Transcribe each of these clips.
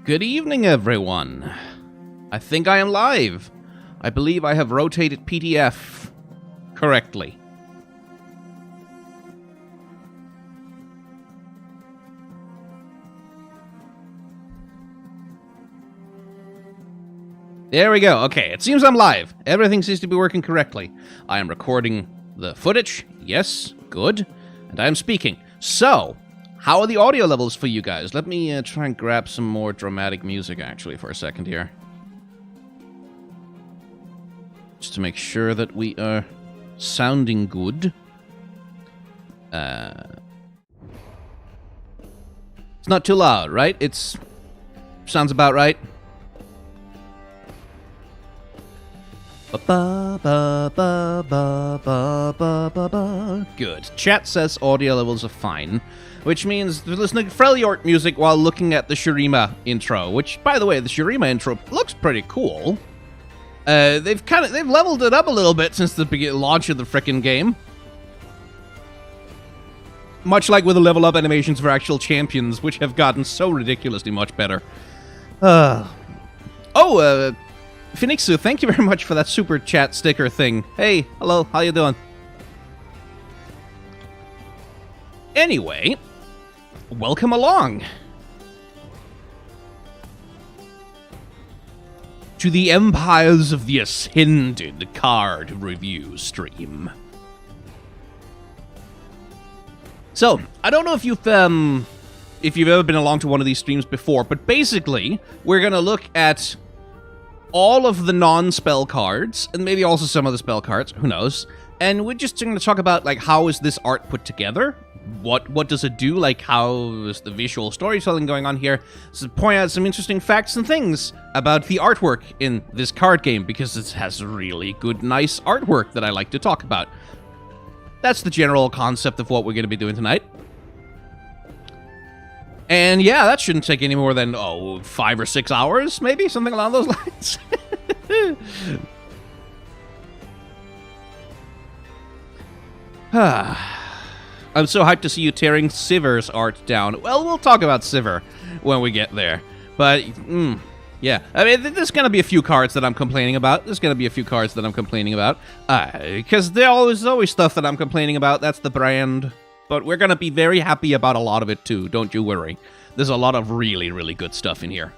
Good evening, everyone. I think I am live. I believe I have rotated PDF correctly. There we go. Okay, it seems I'm live. Everything seems to be working correctly. I am recording the footage. Yes, good. And I am speaking. So, how are the audio levels for you guys? Let me try and grab some more dramatic music, actually, for a second here. Just to make sure that we are sounding good. It's not too loud, right? Sounds about right. Good. Chat says audio levels are fine, which means they're listening to Freljord music while looking at the Shurima intro, which, by the way, the Shurima intro looks pretty cool. They've leveled it up a little bit since the launch of the frickin' game. Much like with the level up animations for actual champions, which have gotten so ridiculously much better. Phoenixu, thank you very much for that super chat sticker thing. Hey, hello, how you doing? Anyway, welcome along to the Empires of the Ascended card review stream. So, I don't know if you've ever been along to one of these streams before, but basically, we're gonna look at all of the non-spell cards, and maybe also some of the spell cards, who knows, and we're just going to talk about, like, how is this art put together? What does it do? Like, how is the visual storytelling going on here? So point out some interesting facts and things about the artwork in this card game, because it has really good, nice artwork that I like to talk about. That's the general concept of what we're going to be doing tonight. And yeah, that shouldn't take any more than, 5 or 6 hours, maybe? Something along those lines. I'm so hyped to see you tearing Sivir's art down. Well, we'll talk about Sivir when we get there. But, yeah. I mean, there's going to be a few cards that I'm complaining about. Because there's always stuff that I'm complaining about. That's the brand. But we're going to be very happy about a lot of it, too. Don't you worry. There's a lot of really, really good stuff in here.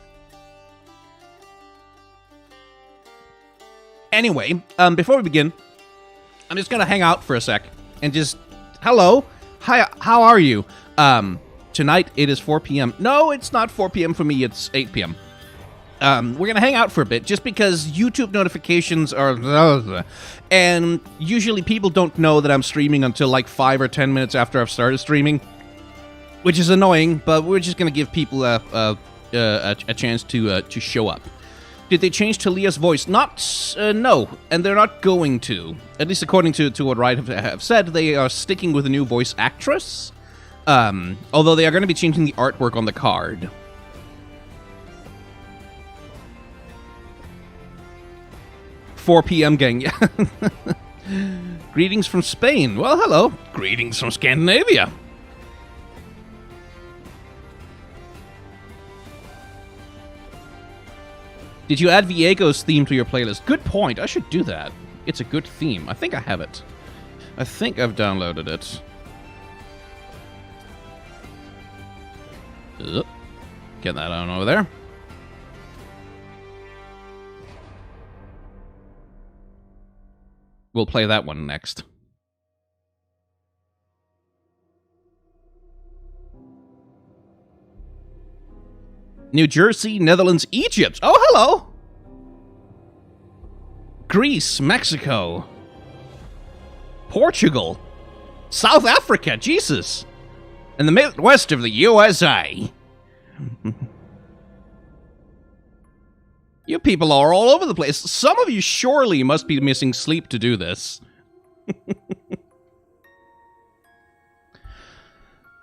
Anyway, before we begin, I'm just going to hang out for a sec. And just, hello. Hi, how are you? Tonight, it is 4 p.m. No, it's not 4 p.m. for me. It's 8 p.m. We're going to hang out for a bit, just because YouTube notifications are... And usually people don't know that I'm streaming until like 5 or 10 minutes after I've started streaming, which is annoying, but we're just going to give people a chance to show up. Did they change Talia's voice? No, and they're not going to. At least according to what Riot have said, they are sticking with a new voice actress, although they are going to be changing the artwork on the card. 4 p.m. gang, yeah. Greetings from Spain. Well, hello. Greetings from Scandinavia. Did you add Viego's theme to your playlist? Good point. I should do that. It's a good theme. I think I have it. I think I've downloaded it. Get that on over there. We'll play that one next. New Jersey, Netherlands, Egypt. Oh, hello. Greece, Mexico. Portugal. South Africa, Jesus. And the Midwest of the USA. You people are all over the place. Some of you surely must be missing sleep to do this.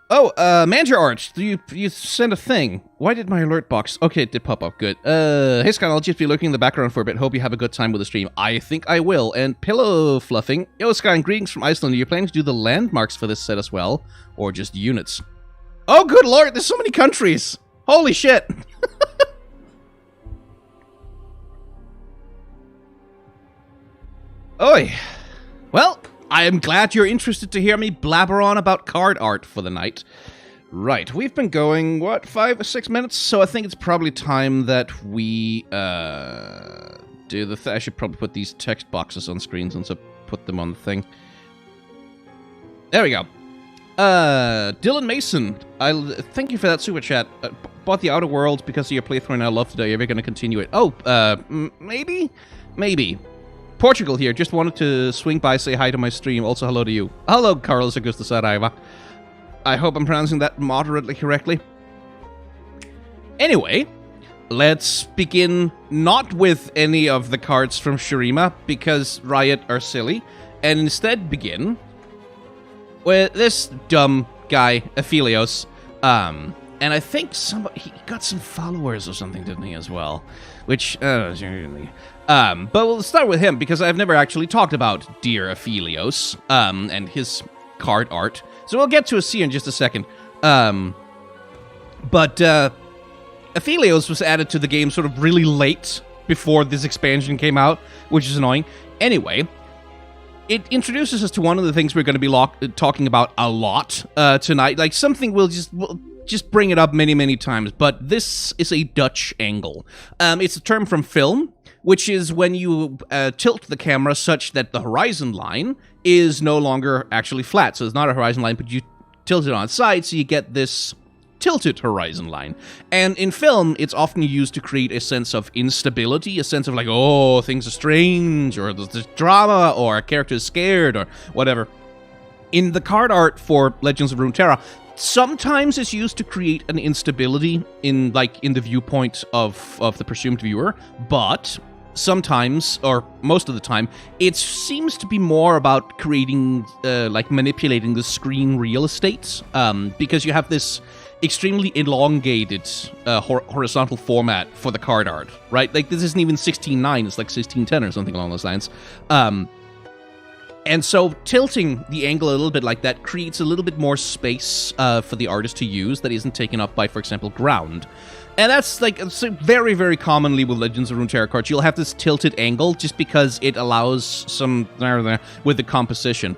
Manager Art, you sent a thing. Why did my alert box... Okay, it did pop up. Good. Hey, Scott, I'll just be looking in the background for a bit. Hope you have a good time with the stream. I think I will. And pillow fluffing. Yo, Sky, and greetings from Iceland. Are you planning to do the landmarks for this set as well? Or just units? Oh, good lord, there's so many countries. Holy shit. Oi. Well, I am glad you're interested to hear me blabber on about card art for the night. Right, we've been going, 5 or 6 minutes? So I think it's probably time that we, do the I should probably put these text boxes on screen since I put them on the thing. There we go. Dylan Mason, thank you for that super chat. Bought the Outer Worlds because of your playthrough and I love today. Are you ever going to continue it? Oh, maybe? Maybe. Portugal here, just wanted to swing by, say hi to my stream. Also, hello to you. Hello, Carlos Augusto Saraiva. I hope I'm pronouncing that moderately correctly. Anyway, let's begin not with any of the cards from Shurima, because Riot are silly, and instead begin with this dumb guy, Aphelios. And I think he got some followers or something, didn't he, as well? Which, but we'll start with him, because I've never actually talked about Dear Aphelios, and his card art. So we'll get to a C in just a second. But Aphelios was added to the game sort of really late before this expansion came out, which is annoying. Anyway, it introduces us to one of the things we're going to be talking about a lot tonight. Like, something we'll just bring it up many, many times, but this is a Dutch angle. It's a term from film, which is when you tilt the camera such that the horizon line is no longer actually flat. So it's not a horizon line, but you tilt it on its side, so you get this tilted horizon line. And in film, it's often used to create a sense of instability, a sense of like, oh, things are strange, or there's drama, or a character is scared, or whatever. In the card art for Legends of Runeterra, sometimes it's used to create an instability in the viewpoint of the presumed viewer, but sometimes, or most of the time, it seems to be more about creating, manipulating the screen real estate, because you have this extremely elongated horizontal format for the card art, right? Like, this isn't even 16:9, it's like 16:10 or something along those lines. And so tilting the angle a little bit like that creates a little bit more space for the artist to use that isn't taken up by, for example, ground. And that's very, very commonly with Legends of Runeterra cards. You'll have this tilted angle just because it allows some with the composition.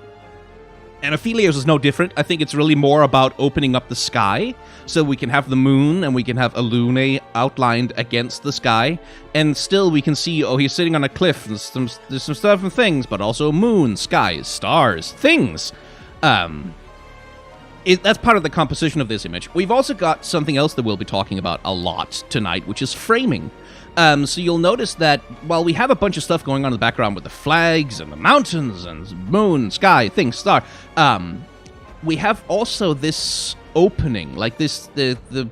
And Aphelios is no different. I think it's really more about opening up the sky so we can have the moon and we can have Alune outlined against the sky. And still we can see, oh, he's sitting on a cliff. There's some stuff and things, but also moon, skies, stars, things. That's part of the composition of this image. We've also got something else that we'll be talking about a lot tonight, which is framing. So you'll notice that while we have a bunch of stuff going on in the background with the flags and the mountains and moon, sky, things, star, we have also this opening, like this, the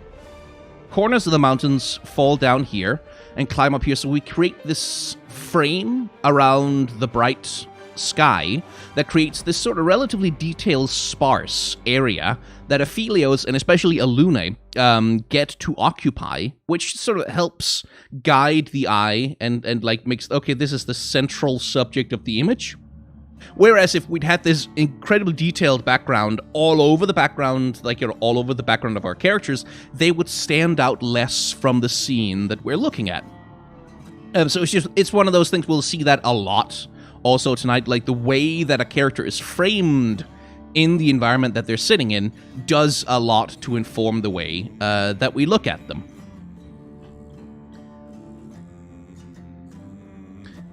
corners of the mountains fall down here and climb up here, so we create this frame around the bright sky that creates this sort of relatively detailed, sparse area that Aphelios, and especially Alune, get to occupy, which sort of helps guide the eye and makes, okay, this is the central subject of the image. Whereas if we'd had this incredibly detailed background all over the background, all over the background of our characters, they would stand out less from the scene that we're looking at. So it's one of those things, we'll see that a lot also tonight, like the way that a character is framed in the environment that they're sitting in does a lot to inform the way that we look at them.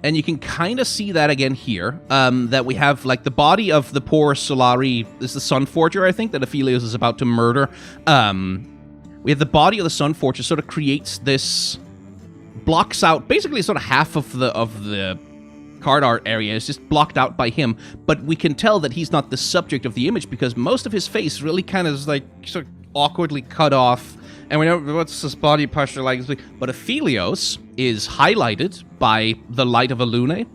And you can kind of see that again here, that we have like the body of the poor Solari, this is the Sun Forger, I think, that Aphelios is about to murder. We have the body of the Sun Forger sort of creates this, blocks out basically sort of half of the card art area is just blocked out by him, but we can tell that he's not the subject of the image because most of his face really kind of is like sort of awkwardly cut off, and we know what's his body posture like. But Aphelios is highlighted by the light of Alune,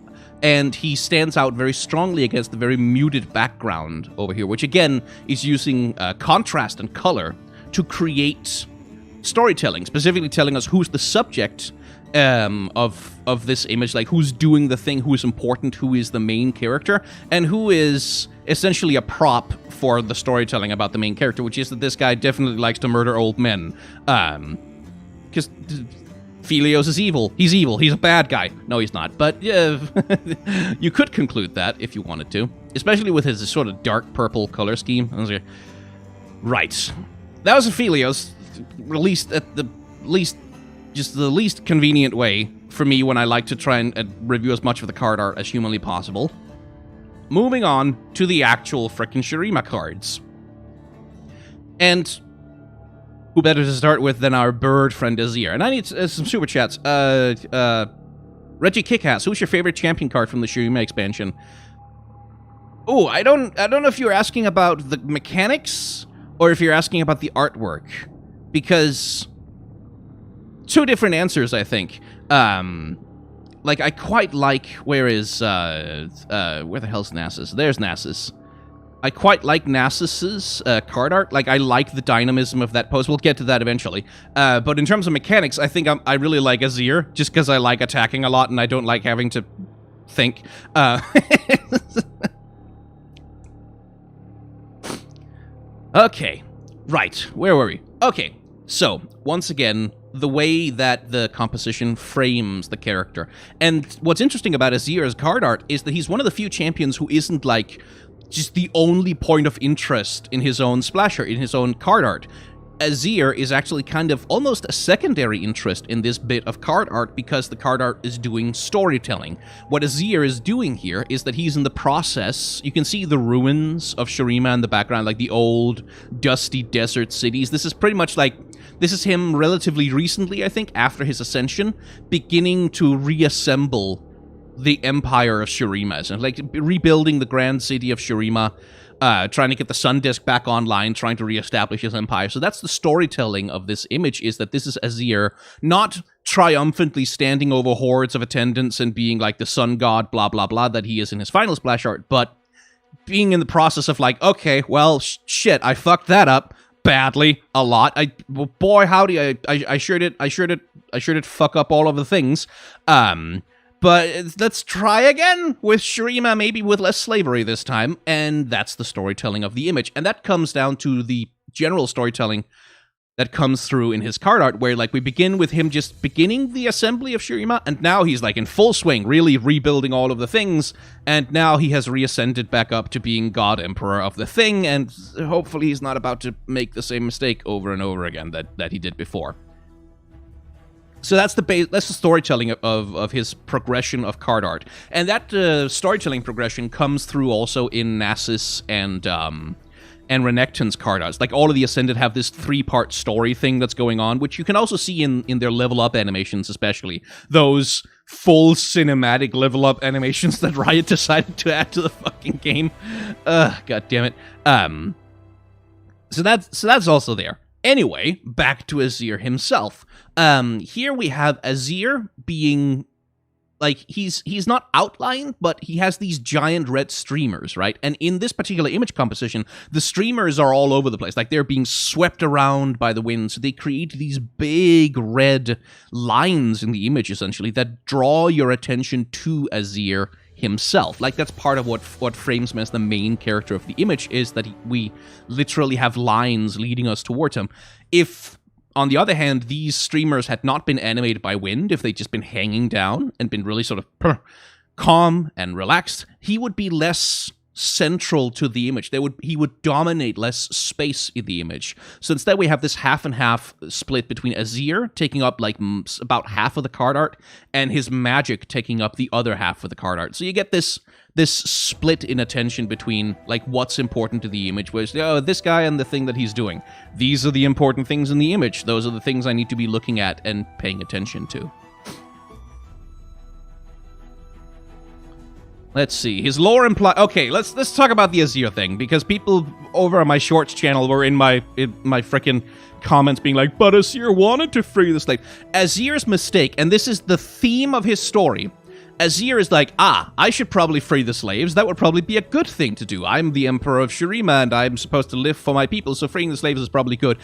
and he stands out very strongly against the very muted background over here, which again is using contrast and color to create storytelling, specifically telling us who's the subject of this image, like who's doing the thing, who is important, who is the main character, and who is essentially a prop for the storytelling about the main character, which is that this guy definitely likes to murder old men. Because Philios is evil. He's evil. He's a bad guy. No, he's not. But you could conclude that if you wanted to, especially with his sort of dark purple color scheme. I was like, right. That was a Philios, released at the least, just the least convenient way for me when I like to try and review as much of the card art as humanly possible. Moving on to the actual frickin' Shurima cards. And who better to start with than our bird friend Azir? And I need some super chats. Reggie Kickass, who's your favorite champion card from the Shurima expansion? Oh, I don't know if you're asking about the mechanics or if you're asking about the artwork, because two different answers, I think. Like, I quite like, where the hell's Nasus? There's Nasus. I quite like Nasus's card art. Like, I like the dynamism of that pose. We'll get to that eventually. But in terms of mechanics, I think I really like Azir, just because I like attacking a lot and I don't like having to think. Okay, right, where were we? Okay, so, once again, the way that the composition frames the character. And what's interesting about Azir's card art is that he's one of the few champions who isn't, like, just the only point of interest in his own splasher, in his own card art. Azir is actually kind of almost a secondary interest in this bit of card art because the card art is doing storytelling. What Azir is doing here is that he's in the process. You can see the ruins of Shurima in the background, like the old, dusty desert cities. This is pretty much like, this is him relatively recently, I think, after his ascension, beginning to reassemble the Empire of Shurima, and like rebuilding the grand city of Shurima, trying to get the Sun Disk back online, trying to reestablish his empire. So that's the storytelling of this image, is that this is Azir not triumphantly standing over hordes of attendants and being like the sun god, blah, blah, blah, that he is in his final splash art, but being in the process of like, okay, well, shit, I fucked that up badly, a lot. Boy, howdy, I sure did fuck up all of the things. But let's try again with Shurima, maybe with less slavery this time, and that's the storytelling of the image. And that comes down to the general storytelling that comes through in his card art, where like we begin with him just beginning the assembly of Shurima, and now he's like in full swing, really rebuilding all of the things, and now he has reascended back up to being God Emperor of the thing, and hopefully he's not about to make the same mistake over and over again that he did before. So that's the storytelling of his progression of card art. And that storytelling progression comes through also in Nasus and Renekton's card arts. Like, all of the Ascended have this 3-part story thing that's going on, which you can also see in their level up animations, especially. Those full cinematic level up animations that Riot decided to add to the fucking game. God damn it. So that's also there. Anyway, back to Azir himself. Here we have Azir being, like, he's not outlined, but he has these giant red streamers, right? And in this particular image composition, the streamers are all over the place. Like, they're being swept around by the wind, so they create these big red lines in the image, essentially, that draw your attention to Azir himself. Like, that's part of what frames him as the main character of the image, is that we literally have lines leading us towards him. If, on the other hand, these streamers had not been animated by wind, if they'd just been hanging down and been really sort of calm and relaxed, he would be less central to the image. He would dominate less space in the image. So instead we have this half and half split between Azir taking up like about half of the card art and his magic taking up the other half of the card art. So you get this split in attention between like what's important to the image, whereas this guy and the thing that he's doing. These are the important things in the image. Those are the things I need to be looking at and paying attention to. Let's see. His lore imply. Okay, let's talk about the Azir thing, because people over on my Shorts channel were in my frickin' comments being like, "But Azir wanted to free the slave." Azir's mistake, and this is the theme of his story. Azir is like, I should probably free the slaves. That would probably be a good thing to do. I'm the Emperor of Shurima, and I'm supposed to live for my people, so freeing the slaves is probably good.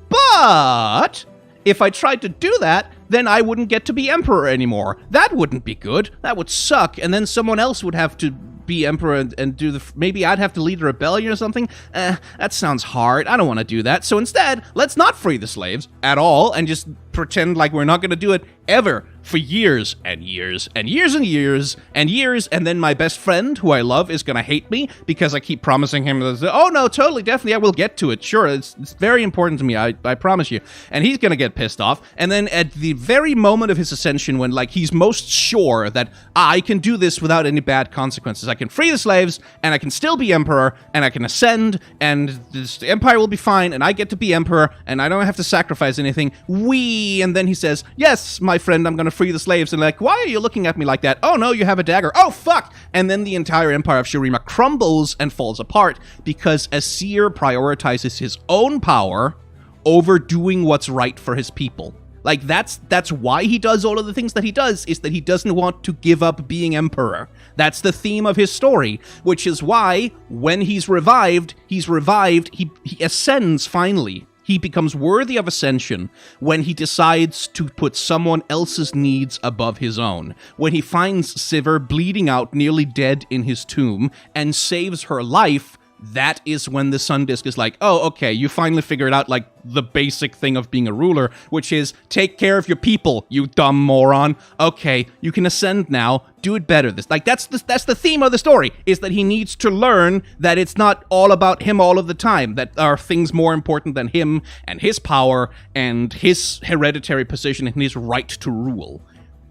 But if I tried to do that, then I wouldn't get to be Emperor anymore. That wouldn't be good. That would suck, and then someone else would have to be emperor and do maybe I'd have to lead a rebellion or something. That sounds hard. I don't want to do that. So instead, let's not free the slaves at all and just pretend like we're not going to do it ever for years and years and years and years and years, and then my best friend, who I love, is going to hate me because I keep promising him, oh no, totally, definitely, I will get to it, sure, it's very important to me, I promise you, and he's going to get pissed off, and then at the very moment of his ascension, when like he's most sure that I can do this without any bad consequences, I can free the slaves, and I can still be emperor, and I can ascend, and the empire will be fine, and I get to be emperor, and I don't have to sacrifice anything, and then he says, yes, my friend, I'm going to free the slaves. And like, why are you looking at me like that? Oh no, you have a dagger. Oh fuck! And then the entire empire of Shurima crumbles and falls apart because Asir prioritizes his own power over doing what's right for his people. Like, that's why he does all of the things that he does, is that he doesn't want to give up being emperor. That's the theme of his story, which is why when he's revived, he ascends finally. He becomes worthy of ascension when he decides to put someone else's needs above his own. When he finds Sivir bleeding out, nearly dead in his tomb, and saves her life, that is when the Sun Disk is like, oh, okay, you finally figured out, like, the basic thing of being a ruler, which is, take care of your people, you dumb moron. Okay, you can ascend now, do it better. That's the theme of the story, is that he needs to learn that it's not all about him all of the time, that there are things more important than him, and his power, and his hereditary position, and his right to rule.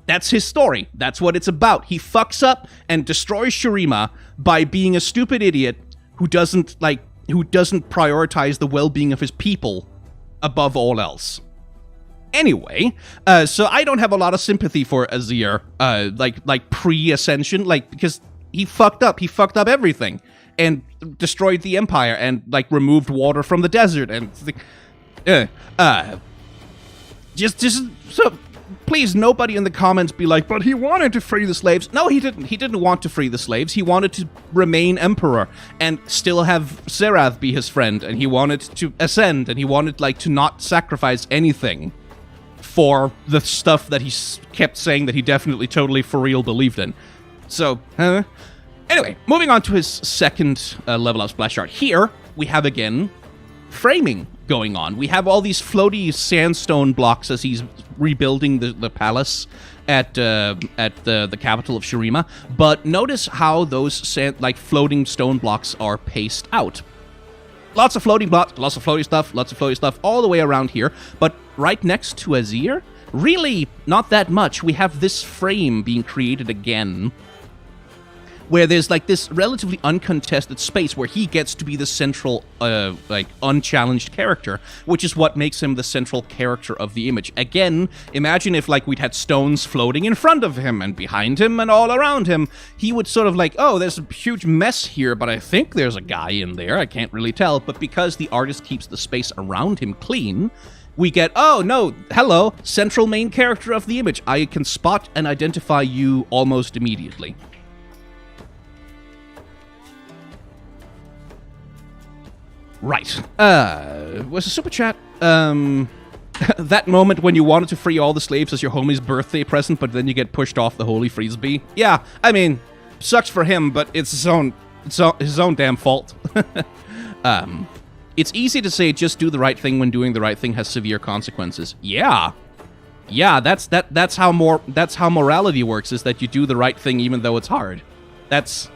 That's his story. That's what it's about. He fucks up and destroys Shurima by being a stupid idiot who doesn't prioritize the well-being of his people above all else. Anyway, so I don't have a lot of sympathy for Azir, like pre-ascension, like, because he fucked up everything, and destroyed the empire, and, like, removed water from the desert, and, so, please, nobody in the comments be like, but he wanted to free the slaves. No, he didn't. He didn't want to free the slaves. He wanted to remain emperor and still have Serath be his friend, and he wanted to ascend, and he wanted, like, to not sacrifice anything for the stuff that he kept saying that he definitely, totally, for real believed in. So, anyway, moving on to his second level up splash art. Here, we have, again, framing going on. We have all these floaty sandstone blocks as he's rebuilding the palace at the capital of Shurima. But notice how those floating stone blocks are paced out. Lots of floating blocks, lots of floaty stuff all the way around here. But right next to Azir, really not that much. We have this frame being created again, where there's, like, this relatively uncontested space where he gets to be the central, unchallenged character, which is what makes him the central character of the image. Again, imagine if, like, we'd had stones floating in front of him and behind him and all around him. He would sort of like, oh, there's a huge mess here, but I think there's a guy in there. I can't really tell. But because the artist keeps the space around him clean, we get, oh, no, hello, central main character of the image. I can spot and identify you almost immediately. Right. Was a super chat, that moment when you wanted to free all the slaves as your homie's birthday present, but then you get pushed off the holy frisbee? Yeah, I mean, sucks for him, but it's his own damn fault. It's easy to say just do the right thing when doing the right thing has severe consequences. Yeah, that's how morality works, is that you do the right thing even though it's hard. That's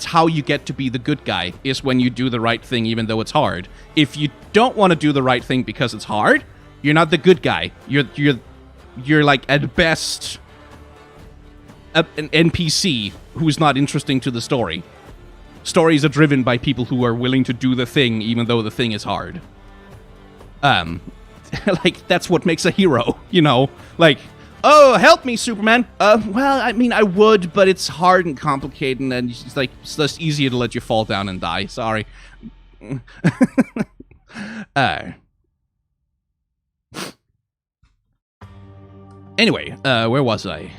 how you get to be the good guy, is when you do the right thing even though it's hard. If you don't want to do the right thing because it's hard, you're not the good guy. You're like, at best, an NPC who's not interesting to the story. Stories are driven by people who are willing to do the thing even though the thing is hard. Like, that's what makes a hero, you know? Like, oh, help me, Superman. Well, I mean, I would, but it's hard and complicated, and it's like, it's just easier to let you fall down and die. Sorry. Anyway, where was I?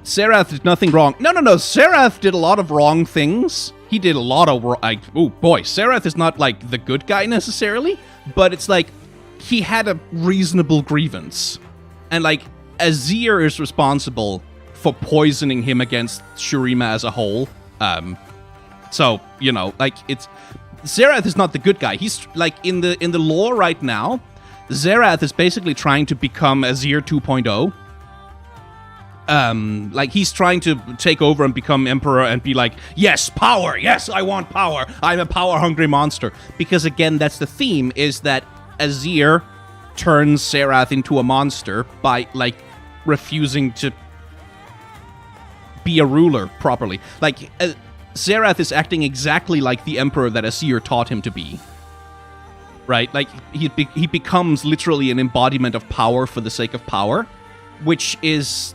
Serath did nothing wrong. No. Serath did a lot of wrong things. He did a lot of, oh boy, Serath is not, like, the good guy necessarily, but it's like, he had a reasonable grievance. And, like, Azir is responsible for poisoning him against Shurima as a whole. So, you know, like, it's... Xerath is not the good guy. He's, like, in the lore right now, Xerath is basically trying to become Azir 2.0. Like, he's trying to take over and become Emperor and be like, yes, power! Yes, I want power! I'm a power-hungry monster. Because, again, that's the theme, is that Azir turns Xerath into a monster by, like, refusing to be a ruler properly. Like, Xerath is acting exactly like the Emperor that Azir taught him to be. Right? Like, he becomes literally an embodiment of power for the sake of power, which is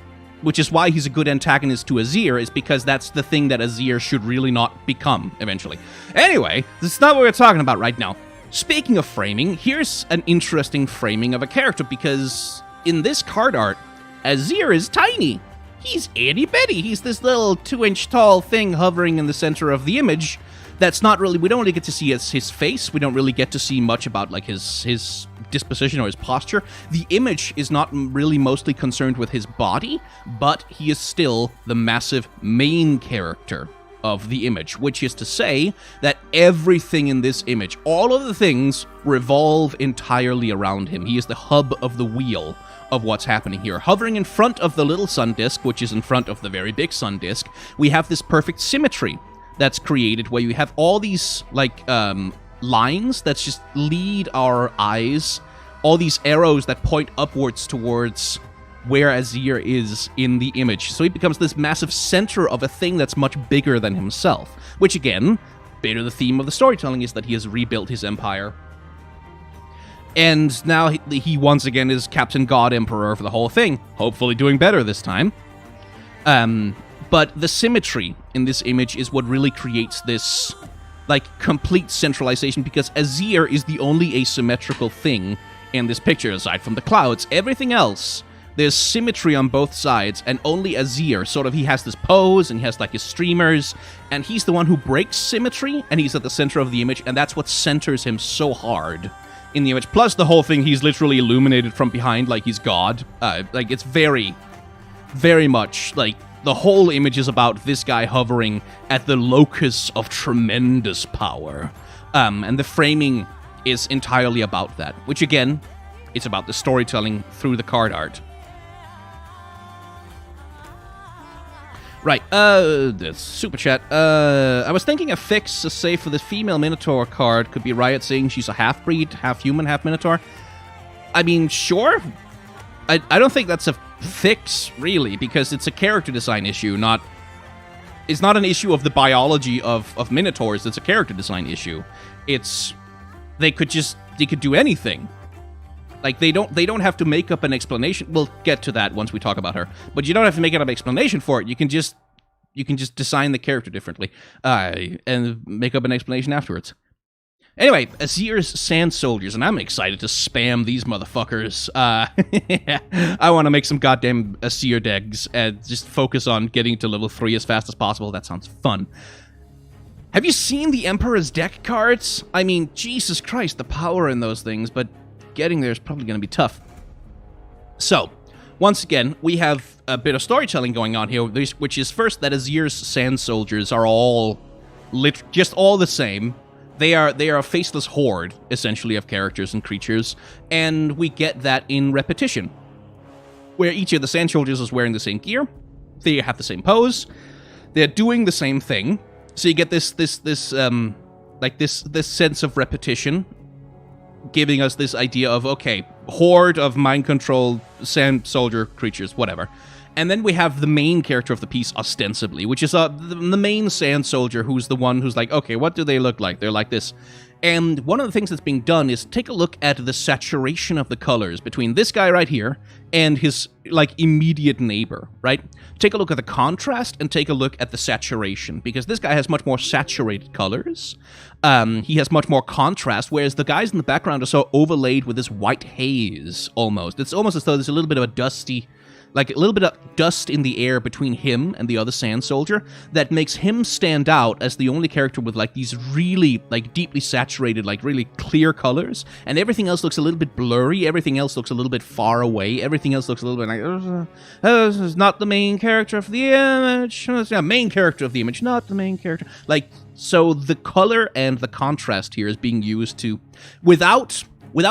why he's a good antagonist to Azir, is because that's the thing that Azir should really not become, eventually. Anyway, this is not what we're talking about right now. Speaking of framing, here's an interesting framing of a character, because in this card art, Azir is tiny. He's itty-bitty. He's this little 2-inch tall thing hovering in the center of the image. That's not really... We don't really get to see his face. We don't really get to see much about, like, his disposition or his posture. The image is not really mostly concerned with his body, but he is still the massive main character of the image, which is to say that everything in this image, all of the things, revolve entirely around him. He is the hub of the wheel of what's happening here. Hovering in front of the little sun disk, which is in front of the very big sun disk, we have this perfect symmetry that's created where you have all these, like, lines that just lead our eyes, all these arrows that point upwards towards where Azir is in the image. So he becomes this massive center of a thing that's much bigger than himself, which, again, bit of the theme of the storytelling is that he has rebuilt his empire. And now he once again is Captain God Emperor for the whole thing, hopefully doing better this time. But the symmetry in this image is what really creates this, like, complete centralization, because Azir is the only asymmetrical thing in this picture, aside from the clouds. Everything else, there's symmetry on both sides, and only Azir, sort of, he has this pose, and he has, like, his streamers, and he's the one who breaks symmetry, and he's at the center of the image, and that's what centers him so hard in the image. Plus, the whole thing, he's literally illuminated from behind like he's God. Like, it's very, very much, like, the whole image is about this guy hovering at the locus of tremendous power. And the framing is entirely about that, which, again, it's about the storytelling through the card art. Right, this super chat. I was thinking a fix, say, for the female Minotaur card could be Riot saying she's a half-breed, half-human, half-Minotaur. I mean, sure. I don't think that's a fix, really, because it's a character design issue, not... It's not an issue of the biology of Minotaurs, it's a character design issue. It's... They could do anything. Like, they don't have to make up an explanation. We'll get to that once we talk about her. But you don't have to make up an explanation for it. You can just design the character differently and make up an explanation afterwards. Anyway, Azir's Sand Soldiers, and I'm excited to spam these motherfuckers. I want to make some goddamn Azir decks and just focus on getting to level 3 as fast as possible. That sounds fun. Have you seen the Emperor's deck cards? I mean, Jesus Christ, the power in those things, but getting there is probably going to be tough. So, once again, we have a bit of storytelling going on here, which is first that Azir's Sand Soldiers are all just all the same. They are a faceless horde, essentially, of characters and creatures, and we get that in repetition, where each of the Sand Soldiers is wearing the same gear, they have the same pose, they're doing the same thing, so you get this sense of repetition, giving us this idea of, okay, horde of mind-controlled Sand Soldier creatures, whatever. And then we have the main character of the piece, ostensibly, which is the main Sand Soldier, who's the one who's like, okay, what do they look like? They're like this. And one of the things that's being done is take a look at the saturation of the colors between this guy right here and his, like, immediate neighbor, right? Take a look at the contrast and take a look at the saturation, because this guy has much more saturated colors. He has much more contrast, whereas the guys in the background are so overlaid with this white haze, almost. It's almost as though there's a little bit of a dusty like a little bit of dust in the air between him and the other Sand Soldier that makes him stand out as the only character with like these really like deeply saturated, like really clear colors, and everything else looks a little bit blurry, everything else looks a little bit far away, everything else looks a little bit like, this is not the main character of the image, yeah, main character of the image, not the main character. Like, so the color and the contrast here is being used to, without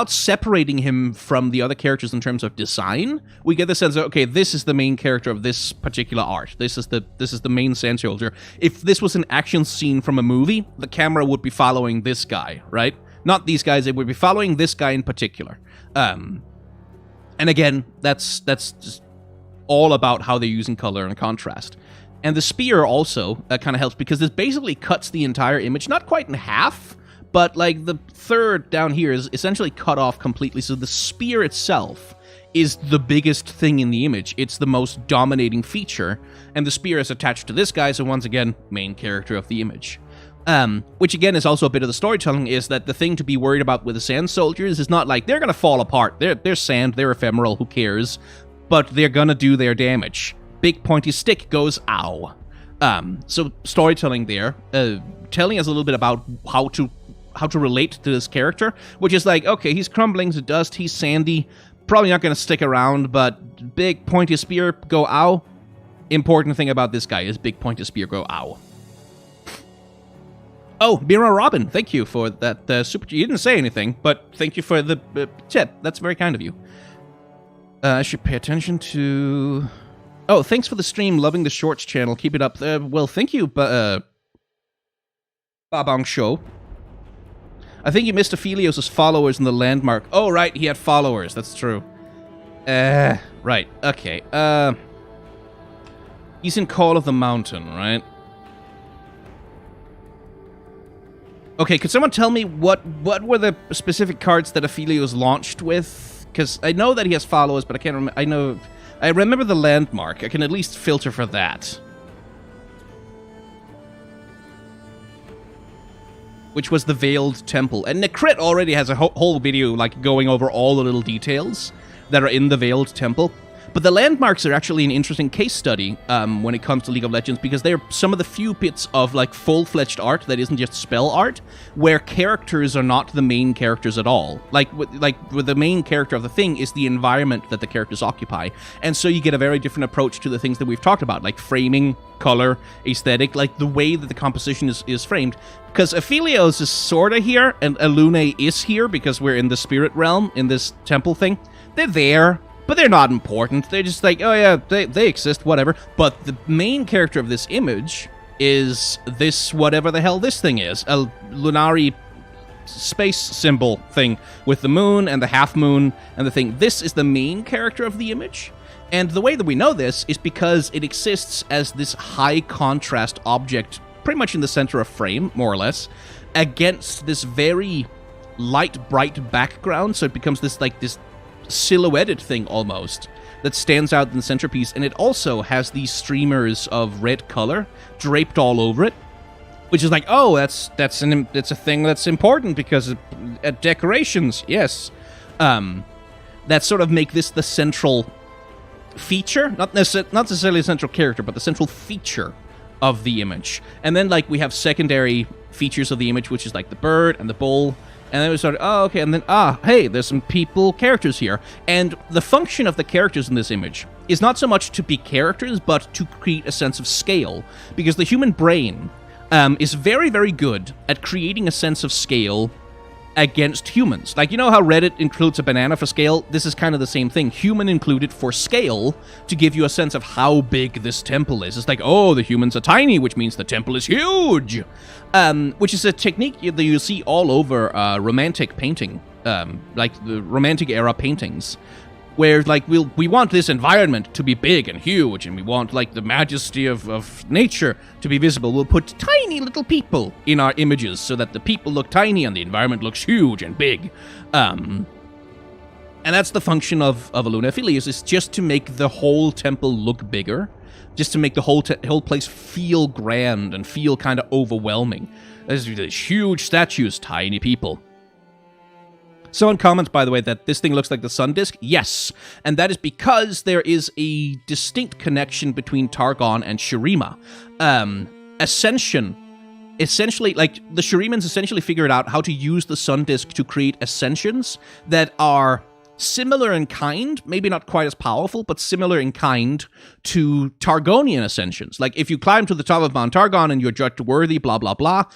separating him from the other characters in terms of design, we get the sense of, okay, this is the main character of this particular art. This is the main Sand Soldier. If this was an action scene from a movie, the camera would be following this guy, right? Not these guys, it would be following this guy in particular. And again, that's just all about how they're using color and contrast. And the spear also kind of helps, because this basically cuts the entire image, not quite in half, but like the third down here is essentially cut off completely, so the spear itself is the biggest thing in the image. It's the most dominating feature, and the spear is attached to this guy, so once again, main character of the image. Which again is also a bit of the storytelling, is that the thing to be worried about with the Sand Soldiers is not like they're gonna fall apart. They're sand, they're ephemeral, who cares? But they're gonna do their damage. Big pointy stick goes ow. So storytelling there, telling us a little bit about how to relate to this character, which is like, okay, he's crumbling to dust, he's sandy, probably not going to stick around, but big pointy spear, go ow. Important thing about this guy is big pointy spear, go ow. Oh, Mira Robin, thank you for that super... You didn't say anything, but thank you for the tip. That's very kind of you. I should pay attention to... Oh, thanks for the stream, loving the shorts channel, keep it up. Well, thank you, Babong Show. I think you missed Aphelios' followers in the landmark. Oh, right, he had followers. That's true. Right. Okay. He's in Call of the Mountain, right? Okay, could someone tell me what were the specific cards that Aphelios launched with? Because I know that he has followers, but I can't remember. I remember the landmark. I can at least filter for that. Which was the Veiled Temple. And Necrit already has a whole video like going over all the little details that are in the Veiled Temple. But the landmarks are actually an interesting case study when it comes to League of Legends, because they're some of the few bits of like full-fledged art that isn't just spell art, where characters are not the main characters at all. Like with the main character of the thing is the environment that the characters occupy. And so you get a very different approach to the things that we've talked about, like framing, color, aesthetic, like the way that the composition is framed. Because Aphelios is sorta here, and Elune is here, because we're in the spirit realm, in this temple thing. They're there, but they're not important. They're just like, oh yeah, they exist, whatever. But the main character of this image is this, whatever the hell this thing is. A lunary space symbol thing with the moon and the half moon and the thing. This is the main character of the image. And the way that we know this is because it exists as this high contrast object, pretty much in the center of frame, more or less, against this very light, bright background. So it becomes this, like, this silhouetted thing almost that stands out in the centerpiece, and it also has these streamers of red color draped all over it, which is like, oh, it's a thing that's important because decorations, yes, that sort of make this the central feature, not necessarily a central character, but the central feature of the image. And then like we have secondary features of the image, which is like the bird and the bull. And then we started, oh, okay, and then, hey, there's some characters here. And the function of the characters in this image is not so much to be characters, but to create a sense of scale. Because the human brain is very, very good at creating a sense of scale against humans. Like, you know how Reddit includes a banana for scale? This is kind of the same thing. Human included for scale to give you a sense of how big this temple is. It's like, oh, the humans are tiny, which means the temple is huge. Which is a technique that you see all over romantic painting, like the romantic era paintings, where like we want this environment to be big and huge, and we want like the majesty of nature to be visible. We'll put tiny little people in our images so that the people look tiny and the environment looks huge and big. And that's the function of Elune. Aphelios is just to make the whole temple look bigger, just to make the whole place feel grand and feel kind of overwhelming. There's these huge statues, tiny people. Someone comments, by the way, that this thing looks like the sun disk. Yes, and that is because there is a distinct connection between Targon and Shurima. Ascension, essentially, like, the Shurimans essentially figured out how to use the sun disk to create ascensions that are similar in kind, maybe not quite as powerful, but similar in kind to Targonian ascensions. Like, if you climb to the top of Mount Targon and you're judged worthy, blah, blah, blah,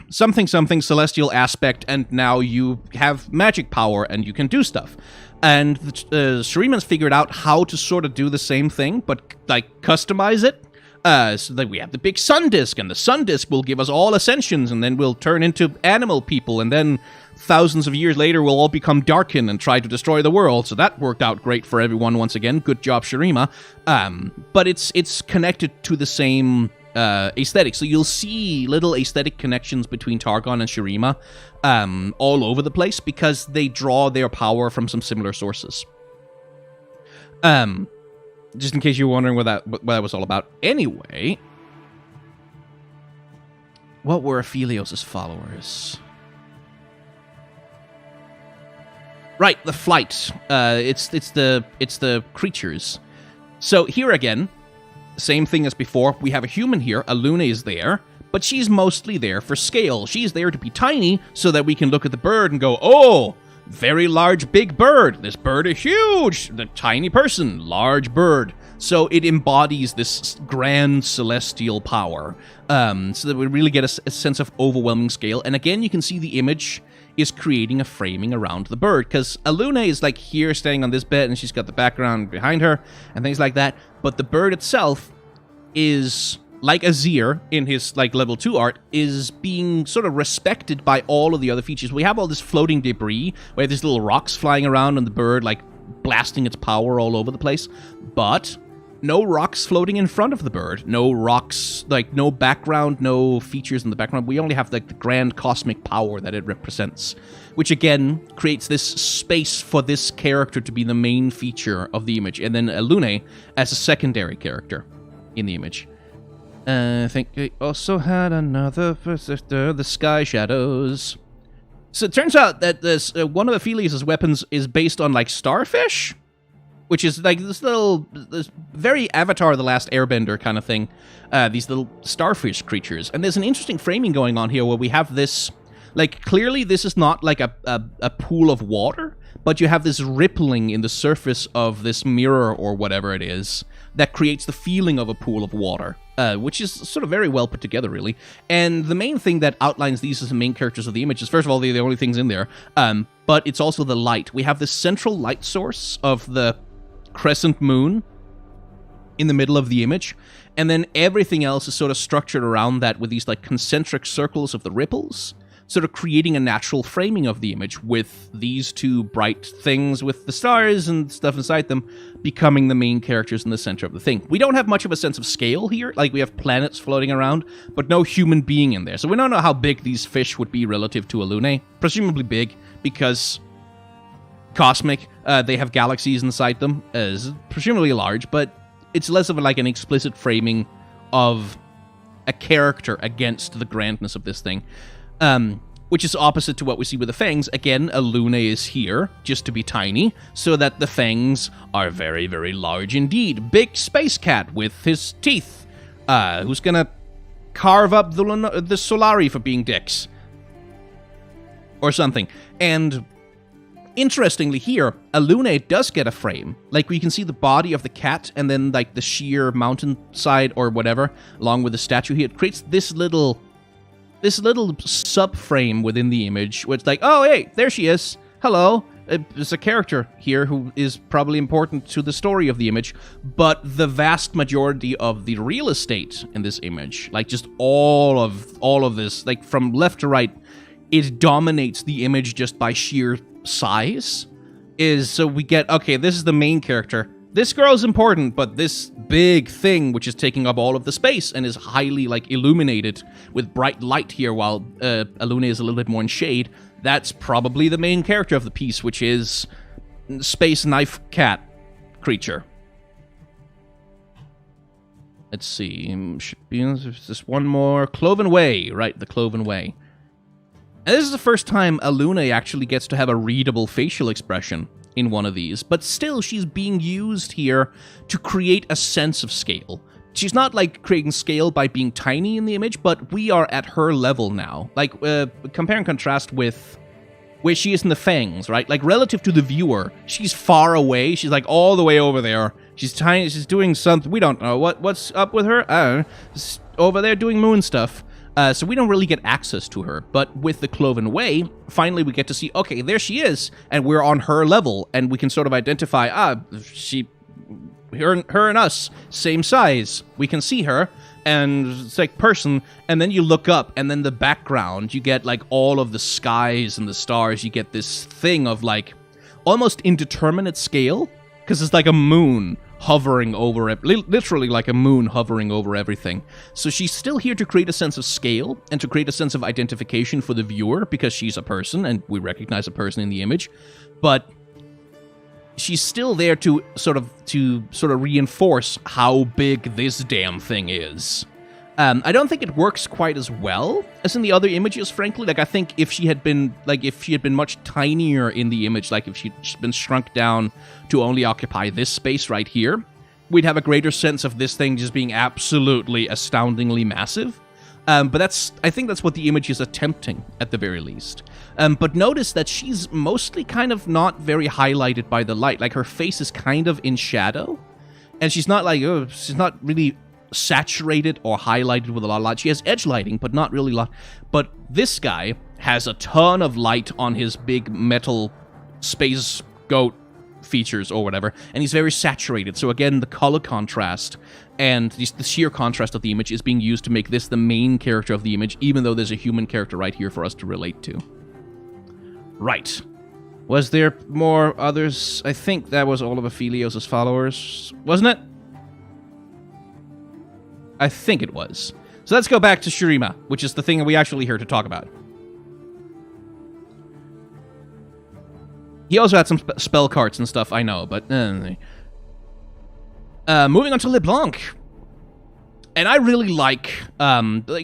something, celestial aspect, and now you have magic power and you can do stuff. And the Shurimans figured out how to sort of do the same thing, but, like, customize it. So that we have the big sun disk, and the sun disk will give us all ascensions, and then we'll turn into animal people, and then thousands of years later we'll all become Darkin and try to destroy the world. So that worked out great for everyone once again. Good job, Shurima. But it's connected to the same aesthetic. So you'll see little aesthetic connections between Targon and Shurima all over the place because they draw their power from some similar sources. Just in case you're wondering what that was all about. Anyway, what were Aphelios' followers? Right, the flight. It's the creatures. So here again, same thing as before. We have a human here. Alune is there, but she's mostly there for scale. She's there to be tiny so that we can look at the bird and go, oh, very large, big bird. This bird is huge. The tiny person, large bird. So it embodies this grand celestial power. So that we really get a sense of overwhelming scale. And again, you can see the image is creating a framing around the bird. Because Alune is like here standing on this bed and she's got the background behind her and things like that. But the bird itself is, like Azir in his like level 2 art, is being sort of respected by all of the other features. We have all this floating debris, where there's little rocks flying around and the bird like blasting its power all over the place. But no rocks floating in front of the bird. No rocks, like no background, no features in the background. We only have like the grand cosmic power that it represents, which again creates this space for this character to be the main feature of the image. And then Alune as a secondary character in the image. I think we also had another sister, the Sky Shadows. So it turns out that this one of Aphelios' weapons is based on like starfish, which is like this very Avatar: The Last Airbender kind of thing. These little starfish creatures, and there's an interesting framing going on here where we have this, like, clearly this is not like a pool of water, but you have this rippling in the surface of this mirror or whatever it is that creates the feeling of a pool of water, which is sort of very well put together, really. And the main thing that outlines these as the main characters of the image is, first of all, they're the only things in there, but it's also the light. We have this central light source of the crescent moon in the middle of the image, and then everything else is sort of structured around that with these like concentric circles of the ripples, sort of creating a natural framing of the image with these two bright things with the stars and stuff inside them becoming the main characters in the center of the thing. We don't have much of a sense of scale here. Like, we have planets floating around, but no human being in there. So we don't know how big these fish would be relative to Alune. Presumably big, because cosmic, they have galaxies inside them, as presumably large, but it's less of like an explicit framing of a character against the grandness of this thing. Which is opposite to what we see with the fangs. Again, Alune is here just to be tiny, so that the fangs are very, very large indeed. Big space cat with his teeth, who's gonna carve up the Solari for being dicks. Or something. And interestingly here, Alune does get a frame. Like, we can see the body of the cat, and then like the sheer mountainside or whatever, along with the statue here. It creates this little subframe within the image, where it's like, oh, hey, there she is. Hello. There's a character here who is probably important to the story of the image, but the vast majority of the real estate in this image, like just all of this, like from left to right, it dominates the image just by sheer size. So we get, okay, this is the main character. This girl's important, but this big thing, which is taking up all of the space and is highly, like, illuminated with bright light here, while Alune is a little bit more in shade, that's probably the main character of the piece, which is Space Knife Cat creature. Let's see, should be just one more. Cloven Way, right, the Cloven Way. And this is the first time Aluna actually gets to have a readable facial expression in one of these, but still she's being used here to create a sense of scale. She's not, like, creating scale by being tiny in the image, but we are at her level now. Like, compare and contrast with where she is in the Fangs, right? Like, relative to the viewer, she's far away. She's, like, all the way over there. She's tiny. She's doing something. We don't know. What's up with her? I don't know. She's over there doing moon stuff. So we don't really get access to her. But with the Cloven Way, finally we get to see, okay, there she is, and we're on her level, and we can sort of identify, her and us, same size. We can see her, and it's like person, and then you look up, and then the background, you get like all of the skies and the stars. You get this thing of like almost indeterminate scale, because it's like a moon hovering over it, literally like a moon hovering over everything. So she's still here to create a sense of scale and to create a sense of identification for the viewer, because she's a person, and we recognize a person in the image, but she's still there to sort of reinforce how big this damn thing is. I don't think it works quite as well as in the other images, frankly. Like, I think if she had been much tinier in the image, like if she'd been shrunk down to only occupy this space right here, we'd have a greater sense of this thing just being absolutely astoundingly massive. But I think that's what the image is attempting, at the very least. But notice that she's mostly kind of not very highlighted by the light. Like, her face is kind of in shadow, and she's not really saturated or highlighted with a lot of light. She has edge lighting, but not really light. But this guy has a ton of light on his big metal space goat features or whatever, and he's very saturated. So again, the color contrast and the sheer contrast of the image is being used to make this the main character of the image, even though there's a human character right here for us to relate to. Right. Was there more others? I think that was all of Aphelios' followers, wasn't it? I think it was. So let's go back to Shurima, which is the thing that we actually here to talk about. He also had some spell cards and stuff, I know, but... moving on to LeBlanc. And I really like,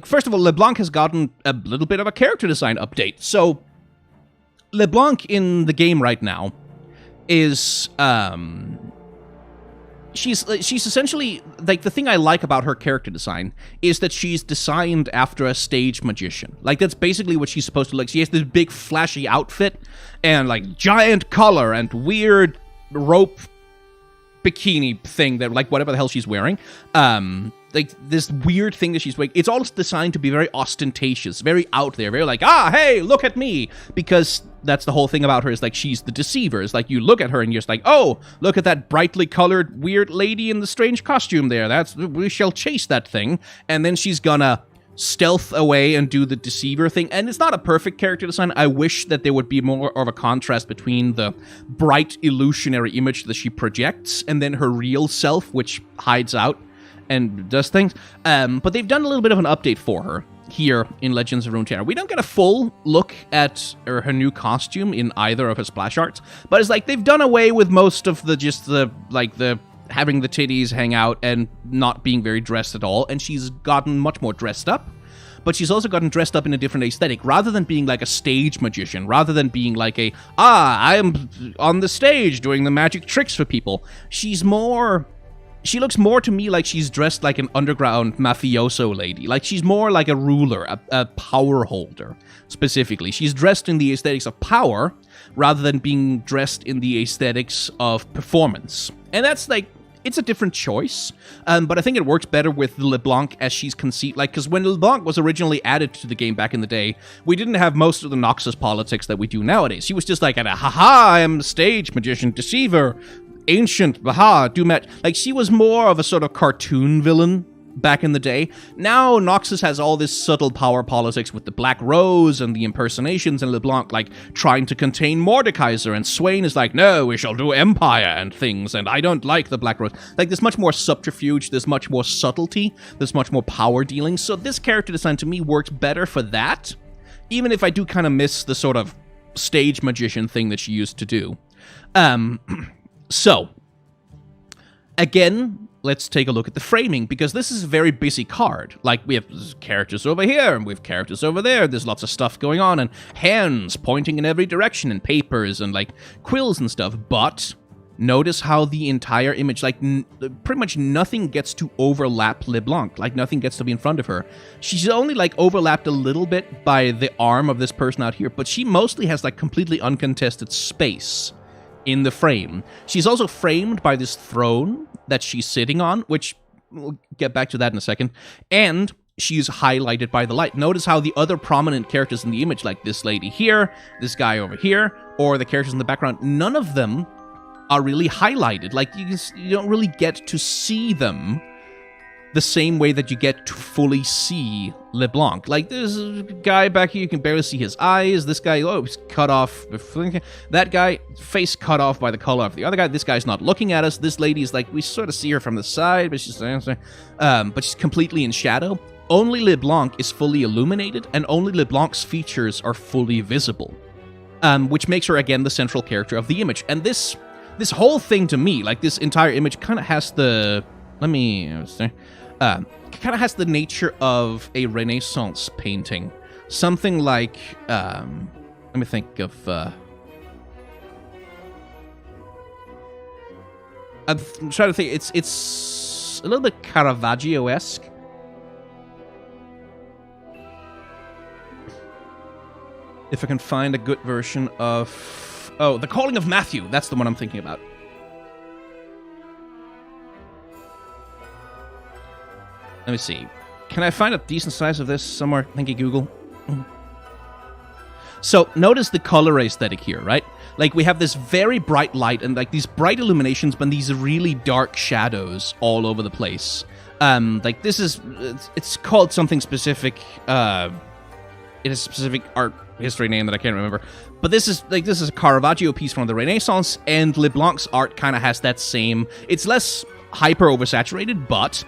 first of all, LeBlanc has gotten a little bit of a character design update. So, LeBlanc in the game right now is, she's essentially, like, the thing I like about her character design is that she's designed after a stage magician. Like, that's basically what she's supposed to look. She has this big flashy outfit and, like, giant collar and weird rope bikini thing that, like, whatever the hell she's wearing. Like, this weird thing that she's wearing. It's all designed to be very ostentatious, very out there, very like, hey, look at me. Because that's the whole thing about her, is like, she's the deceiver. It's like, you look at her and you're just like, oh, look at that brightly colored weird lady in the strange costume there. We shall chase that thing. And then she's gonna stealth away and do the deceiver thing. And it's not a perfect character design. I wish that there would be more of a contrast between the bright illusionary image that she projects and then her real self, which hides out and does things. But they've done a little bit of an update for her here in Legends of Runeterra. We don't get a full look at her new costume in either of her splash arts, but it's like they've done away with most of the having the titties hang out and not being very dressed at all, and she's gotten much more dressed up. But she's also gotten dressed up in a different aesthetic, rather than being like a stage magician, rather than being like I am on the stage doing the magic tricks for people. She looks more to me like she's dressed like an underground mafioso lady. Like, she's more like a ruler, a power holder, specifically. She's dressed in the aesthetics of power, rather than being dressed in the aesthetics of performance. And that's, like, it's a different choice, but I think it works better with LeBlanc as she's conceived. Like, because when LeBlanc was originally added to the game back in the day, we didn't have most of the Noxus politics that we do nowadays. She was just like, I am a stage magician, deceiver, ancient, do match. Like, she was more of a sort of cartoon villain back in the day. Now, Noxus has all this subtle power politics with the Black Rose and the impersonations, and LeBlanc, like, trying to contain Mordekaiser, and Swain is like, no, we shall do Empire and things, and I don't like the Black Rose. Like, there's much more subterfuge, there's much more subtlety, there's much more power dealing, so this character design to me works better for that, even if I do kind of miss the sort of stage magician thing that she used to do. So, again, let's take a look at the framing, because this is a very busy card. Like, we have characters over here, and we have characters over there, there's lots of stuff going on, and hands pointing in every direction, and papers, and, like, quills and stuff, but notice how the entire image, like, pretty much nothing gets to overlap LeBlanc, like, nothing gets to be in front of her. She's only, like, overlapped a little bit by the arm of this person out here, but she mostly has, like, completely uncontested space in the frame. She's also framed by this throne that she's sitting on, which we'll get back to that in a second, and she's highlighted by the light. Notice how the other prominent characters in the image, like this lady here, this guy over here, or the characters in the background, none of them are really highlighted. Like, you don't really get to see them the same way that you get to fully see LeBlanc. Like, there's a guy back here, you can barely see his eyes. This guy, oh, he's cut off. That guy, face cut off by the color of the other guy. This guy's not looking at us. This lady's like, we sort of see her from the side, but she's completely in shadow. Only LeBlanc is fully illuminated, and only LeBlanc's features are fully visible. Which makes her, again, the central character of the image. And this whole thing, to me, like, this entire image kind of has the... kind of has the nature of a Renaissance painting. Something like, let me think of, I'm trying to think, it's a little bit Caravaggio-esque. If I can find a good version of, oh, The Calling of Matthew, that's the one I'm thinking about. Let me see. Can I find a decent size of this somewhere? Thank you, Google. So, notice the color aesthetic here, right? Like, we have this very bright light and, like, these bright illuminations, but these really dark shadows all over the place. Like, this is... It's called something specific. It is a specific art history name that I can't remember. But this is a Caravaggio piece from the Renaissance, and LeBlanc's art kind of has that same... It's less hyper-oversaturated, but...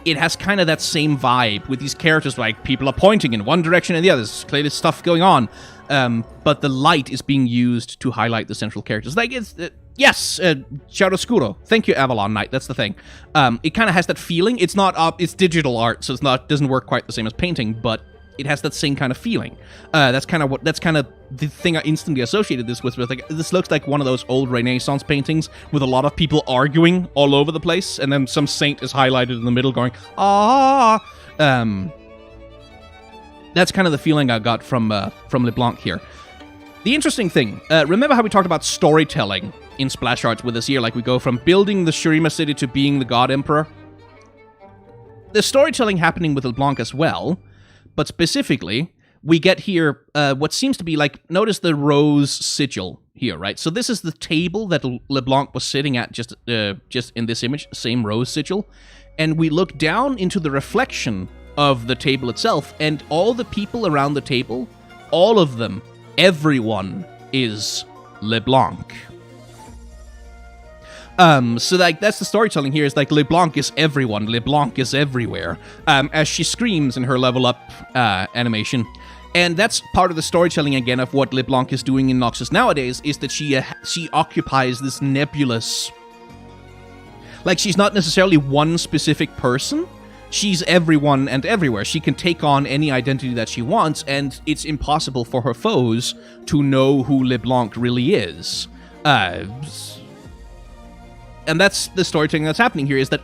it has kind of that same vibe with these characters, like, people are pointing in one direction and the other. There's clearly stuff going on. But the light is being used to highlight the central characters. Like, it's... yes! Chiaroscuro. Thank you, Avalon Knight. That's the thing. It kind of has that feeling. It's not... it's digital art, so doesn't work quite the same as painting, but it has that same kind of feeling. That's kind of the thing I instantly associated this with. Like, this looks like one of those old Renaissance paintings with a lot of people arguing all over the place, and then some saint is highlighted in the middle going, ah. That's kind of the feeling I got from LeBlanc here. The interesting thing, remember how we talked about storytelling in Splash Arts with this year? Like, we go from building the Shurima city to being the God Emperor. There's storytelling happening with LeBlanc as well. But specifically, we get here what seems to be like, notice the rose sigil here, right? So this is the table that LeBlanc was sitting at just in this image, same rose sigil. And we look down into the reflection of the table itself, and all the people around the table, all of them, everyone is LeBlanc. So, like, that's the storytelling here, is like, LeBlanc is everyone, LeBlanc is everywhere, as she screams in her level up, animation. And that's part of the storytelling, again, of what LeBlanc is doing in Noxus nowadays, is that she occupies this nebulous... Like, she's not necessarily one specific person, she's everyone and everywhere. She can take on any identity that she wants, and it's impossible for her foes to know who LeBlanc really is. And that's the storytelling that's happening here, is that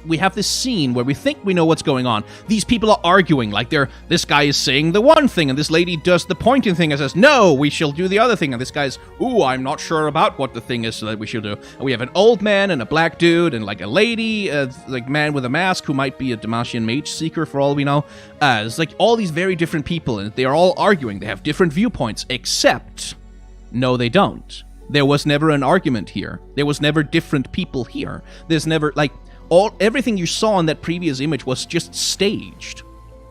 we have this scene where we think we know what's going on. These people are arguing, like this guy is saying the one thing, and this lady does the pointing thing and says, no, we shall do the other thing. And this guy's, ooh, I'm not sure about what the thing is that we shall do. And we have an old man and a black dude and, like, a lady, like, man with a mask who might be a Damascian mage seeker for all we know. It's like all these very different people, and they are all arguing. They have different viewpoints, except, no, they don't. There was never an argument here. There was never different people here. There's never, like, everything you saw in that previous image was just staged.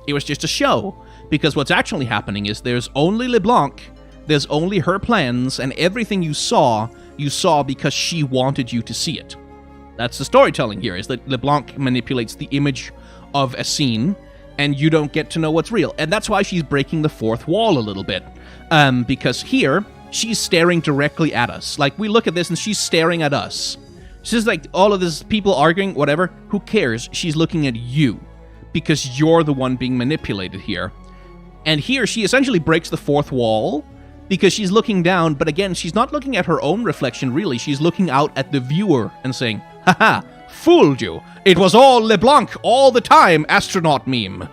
It was just a show. Because what's actually happening is there's only LeBlanc, there's only her plans, and everything you saw because she wanted you to see it. That's the storytelling here, is that LeBlanc manipulates the image of a scene, and you don't get to know what's real. And that's why she's breaking the fourth wall a little bit. Because here... she's staring directly at us. Like, we look at this and she's staring at us. She's just like, all of these people arguing, whatever, who cares? She's looking at you, because you're the one being manipulated here. And here, she essentially breaks the fourth wall, because she's looking down, but again, she's not looking at her own reflection, really. She's looking out at the viewer and saying, haha, fooled you. It was all LeBlanc all the time, astronaut meme.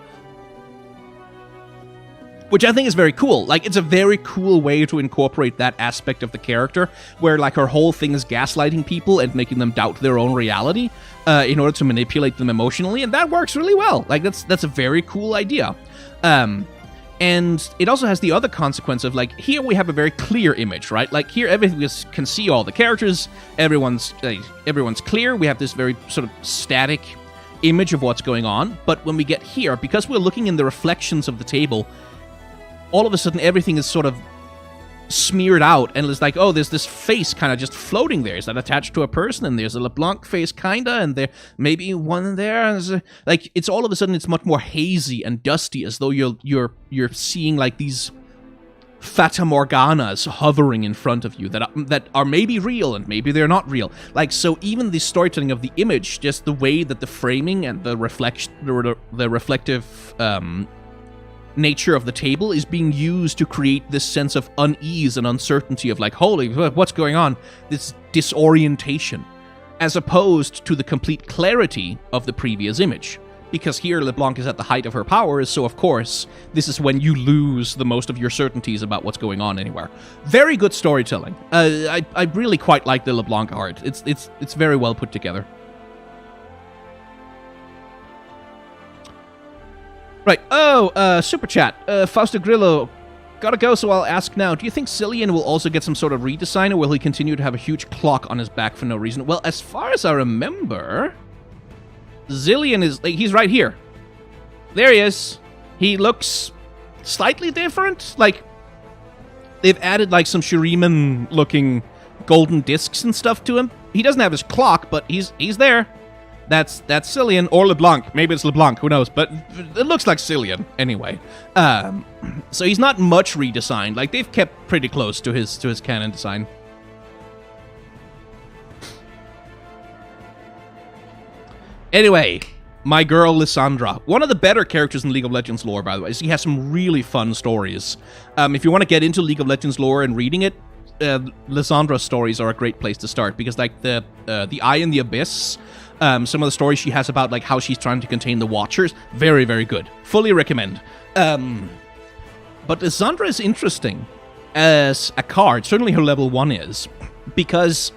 Which I think is very cool. Like, it's a very cool way to incorporate that aspect of the character, where, like, her whole thing is gaslighting people and making them doubt their own reality in order to manipulate them emotionally, and that works really well. Like, that's a very cool idea. And it also has the other consequence of, like, here we have a very clear image, right? Like, here everything can see all the characters, everyone's clear, we have this very sort of static image of what's going on, but when we get here, because we're looking in the reflections of the table, all of a sudden everything is sort of smeared out, and it's like, oh, there's this face kind of just floating there. Is that attached to a person? And there's a LeBlanc face, kinda, and there maybe one there. Like, it's all of a sudden it's much more hazy and dusty, as though you're seeing like these Fata Morganas hovering in front of you that are maybe real and maybe they're not real. Like, so even the storytelling of the image, just the way that the framing and the reflective nature of the table is being used to create this sense of unease and uncertainty of like, holy, what's going on? This disorientation, as opposed to the complete clarity of the previous image. Because here LeBlanc is at the height of her powers, so of course, this is when you lose the most of your certainties about what's going on anywhere. Very good storytelling. I really quite like the LeBlanc art. It's very well put together. Right. Oh, super chat. Fausto Grillo. Gotta go, so I'll ask now. Do you think Cillian will also get some sort of redesign, or will he continue to have a huge clock on his back for no reason? Well, as far as I remember, Cillian is... like, he's right here. There he is. He looks slightly different. Like, they've added, like, some Shuriman-looking golden discs and stuff to him. He doesn't have his clock, but he's there. That's Cillian, or LeBlanc. Maybe it's LeBlanc, who knows? But it looks like Cillian, anyway. So he's not much redesigned. Like, they've kept pretty close to his canon design. Anyway, my girl Lissandra. One of the better characters in League of Legends lore, by the way. She has some really fun stories. If you want to get into League of Legends lore and reading it, Lissandra's stories are a great place to start, because, like, the Eye in the Abyss... some of the stories she has about, like, how she's trying to contain the Watchers, very, very good. Fully recommend. But Lissandra is interesting as a card. Certainly her level 1 is. Because...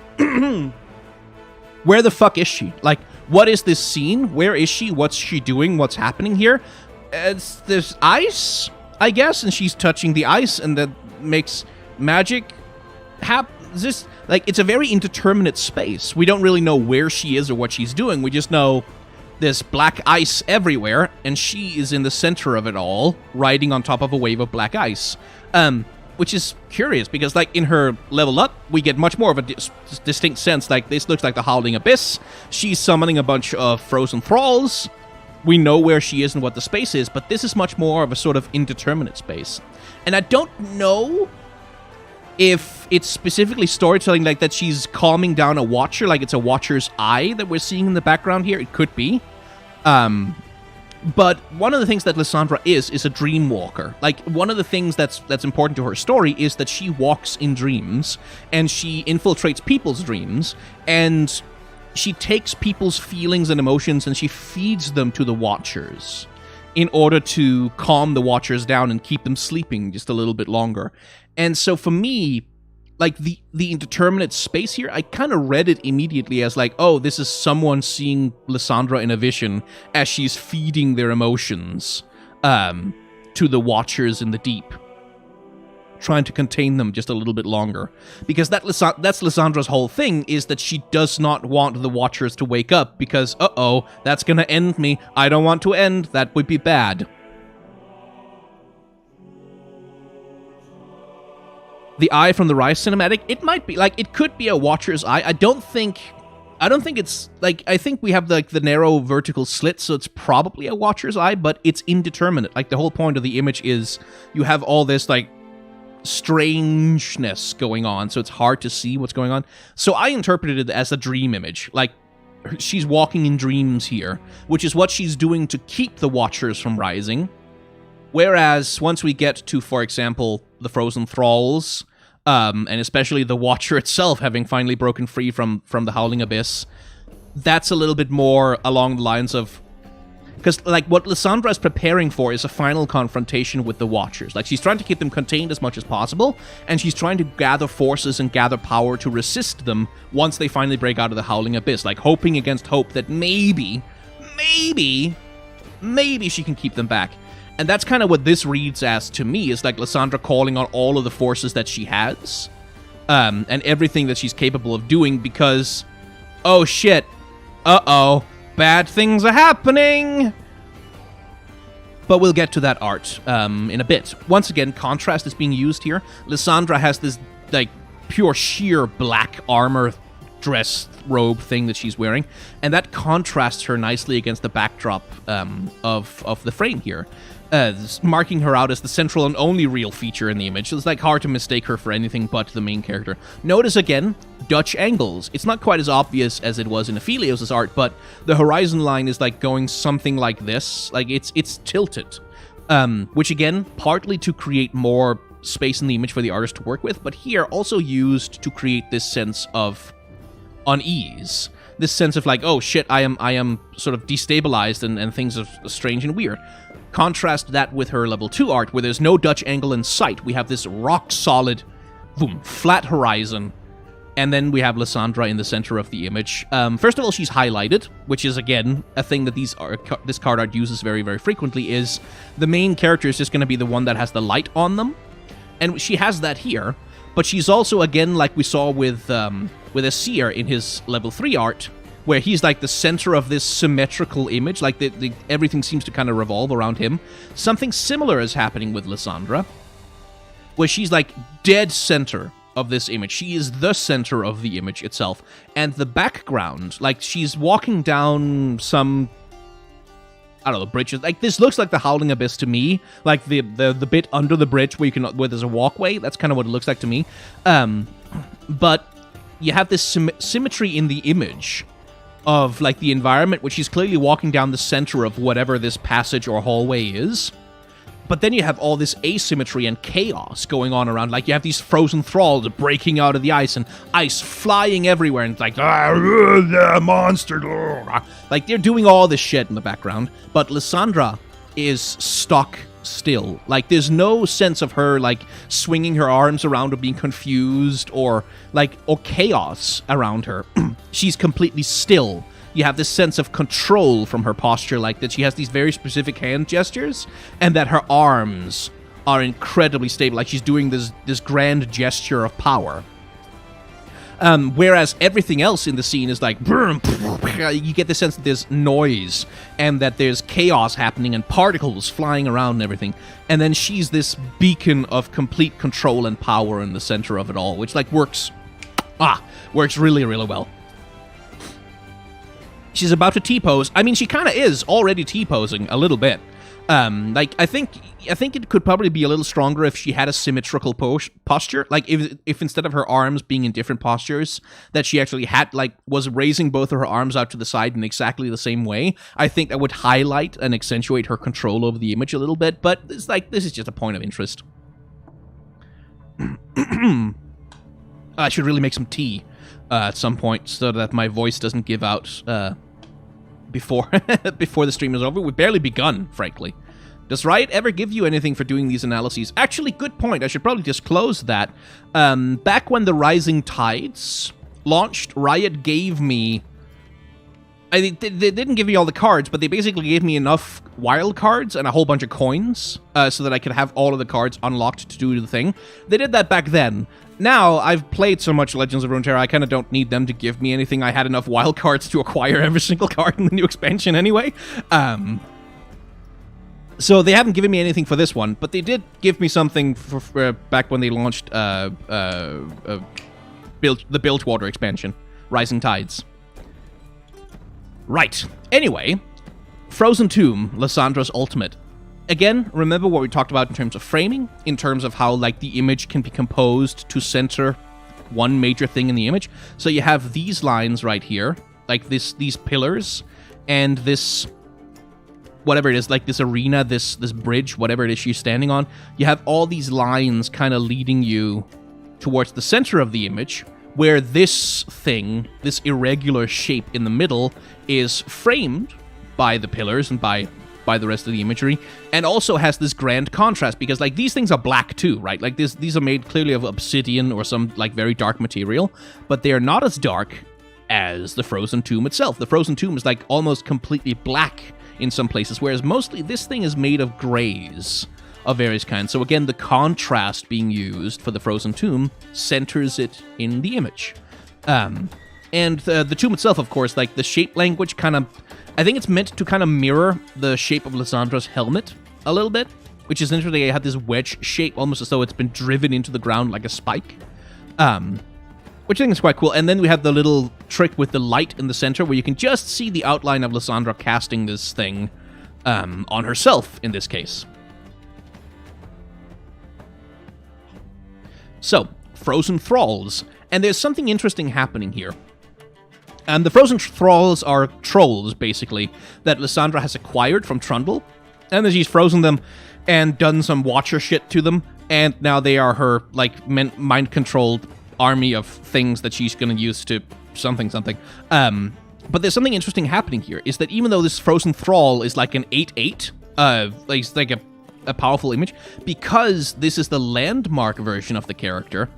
where the fuck is she? Like, what is this scene? Where is she? What's she doing? What's happening here? There's ice, I guess, and she's touching the ice, and that makes magic happen. It's a very indeterminate space. We don't really know where she is or what she's doing. We just know there's black ice everywhere, and she is in the center of it all, riding on top of a wave of black ice. Which is curious, because, like, in her level up, we get much more of a distinct sense. Like, this looks like the Howling Abyss. She's summoning a bunch of frozen thralls. We know where she is and what the space is, but this is much more of a sort of indeterminate space. And I don't know if it's specifically storytelling, like that she's calming down a Watcher, like it's a Watcher's eye that we're seeing in the background here. It could be. But one of the things that Lissandra is a dream walker. Like, one of the things that's important to her story is that she walks in dreams, and she infiltrates people's dreams, and she takes people's feelings and emotions and she feeds them to the Watchers in order to calm the Watchers down and keep them sleeping just a little bit longer. And so for me, like, the indeterminate space here, I kind of read it immediately as like, oh, this is someone seeing Lissandra in a vision as she's feeding their emotions to the Watchers in the deep, trying to contain them just a little bit longer. Because that's Lissandra's whole thing, is that she does not want the Watchers to wake up, because, uh-oh, that's gonna end me. I don't want to end. That would be bad. The eye from the Rise cinematic, it might be, like, it could be a Watcher's eye. I don't think it's, like, I think we have, like, the narrow vertical slit, so it's probably a Watcher's eye, but it's indeterminate. Like, the whole point of the image is you have all this, like, strangeness going on, so it's hard to see what's going on. So I interpreted it as a dream image, like she's walking in dreams here, which is what she's doing to keep the Watchers from rising. Whereas once we get to, for example, the Frozen Thralls, and especially the Watcher itself having finally broken free from the Howling Abyss, that's a little bit more along the lines of... Because, like, what Lysandra is preparing for is a final confrontation with the Watchers. Like, she's trying to keep them contained as much as possible, and she's trying to gather forces and gather power to resist them once they finally break out of the Howling Abyss. Like, hoping against hope that maybe she can keep them back. And that's kind of what this reads as to me, is like Lysandra calling on all of the forces that she has, and everything that she's capable of doing, because, oh shit, uh-oh, bad things are happening! But we'll get to that art in a bit. Once again, contrast is being used here. Lysandra has this, like, pure sheer black armor dress robe thing that she's wearing, and that contrasts her nicely against the backdrop of the frame here, marking her out as the central and only real feature in the image. It's like hard to mistake her for anything but the main character. Notice again, Dutch angles. It's not quite as obvious as it was in Aphelios' art, but the horizon line is like going something like this. Like it's tilted, which again, partly to create more space in the image for the artist to work with, but here also used to create this sense of unease, this sense of like, oh shit, I am sort of destabilized and things are strange and weird. Contrast that with her level 2 art, where there's no Dutch angle in sight. We have this rock-solid, boom, flat horizon, and then we have Lysandra in the center of the image. First of all, she's highlighted, which is, again, a thing that this card art uses very, very frequently, is the main character is just going to be the one that has the light on them, and she has that here, but she's also, again, like we saw with Asir in his level 3 art, where he's like the center of this symmetrical image, like everything seems to kind of revolve around him. Something similar is happening with Lysandra, where she's like dead center of this image. She is the center of the image itself. And the background, like she's walking down some, I don't know, bridges. Like this looks like the Howling Abyss to me, like the bit under the bridge where there's a walkway. That's kind of what it looks like to me. But you have this symmetry in the image of like the environment, which she's clearly walking down the center of whatever this passage or hallway is. But then you have all this asymmetry and chaos going on around. Like you have these frozen thralls breaking out of the ice and ice flying everywhere, and it's like, the monster. Like they're doing all this shit in the background. But Lysandra is stuck still. Like there's no sense of her like swinging her arms around or being confused or chaos around her. She's completely still. You have this sense of control from her posture, like that she has these very specific hand gestures and that her arms are incredibly stable, like she's doing this grand gesture of power. Whereas everything else in the scene is like, you get the sense that there's noise and that there's chaos happening and particles flying around and everything. And then she's this beacon of complete control and power in the center of it all, which like works really, really well. She's about to T-pose. I mean, she kind of is already T-posing a little bit. Like I think it could probably be a little stronger if she had a symmetrical posture. Like if instead of her arms being in different postures, that she actually had was raising both of her arms out to the side in exactly the same way. I think that would highlight and accentuate her control over the image a little bit. But it's like this is just a point of interest. I should really make some tea at some point so that my voice doesn't give out before the stream is over. We've barely begun, frankly. Does Riot ever give you anything for doing these analyses? Actually, good point. I should probably disclose that. Back when the Rising Tides launched, Riot gave me... they didn't give me all the cards, but they basically gave me enough wild cards and a whole bunch of coins so that I could have all of the cards unlocked to do the thing. They did that back then. Now, I've played so much Legends of Runeterra, I kind of don't need them to give me anything. I had enough wild cards to acquire every single card in the new expansion anyway. So they haven't given me anything for this one, but they did give me something for back when they launched the Bilgewater expansion, Rising Tides. Right. Anyway, Frozen Tomb, Lysandra's ultimate. again, remember what we talked about in terms of framing, in terms of how, like, the image can be composed to center one major thing in the image. So you have these lines right here, like these pillars, and this, whatever it is, like this arena, this bridge, whatever it is she's standing on. You have all these lines kind of leading you towards the center of the image, where this thing, this irregular shape in the middle, is framed by the pillars and by the rest of the imagery, and also has this grand contrast, because, like, these things are black too, right? Like, these are made clearly of obsidian or some, like, very dark material, but they are not as dark as the frozen tomb itself. The frozen tomb is, like, almost completely black in some places, whereas mostly this thing is made of grays of various kinds. So again, the contrast being used for the frozen tomb centers it in the image. And the tomb itself, of course, like, the shape language kind of, I think it's meant to kind of mirror the shape of Lysandra's helmet a little bit, which is interesting. It had this wedge shape, almost as though it's been driven into the ground like a spike, which I think is quite cool. And then we have the little trick with the light in the center, where you can just see the outline of Lysandra casting this thing on herself, in this case. So, Frozen Thralls. And there's something interesting happening here. And the Frozen Thralls are trolls, basically, that Lysandra has acquired from Trundle. And then she's frozen them and done some Watcher shit to them. And now they are her, like, mind-controlled army of things that she's going to use to something. But there's something interesting happening here, is that even though this Frozen Thrall is like an 8/8, like a powerful image, because this is the landmark version of the character,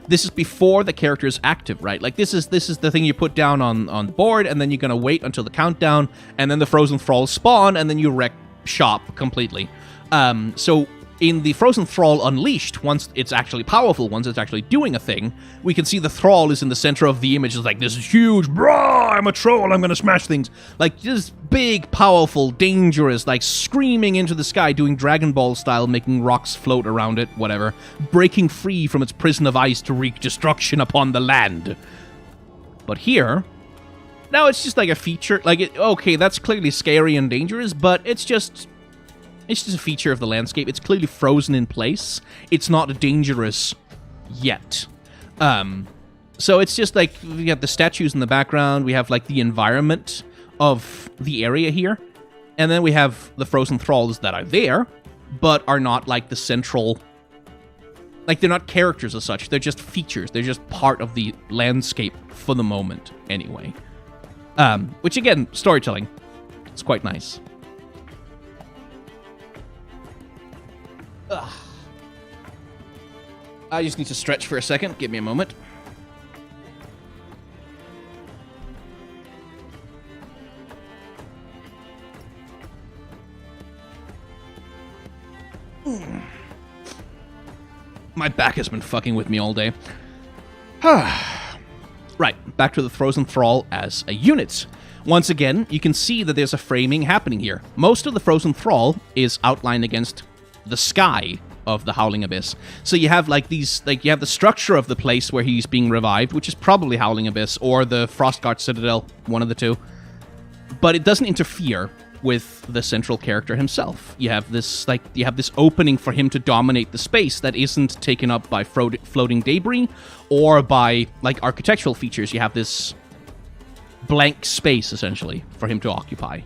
this is before the character is active, right? Like, this is the thing you put down on the board, and then you're gonna wait until the countdown, and then the Frozen Thralls spawn, and then you wreck shop completely. So in the Frozen Thrall Unleashed, once it's actually powerful, once it's actually doing a thing, we can see the Thrall is in the center of the image. It's like this huge, brah, I'm a troll, I'm gonna smash things. Like, this big, powerful, dangerous, like, screaming into the sky, doing Dragon Ball style, making rocks float around it, whatever, breaking free from its prison of ice to wreak destruction upon the land. But here, now it's just like a feature. Like, okay, that's clearly scary and dangerous, but it's just a feature of the landscape. It's clearly frozen in place. It's not dangerous yet. So it's just like, we have the statues in the background, we have, like, the environment of the area here, and then we have the Frozen Thralls that are there, but are not, like, the central, like, they're not characters as such, they're just features, they're just part of the landscape for the moment, anyway. Which, again, storytelling, it's quite nice. Ugh. I just need to stretch for a second. Give me a moment. My back has been fucking with me all day. Right, back to the Frozen Thrall as a unit. Once again, you can see that there's a framing happening here. Most of the Frozen Thrall is outlined against the sky of the Howling Abyss. So you have, like, these, like, you have the structure of the place where he's being revived, which is probably Howling Abyss or the Frostguard Citadel, one of the two. But it doesn't interfere with the central character himself. You have this, like, you have this opening for him to dominate the space that isn't taken up by floating debris or by, like, architectural features. You have this blank space, essentially, for him to occupy.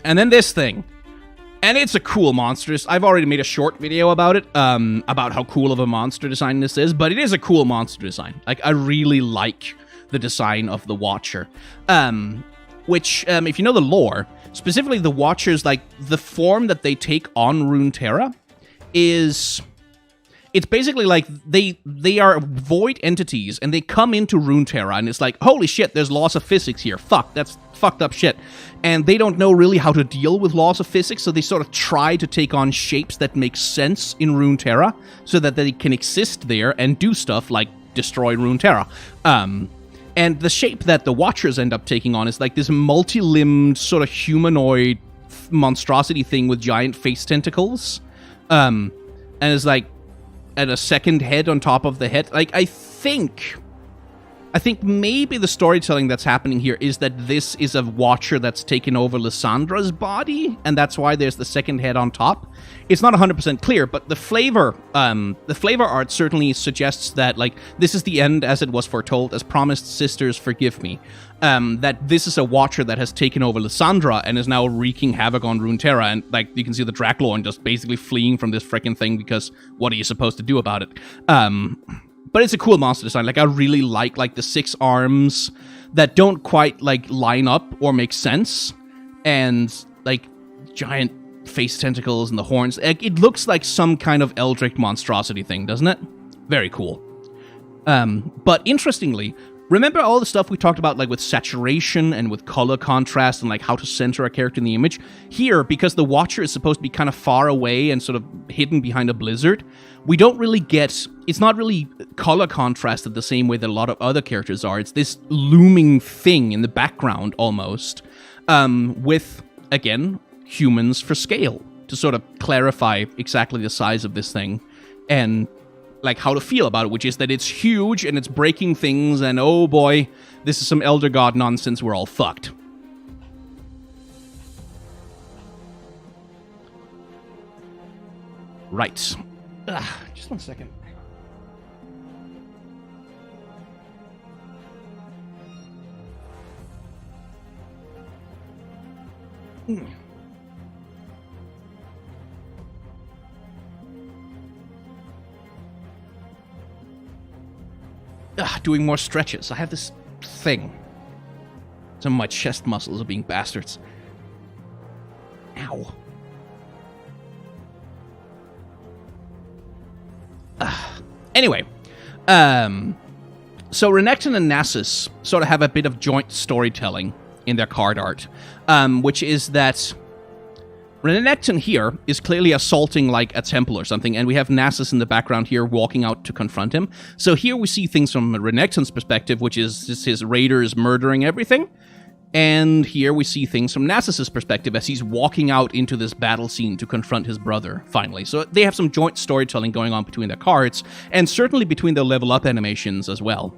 And then this thing. And it's a cool monster. I've already made a short video about it, about how cool of a monster design this is, but it is a cool monster design. Like, I really like the design of the Watcher. Which, if you know the lore, specifically the Watchers, like, the form that they take on Runeterra is... It's basically like they are void entities, and they come into Runeterra, and it's like, holy shit, there's laws of physics here. Fuck, that's fucked up shit. And they don't know really how to deal with laws of physics, so they sort of try to take on shapes that make sense in Runeterra, so that they can exist there and do stuff like destroy Runeterra. And the shape that the Watchers end up taking on is like this multi-limbed, sort of humanoid monstrosity thing with giant face tentacles. And it's like, and a second head on top of the head. Like, I think I think maybe the storytelling that's happening here is that this is a Watcher that's taken over Lyssandra's body, and that's why there's the second head on top. It's not 100% clear, but the flavor art certainly suggests that, like, this is the end as it was foretold, as promised, sisters, forgive me. That this is a Watcher that has taken over Lysandra and is now wreaking havoc on Runeterra, and, like, you can see the Draklorn just basically fleeing from this frickin' thing because what are you supposed to do about it? But it's a cool monster design. Like, I really like the 6 arms that don't quite, like, line up or make sense. And, like, giant face tentacles and the horns. It looks like some kind of Eldritch monstrosity thing, doesn't it? Very cool. But interestingly, remember all the stuff we talked about, like, with saturation and with color contrast and, like, how to center a character in the image? Here, because the Watcher is supposed to be kind of far away and sort of hidden behind a blizzard, we don't really get... It's not really color contrasted the same way that a lot of other characters are. It's this looming thing in the background, almost, with, again, humans for scale, to sort of clarify exactly the size of this thing, and... like, how to feel about it, which is that it's huge, and it's breaking things, and oh boy, this is some Elder God nonsense, we're all fucked. Right. Just 1 second. Doing more stretches. I have this thing. Some of my chest muscles are being bastards. Ow. Anyway. So Renekton and Nasus sort of have a bit of joint storytelling in their card art. Which is that Renekton here is clearly assaulting, like, a temple or something, and we have Nasus in the background here walking out to confront him. So here we see things from Renekton's perspective, which is just his raiders murdering everything. And here we see things from Nasus's perspective as he's walking out into this battle scene to confront his brother, finally. So they have some joint storytelling going on between their cards, and certainly between their level up animations as well.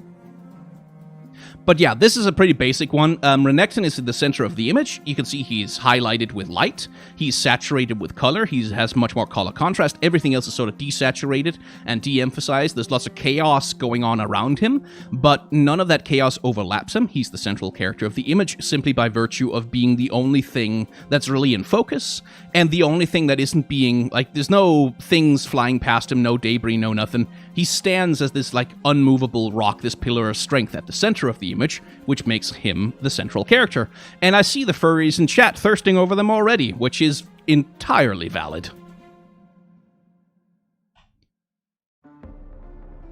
But yeah, this is a pretty basic one. Renekton is in the center of the image. You can see he's highlighted with light. He's saturated with color. He has much more color contrast. Everything else is sort of desaturated and de-emphasized. There's lots of chaos going on around him, but none of that chaos overlaps him. He's the central character of the image simply by virtue of being the only thing that's really in focus, and the only thing that isn't being, like, there's no things flying past him, no debris, no nothing. He stands as this, like, unmovable rock, this pillar of strength at the center of the image, which makes him the central character. And I see the furries in chat thirsting over them already, which is entirely valid.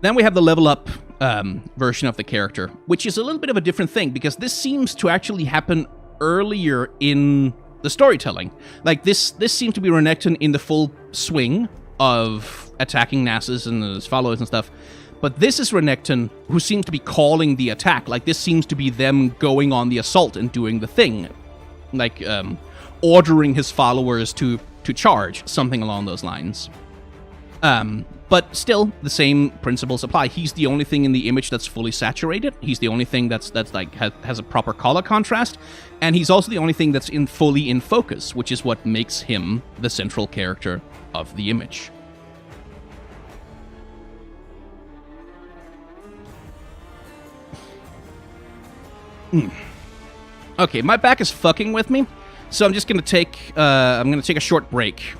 Then we have the level up version of the character, which is a little bit of a different thing, because this seems to actually happen earlier in the storytelling. Like, this seemed to be Renekton in the full swing of attacking Nasus and his followers and stuff. But this is Renekton who seems to be calling the attack. Like, this seems to be them going on the assault and doing the thing. Like, ordering his followers to charge, something along those lines. But still, the same principles apply. He's the only thing in the image that's fully saturated. He's the only thing that's like has a proper color contrast. And he's also the only thing that's fully in focus, which is what makes him the central character of the image. Okay, my back is fucking with me, so I'm just gonna take a short break,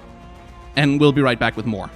and we'll be right back with more.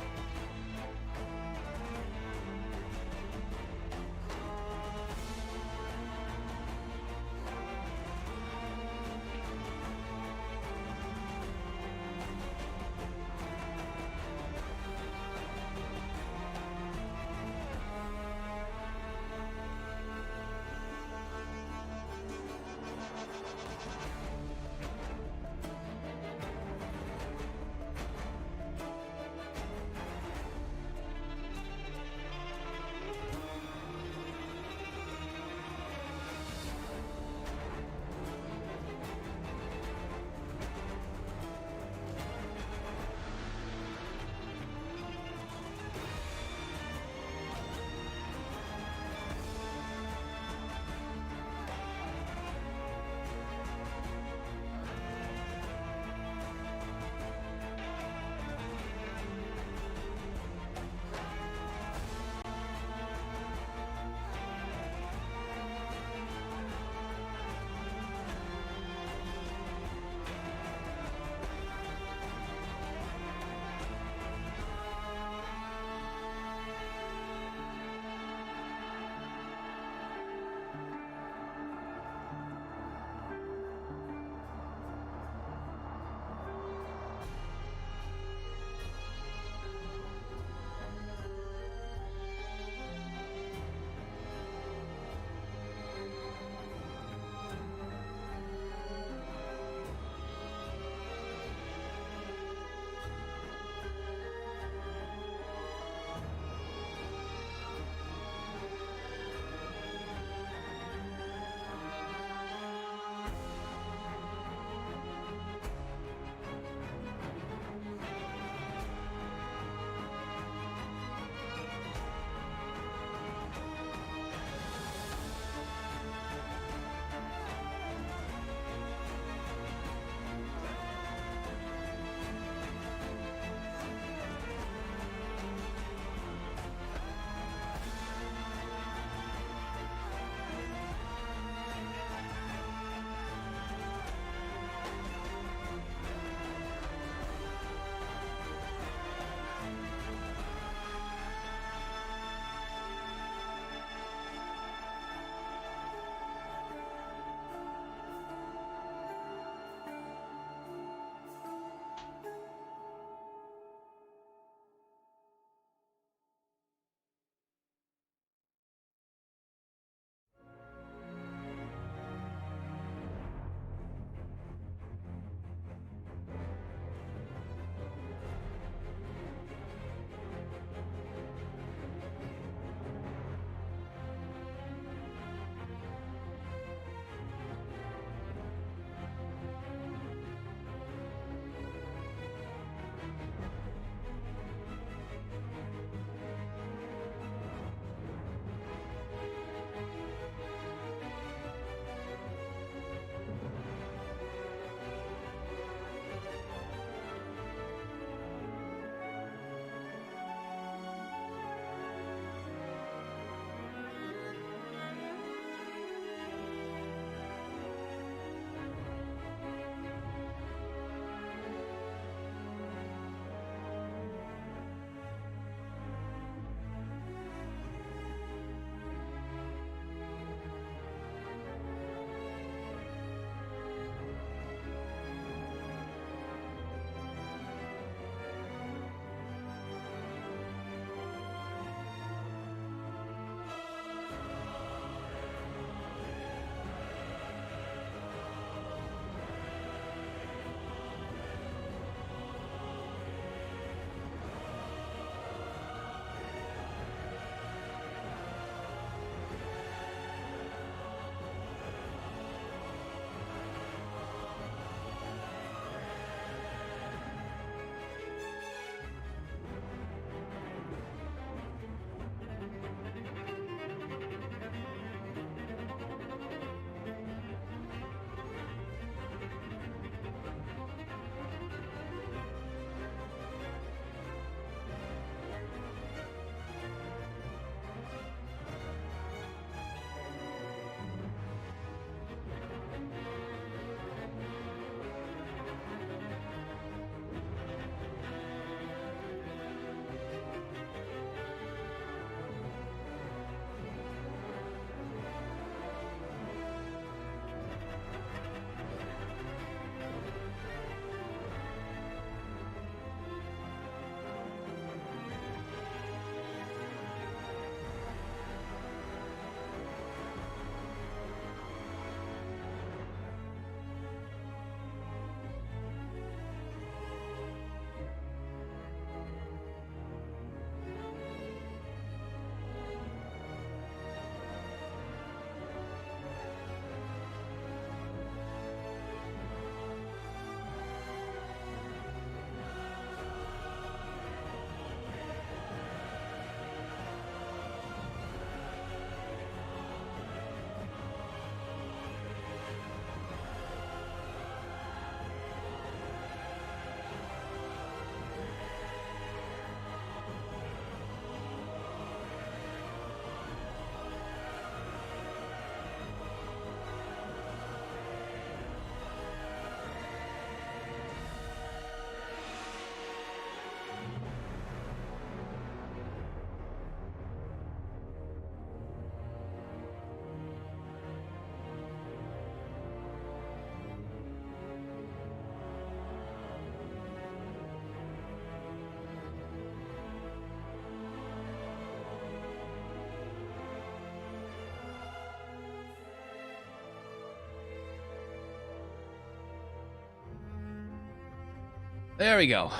There we go.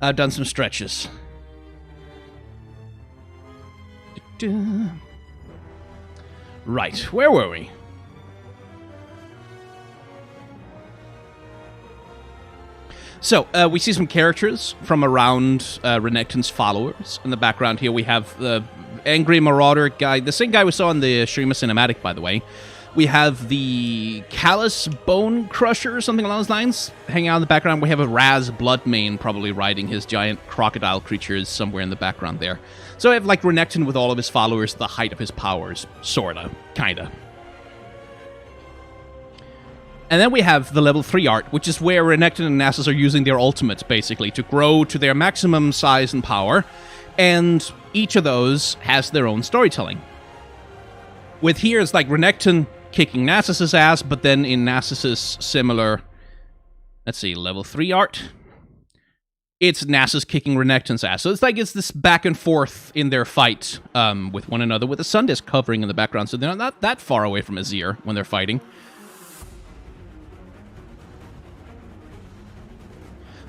I've done some stretches. Right, where were we? So, we see some characters from around Renekton's followers. In the background here, we have the Angry Marauder guy, the same guy we saw in the Shurima cinematic, by the way. We have the Callous Bone Crusher, or something along those lines, hanging out in the background. We have a Raz Bloodmane probably riding his giant crocodile creatures somewhere in the background there. So we have, like, Renekton with all of his followers, the height of his powers. Sorta. Kinda. And then we have the level 3 art, which is where Renekton and Nasus are using their ultimates, basically, to grow to their maximum size and power. And each of those has their own storytelling. With here, it's like Renekton kicking Nasus's ass, but then in Nasus's similar, let's see, level 3 art, it's Nasus kicking Renekton's ass. So it's like it's this back and forth in their fight with one another, with the sun disk hovering in the background, so they're not that far away from Azir when they're fighting.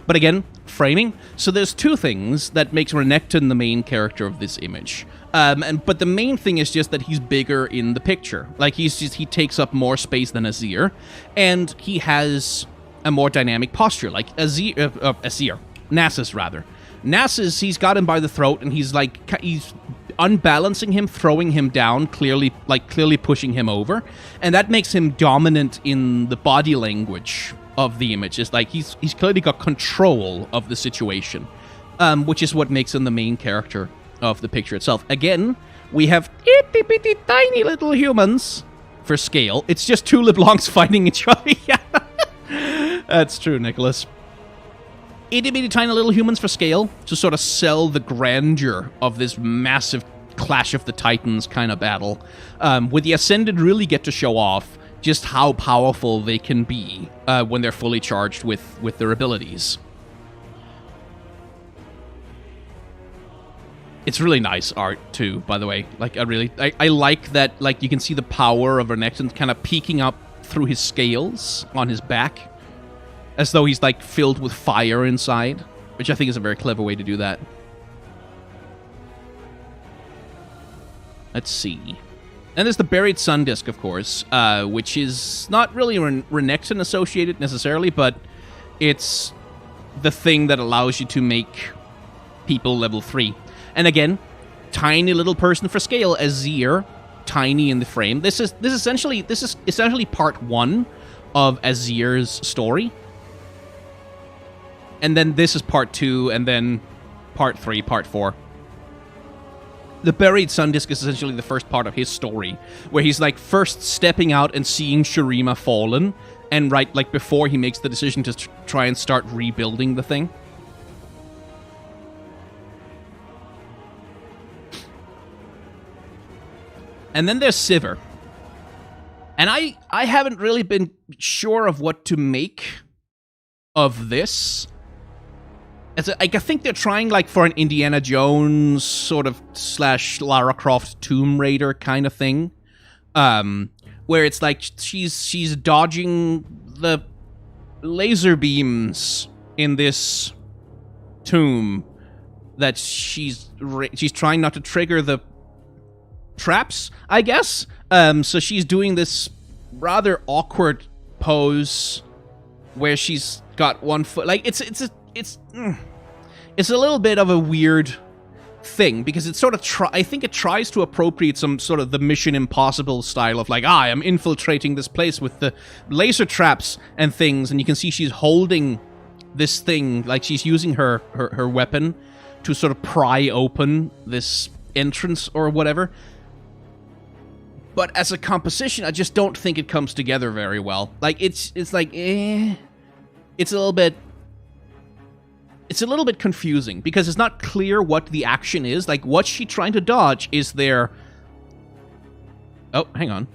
But again, framing. So there's two things that makes Renekton the main character of this image. But the main thing is just that he's bigger in the picture. Like, he takes up more space than Azir, and he has a more dynamic posture. Like Nasus, rather. Nasus, he's got him by the throat, and he's unbalancing him, throwing him down, clearly pushing him over, and that makes him dominant in the body language of the image. It's like he's clearly got control of the situation, which is what makes him the main character of the picture itself. Again, we have itty-bitty tiny little humans for scale. It's just two LeBlancs fighting each other. Yeah, that's true, Nicholas. Itty-bitty tiny little humans for scale to sort of sell the grandeur of this massive Clash of the Titans kind of battle. With the Ascended really get to show off just how powerful they can be when they're fully charged with their abilities. It's really nice art, too, by the way. Like, I like that, like, you can see the power of Renekton kind of peeking up through his scales on his back, as though he's, like, filled with fire inside, which I think is a very clever way to do that. Let's see. And there's the Buried Sun Disk, of course, which is not really Renekton associated necessarily, but it's the thing that allows you to make people level 3. And again, tiny little person for scale, Azir, tiny in the frame. This is essentially part 1 of Azir's story. And then this is part 2, and then part 3, part 4. The Buried Sun Disk is essentially the first part of his story, where he's like first stepping out and seeing Shurima fallen, and right like before he makes the decision to try and start rebuilding the thing. And then there's Sivir. And I haven't really been sure of what to make of this. I think they're trying like for an Indiana Jones sort of / Lara Croft Tomb Raider kind of thing, where it's like she's dodging the laser beams in this tomb that she's trying not to trigger the traps, I guess. So she's doing this rather awkward pose where she's got one foot, like it's a little bit of a weird thing, because it sort of I think it tries to appropriate some sort of the Mission Impossible style of like, I am infiltrating this place with the laser traps and things, and you can see she's holding this thing, like she's using her weapon to sort of pry open this entrance or whatever. But as a composition, I just don't think it comes together very well. Like, it's like, it's a little bit confusing, because it's not clear what the action is. Like, what's she trying to dodge? Is there... Oh, hang on.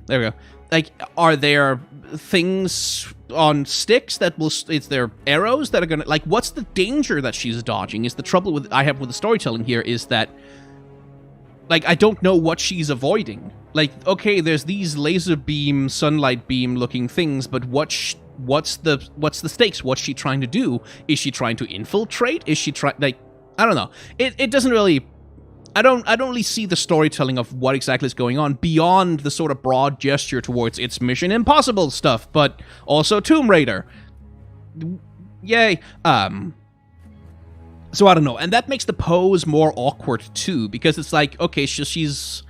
There we go. Like, are there things on sticks that will... Is there arrows that are gonna... Like, what's the danger that she's dodging? Is the trouble I have with the storytelling here is that... Like, I don't know what she's avoiding. Like, okay, there's these laser beam, sunlight beam looking things, but what what's the stakes? What's she trying to do? Is she trying to infiltrate? Is she trying, like, I don't know. It doesn't really, I don't really see the storytelling of what exactly is going on beyond the sort of broad gesture towards its Mission Impossible stuff, but also Tomb Raider. Yay. So I don't know, and that makes the pose more awkward too, because it's like, okay, she's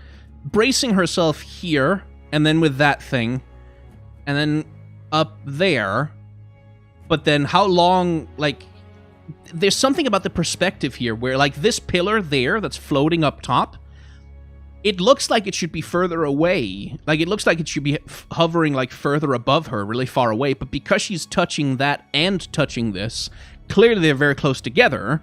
bracing herself here, and then with that thing, and then up there, but then how long, like, there's something about the perspective here where, like, this pillar there that's floating up top, it looks like it should be further away. Like, it looks like it should be hovering, like, further above her, really far away, but because she's touching that and touching this, clearly they're very close together.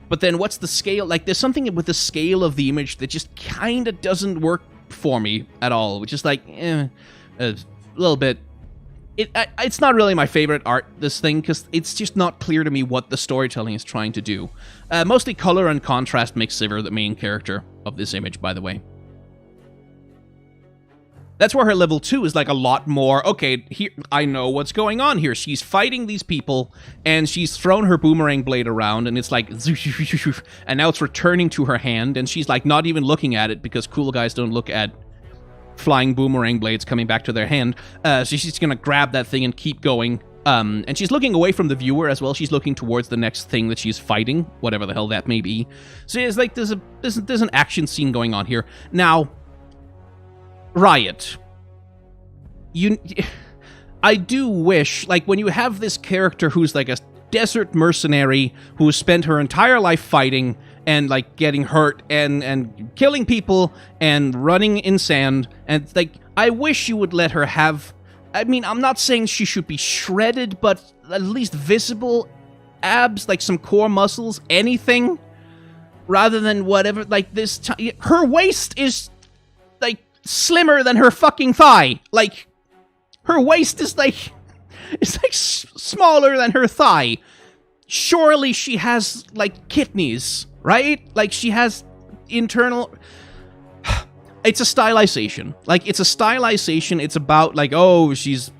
But then what's the scale? Like, there's something with the scale of the image that just kind of doesn't work for me at all, which is like, a little bit. It's not really my favorite art, this thing, because it's just not clear to me what the storytelling is trying to do. Mostly color and contrast makes Sivir the main character of this image, by the way. That's where her level 2 is like a lot more, okay, here, I know what's going on here. She's fighting these people, and she's thrown her boomerang blade around, and it's like, and now it's returning to her hand, and she's like not even looking at it, because cool guys don't look at flying boomerang blades coming back to their hand. So she's gonna grab that thing and keep going. And she's looking away from the viewer as well. She's looking towards the next thing that she's fighting, whatever the hell that may be. So it's like there's an action scene going on here. Now, Riot, I do wish, like, when you have this character who's like a desert mercenary who spent her entire life fighting and, like, getting hurt and killing people and running in sand, and, like, I wish you would let her have, I mean, I'm not saying she should be shredded, but at least visible abs, like some core muscles, anything, rather than whatever, like, this, her waist is, like, slimmer than her fucking thigh. Like, her waist is like, it's like smaller than her thigh. Surely she has, like, kidneys, right? Like, she has internal, it's a stylization. Like, it's a stylization. It's about, like, oh, she's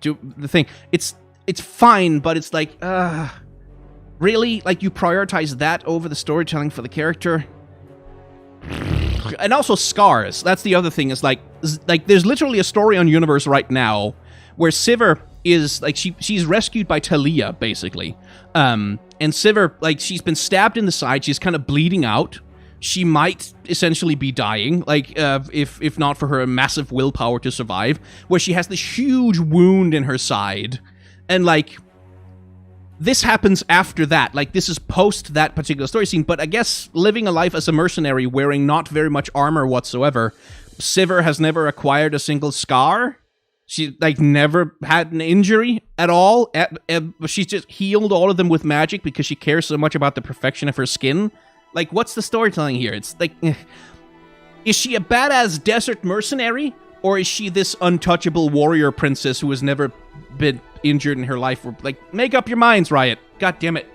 the thing. It's fine, but it's like, really? Like, you prioritize that over the storytelling for the character? And also scars. That's the other thing, is like there's literally a story on Universe right now where Sivir is, like, she's rescued by Talia, basically. And Sivir, like, she's been stabbed in the side, she's kind of bleeding out. She might essentially be dying, like, if not for her massive willpower to survive, where she has this huge wound in her side. And, like, this happens after that. Like, this is post that particular story scene, but I guess living a life as a mercenary wearing not very much armor whatsoever, Sivir has never acquired a single scar. She, like, never had an injury at all. She's just healed all of them with magic because she cares so much about the perfection of her skin. Like, what's the storytelling here? It's like, is she a badass desert mercenary? Or is she this untouchable warrior princess who has never been injured in her life? Like, make up your minds, Riot. God damn it.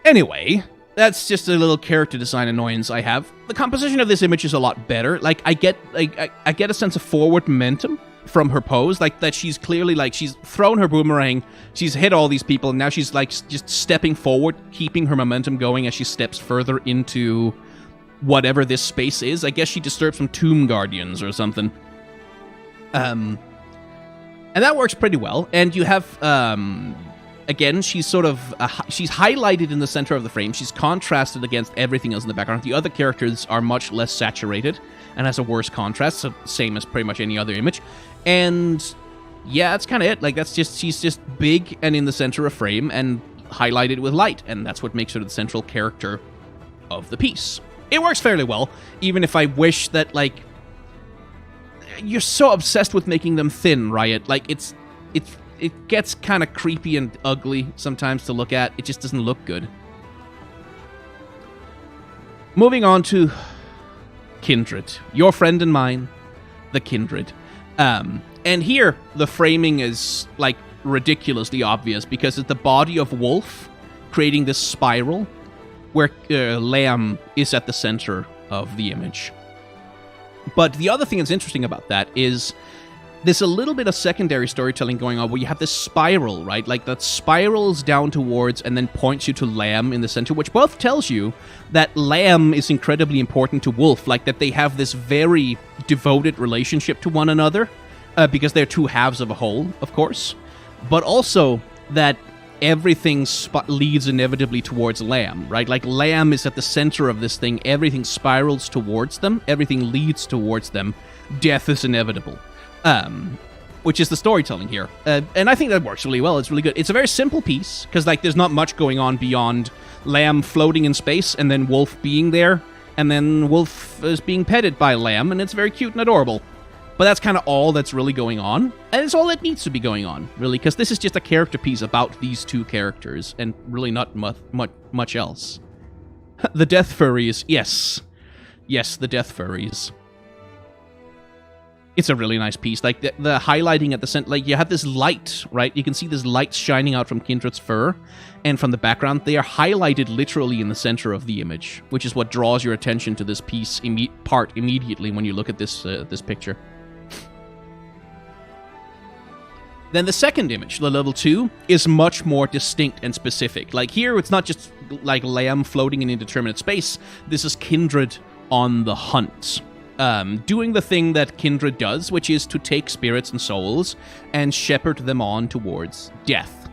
Anyway, that's just a little character design annoyance I have. The composition of this image is a lot better. Like, I get a sense of forward momentum from her pose. Like, that she's clearly, like, she's thrown her boomerang, she's hit all these people, and now she's, like, just stepping forward, keeping her momentum going as she steps further into whatever this space is. I guess she disturbed some tomb guardians or something. And that works pretty well. And you have, again, she's sort of, she's highlighted in the center of the frame. She's contrasted against everything else in the background. The other characters are much less saturated and has a worse contrast, so same as pretty much any other image. And yeah, that's kind of it. Like, that's just, she's just big and in the center of frame and highlighted with light. And that's what makes her the central character of the piece. It works fairly well, even if I wish that, like, you're so obsessed with making them thin, Riot. Like, it gets kind of creepy and ugly sometimes to look at. It just doesn't look good. Moving on to Kindred. Your friend and mine, the Kindred. And here, the framing is, like, ridiculously obvious because it's the body of Wolf creating this spiral where Lamb is at the center of the image. But the other thing that's interesting about that is there's a little bit of secondary storytelling going on where you have this spiral, right? Like that spirals down towards and then points you to Lamb in the center, which both tells you that Lamb is incredibly important to Wolf, like that they have this very devoted relationship to one another, because they're two halves of a whole, of course, but also that everything leads inevitably towards Lamb, right? Like Lamb is at the center of this thing, everything spirals towards them, everything leads towards them, death is inevitable. Which is the storytelling here. And I think that works really well. It's really good. It's a very simple piece, because like there's not much going on beyond Lamb floating in space, and then Wolf being there, and then Wolf is being petted by Lamb, and it's very cute and adorable. But that's kind of all that's really going on, and it's all that needs to be going on, really, because this is just a character piece about these two characters, and really not much else. The Death Furries, yes. Yes, the Death Furries. It's a really nice piece. Like, the highlighting at the center, like, you have this light, right? You can see this light shining out from Kindred's fur, and from the background, they are highlighted literally in the center of the image, which is what draws your attention to this piece immediately when you look at this picture. Then the second image, the level 2, is much more distinct and specific. Like, here, it's not just, like, Lamb floating in indeterminate space. This is Kindred on the hunt. Doing the thing that Kindred does, which is to take spirits and souls and shepherd them on towards death.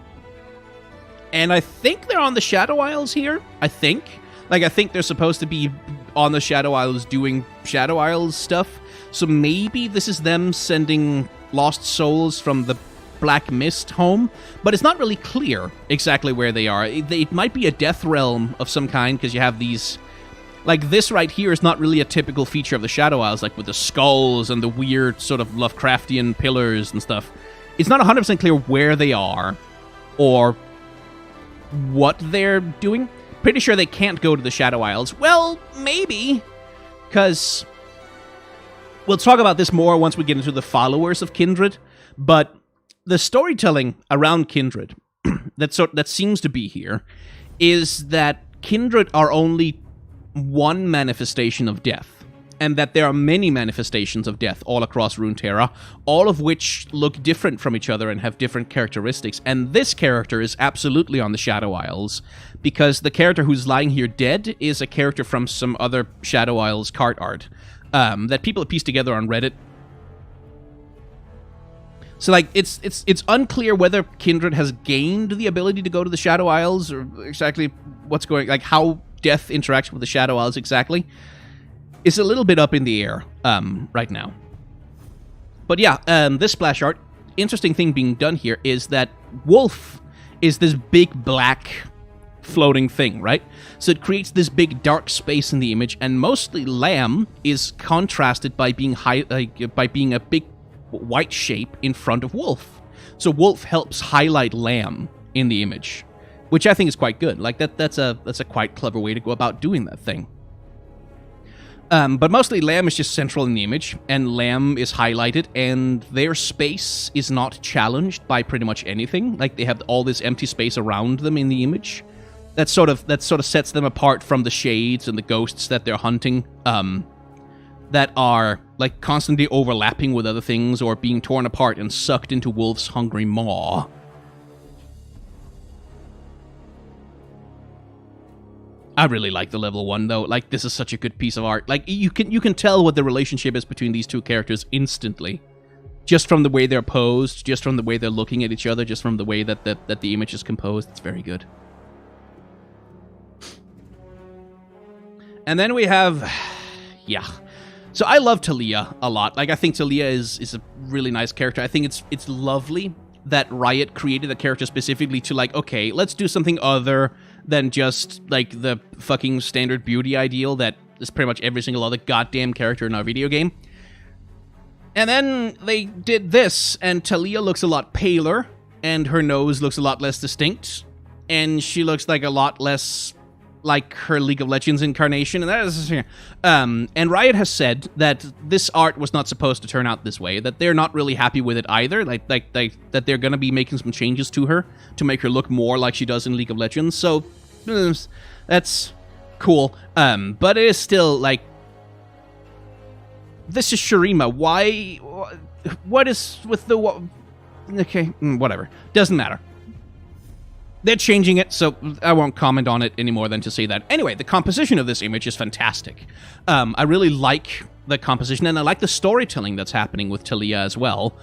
And I think they're on the Shadow Isles here. I think they're supposed to be on the Shadow Isles doing Shadow Isles stuff. So maybe this is them sending lost souls from the Black Mist home, but it's not really clear exactly where they are. It might be a death realm of some kind, because you have these... Like, this right here is not really a typical feature of the Shadow Isles, like with the skulls and the weird sort of Lovecraftian pillars and stuff. It's not 100% clear where they are or what they're doing. Pretty sure they can't go to the Shadow Isles. Well, maybe, because we'll talk about this more once we get into the followers of Kindred, but the storytelling around Kindred that seems to be here is that Kindred are only one manifestation of death, and that there are many manifestations of death all across Runeterra, all of which look different from each other and have different characteristics. And this character is absolutely on the Shadow Isles, because the character who's lying here dead is a character from some other Shadow Isles card art that people have pieced together on Reddit. So, like, it's unclear whether Kindred has gained the ability to go to the Shadow Isles, or exactly what's going, like, how death interacts with the Shadow Isles exactly. It's a little bit up in the air right now. But yeah, this splash art, interesting thing being done here is that Wolf is this big black floating thing, right? So it creates this big dark space in the image, and mostly Lamb is contrasted by being a big white shape in front of Wolf. So Wolf helps highlight Lamb in the image, which I think is quite good. Like, that's a quite clever way to go about doing that thing. But mostly Lamb is just central in the image, and Lamb is highlighted, and their space is not challenged by pretty much anything. Like, they have all this empty space around them in the image. That sort of sets them apart from the shades and the ghosts that they're hunting, that are, like, constantly overlapping with other things or being torn apart and sucked into Wolf's hungry maw. I really like the level 1, though. Like, this is such a good piece of art. Like, you can tell what the relationship is between these two characters instantly. Just from the way they're posed, just from the way they're looking at each other, just from the way that the image is composed. It's very good. And then we have... yeah. So I love Talia a lot. Like, I think Talia is a really nice character. I think it's lovely that Riot created a character specifically to, like, okay, let's do something other than just, like, the fucking standard beauty ideal that is pretty much every single other goddamn character in our video game. And then they did this, and Talia looks a lot paler, and her nose looks a lot less distinct, and she looks like a lot less like her League of Legends incarnation, and that is, and Riot has said that this art was not supposed to turn out this way, that they're not really happy with it either, like that they're gonna be making some changes to her to make her look more like she does in League of Legends, so that's cool, but it is still, like, this is Shurima. Why? What is with the... Okay, whatever. Doesn't matter. They're changing it, so I won't comment on it any more than to say that. Anyway, the composition of this image is fantastic. I really like the composition, and I like the storytelling that's happening with Talia as well.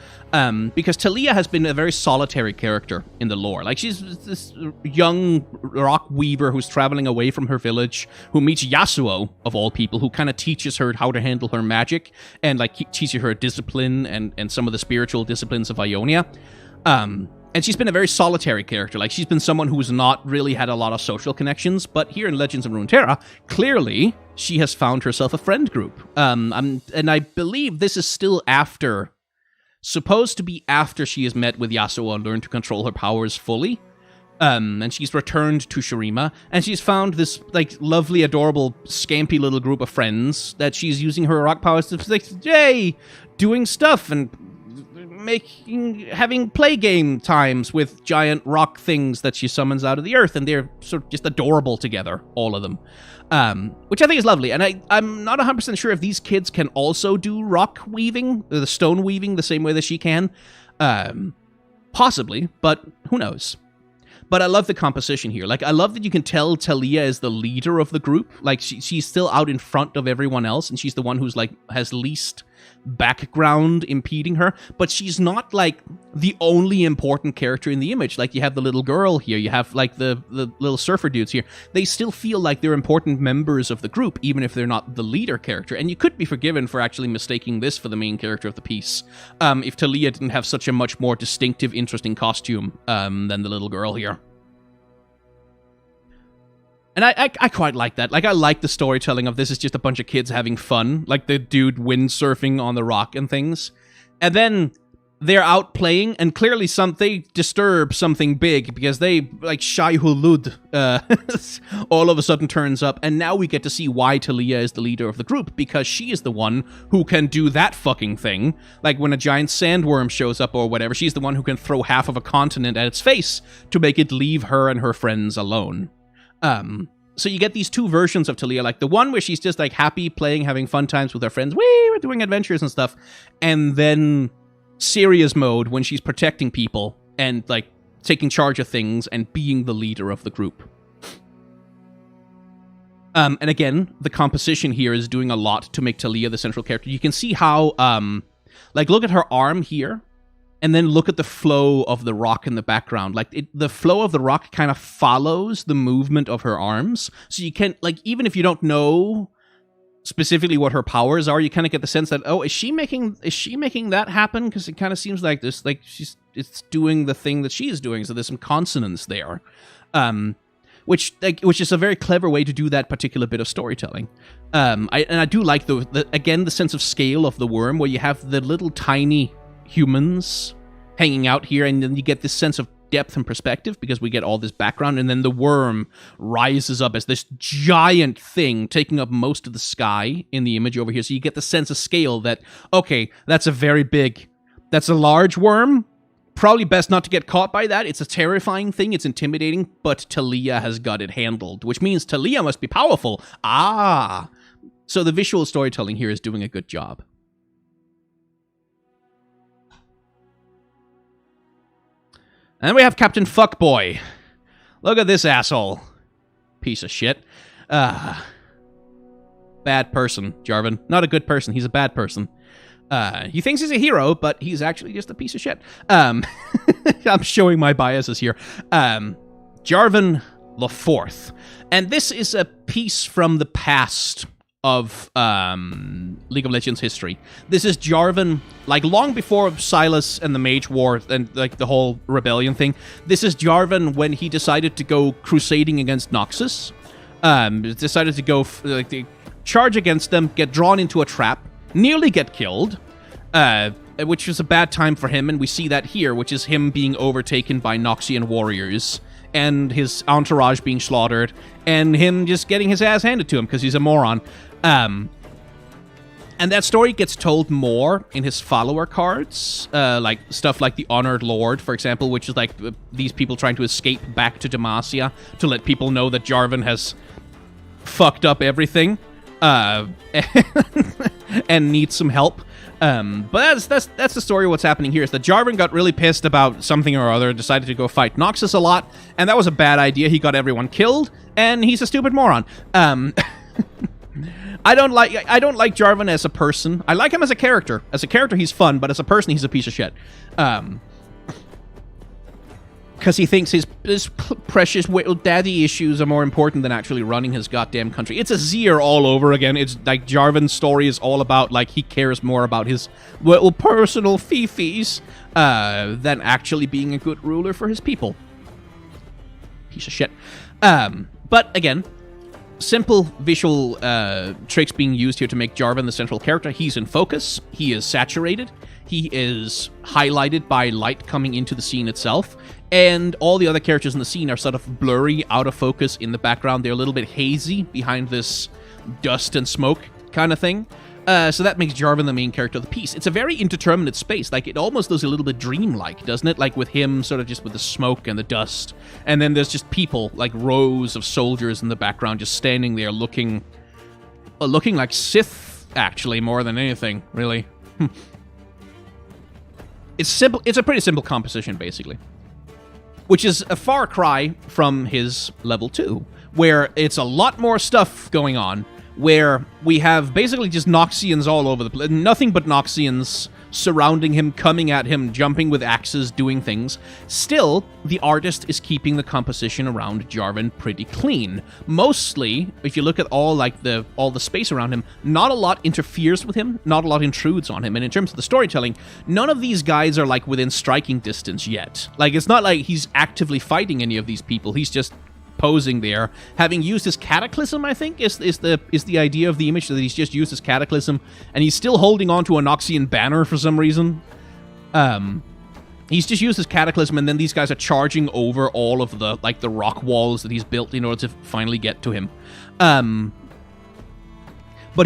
Because Talia has been a very solitary character in the lore. Like, she's this young rock weaver who's traveling away from her village, who meets Yasuo, of all people, who kind of teaches her how to handle her magic, and, like, teaches her discipline and some of the spiritual disciplines of Ionia. And she's been a very solitary character. Like, she's been someone who's not really had a lot of social connections, but here in Legends of Runeterra, clearly, she has found herself a friend group. And I believe this is still after, supposed to be after she has met with Yasuo and learned to control her powers fully. And she's returned to Shurima, and she's found this, like, lovely, adorable, scampy little group of friends that she's using her rock powers to, like, yay, doing stuff and having play game times with giant rock things that she summons out of the earth, and they're sort of just adorable together, all of them. Which I think is lovely, and I'm not 100% sure if these kids can also do rock weaving, or the stone weaving, the same way that she can. Possibly, but who knows. But I love the composition here. Like, I love that you can tell Talia is the leader of the group. Like, she's still out in front of everyone else, and she's the one who's, like, has least background impeding her. But she's not, like, the only important character in the image. Like, you have the little girl here, you have, like, the little surfer dudes here. They still feel like they're important members of the group, even if they're not the leader character. And you could be forgiven for actually mistaking this for the main character of the piece, if Talia didn't have such a much more distinctive, interesting costume than the little girl here. And I quite like that. Like, I like the storytelling of this is just a bunch of kids having fun. Like, the dude windsurfing on the rock and things. And then they're out playing, and clearly they disturb something big, because they, like, Shai Hulud, all of a sudden turns up, and now we get to see why Talia is the leader of the group, because she is the one who can do that fucking thing. Like, when a giant sandworm shows up or whatever, she's the one who can throw half of a continent at its face to make it leave her and her friends alone. So you get these two versions of Talia, like the one where she's just, like, happy playing, having fun times with her friends, we're doing adventures and stuff, and then serious mode when she's protecting people and, like, taking charge of things and being the leader of the group. And again, the composition here is doing a lot to make Talia the central character. You can see how, like, look at her arm here, and then look at the flow of the rock in the background. Like, the flow of the rock kind of follows the movement of her arms. So you can, like, even if you don't know specifically what her powers are, you kind of get the sense that, oh, is she making that happen? Because it kind of seems like this, like, it's doing the thing that she is doing. So there's some consonance there. Which is a very clever way to do that particular bit of storytelling. I do like, again, the sense of scale of the worm, where you have the little tiny humans hanging out here, and then you get this sense of depth and perspective because we get all this background, and then the worm rises up as this giant thing taking up most of the sky in the image over here. So you get the sense of scale that, okay, that's a large worm. Probably best not to get caught by that. It's a terrifying thing. It's intimidating, but Talia has got it handled, which means Talia must be powerful. So the visual storytelling here is doing a good job. And we have Captain Fuckboy. Look at this asshole. Piece of shit. Bad person, Jarvan. Not a good person. He's a bad person. He thinks he's a hero, but he's actually just a piece of shit. I'm showing my biases here. Jarvan IV. And this is a piece from the past of League of Legends history. This is Jarvan, like, long before Silas and the Mage War and, like, the whole rebellion thing. This is Jarvan when he decided to go crusading against Noxus. Decided to go, charge against them, get drawn into a trap, nearly get killed, which was a bad time for him, and we see that here, which is him being overtaken by Noxian warriors, and his entourage being slaughtered, and him just getting his ass handed to him because he's a moron. And that story gets told more in his follower cards, like stuff like the Honored Lord, for example, which is like these people trying to escape back to Demacia to let people know that Jarvan has fucked up everything. and needs some help. But that's the story of what's happening here, is that Jarvan got really pissed about something or other, decided to go fight Noxus a lot, and that was a bad idea. He got everyone killed, and he's a stupid moron. I don't like Jarvan as a person. I like him as a character. As a character, he's fun, but as a person, he's a piece of shit. Because he thinks his precious little daddy issues are more important than actually running his goddamn country. It's a Azir all over again. It's like Jarvan's story is all about, like, he cares more about his little personal fifis than actually being a good ruler for his people. Piece of shit. But again, simple visual tricks being used here to make Jarvan the central character. He's in focus. He is saturated. He is highlighted by light coming into the scene itself. And all the other characters in the scene are sort of blurry, out of focus in the background. They're a little bit hazy behind this dust and smoke kind of thing. So that makes Jarvan the main character of the piece. It's a very indeterminate space. Like, it almost looks a little bit dreamlike, doesn't it? Like, with him sort of just with the smoke and the dust. And then there's just people, like rows of soldiers in the background just standing there looking like Sith, actually, more than anything, really. It's simple. It's a pretty simple composition, basically. Which is a far cry from his level 2, where it's a lot more stuff going on, where we have basically just Noxians all over the place. Nothing but Noxians surrounding him, coming at him, jumping with axes, doing things. Still, the artist is keeping the composition around Jarvan pretty clean. Mostly, if you look at all the space around him, not a lot interferes with him, not a lot intrudes on him. And in terms of the storytelling, none of these guys are like within striking distance yet. Like, it's not like he's actively fighting any of these people. He's just posing there, having used his Cataclysm, I think, is the idea of the image, that he's just used his Cataclysm, and he's still holding on to a Noxian banner for some reason. He's just used his Cataclysm, and then these guys are charging over all of the, like, the rock walls that he's built in order to finally get to him. But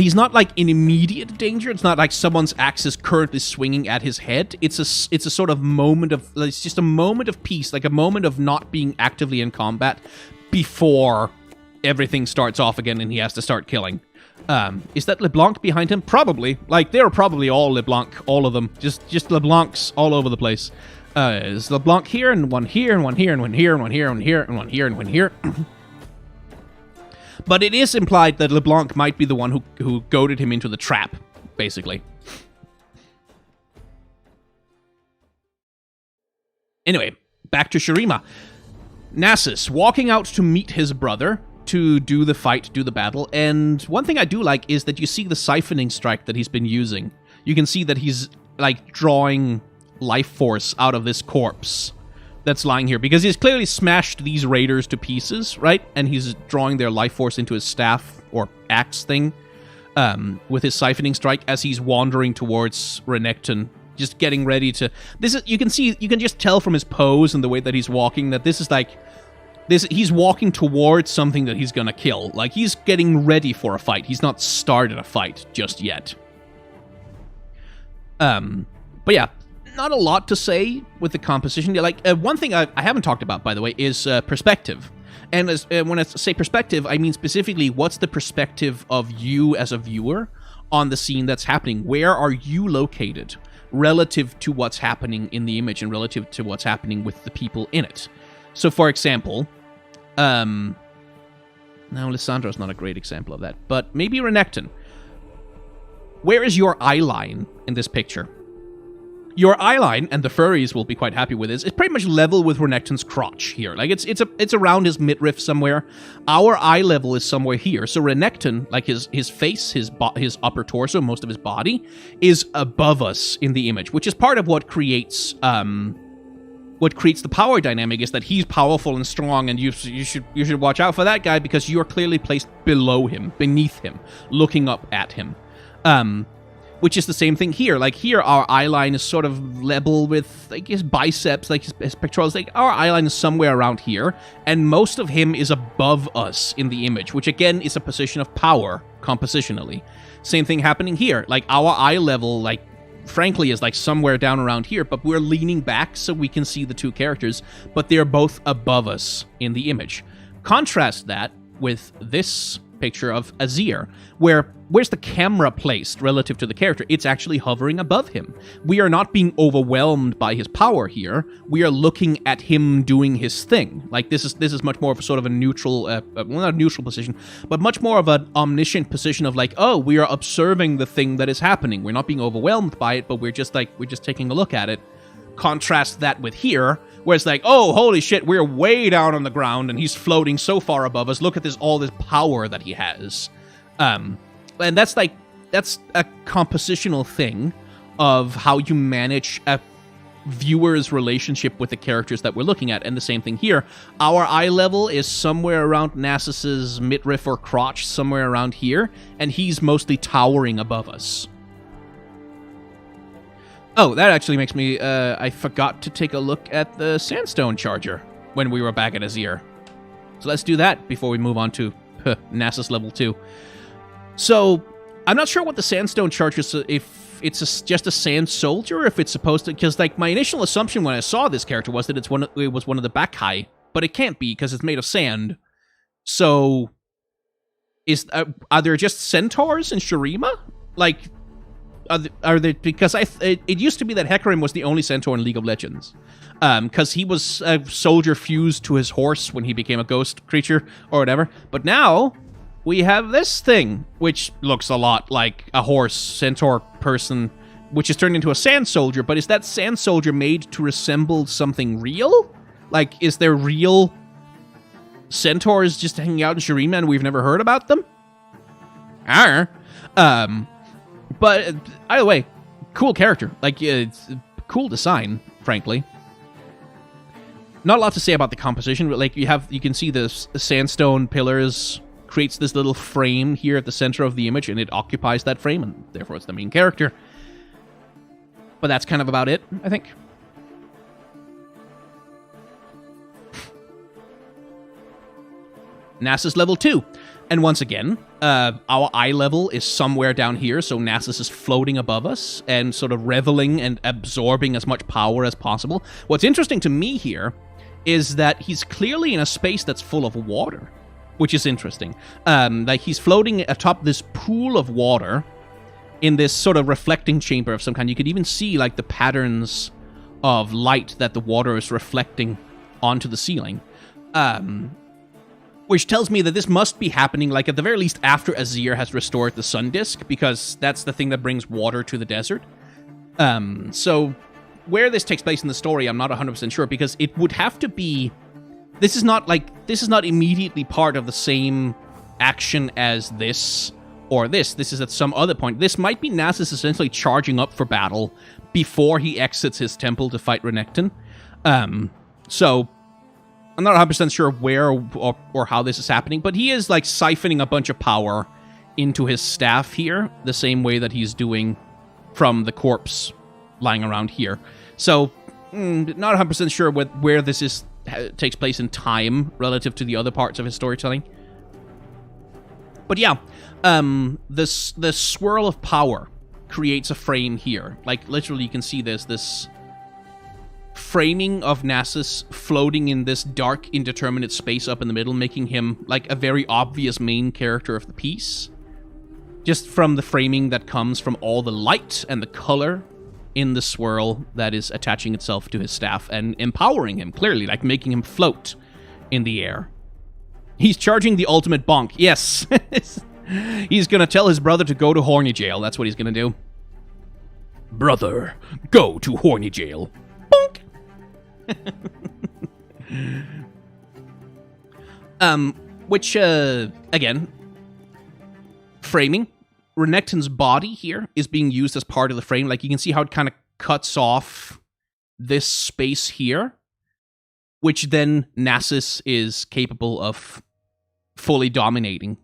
he's not, like, in immediate danger. It's not like someone's axe is currently swinging at his head. It's a sort of moment of, it's just a moment of peace, like a moment of not being actively in combat before everything starts off again and he has to start killing. Is that LeBlanc behind him? Probably. Like, they're probably all LeBlanc, all of them. Just LeBlancs all over the place. Is LeBlanc here, and one here, and one here, and one here, and one here, and one here, and one here, and one here. But it is implied that LeBlanc might be the one who goaded him into the trap, basically. Anyway, back to Shurima. Nasus, walking out to meet his brother, to do the fight, do the battle, and one thing I do like is that you see the siphoning strike that he's been using. You can see that he's, like, drawing life force out of this corpse that's lying here, because he's clearly smashed these raiders to pieces, right? And he's drawing their life force into his staff, or axe thing, with his siphoning strike as he's wandering towards Renekton, just getting ready to... you can just tell from his pose and the way that he's walking that this is like... he's walking towards something that he's gonna kill. Like, he's getting ready for a fight. He's not started a fight just yet. But yeah, not a lot to say with the composition. Like, one thing I haven't talked about, by the way, is perspective. And when I say perspective, I mean specifically what's the perspective of you as a viewer on the scene that's happening. Where are you located relative to what's happening in the image and relative to what's happening with the people in it? So, for example, now Lissandro's not a great example of that, but maybe Renekton. Where is your eye line in this picture? Your eye line, and the furries will be quite happy with this, is pretty much level with Renekton's crotch here. Like, it's around his midriff somewhere. Our eye level is somewhere here. So Renekton, like his face, his upper torso, most of his body, is above us in the image, which is part of what creates the power dynamic, is that he's powerful and strong, and you should watch out for that guy because you are clearly placed below him, beneath him, looking up at him. Which is the same thing here. Like, here, our eye line is sort of level with, like, his biceps, like his pectorals. Like, our eye line is somewhere around here, and most of him is above us in the image, which again is a position of power compositionally. Same thing happening here. Like, our eye level, like, frankly, is like somewhere down around here, but we're leaning back so we can see the two characters, but they're both above us in the image. Contrast that with this picture of Azir, where where's the camera placed relative to the character? It's actually hovering above him. We are not being overwhelmed by his power here. We are looking at him doing his thing. Like, this is much more of a sort of a neutral, well, not a neutral position, but much more of an omniscient position of like, oh, we are observing the thing that is happening. We're not being overwhelmed by it, but we're just taking a look at it. Contrast that with here, where it's like, oh, holy shit, we're way down on the ground and he's floating so far above us. Look at all this power that he has. And that's a compositional thing of how you manage a viewer's relationship with the characters that we're looking at. And the same thing here. Our eye level is somewhere around Nasus's midriff or crotch, somewhere around here, and he's mostly towering above us. Oh, that actually makes me, I forgot to take a look at the sandstone charger when we were back at Azir. So let's do that before we move on to Nasus level 2. So, I'm not sure what the sandstone charger is, if it's just a sand soldier, or if it's supposed to, because like my initial assumption when I saw this character was that it was one of the Bakai, but it can't be because it's made of sand. So, are there just centaurs in Shurima? Like, are they, because it used to be that Hecarim was the only centaur in League of Legends, because he was a soldier fused to his horse when he became a ghost creature or whatever. But now we have this thing, which looks a lot like a horse centaur person, which is turned into a sand soldier. But is that sand soldier made to resemble something real? Like, is there real centaurs just hanging out in Shurima and we've never heard about them? But either way, cool character. Like, it's cool design, frankly. Not a lot to say about the composition, but like you can see the sandstone pillars creates this little frame here at the center of the image, and it occupies that frame, and therefore it's the main character. But that's kind of about it, I think. Nasus level 2. And once again, our eye level is somewhere down here, so Nasus is floating above us and sort of reveling and absorbing as much power as possible. What's interesting to me here is that he's clearly in a space that's full of water, which is interesting. Like, he's floating atop this pool of water in this sort of reflecting chamber of some kind. You could even see, like, the patterns of light that the water is reflecting onto the ceiling. Which tells me that this must be happening, like, at the very least after Azir has restored the sun disk, because that's the thing that brings water to the desert. So, where this takes place in the story, I'm not 100% sure, because it would have to be... This is not immediately part of the same action as this, or this. This is at some other point. This might be Nasus essentially charging up for battle before he exits his temple to fight Renekton. So... I'm not 100% sure where or how this is happening, but he is, like, siphoning a bunch of power into his staff here, the same way that he's doing from the corpse lying around here. So, not 100% sure where this takes place in time relative to the other parts of his storytelling. But yeah, the swirl of power creates a frame here. Like, literally, you can see this framing of Nasus floating in this dark, indeterminate space up in the middle, making him, like, a very obvious main character of the piece. Just from the framing that comes from all the light and the color in the swirl that is attaching itself to his staff and empowering him, clearly, like, making him float in the air. He's charging the ultimate bonk. Yes! He's gonna tell his brother to go to horny jail. That's what he's gonna do. Brother, go to horny jail. Which, again, framing. Renekton's body here is being used as part of the frame. Like, you can see how it kind of cuts off this space here, which then Nasus is capable of fully dominating,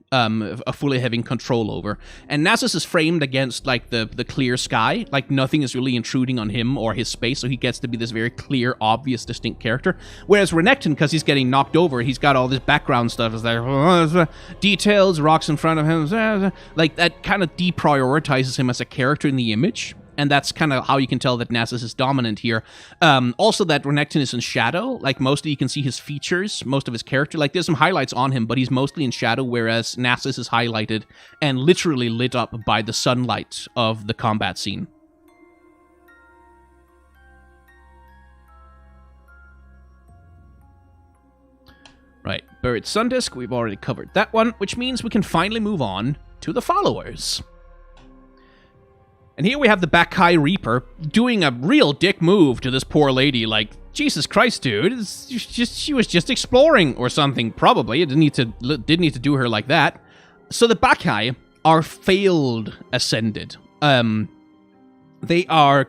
fully having control over. And Nasus is framed against, like, the clear sky. Like, nothing is really intruding on him or his space, so he gets to be this very clear, obvious, distinct character. Whereas Renekton, because he's getting knocked over, he's got all this background stuff. It's like, details, rocks in front of him. Like, that kind of deprioritizes him as a character in the image. And that's kind of how you can tell that Nasus is dominant here. Also, that Renekton is in shadow. Like, mostly you can see his features, most of his character. Like, there's some highlights on him, but he's mostly in shadow, whereas Nasus is highlighted and literally lit up by the sunlight of the combat scene. Right, Buried Sundisk, we've already covered that one, which means we can finally move on to the followers. And here we have the Bakai Reaper doing a real dick move to this poor lady. Like, Jesus Christ, dude. She was just exploring or something, probably. It didn't need to do her like that. So the Bakai are failed ascended. They are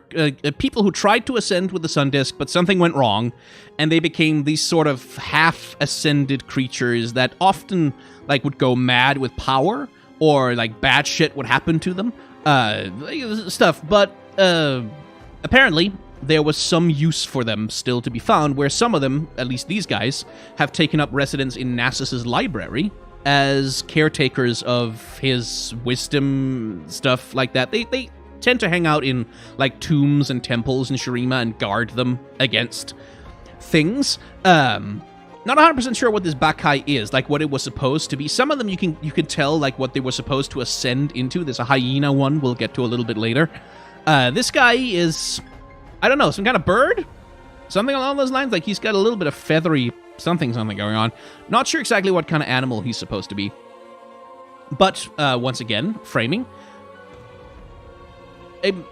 people who tried to ascend with the Sun Disk, but something went wrong, and they became these sort of half-ascended creatures that often, like, would go mad with power, or, like, bad shit would happen to them. Stuff, but apparently there was some use for them still to be found, where some of them, at least these guys, have taken up residence in Nasus's library as caretakers of his wisdom, stuff like that. They tend to hang out in, like, tombs and temples in Shurima and guard them against things. Not 100% sure what this Bakai is, like what it was supposed to be. Some of them you can tell like what they were supposed to ascend into. There's a hyena one we'll get to a little bit later. This guy is, I don't know, some kind of bird? Something along those lines. Like he's got a little bit of feathery something going on. Not sure exactly what kind of animal he's supposed to be. But once again, framing.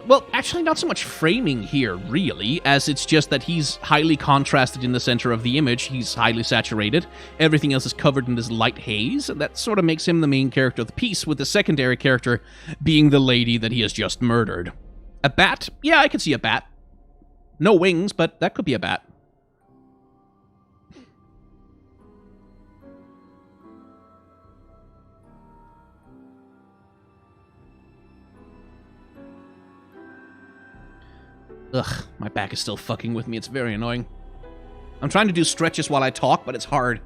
Well, actually not so much framing here, really, as it's just that he's highly contrasted in the center of the image. He's highly saturated. Everything else is covered in this light haze, and that sort of makes him the main character of the piece, with the secondary character being the lady that he has just murdered. A bat? Yeah, I could see a bat. No wings, but that could be a bat. Ugh, my back is still fucking with me. It's very annoying. I'm trying to do stretches while I talk, but it's hard.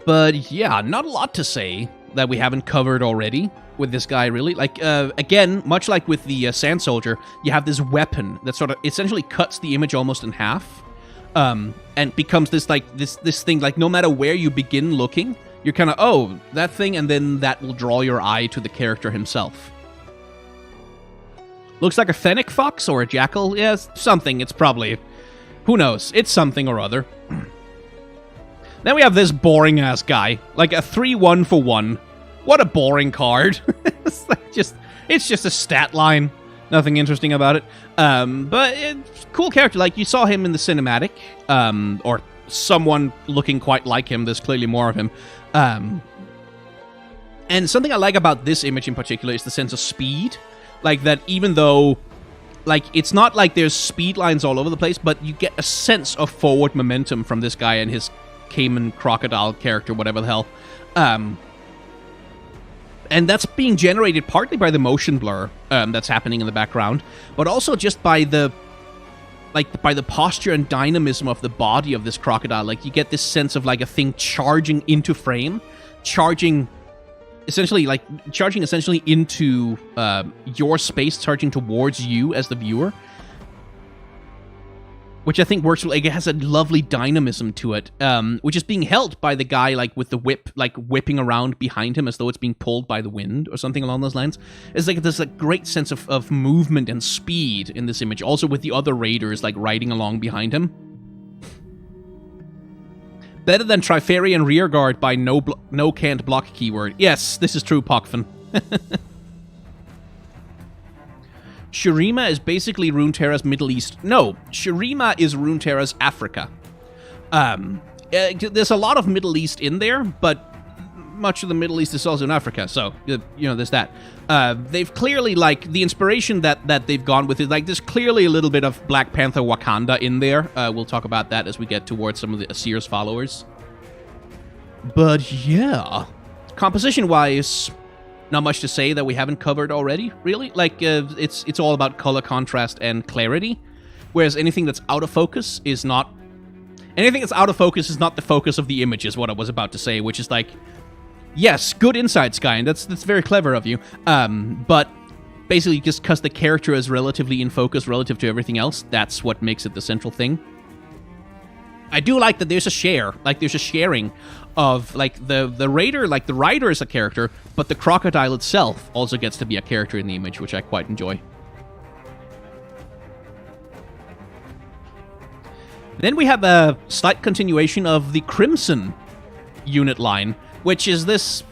But yeah, not a lot to say that we haven't covered already with this guy, really. Like, again, much like with the Sand Soldier, you have this weapon that sort of essentially cuts the image almost in half. And becomes this, like, this thing, like, no matter where you begin looking, you're kind of, oh, that thing, and then that will draw your eye to the character himself. Looks like a fennec fox or a jackal. Yeah, something. It's probably, who knows? It's something or other. Then we have this boring-ass guy. Like a 3-1 for 1. What a boring card. It's just a stat line. Nothing interesting about it. But cool character. Like, you saw him in the cinematic. Or someone looking quite like him. There's clearly more of him. And something I like about this image in particular is the sense of speed. Like, that even though, like, it's not like there's speed lines all over the place, but you get a sense of forward momentum from this guy and his caiman crocodile character, whatever the hell. And that's being generated partly by the motion blur that's happening in the background, but also just by the posture and dynamism of the body of this crocodile. Like, you get this sense of, like, a thing charging into frame, charging essentially into your space, charging towards you as the viewer, which I think works. Like, it has a lovely dynamism to it, which is being held by the guy, like, with the whip, like, whipping around behind him as though it's being pulled by the wind or something along those lines. It's like there's a great sense of movement and speed in this image, also with the other raiders, like, riding along behind him. Better than Trifarian Rearguard by no can't block keyword. Yes, this is true, Pokfin. Shurima is basically Runeterra's Middle East. No, Shurima is Runeterra's Africa. There's a lot of Middle East in there, but much of the Middle East is also in Africa, so, you know, there's that. They've clearly, like, the inspiration that they've gone with is, like, there's clearly a little bit of Black Panther Wakanda in there. We'll talk about that as we get towards some of the Asir's followers. But, yeah. Composition-wise, not much to say that we haven't covered already, really. Like, it's all about color contrast and clarity, whereas anything that's out of focus is not... Anything that's out of focus is not the focus of the image, is what I was about to say, which is like, yes, good insight, Sky, and that's very clever of you. But basically, just because the character is relatively in focus relative to everything else, that's what makes it the central thing. I do like that there's a share, like there's a sharing of like the raider, like the rider is a character, but the crocodile itself also gets to be a character in the image, which I quite enjoy. Then we have a slight continuation of the Crimson unit line, which is this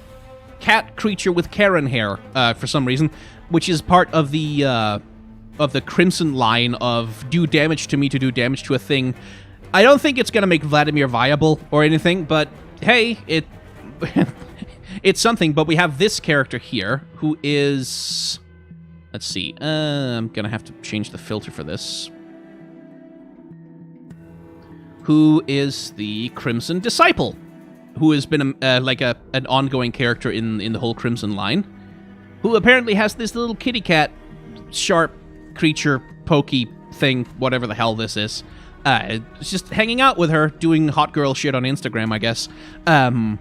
cat creature with Karen hair for some reason, which is part of the Crimson line of do damage to me to do damage to a thing. I don't think it's going to make Vladimir viable or anything, but hey, it's something. But we have this character here who is... Let's see. I'm going to have to change the filter for this. Who is the Crimson Disciple, who has been an ongoing character in the whole Crimson line, who apparently has this little kitty cat, sharp creature, pokey thing, whatever the hell this is. It's just hanging out with her, doing hot girl shit on Instagram, I guess. And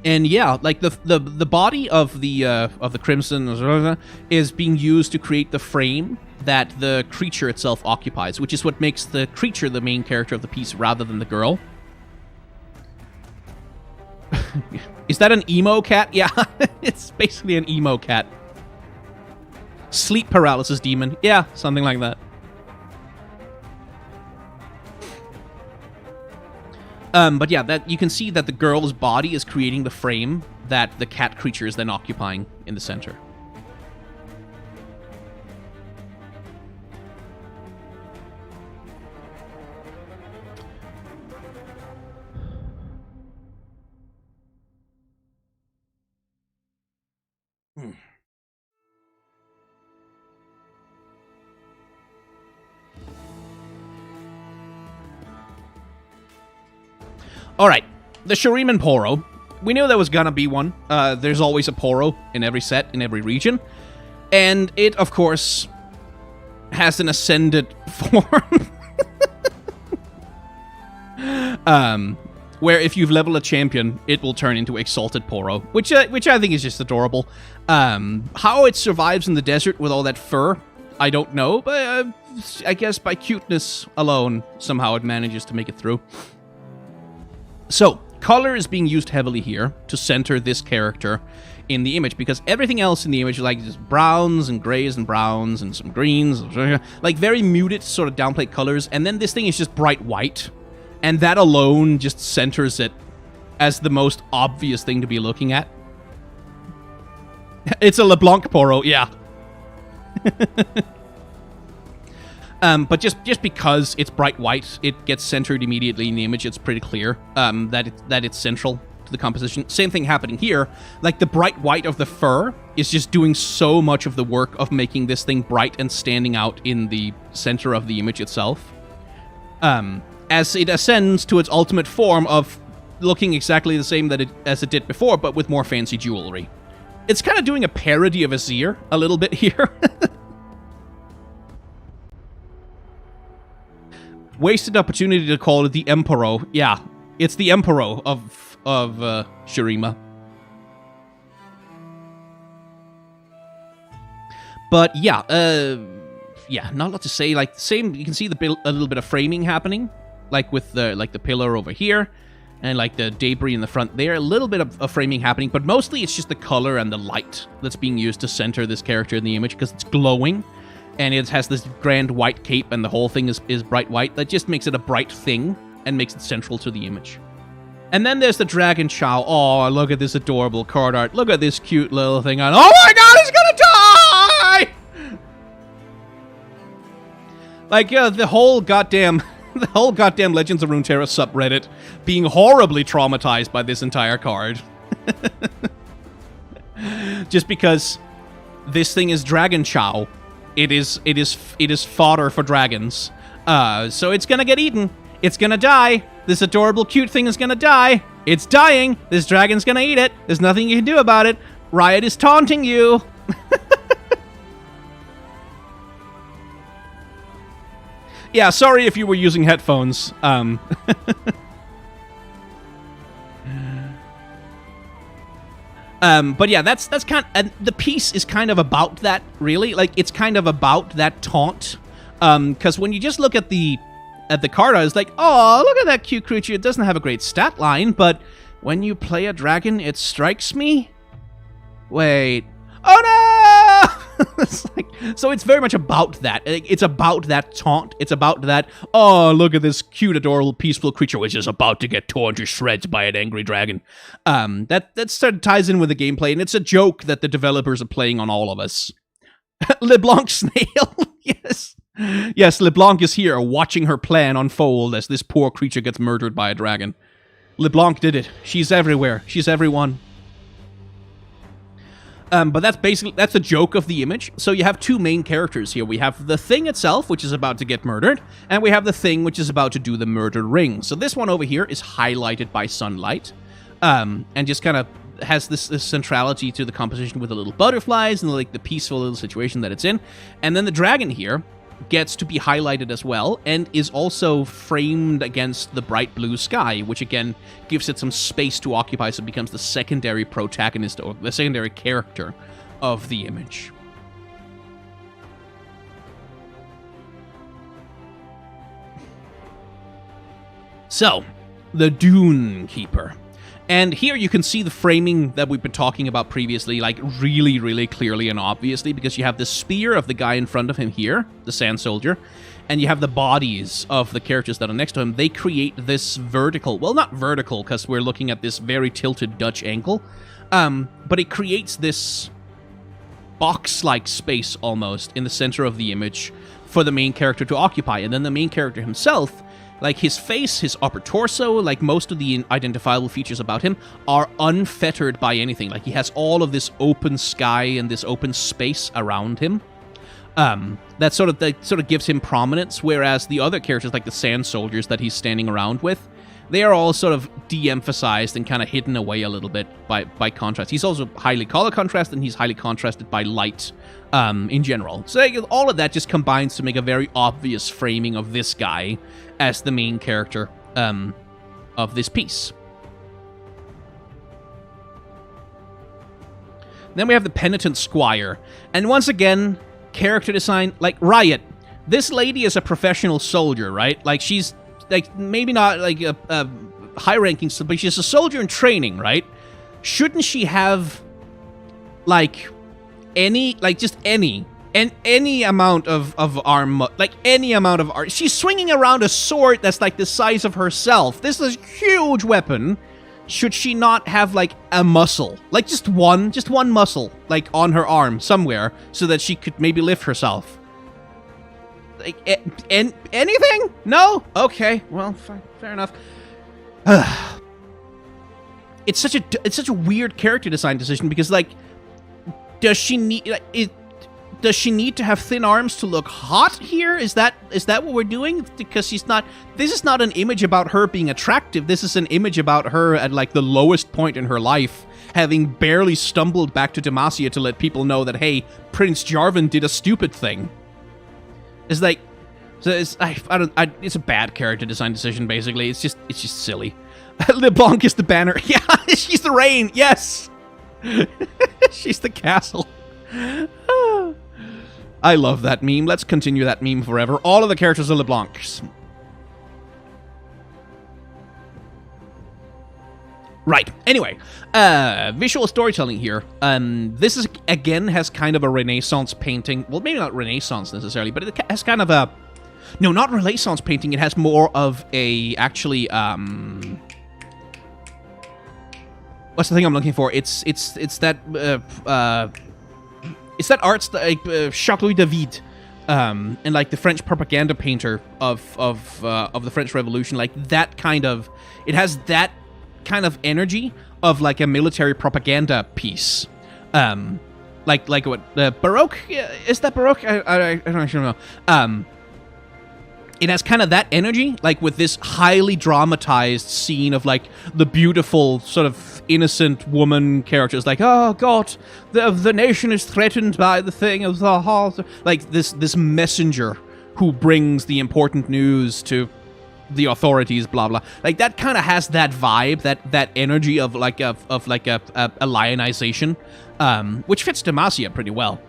yeah, like the body of the Crimson is being used to create the frame that the creature itself occupies, which is what makes the creature the main character of the piece rather than the girl. Is that an emo cat? Yeah, it's basically an emo cat. Sleep paralysis demon. Yeah, something like that. But yeah, that you can see that the girl's body is creating the frame that the cat creature is then occupying in the center. Alright, the Shuriman Poro. We knew there was gonna be one. There's always a Poro in every set, in every region. And it, of course, has an ascended form. Where if you've leveled a champion, it will turn into Exalted Poro, which I think is just adorable. How it survives in the desert with all that fur, I don't know, but I guess by cuteness alone, somehow it manages to make it through. So, color is being used heavily here to center this character in the image, because everything else in the image is like just browns and grays and browns and some greens, like very muted sort of downplayed colors, and then this thing is just bright white, and that alone just centers it as the most obvious thing to be looking at. It's a LeBlanc Poro, yeah. But just because it's bright white, it gets centered immediately in the image. It's pretty clear that it's central to the composition. Same thing happening here. Like, the bright white of the fur is just doing so much of the work of making this thing bright and standing out in the center of the image itself. As it ascends to its ultimate form of looking exactly the same as it did before, but with more fancy jewelry. It's kind of doing a parody of Azir a little bit here. Wasted opportunity to call it the Emperor. Yeah, it's the Emperor of Shurima. But yeah, not a lot to say. Like, same, you can see a little bit of framing happening, like with the pillar over here, and like the debris in the front there. A little bit of framing happening, but mostly it's just the color and the light that's being used to center this character in the image, because it's glowing. And it has this grand white cape, and the whole thing is bright white. That just makes it a bright thing, and makes it central to the image. And then there's the Dragon Chow. Oh, look at this adorable card art. Look at this cute little thing on. Oh my god, it's gonna die! Like, the whole goddamn Legends of Runeterra subreddit being horribly traumatized by this entire card. Just because this thing is Dragon Chow. It is fodder for dragons. So it's gonna get eaten. It's gonna die. This adorable cute thing is gonna die. It's dying. This dragon's gonna eat it. There's nothing you can do about it. Riot is taunting you. Yeah, sorry if you were using headphones. But yeah, that's kind of, the piece is kind of about that, really. Like, it's kind of about that taunt. Because when you just look at the card, it's like, oh, look at that cute creature. It doesn't have a great stat line, but when you play a dragon, it strikes me. Wait. Oh no! It's like, so it's very much about that. It's about that taunt. It's about that, oh, look at this cute, adorable, peaceful creature which is about to get torn to shreds by an angry dragon. That sort of ties in with the gameplay, and it's a joke that the developers are playing on all of us. LeBlanc Snail, yes. Yes, LeBlanc is here, watching her plan unfold as this poor creature gets murdered by a dragon. LeBlanc did it. She's everywhere. She's everyone. But that's the joke of the image. So you have two main characters here. We have the thing itself, which is about to get murdered, and we have the thing which is about to do the murder ring. So this one over here is highlighted by sunlight, and just kind of has this centrality to the composition with the little butterflies and like the peaceful little situation that it's in. And then the dragon here gets to be highlighted as well, and is also framed against the bright blue sky, which again gives it some space to occupy, so it becomes the secondary protagonist, or the secondary character of the image. So, the Dune Keeper. And here you can see the framing that we've been talking about previously, like really, really clearly and obviously, because you have the spear of the guy in front of him here, the Sand Soldier, and you have the bodies of the characters that are next to him. They create this vertical, well, not vertical, because we're looking at this very tilted Dutch angle, but it creates this box-like space, almost, in the center of the image for the main character to occupy. And then the main character himself, like his face, his upper torso, like most of the identifiable features about him are unfettered by anything. Like he has all of this open sky and this open space around him. That sort of gives him prominence, whereas the other characters, like the Sand Soldiers that he's standing around with, they are all sort of de-emphasized and kind of hidden away a little bit by contrast. He's also highly color contrasted, and he's highly contrasted by light in general. So all of that just combines to make a very obvious framing of this guy as the main character of this piece. Then we have the Penitent Squire. And once again, character design, like Riot. This lady is a professional soldier, right? Like she's, like, maybe not like a high-ranking, but she's a soldier in training, right? Shouldn't she have, like, any amount of armor, like any amount of armor? She's swinging around a sword that's like the size of herself. This is a huge weapon. Should she not have like a muscle, like just one muscle, like on her arm somewhere, so that she could maybe lift herself? Like anything? No? Okay. Well, fine, fair enough. It's such a weird character design decision, because like, does she need to have thin arms to look hot here? Is that what we're doing? Because she's not. This is not an image about her being attractive. This is an image about her at like the lowest point in her life, having barely stumbled back to Demacia to let people know that, hey, Prince Jarvan did a stupid thing. It's like, so it's it's a bad character design decision. Basically, it's just silly. LeBlanc is the banner. Yeah, she's the rain. Yes. She's the castle. I love that meme. Let's continue that meme forever. All of the characters are LeBlancs. Right. Anyway, visual storytelling here. This is, again, has kind of a Renaissance painting. Well, maybe not Renaissance necessarily, but it has kind of a... No, not Renaissance painting. It has more of a, actually, what's the thing I'm looking for? It's that art like Jacques Louis David, and like the French propaganda painter of the French Revolution. Like that kind of, it has that kind of energy of like a military propaganda piece. Like what Baroque, is that Baroque? I don't actually know. It has kind of that energy, like with this highly dramatized scene of like the beautiful sort of innocent woman characters, like, oh god, the nation is threatened by the thing of the heart, like this messenger who brings the important news to the authorities, blah blah. Like that kind of has that vibe, that energy of like a lionization, which fits Demacia pretty well.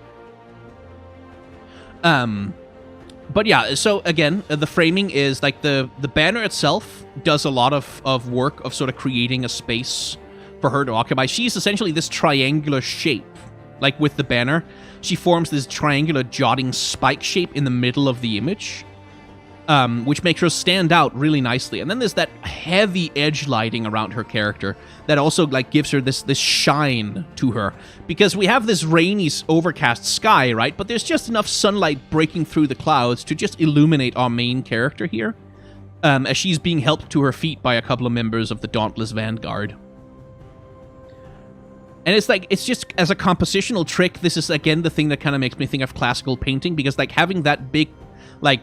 But yeah, so again, the framing is like the banner itself does a lot of work of sort of creating a space for her to occupy. She's essentially this triangular shape, like with the banner. She forms this triangular jotting spike shape in the middle of the image, which makes her stand out really nicely. And then there's that heavy edge lighting around her character that also like gives her this shine to her, because we have this rainy, overcast sky, right? But there's just enough sunlight breaking through the clouds to just illuminate our main character here, as she's being helped to her feet by a couple of members of the Dauntless Vanguard. And it's like, it's just, as a compositional trick, this is, again, the thing that kind of makes me think of classical painting, because, like, having that big, like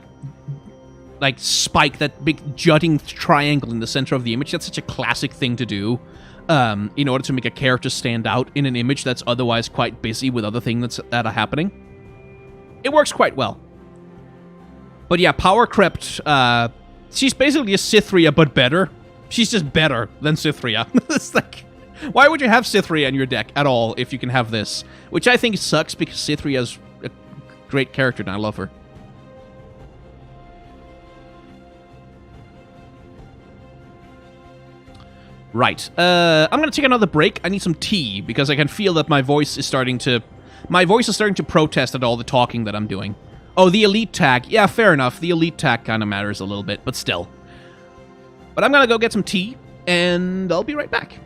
spike, that big jutting triangle in the center of the image, that's such a classic thing to do, in order to make a character stand out in an image that's otherwise quite busy with other things that are happening. It works quite well. But yeah, Power Crept, she's basically a Cythria, but better. She's just better than Cythria. It's like, why would you have Cythria in your deck at all if you can have this? Which I think sucks, because Cythria's a great character and I love her. Right. I'm going to take another break. I need some tea, because I can feel that my voice is starting to protest at all the talking that I'm doing. Oh, the elite tag. Yeah, fair enough. The elite tag kind of matters a little bit, but still. But I'm going to go get some tea, and I'll be right back.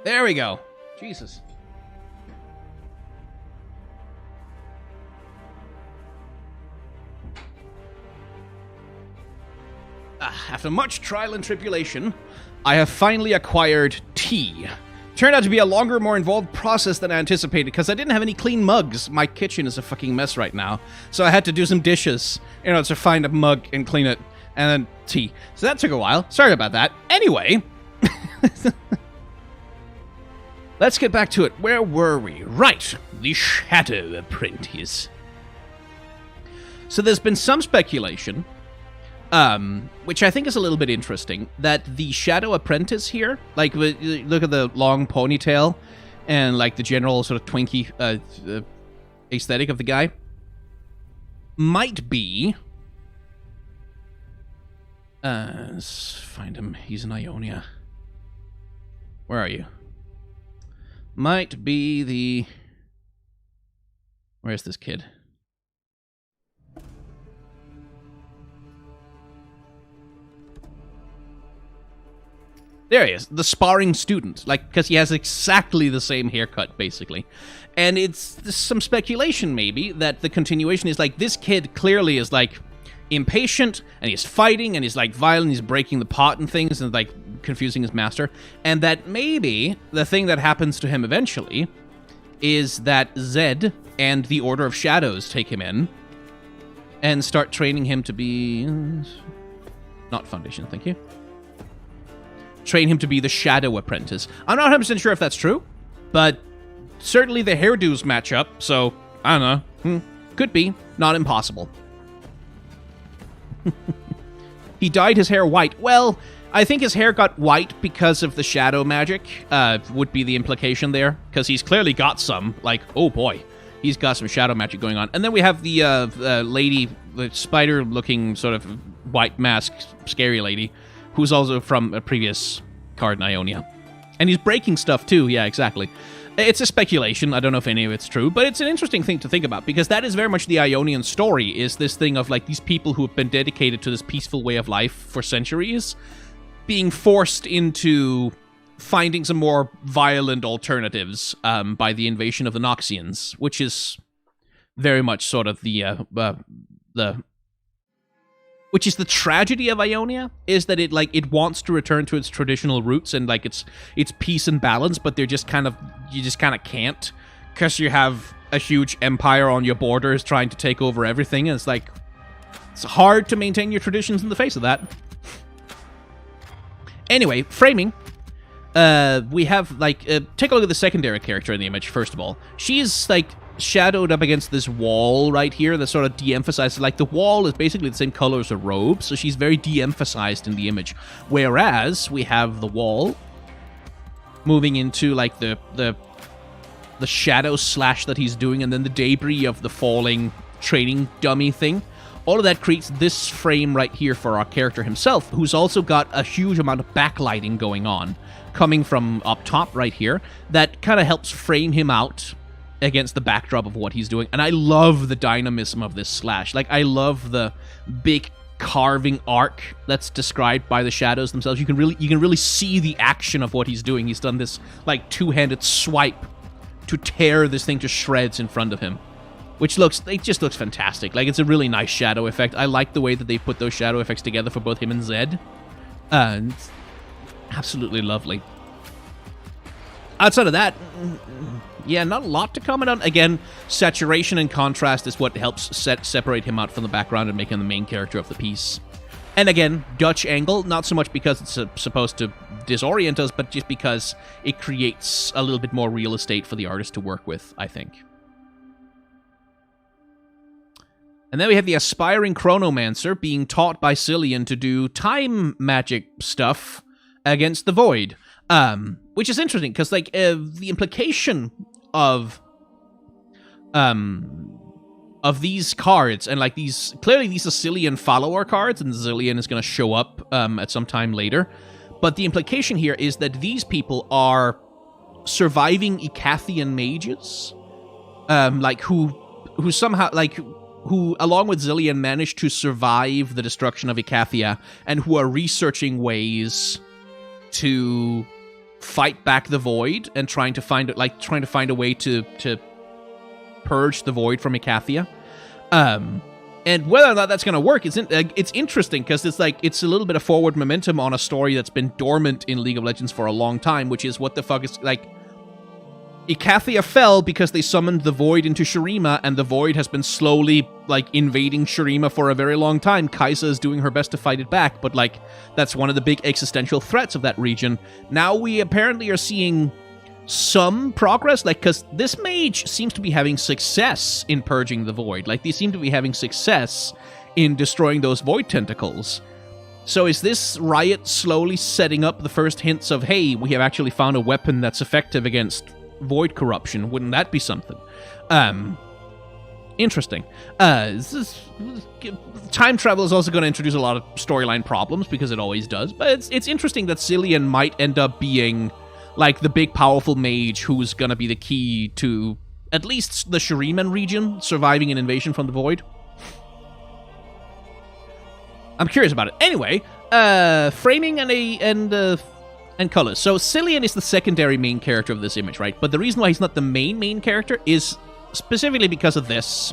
There we go. Jesus. After much trial and tribulation, I have finally acquired tea. Turned out to be a longer, more involved process than I anticipated because I didn't have any clean mugs. My kitchen is a fucking mess right now. So I had to do some dishes in order to find a mug and clean it, and then tea. So that took a while. Sorry about that. Anyway, let's get back to it. Where were we? Right, the Shadow Apprentice. So there's been some speculation, which I think is a little bit interesting, that the Shadow Apprentice here, like, look at the long ponytail and, like, the general sort of twinky aesthetic of the guy, might be... let's find him. He's in Ionia. Where are you? Might be the... Where's this kid? There he is, the sparring student, like, because he has exactly the same haircut, basically. And it's some speculation, maybe, that the continuation is, like, this kid clearly is, like, impatient, and he's fighting, and he's, like, violent, he's breaking the pot and things, and, like, confusing his master. And that maybe the thing that happens to him eventually is that Zed and the Order of Shadows take him in and start training him to be... Not Foundation, thank you. Train him to be the Shadow Apprentice. I'm not 100% sure if that's true, but certainly the hairdos match up, so I don't know. Could be. Not impossible. He dyed his hair white. Well, I think his hair got white because of the shadow magic, would be the implication there, because he's clearly got some, like, oh boy, he's got some shadow magic going on. And then we have the lady, the spider-looking sort of white mask, scary lady, who's also from a previous card in Ionia. And he's breaking stuff too, yeah, exactly. It's a speculation, I don't know if any of it's true, but it's an interesting thing to think about, because that is very much the Ionian story, is this thing of, like, these people who have been dedicated to this peaceful way of life for centuries, being forced into finding some more violent alternatives by the invasion of the Noxians, which is very much sort of the which is the tragedy of Ionia, is that it wants to return to its traditional roots and, like, its peace and balance, but you just kind of can't, because you have a huge empire on your borders trying to take over everything, and it's like, it's hard to maintain your traditions in the face of that. Anyway, framing. We have, like, take a look at the secondary character in the image, first of all. She's, like, shadowed up against this wall right here that sort of de-emphasizes, like, the wall is basically the same color as her robe, so she's very de-emphasized in the image. Whereas we have the wall moving into, like, the shadow slash that he's doing, and then the debris of the falling training dummy thing. All of that creates this frame right here for our character himself, who's also got a huge amount of backlighting going on, coming from up top right here, that kind of helps frame him out against the backdrop of what he's doing. And I love the dynamism of this slash. Like, I love the big carving arc that's described by the shadows themselves. You can really see the action of what he's doing. He's done this, like, two-handed swipe to tear this thing to shreds in front of him, which just looks fantastic. Like, it's a really nice shadow effect. I like the way that they put those shadow effects together for both him and Zed. It's absolutely lovely. Outside of that, yeah, not a lot to comment on. Again, saturation and contrast is what helps separate him out from the background and make him the main character of the piece. And again, Dutch angle, not so much because it's supposed to disorient us, but just because it creates a little bit more real estate for the artist to work with, I think. And then we have the aspiring chronomancer being taught by Cillian to do time magic stuff against the void. Which is interesting, because, like, the implication of these cards, and, like, clearly these are Cillian follower cards, and Cillian is going to show up at some time later, but the implication here is that these people are surviving Icathian mages, like, who somehow, like, who, along with Cillian, managed to survive the destruction of Icathia, and who are researching ways to fight back the void and trying to find a way to purge the void from Icathia. And whether or not that's going to work, it's interesting because it's a little bit of forward momentum on a story that's been dormant in League of Legends for a long time, which is what the fuck is like. Icathia fell because they summoned the Void into Shurima, and the Void has been slowly, invading Shurima for a very long time. Kai'Sa is doing her best to fight it back, but, that's one of the big existential threats of that region. Now we apparently are seeing some progress, because this mage seems to be having success in purging the Void. They seem to be having success in destroying those Void tentacles. So is this Riot slowly setting up the first hints of, hey, we have actually found a weapon that's effective against Void corruption? Wouldn't that be something? Interesting. Time travel is also going to introduce a lot of storyline problems, because it always does, but it's interesting that Cillian might end up being, the big powerful mage who's going to be the key to at least the Shuriman region surviving an invasion from the Void. I'm curious about it. Anyway, framing and colors. So Cillian is the secondary main character of this image, right? But the reason why he's not the main character is specifically because of this.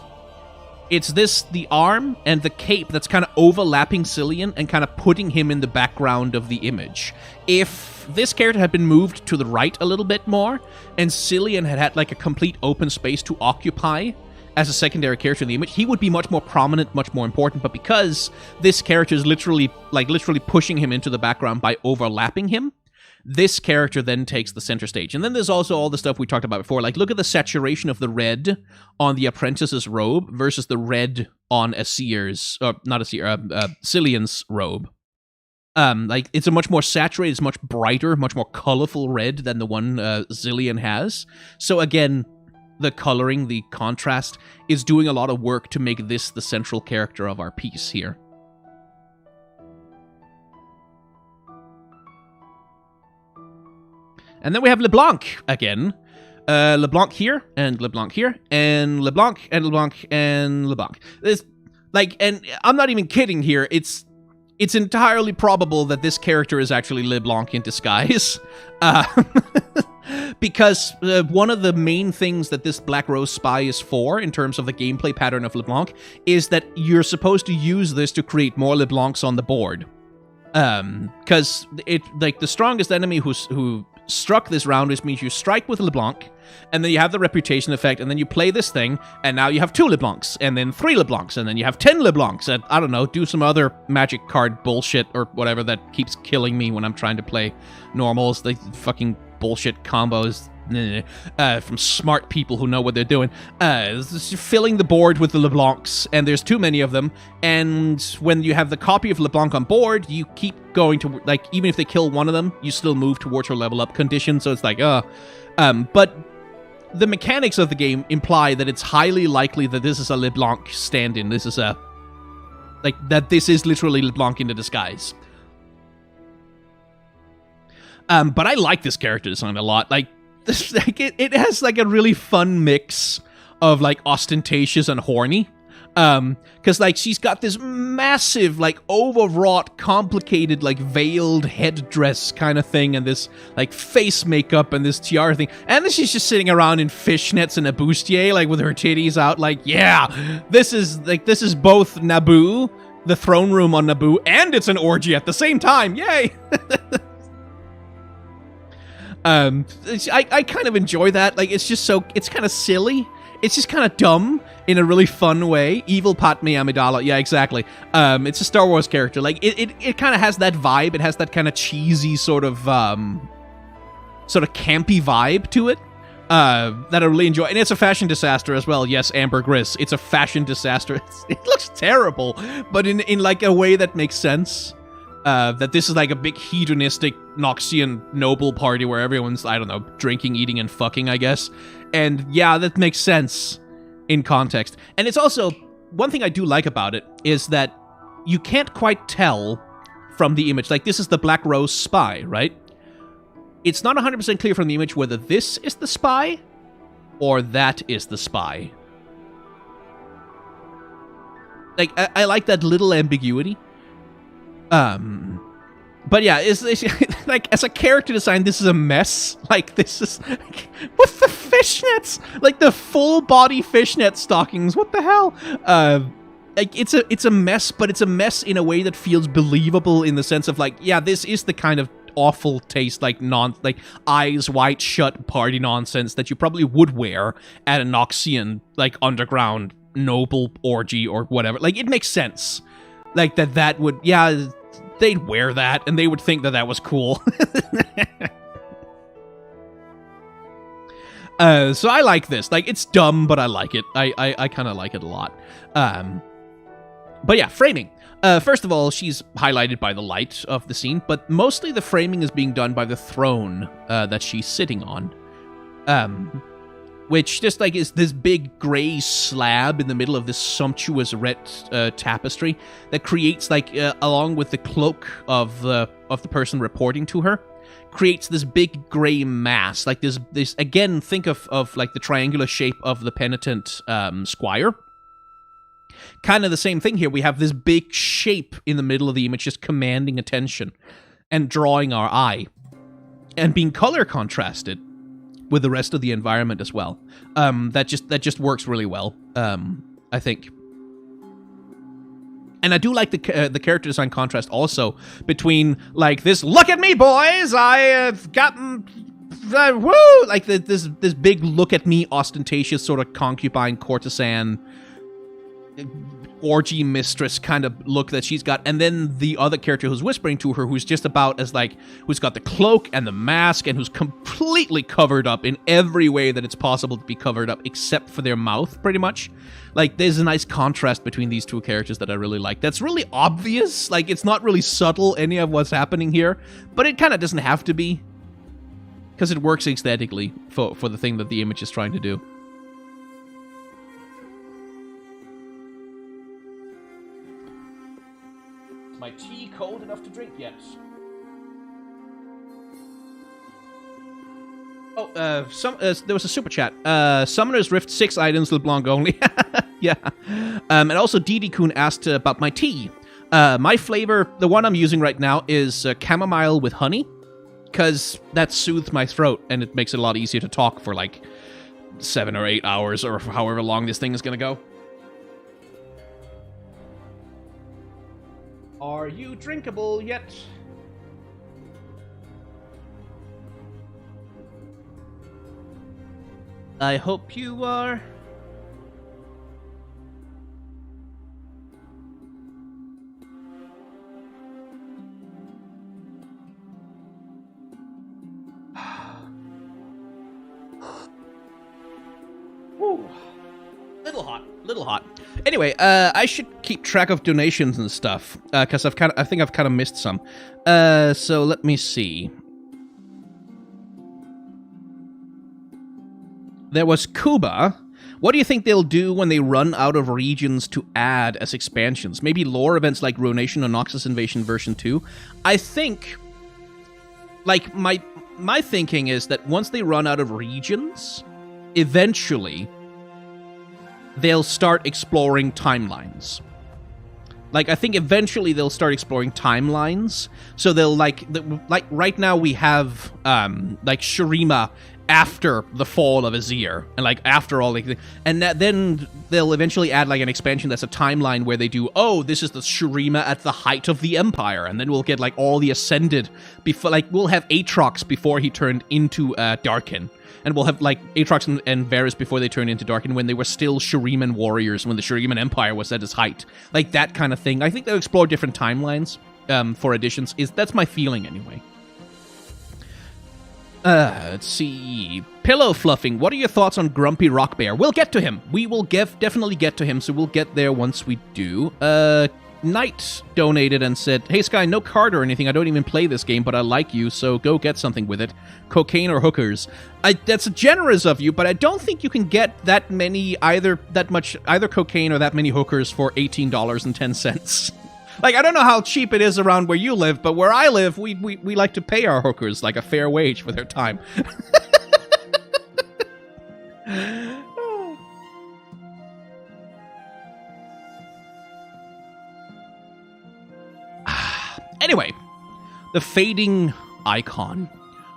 It's the arm and the cape that's kind of overlapping Cillian and kind of putting him in the background of the image. If this character had been moved to the right a little bit more, and Cillian had a complete open space to occupy as a secondary character in the image, he would be much more prominent, much more important. But because this character is literally pushing him into the background by overlapping him, this character then takes the center stage. And then there's also all the stuff we talked about before. Look at the saturation of the red on the apprentice's robe versus the red on a seer's, or not a seer, Cillian's robe. It's a much more saturated, it's much brighter, much more colorful red than the one Cillian has. So again, the coloring, the contrast, is doing a lot of work to make this the central character of our piece here. And then we have LeBlanc again. LeBlanc here, and LeBlanc here, and LeBlanc, and LeBlanc, and LeBlanc. And I'm not even kidding here. It's entirely probable that this character is actually LeBlanc in disguise. Because one of the main things that this Black Rose Spy is for, in terms of the gameplay pattern of LeBlanc, is that you're supposed to use this to create more LeBlancs on the board. Because the strongest enemy who struck this round, which means you strike with LeBlanc, and then you have the reputation effect, and then you play this thing, and now you have 2 LeBlancs, and then 3 LeBlancs, and then you have 10 LeBlancs, and I don't know, do some other magic card bullshit or whatever that keeps killing me when I'm trying to play normals, the fucking bullshit combos from smart people who know what they're doing. Filling the board with the LeBlancs, and there's too many of them, and when you have the copy of LeBlanc on board, you keep going to, even if they kill one of them, you still move towards your level up condition, so it's but the mechanics of the game imply that it's highly likely that this is a LeBlanc stand-in. This is this is literally LeBlanc in the disguise. But I like this character design a lot. It has a really fun mix of ostentatious and horny. Because she's got this massive overwrought, complicated veiled headdress kind of thing, and this face makeup and this tiara thing, and then she's just sitting around in fishnets and a bustier with her titties out. Yeah, this is both Naboo, the throne room on Naboo, and it's an orgy at the same time. Yay! I kind of enjoy that. It's kind of silly. It's just kind of dumb in a really fun way. Evil Padme Amidala. Yeah, exactly. It's a Star Wars character. It kind of has that vibe. It has that kind of cheesy sort of campy vibe to it that I really enjoy. And it's a fashion disaster as well. Yes, Amber Gris. It's a fashion disaster. It looks terrible, but in a way that makes sense. That this is a big hedonistic Noxian noble party where everyone's, I don't know, drinking, eating, and fucking, I guess. And yeah, that makes sense in context. And it's also, one thing I do like about it is that you can't quite tell from the image. This is the Black Rose Spy, right? It's not 100% clear from the image whether this is the spy or that is the spy. I like that little ambiguity. But yeah, it's like, as a character design, this is a mess. Like, this is... Like, with the fishnets! Like, the full-body fishnet stockings. What the hell? Like, it's a mess, but it's a mess in a way that feels believable in the sense of, like, yeah, this is the kind of awful taste, like, eyes wide shut party nonsense that you probably would wear at a Noxian, like, underground noble orgy or whatever. Like, it makes sense. Like, that would... Yeah... They'd wear that, and they would think that was cool. So I like this. Like, it's dumb, but I like it. I kind of like it a lot. But yeah, framing. First of all, she's highlighted by the light of the scene, but mostly the framing is being done by the throne that she's sitting on. Which just, like, is this big gray slab in the middle of this sumptuous red tapestry that creates, like, along with the cloak of the person reporting to her, creates this big gray mass. Like, this again, think of like, the triangular shape of the penitent squire. Kind of the same thing here. We have this big shape in the middle of the image just commanding attention and drawing our eye and being color contrasted with the rest of the environment as well. That just works really well, I think. And I do like the character design contrast also between, like, this, look at me, boys, I have gotten, woo, like, this big look at me, ostentatious sort of concubine, courtesan, orgy mistress kind of look that she's got, and then the other character who's whispering to her, who's just about as, like, who's got the cloak and the mask and who's completely covered up in every way that it's possible to be covered up except for their mouth, pretty much. Like, there's a nice contrast between these two characters that I really like. That's really obvious. Like, it's not really subtle, any of what's happening here, but it kind of doesn't have to be, because it works aesthetically for the thing that the image is trying to do. My tea cold enough to drink yet? Oh, there was a super chat. Summoner's Rift 6 items, LeBlanc only. Yeah. And also Didi-kun asked about my tea. My flavor, the one I'm using right now, is chamomile with honey, because that soothes my throat, and it makes it a lot easier to talk for, like, 7 or 8 hours, or however long this thing is gonna go. Are you drinkable yet? I hope you are. Woo. Little hot. Anyway, I should keep track of donations and stuff, because I think I've kind of missed some. So let me see. There was Kuba. What do you think they'll do when they run out of regions to add as expansions? Maybe lore events like Ruination or Noxus Invasion version 2? I think, like, my thinking is that once they run out of regions, eventually they'll start exploring timelines. Like, I think eventually they'll start exploring timelines. So they'll, like right now we have, like, Shurima after the fall of Azir, and, like, after all, like, and then they'll eventually add, like, an expansion that's a timeline where they do, oh, this is the Shurima at the height of the Empire, and then we'll get, like, all the Ascended, before, like, we'll have Aatrox before he turned into, Darkin. And we'll have, like, Aatrox and Varus before they turned into Darkin, when they were still Shuriman warriors, when the Shuriman Empire was at its height. Like, that kind of thing. I think they'll explore different timelines for additions. That's my feeling, anyway. Let's see. Pillow fluffing. What are your thoughts on Grumpy Rock Bear? We'll get to him. We will definitely get to him, so we'll get there once we do. Knight donated and said, hey Sky, no card or anything, I don't even play this game, but I like you, so go get something with it. Cocaine or hookers. That's generous of you, but I don't think you can get that many, either cocaine or that many hookers for $18.10. Like, I don't know how cheap it is around where you live, but where I live, we like to pay our hookers, like, a fair wage for their time. Anyway, The fading icon.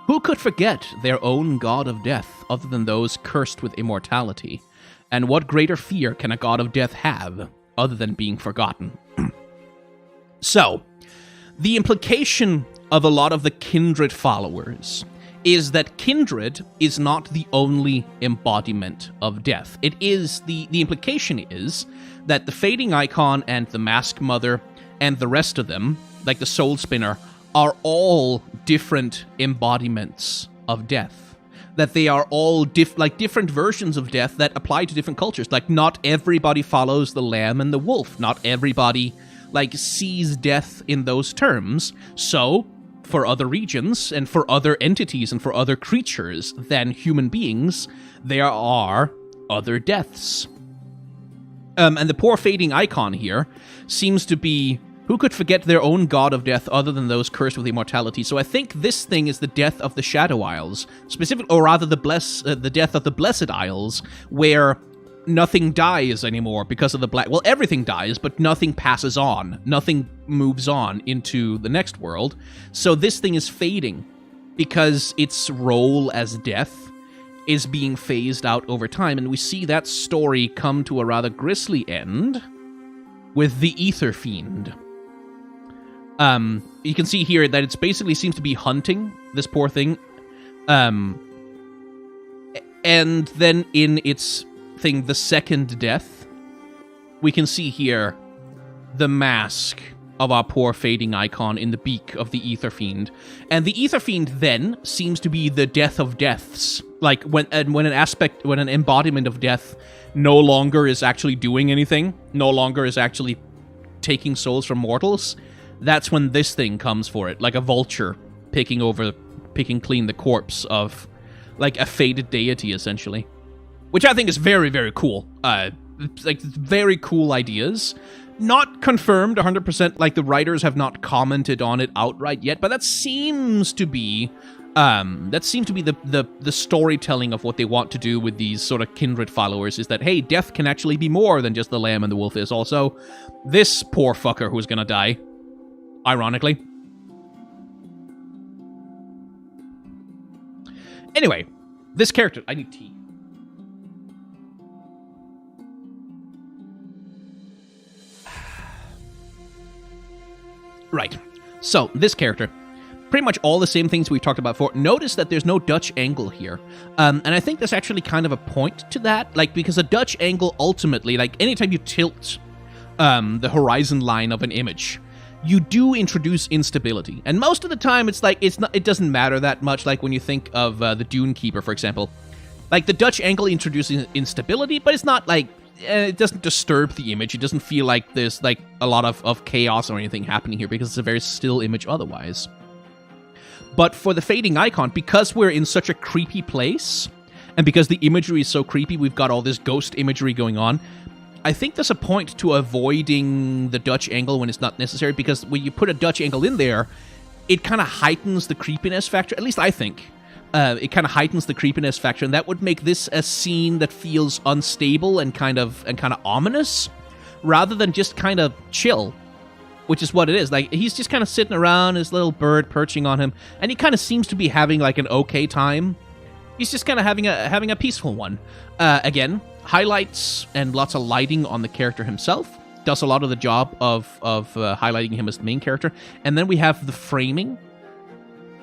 Who could forget their own god of death other than those cursed with immortality? And what greater fear can a god of death have other than being forgotten? So, the implication of a lot of the kindred followers is that kindred is not the only embodiment of death. It is the implication is that the fading icon and the mask mother and the rest of them, like the soul spinner, are all different embodiments of death. That they are all different versions of death that apply to different cultures. Like, not everybody follows the lamb and the wolf. Not everybody, sees death in those terms. So, for other regions, and for other entities, and for other creatures than human beings, there are other deaths. And the poor fading icon here seems to be, who could forget their own god of death other than those cursed with immortality? So I think this thing is the death of the Shadow Isles, or rather the death of the Blessed Isles, where nothing dies anymore because of the black... Well, everything dies, but nothing passes on. Nothing moves on into the next world. So this thing is fading because its role as death is being phased out over time, and we see that story come to a rather grisly end with the Ether Fiend. You can see here that it basically seems to be hunting this poor thing. And then in its thing, the second death, we can see here the mask of our poor fading icon in the beak of the Ether Fiend. And the Ether Fiend then seems to be the death of deaths. Like, when an embodiment of death no longer is actually doing anything, no longer is actually taking souls from mortals, that's when this thing comes for it, like a vulture picking clean the corpse of, a faded deity, essentially. Which I think is very, very cool. Very cool ideas. Not confirmed 100%, the writers have not commented on it outright yet, but that seems to be the storytelling of what they want to do with these sort of kindred followers, is that, hey, death can actually be more than just the lamb and the wolf is also this poor fucker who's gonna die, ironically. Anyway, this character... I need tea. Right. So, this character, pretty much all the same things we've talked about before. Notice that there's no Dutch angle here. And I think there's actually kind of a point to that, because a Dutch angle ultimately, anytime you tilt the horizon line of an image, you do introduce instability. And most of the time, it doesn't matter that much, when you think of the Dune Keeper, for example. The Dutch angle introduces instability, but it's not, it doesn't disturb the image. It doesn't feel like there's, a lot of chaos or anything happening here, because it's a very still image otherwise. But for the fading icon, because we're in such a creepy place, and because the imagery is so creepy, we've got all this ghost imagery going on, I think there's a point to avoiding the Dutch angle when it's not necessary, because when you put a Dutch angle in there, it kind of heightens the creepiness factor, at least I think. It kind of heightens the creepiness factor, and that would make this a scene that feels unstable and kind of ominous, rather than just kind of chill, which is what it is. He's just kind of sitting around, his little bird perching on him, and he kind of seems to be having an okay time. He's just kind of having a peaceful one. Again, highlights and lots of lighting on the character himself does a lot of the job of highlighting him as the main character, and then we have the framing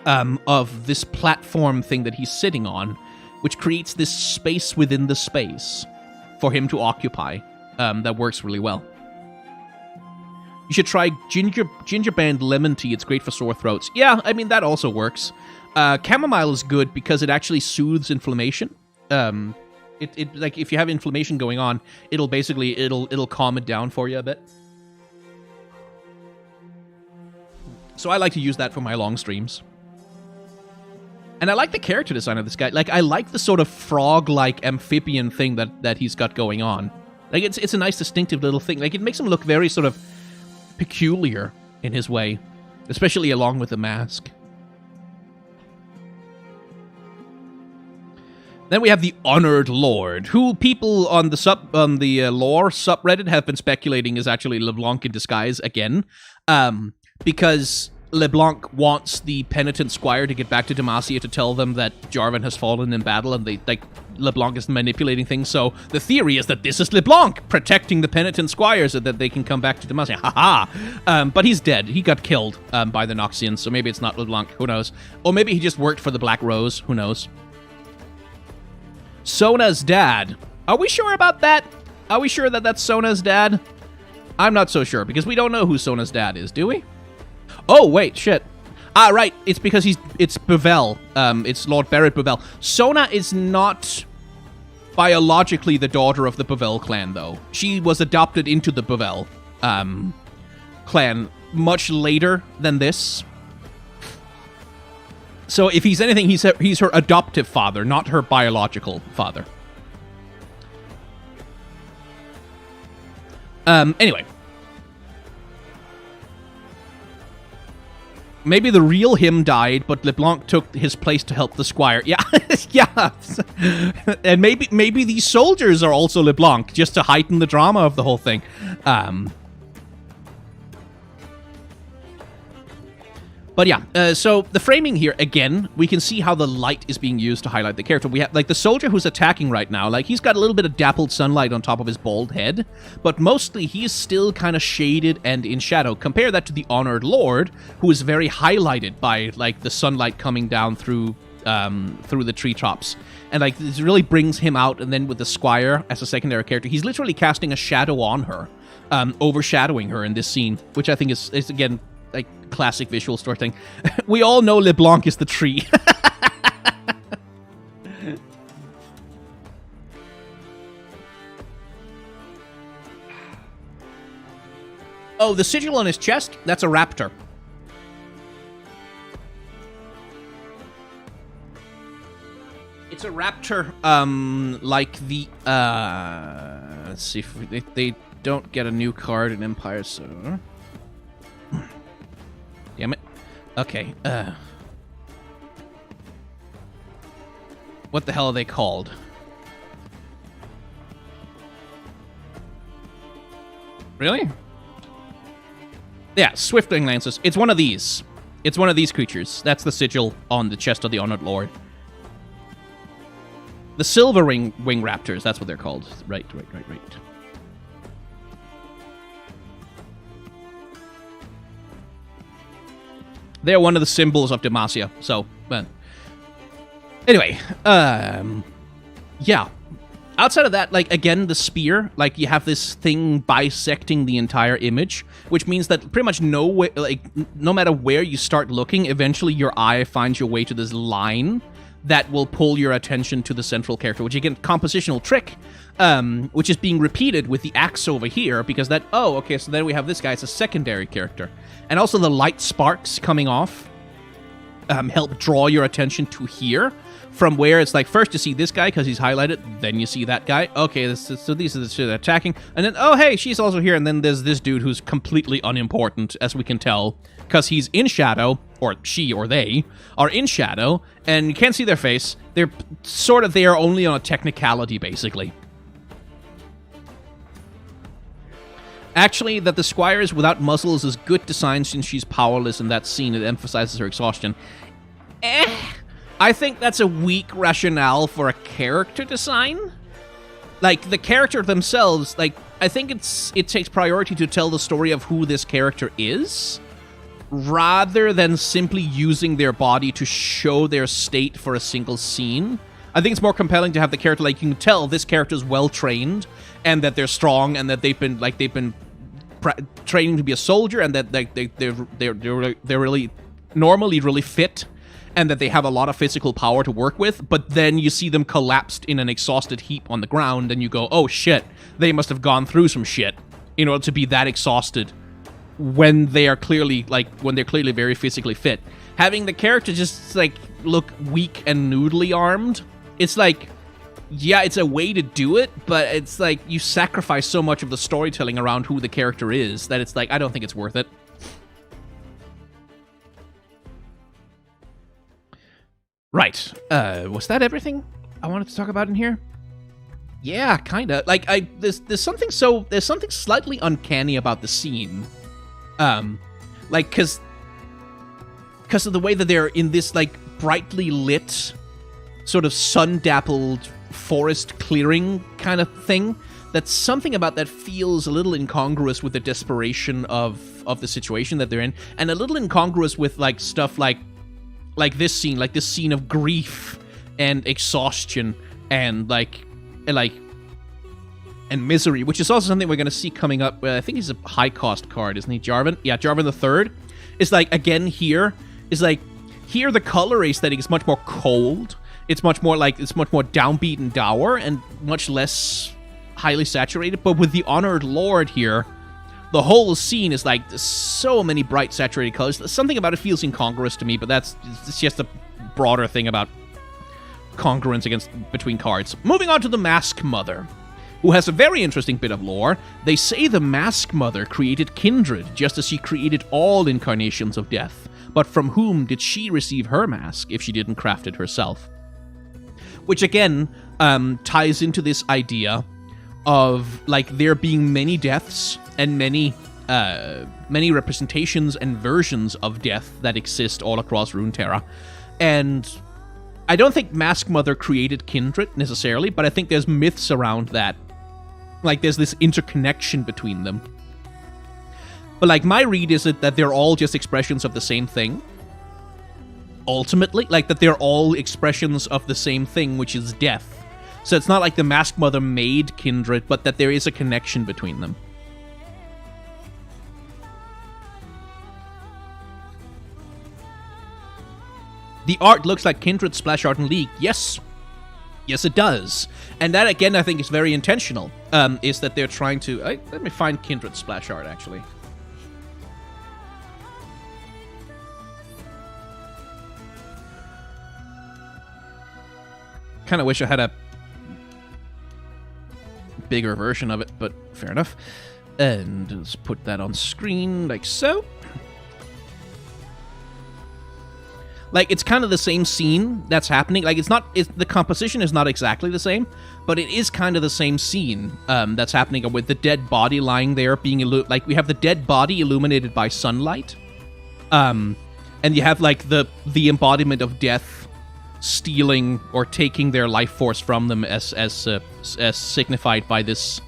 of this platform thing that he's sitting on, which creates this space within the space for him to occupy. That works really well. You should try ginger band lemon tea. It's great for sore throats. Yeah, I mean, that also works. Chamomile is good because it actually soothes inflammation. If you have inflammation going on, it'll calm it down for you a bit. So I like to use that for my long streams. And I like the character design of this guy. I like the sort of frog-like amphibian thing that he's got going on. It's a nice distinctive little thing. It makes him look very sort of peculiar in his way, especially along with the mask. Then we have the Honored Lord, who people on the lore subreddit have been speculating is actually LeBlanc in disguise again, because LeBlanc wants the penitent squire to get back to Demacia to tell them that Jarvan has fallen in battle, and LeBlanc is manipulating things. So the theory is that this is LeBlanc protecting the penitent squire so that they can come back to Demacia. Haha! But he's dead. He got killed by the Noxians, so maybe it's not LeBlanc. Who knows? Or maybe he just worked for the Black Rose. Who knows? Sona's dad. Are we sure about that? Are we sure that that's Sona's dad? I'm not so sure, because we don't know who Sona's dad is, do we? Oh, wait, shit. Ah, right, it's because it's Bevel. It's Lord Barrett Bevel. Sona is not biologically the daughter of the Bevel clan, though. She was adopted into the Bevel clan much later than this. So if he's anything, he's her adoptive father, not her biological father. Anyway. Maybe the real him died, but LeBlanc took his place to help the squire. Yeah, yeah. And maybe these soldiers are also LeBlanc, just to heighten the drama of the whole thing. But yeah, so the framing here, again, we can see how the light is being used to highlight the character. We have, like, the soldier who's attacking right now, like, he's got a little bit of dappled sunlight on top of his bald head, but mostly he's still kind of shaded and in shadow. Compare that to the Honored Lord, who is very highlighted by, like, the sunlight coming down through the treetops. And, like, this really brings him out, and then with the Squire as a secondary character, he's literally casting a shadow on her, overshadowing her in this scene, which I think is again, like, classic visual storytelling. We all know LeBlanc is the tree. Oh, the sigil on his chest? That's a raptor. It's a raptor, like the, let's see if they don't get a new card in Empire, so... Damn it. Okay, what the hell are they called? Really? Yeah, Swiftwing Lancers. It's one of these. It's one of these creatures. That's the sigil on the chest of the Honored Lord. The Silver Wing Raptors, that's what they're called. Right. They're one of the symbols of Demacia, so, anyway, yeah. Outside of that, like, again, the spear, like, you have this thing bisecting the entire image, which means that pretty much no matter where you start looking, eventually your eye finds your way to this line that will pull your attention to the central character, which, again, compositional trick, which is being repeated with the axe over here, because that, oh, okay, so then we have this guy as a secondary character. And also the light sparks coming off help draw your attention to here, from where it's like, first you see this guy because he's highlighted, then you see that guy. Okay, so these are the two that are attacking. And then, oh, hey, she's also here. And then there's this dude who's completely unimportant, as we can tell, because he's in shadow, or she or they are in shadow, and you can't see their face. They're sort of there only on a technicality, basically. Actually, that the Squire is without muzzles is good design since she's powerless in that scene. It emphasizes her exhaustion. I think that's a weak rationale for a character design. Like, the character themselves, like, I think it takes priority to tell the story of who this character is, rather than simply using their body to show their state for a single scene. I think it's more compelling to have the character, like, you can tell this character is well-trained, and that they're strong, and that they've been training to be a soldier, and that they're really normally really fit, and that they have a lot of physical power to work with, but then you see them collapsed in an exhausted heap on the ground, and you go, oh shit, they must have gone through some shit in order to be that exhausted when they are clearly, like, when they're clearly very physically fit. Having the character just, like, look weak and noodly armed, it's like, yeah, it's a way to do it, but it's like you sacrifice so much of the storytelling around who the character is that it's like, I don't think it's worth it. Right. Was that everything I wanted to talk about in here? Yeah, kinda. Like, there's something slightly uncanny about the scene. Like, cause because of the way that they're in this, like, brightly lit, sort of sun-dappled forest clearing kind of thing, that's something about that feels a little incongruous with the desperation of the situation that they're in, and a little incongruous with, like, stuff like this scene of grief and exhaustion and and misery, which is also something we're going to see coming up. I think he's a high-cost card, isn't he? Jarvan? Yeah, Jarvan the Third. It's like, again, here the color aesthetic is much more cold. It's much more downbeat and dour and much less highly saturated. But with the Honored Lord here, the whole scene is like so many bright saturated colors. Something about it feels incongruous to me, but it's just a broader thing about congruence between cards. Moving on to the Mask Mother, who has a very interesting bit of lore. They say the Mask Mother created kindred, just as she created all incarnations of death. But from whom did she receive her mask if she didn't craft it herself? Which again ties into this idea of like there being many deaths and many representations and versions of death that exist all across Runeterra. And I don't think Mask Mother created kindred necessarily, but I think there's myths around that. Like there's this interconnection between them. But like my read is that they're all just expressions of the same thing. Ultimately, like that they're all expressions of the same thing, which is death. So it's not like the Mask Mother made kindred, but that there is a connection between them. The art looks like kindred splash art in League. Yes. Yes, it does. And that, again, I think is very intentional, is that they're trying to... let me find kindred splash art, actually. Kind of wish I had a bigger version of it, but fair enough. And let's put that on screen like so. Like, it's kind of the same scene that's happening. Like, the composition is not exactly the same, but it is kind of the same scene that's happening with the dead body lying there being... like, we have the dead body illuminated by sunlight. And you have, like, the embodiment of death stealing or taking their life force from them as signified by this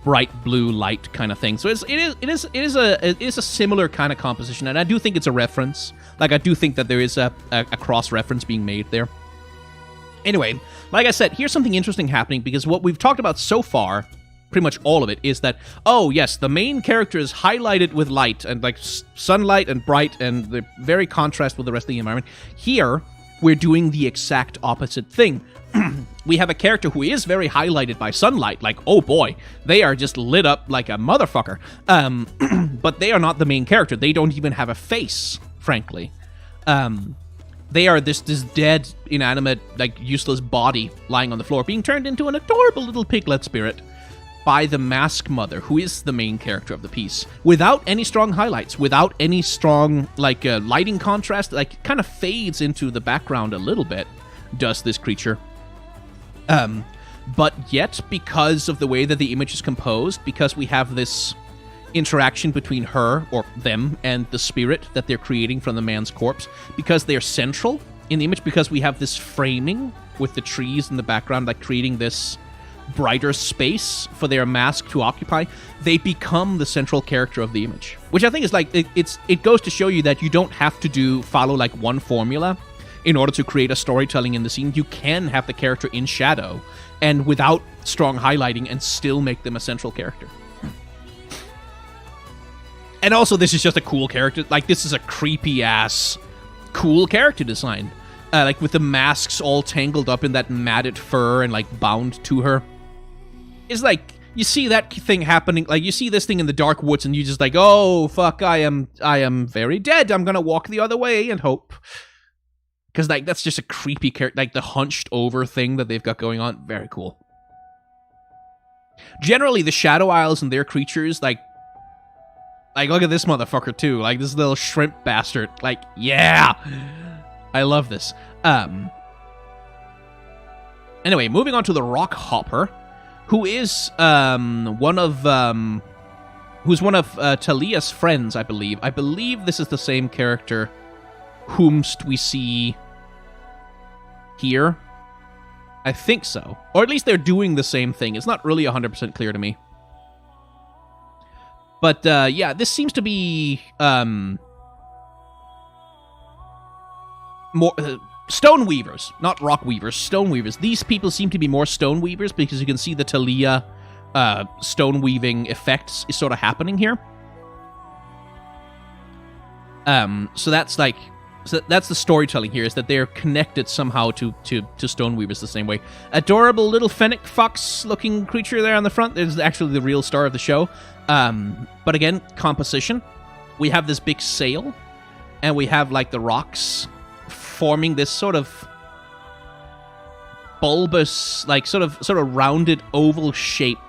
bright blue light kind of thing. So it is a similar kind of composition, and I do think it's a reference. Like, I do think that there is a cross-reference being made there. Anyway, like I said, here's something interesting happening, because what we've talked about so far, pretty much all of it, is that, oh, yes, the main character is highlighted with light, and, like, sunlight and bright, and the very contrast with the rest of the environment. Here, we're doing the exact opposite thing. We have a character who is very highlighted by sunlight, like, oh boy, they are just lit up like a motherfucker. But they are not the main character. They don't even have a face, frankly. They are this dead, inanimate, like, useless body lying on the floor, being turned into an adorable little piglet spirit by the Mask Mother, who is the main character of the piece, without any strong highlights, without any strong, like, lighting contrast. Like, kind of fades into the background a little bit, does this creature. But yet, because of the way that the image is composed, because we have this interaction between her, or them, and the spirit that they're creating from the man's corpse, because they're central in the image, because we have this framing with the trees in the background, like creating this brighter space for their mask to occupy, they become the central character of the image. Which I think is like, it goes to show you that you don't have to follow like one formula in order to create a storytelling in the scene. You can have the character in shadow and without strong highlighting and still make them a central character. And also, this is just a cool character. Like, this is a creepy-ass cool character design. Like, with the masks all tangled up in that matted fur and, like, bound to her. It's like, you see that thing happening, like, you see this thing in the dark woods, and you just like, oh, fuck, I am very dead. I'm gonna walk the other way and hope. Because, like, that's just a creepy character, like, the hunched over thing that they've got going on. Very cool. Generally, the Shadow Isles and their creatures, like, look at this motherfucker, too. Like, this little shrimp bastard. Like, yeah! I love this. Anyway, moving on to the Rock Hopper, who is one of Talia's friends, I believe. I believe this is the same character whomst we see here. I think so. Or at least they're doing the same thing. It's not really 100% clear to me. But, yeah, this seems to be, more... stone weavers, not rock weavers, stone weavers. These people seem to be more stone weavers because you can see the Talia stone weaving effects is sort of happening here. So that's like, so that's the storytelling here, is that they're connected somehow to stone weavers the same way. Adorable little fennec fox looking creature there on the front. There's actually the real star of the show. But again, composition. We have this big sail, and we have like the rocks forming this sort of bulbous, like sort of rounded oval shape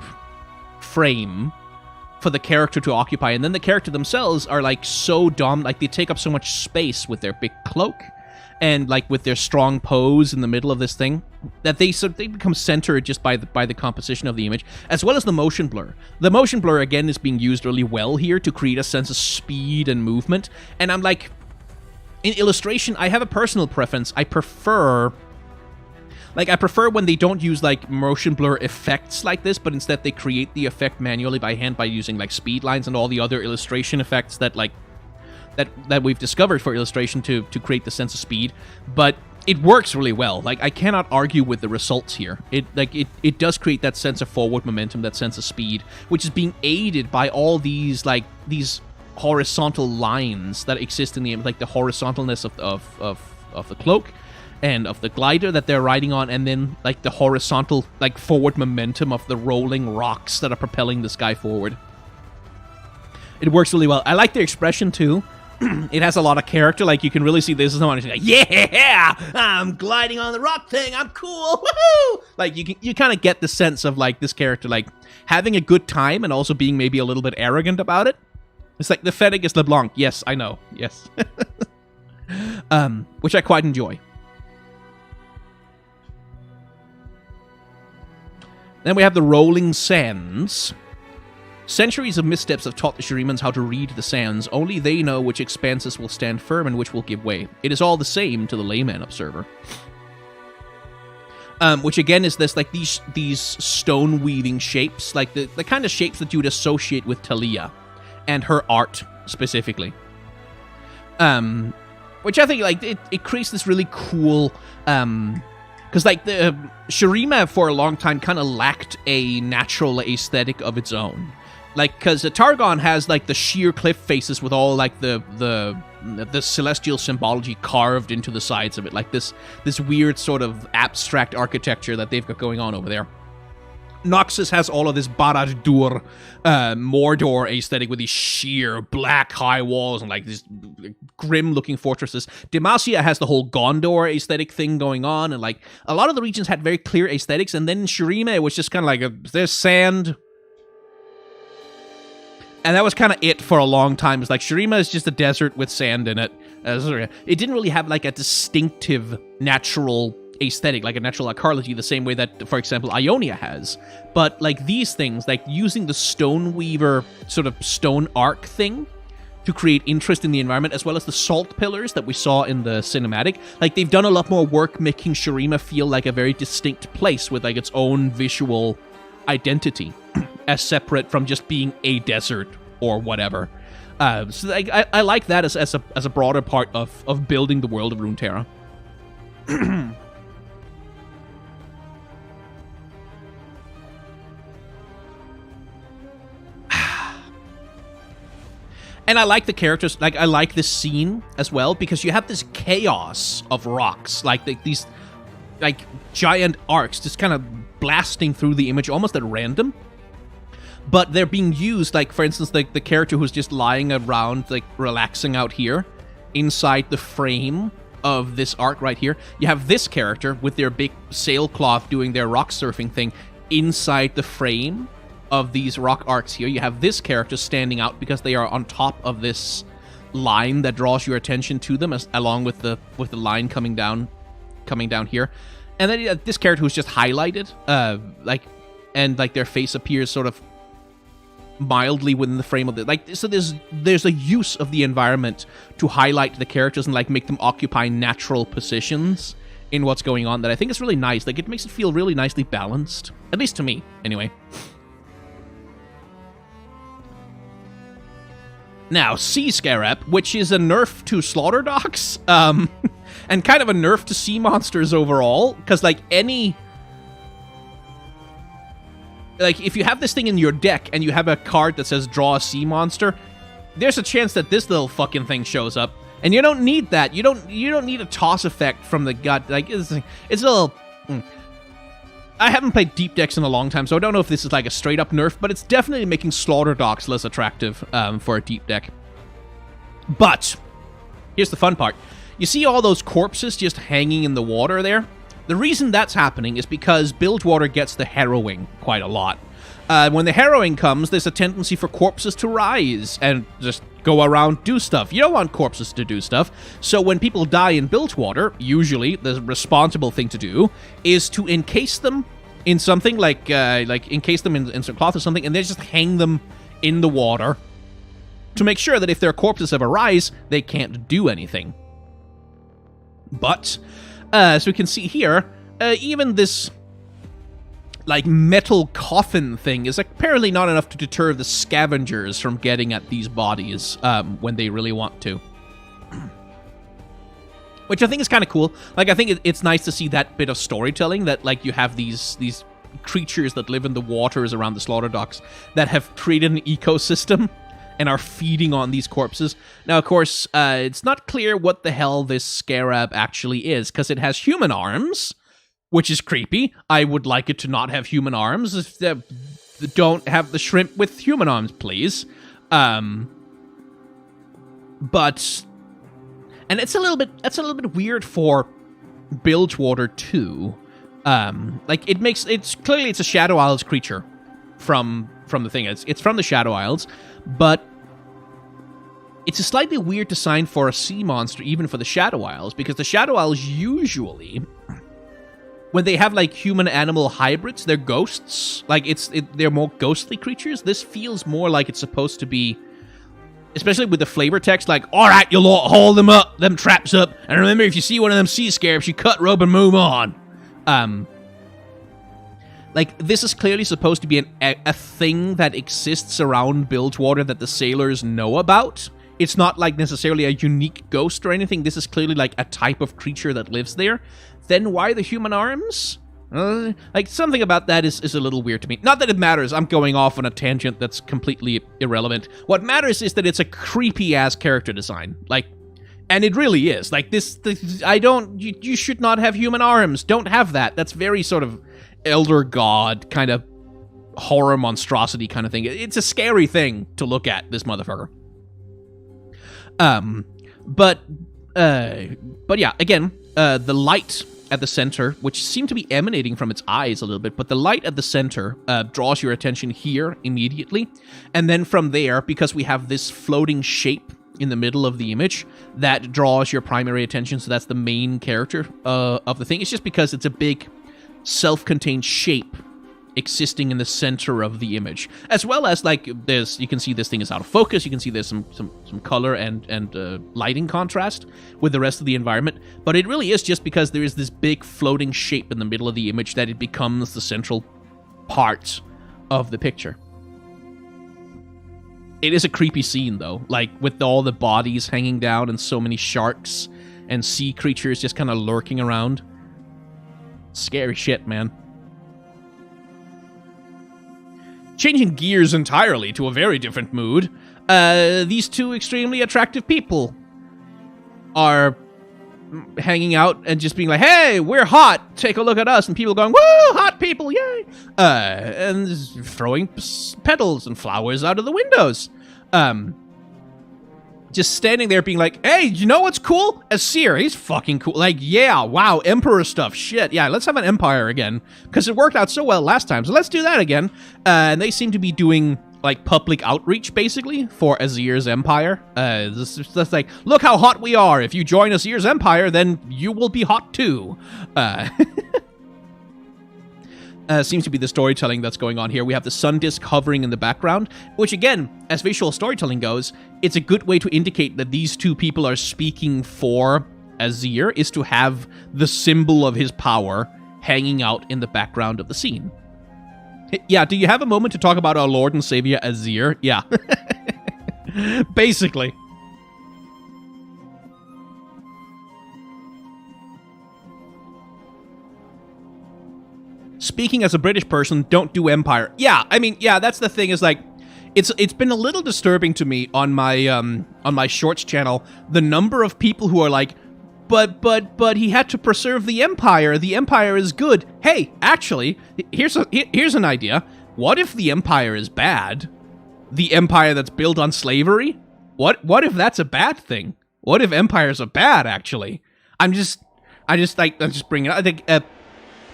frame for the character to occupy. And then the character themselves are like so like they take up so much space with their big cloak and like with their strong pose in the middle of this thing that they become centered just by the composition of the image, as well as the motion blur. The motion blur again is being used really well here to create a sense of speed and movement. And I'm like, in illustration, I have a personal preference. I prefer when they don't use like motion blur effects like this, but instead they create the effect manually by hand by using like speed lines and all the other illustration effects that like that we've discovered for illustration to create the sense of speed. But it works really well. Like, I cannot argue with the results here. It does create that sense of forward momentum, that sense of speed, which is being aided by all these horizontal lines that exist in the image, like the horizontalness of the cloak and of the glider that they're riding on, and then like the horizontal like forward momentum of the rolling rocks that are propelling this guy forward. It works really well. I like the expression too. It has a lot of character. Like, you can really see this is someone who's like, yeah, I'm gliding on the rock thing, I'm cool, woohoo! Like, you kind of get the sense of like this character like having a good time and also being maybe a little bit arrogant about it. It's like the Fennec is LeBlanc. Yes, I know. Yes. Which I quite enjoy. Then we have the Rolling Sands. Centuries of missteps have taught the Shirimans how to read the sands. Only they know which expanses will stand firm and which will give way. It is all the same to the layman observer. Which again is this, like, these stone weaving shapes, like the kind of shapes that you would associate with Talia and her art specifically. Which I think, like, it creates this really cool, because, like, the Shirima for a long time kind of lacked a natural aesthetic of its own. Like, because Targon has, like, the sheer cliff faces with all, like, the celestial symbology carved into the sides of it. Like, this weird sort of abstract architecture that they've got going on over there. Noxus has all of this Barad-dûr, Mordor aesthetic with these sheer black high walls and like these grim-looking fortresses. Demacia has the whole Gondor aesthetic thing going on, and like a lot of the regions had very clear aesthetics. And then Shirime, it was just kind of like there's sand, and that was kind of it for a long time. It's like Shirima is just a desert with sand in it. It didn't really have like a distinctive natural aesthetic, like a natural arcology, the same way that, for example, Ionia has. But like these things, like using the stone weaver sort of stone arc thing to create interest in the environment, as well as the salt pillars that we saw in the cinematic, like they've done a lot more work making Shirima feel like a very distinct place with like its own visual identity as separate from just being a desert or whatever. So like, I like that as a broader part of building the world of Runeterra. And I like the characters, like, I like this scene as well, because you have this chaos of rocks, like these, like, giant arcs just kind of blasting through the image almost at random. But they're being used, like, for instance, like, the character who's just lying around, like, relaxing out here, inside the frame of this arc right here. You have this character with their big sailcloth doing their rock surfing thing inside the frame of these rock arcs here. You have this character standing out because they are on top of this line that draws your attention to them, along with the line coming down here. And then this character who's just highlighted, like, and like their face appears sort of mildly within the frame of the like. So there's a use of the environment to highlight the characters and like make them occupy natural positions in what's going on that I think is really nice. Like, it makes it feel really nicely balanced, at least to me, anyway. Now, Sea Scarab, which is a nerf to Slaughter Docks, and kind of a nerf to sea monsters overall, because, like, if you have this thing in your deck, and you have a card that says, draw a sea monster, there's a chance that this little fucking thing shows up, and you don't need that. You don't need a toss effect from the gut. Like, it's a little... I haven't played deep decks in a long time, so I don't know if this is like a straight-up nerf, but it's definitely making Slaughter Docks less attractive for a deep deck. But, here's the fun part. You see all those corpses just hanging in the water there? The reason that's happening is because Bilgewater gets the harrowing quite a lot. When the harrowing comes, there's a tendency for corpses to rise and just go around, do stuff. You don't want corpses to do stuff. So when people die in Bilgewater, usually the responsible thing to do is to encase them in something, like encase them in some cloth or something, and then just hang them in the water to make sure that if their corpses ever rise, they can't do anything. But, as we can see here, even this like metal coffin thing is apparently not enough to deter the scavengers from getting at these bodies when they really want to. Which I think is kind of cool. Like, I think it's nice to see that bit of storytelling, that like you have these creatures that live in the waters around the Slaughter Docks that have created an ecosystem and are feeding on these corpses. Now, of course, it's not clear what the hell this scarab actually is, because it has human arms, which is creepy. I would like it to not have human arms. Don't have the shrimp with human arms, please. But, and it's a little bit weird for Bilgewater too. Like, it's clearly a Shadow Isles creature from the thing. It's from the Shadow Isles, but it's a slightly weird design for a sea monster, even for the Shadow Isles, because the Shadow Isles usually, when they have, like, human-animal hybrids, they're ghosts. Like, they're more ghostly creatures. This feels more like it's supposed to be, especially with the flavor text, like, alright, you lot, hold them traps up, and remember, if you see one of them sea scarabs, you cut rope and move on. Like, this is clearly supposed to be a thing that exists around Bilgewater that the sailors know about. It's not, like, necessarily a unique ghost or anything. This is clearly, like, a type of creature that lives there. Then why the human arms? Like, something about that is a little weird to me. Not that it matters. I'm going off on a tangent that's completely irrelevant. What matters is that it's a creepy-ass character design. Like, and it really is. Like, you should not have human arms. Don't have that. That's very sort of elder god kind of horror monstrosity kind of thing. It's a scary thing to look at, this motherfucker. But yeah, again, the light at the center, which seemed to be emanating from its eyes a little bit, but the light at the center draws your attention here immediately. And then from there, because we have this floating shape in the middle of the image, that draws your primary attention. So that's the main character of the thing. It's just because it's a big self-contained shape existing in the center of the image, as well as, like, you can see this thing is out of focus. You can see there's some color and lighting contrast with the rest of the environment, but it really is just because there is this big floating shape in the middle of the image that it becomes the central part of the picture. It is a creepy scene, though, like, with all the bodies hanging down and so many sharks and sea creatures just kind of lurking around. Scary shit, man. Changing gears entirely to a very different mood, these two extremely attractive people are hanging out and just being like, hey, we're hot, take a look at us, and people going, woo, hot people, yay, and throwing petals and flowers out of the windows. Just standing there being like, hey, you know what's cool? Asir, he's fucking cool. Like, yeah, wow, Emperor stuff, shit. Yeah, let's have an Empire again, because it worked out so well last time, so let's do that again. And they seem to be doing, like, public outreach, basically, for Azir's Empire. That's like, look how hot we are. If you join Azir's Empire, then you will be hot too. seems to be the storytelling that's going on here. We have the sun disk hovering in the background, which again, as visual storytelling goes, it's a good way to indicate that these two people are speaking for Azir, is to have the symbol of his power hanging out in the background of the scene. Yeah, do you have a moment to talk about our Lord and Savior Azir? Yeah. Basically. Speaking as a British person, don't do Empire. Yeah, I mean, yeah, that's the thing, is like, it's been a little disturbing to me on my Shorts channel, the number of people who are like, but he had to preserve the Empire. The Empire is good. Hey, actually, here's an idea. What if the Empire is bad? The Empire that's built on slavery? What if that's a bad thing? What if empires are bad, actually? I'm just bringing it up. I think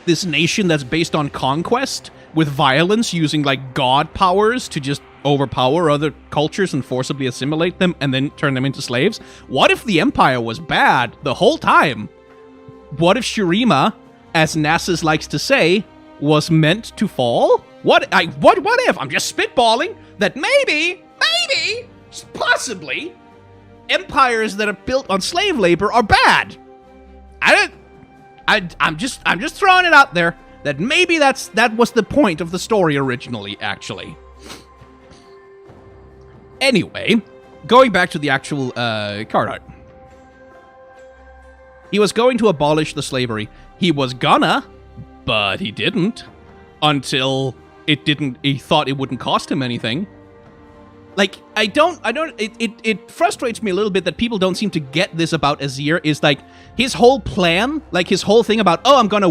this nation that's based on conquest with violence, using like god powers to just overpower other cultures and forcibly assimilate them and then turn them into slaves. What if the Empire was bad the whole time? What if Shurima, as Nasus likes to say, was meant to fall? What if? I'm just spitballing that maybe, possibly, empires that are built on slave labor are bad. I'm just throwing it out there that maybe that was the point of the story originally, actually. Anyway, going back to the actual card art. He was going to abolish the slavery. He was gonna, but he didn't. Until he thought it wouldn't cost him anything. Like, it frustrates me a little bit that people don't seem to get this about Azir, is like, his whole plan, like his whole thing about, oh, I'm gonna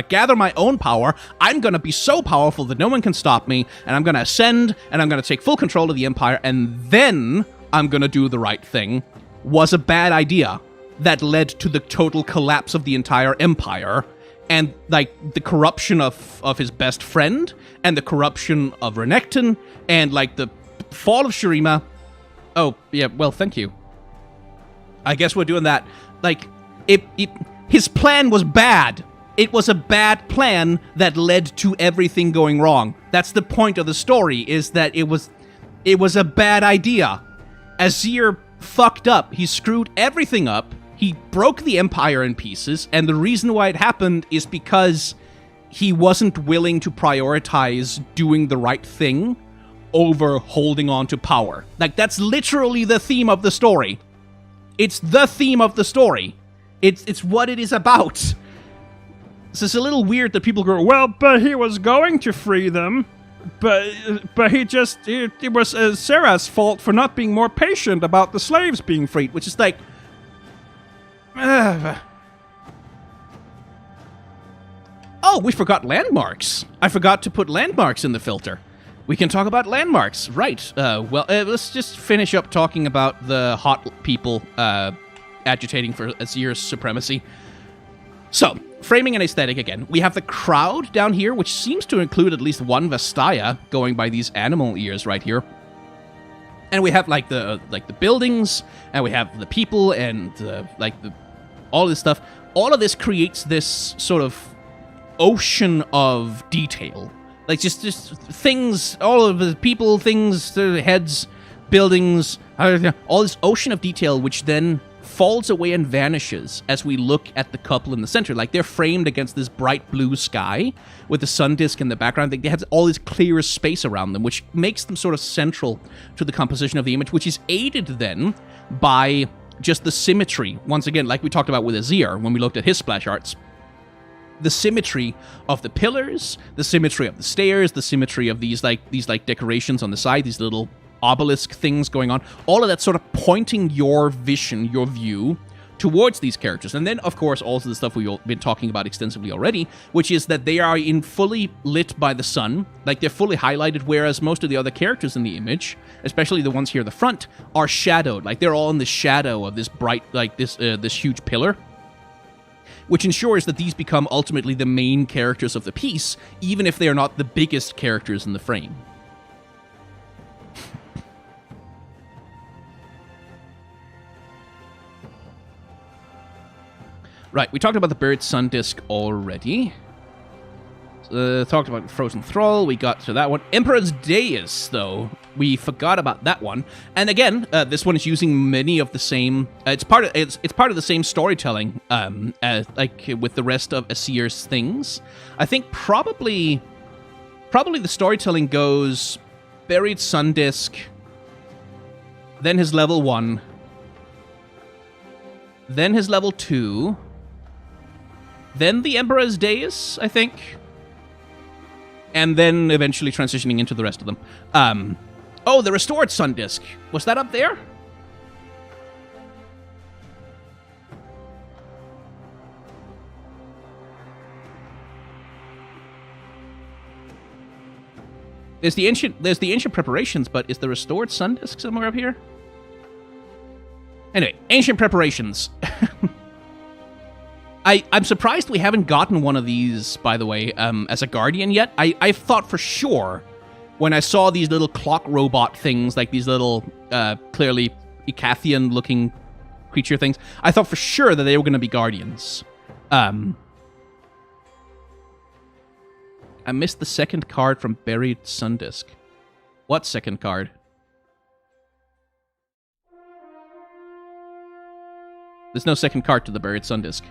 gather my own power, I'm gonna be so powerful that no one can stop me, and I'm gonna ascend, and I'm gonna take full control of the Empire, and then I'm gonna do the right thing, was a bad idea that led to the total collapse of the entire Empire, and, like, the corruption of his best friend, and the corruption of Renekton, and, like, the fall of Shurima. Oh, yeah, well, thank you. I guess we're doing that. Like, his plan was bad. It was a bad plan that led to everything going wrong. That's the point of the story, is that it was a bad idea. Azir fucked up. He screwed everything up. He broke the Empire in pieces, and the reason why it happened is because he wasn't willing to prioritize doing the right thing over holding on to power. Like, that's literally the theme of the story. It's the theme of the story. It's what it is about. So it's a little weird that people go, well, but he was going to free them, but it was Sarah's fault for not being more patient about the slaves being freed, which is like, oh, we forgot landmarks. I forgot to put landmarks in the filter. We can talk about landmarks. Right. Let's just finish up talking about the hot people agitating for Azir's supremacy. So, framing and aesthetic again. We have the crowd down here, which seems to include at least one Vastaya, going by these animal ears right here. And we have like the buildings, and we have the people, and all this stuff. All of this creates this sort of ocean of detail. Like just things, all of the people, things, the heads, buildings, all this ocean of detail, which then falls away and vanishes as we look at the couple in the center. Like, they're framed against this bright blue sky with the sun disk in the background. They have all this clear space around them, which makes them sort of central to the composition of the image, which is aided then by just the symmetry. Once again, like we talked about with Azir when we looked at his splash arts. The symmetry of the pillars, the symmetry of the stairs, the symmetry of these decorations on the side, these little obelisk things going on, all of that sort of pointing your vision, your view towards these characters. And then, of course, also the stuff we've been talking about extensively already, which is that they are fully lit by the sun, like they're fully highlighted, whereas most of the other characters in the image, especially the ones here at the front, are shadowed. Like, they're all in the shadow of this bright, like this huge pillar, which ensures that these become ultimately the main characters of the piece, even if they are not the biggest characters in the frame. Right, we talked about the buried sun disk already. Talked about Frozen Thrall, we got to that one. Emperor's Dais, though, we forgot about that one. And again, this one is using many of the same. It's part of the same storytelling, like with the rest of Asir's things. I think probably the storytelling goes buried sun disk, then his level 1, then his level 2, then the Emperor's Dais, I think. And then eventually transitioning into the rest of them. Oh, the restored sun disk. Was that up there? There's the ancient preparations, but is the restored sun disk somewhere up here? Anyway, ancient preparations. I'm surprised we haven't gotten one of these, by the way, as a guardian yet. I thought for sure when I saw these little clock robot things, like these little, clearly Icathian-looking creature things, I thought for sure that they were going to be guardians. I missed the second card from Buried Sun Disk. What second card? There's no second card to the Buried Sun Disk.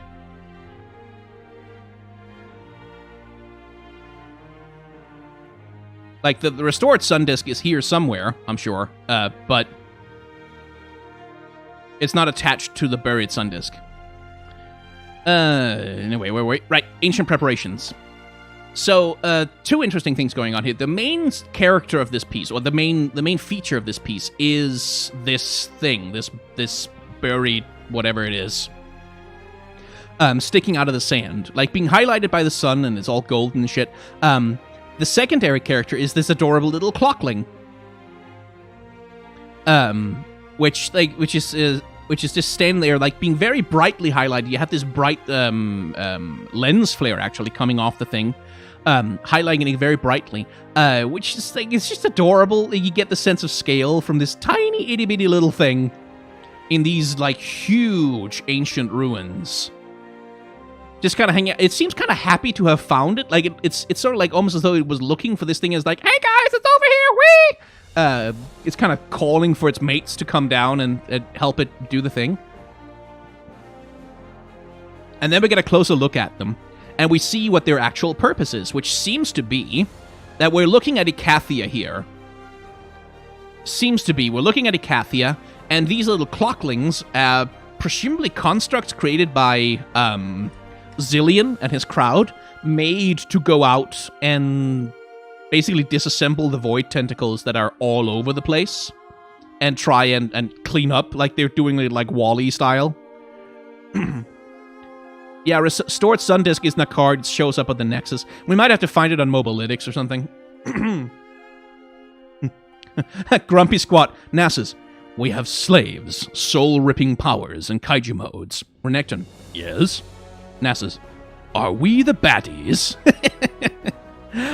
Like, the restored sun disk is here somewhere, I'm sure, but it's not attached to the buried sun disk. Anyway, wait. Right, ancient preparations. So, two interesting things going on here. The main character of this piece, or the main feature of this piece, is this thing, this buried whatever it is, sticking out of the sand, like being highlighted by the sun, and it's all golden and shit. The secondary character is this adorable little clockling, which is just standing there, like being very brightly highlighted. You have this bright lens flare actually coming off the thing, highlighting it very brightly, which is like, it's just adorable. You get the sense of scale from this tiny itty bitty little thing in these like huge ancient ruins. Just kind of hanging out. It seems kind of happy to have found it. Like, it's sort of like almost as though it was looking for this thing as like, hey guys, it's over here, wee! It's kind of calling for its mates to come down and help it do the thing. And then we get a closer look at them, and we see what their actual purpose is, which seems to be that we're looking at Icathia here. We're looking at Icathia, and these little clocklings, presumably constructs created by, Zillion and his crowd, made to go out and basically disassemble the void tentacles that are all over the place and try and clean up, like they're doing it like Wall-E style. Yeah, restored sun disk isn't a card. It shows up at the Nexus. We might have to find it on Mobalytics or something. Grumpy Squat. Nasus. We have slaves, soul-ripping powers, and kaiju modes. Renekton. Yes? Nasus. Are we the baddies?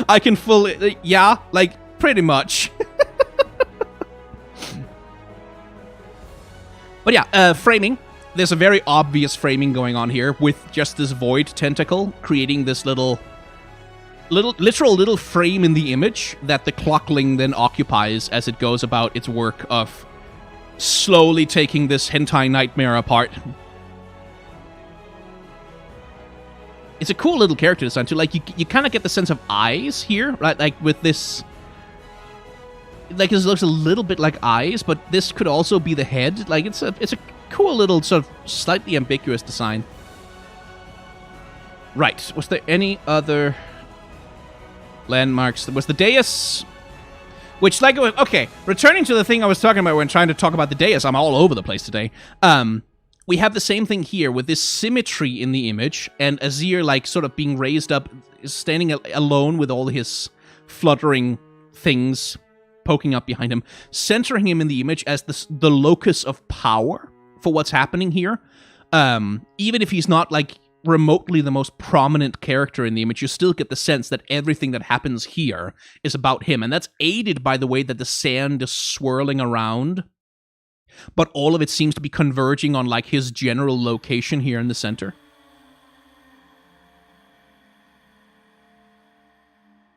I can fully... yeah, like, pretty much. But yeah, framing. There's a very obvious framing going on here with just this void tentacle creating this literal little frame in the image that the clockling then occupies as it goes about its work of slowly taking this hentai nightmare apart. It's a cool little character design too. Like, you kind of get the sense of eyes here, right? Like with this, like this looks a little bit like eyes, but this could also be the head. Like it's a cool little sort of slightly ambiguous design. Right. Was there any other landmarks? There was the dais, which, like, okay, returning to the thing I was talking about when trying to talk about the dais, I'm all over the place today. We have the same thing here with this symmetry in the image, and Azir, like, sort of being raised up, standing alone with all his fluttering things poking up behind him, centering him in the image as the locus of power for what's happening here. Even if he's not, like, remotely the most prominent character in the image, you still get the sense that everything that happens here is about him, and that's aided by the way that the sand is swirling around. But all of it seems to be converging on, like, his general location here in the center.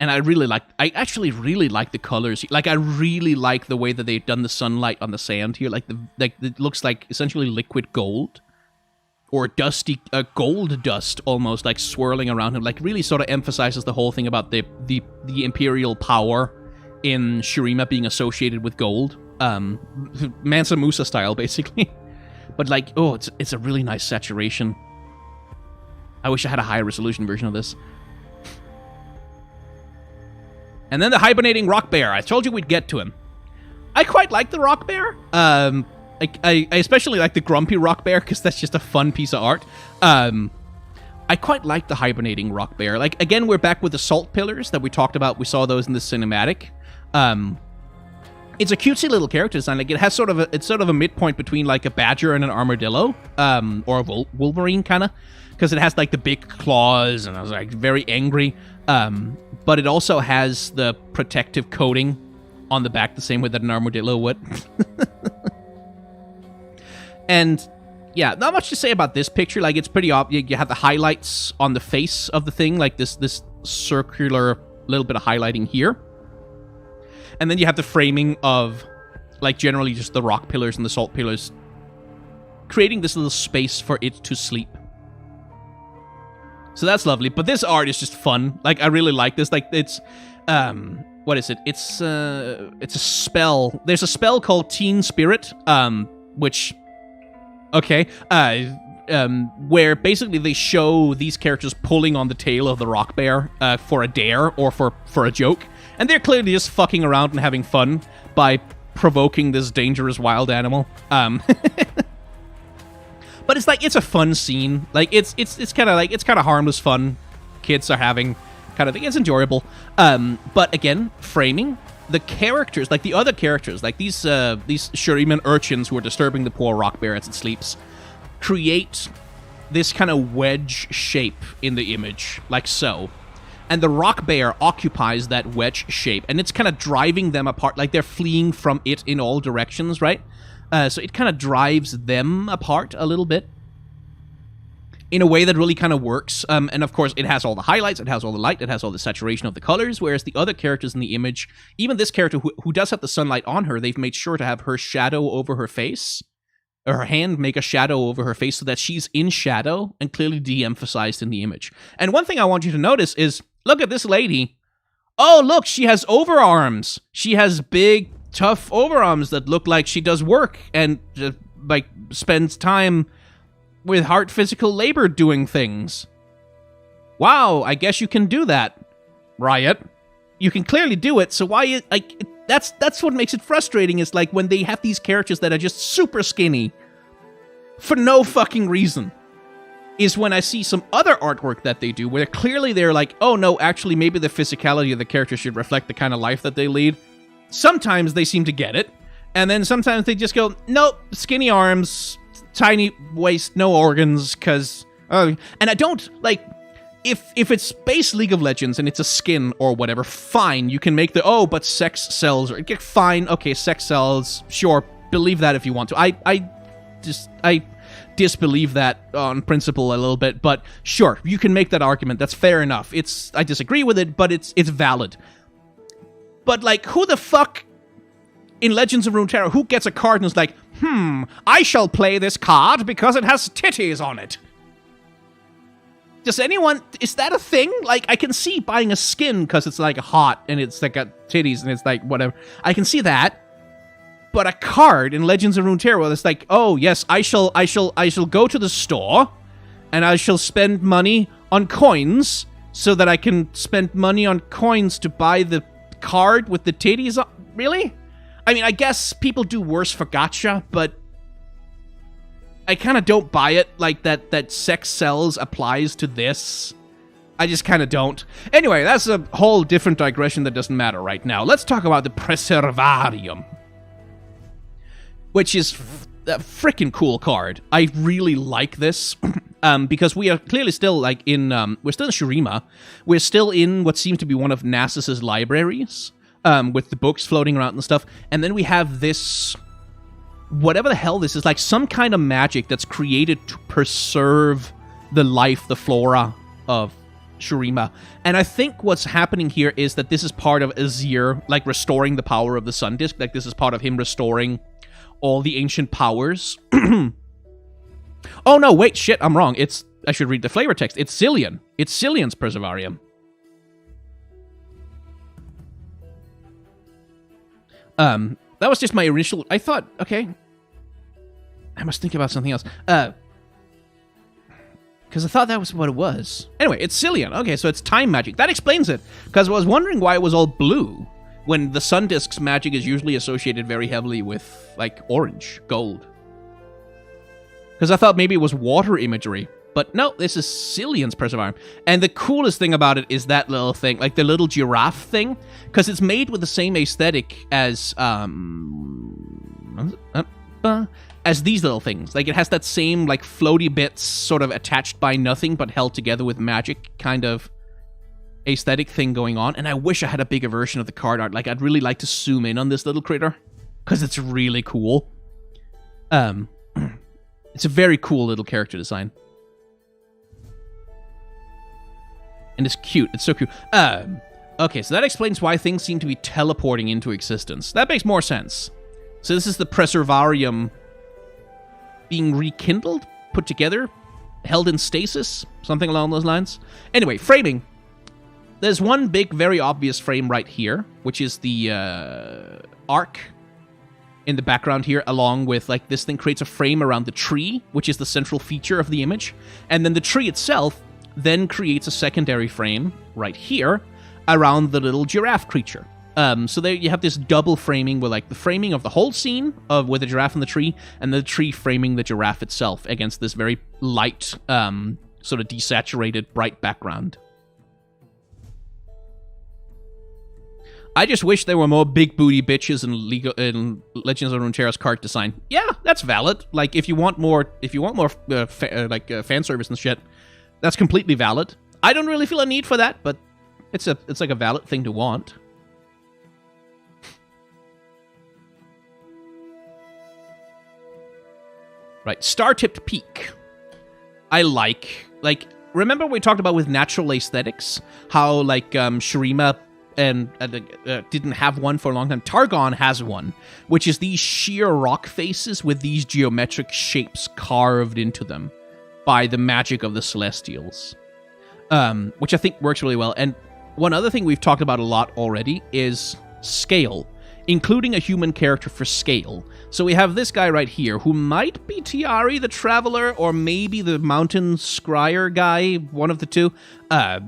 And I actually really like the colors. Like, I really like the way that they've done the sunlight on the sand here. Like, it looks like essentially liquid gold. Or dusty, gold dust almost, like swirling around him. Like, really sort of emphasizes the whole thing about the imperial power in Shurima being associated with gold. Mansa Musa style, basically. But, like, oh, it's a really nice saturation. I wish I had a higher resolution version of this. And then the hibernating rock bear. I told you we'd get to him. I quite like the rock bear. I especially like the grumpy rock bear, because that's just a fun piece of art. I quite like the hibernating rock bear. Like, again, we're back with the salt pillars that we talked about. We saw those in the cinematic. It's a cutesy little character design. Like, it's sort of a midpoint between, like, a badger and an armadillo, or a Wolverine, kind of, because it has, like, the big claws, and I was, like, very angry. But it also has the protective coating on the back, the same way that an armadillo would. And, yeah, not much to say about this picture. Like, it's pretty obvious. You have the highlights on the face of the thing, like this circular little bit of highlighting here. And then you have the framing of, like, generally just the rock pillars and the salt pillars, creating this little space for it to sleep. So that's lovely. But this art is just fun. Like, I really like this. Like, it's, what is it? It's a spell. There's a spell called Teen Spirit, which... Okay, where basically they show these characters pulling on the tail of the rock bear for a dare or for a joke, and they're clearly just fucking around and having fun by provoking this dangerous wild animal. But it's like, it's a fun scene. Like, it's kind of harmless fun. Kids are having kind of thing. It's enjoyable. But again, framing. The characters, like the other characters, like these Shuriman urchins who are disturbing the poor rock bear as it sleeps, create this kind of wedge shape in the image, like so. And the rock bear occupies that wedge shape, and it's kind of driving them apart, like they're fleeing from it in all directions, right? So it kind of drives them apart a little bit in a way that really kind of works. And of course, it has all the highlights, it has all the light, it has all the saturation of the colors, whereas the other characters in the image, even this character who does have the sunlight on her, they've made sure to have her shadow over her face, or her hand make a shadow over her face so that she's in shadow and clearly de-emphasized in the image. And one thing I want you to notice is, look at this lady. Oh, look, she has overarms. She has big, tough overarms that look like she does work and, like, spends time with hard physical labor doing things. Wow, I guess you can do that, Riot. You can clearly do it, so why, like, that's what makes it frustrating, is like when they have these characters that are just super skinny for no fucking reason, is when I see some other artwork that they do where clearly they're like, oh no, actually maybe the physicality of the character should reflect the kind of life that they lead. Sometimes they seem to get it, and then sometimes they just go, nope, skinny arms, tiny waist, no organs, because... and I don't, like... If it's base League of Legends and it's a skin or whatever, fine, you can make the, oh, but sex sells, or fine, okay, sex sells, sure, believe that if you want to. I disbelieve that on principle a little bit, but sure, you can make that argument, that's fair enough. I disagree with it, but it's valid. But, like, who the fuck in Legends of Runeterra, who gets a card and is like, I shall play this card because it has titties on it? Does anyone... Is that a thing? Like, I can see buying a skin because it's, like, hot and it's, like, got titties and it's, like, whatever. I can see that. But a card in Legends of Runeterra that's like, oh, yes, I shall go to the store and I shall spend money on coins so that I can spend money on coins to buy the card with the titties on... Really? I mean, I guess people do worse for gacha, but... I kind of don't buy it, like, that sex sells applies to this. I just kind of don't. Anyway, that's a whole different digression that doesn't matter right now. Let's talk about the Preservarium, which is a freaking cool card. I really like this, because we are clearly still, like, in, we're still in Shurima. We're still in what seems to be one of Nasus's libraries, with the books floating around and stuff. And then we have this... whatever the hell this is, like some kind of magic that's created to preserve the life, the flora of Shurima. And I think what's happening here is that this is part of Azir, like, restoring the power of the Sun Disk. Like, this is part of him restoring all the ancient powers. Oh, no, wait, shit, I'm wrong. I should read the flavor text. It's Cillian. It's Cillian's Preservarium. That was just my initial... I thought, okay, I must think about something else. Because I thought that was what it was. Anyway, it's Cillian. Okay, so it's time magic. That explains it. Because I was wondering why it was all blue, when the Sun Disk's magic is usually associated very heavily with, like, orange, gold. Because I thought maybe it was water imagery. But no, this is Cillian's Preservarium. And the coolest thing about it is that little thing, like the little giraffe thing, because it's made with the same aesthetic as these little things. Like, it has that same, like, floaty bits sort of attached by nothing but held together with magic kind of aesthetic thing going on. And I wish I had a bigger version of the card art. Like, I'd really like to zoom in on this little critter, because it's really cool. It's a very cool little character design. And it's cute. It's so cute. Okay, so that explains why things seem to be teleporting into existence. That makes more sense. So this is the Preservarium being rekindled, put together, held in stasis, something along those lines. Anyway, framing. There's one big, very obvious frame right here, which is the arc in the background here, along with, like, this thing creates a frame around the tree, which is the central feature of the image. And then the tree itself then creates a secondary frame right here around the little giraffe creature. So there you have this double framing with, like, the framing of the whole scene with the giraffe and the tree, and the tree framing the giraffe itself against this very light, sort of desaturated, bright background. I just wish there were more big booty bitches in Legends of Runeterra's card design. Yeah, that's valid. Like, if you want more fan service and shit, that's completely valid. I don't really feel a need for that, but it's like a valid thing to want. Right, star-tipped peak. I like, remember we talked about with natural aesthetics, how, like, Shurima and didn't have one for a long time. Targon has one, which is these sheer rock faces with these geometric shapes carved into them by the magic of the Celestials, which I think works really well. And one other thing we've talked about a lot already is scale, including a human character for scale. So we have this guy right here, who might be Tiari the Traveler, or maybe the Mountain Scryer guy, one of the two,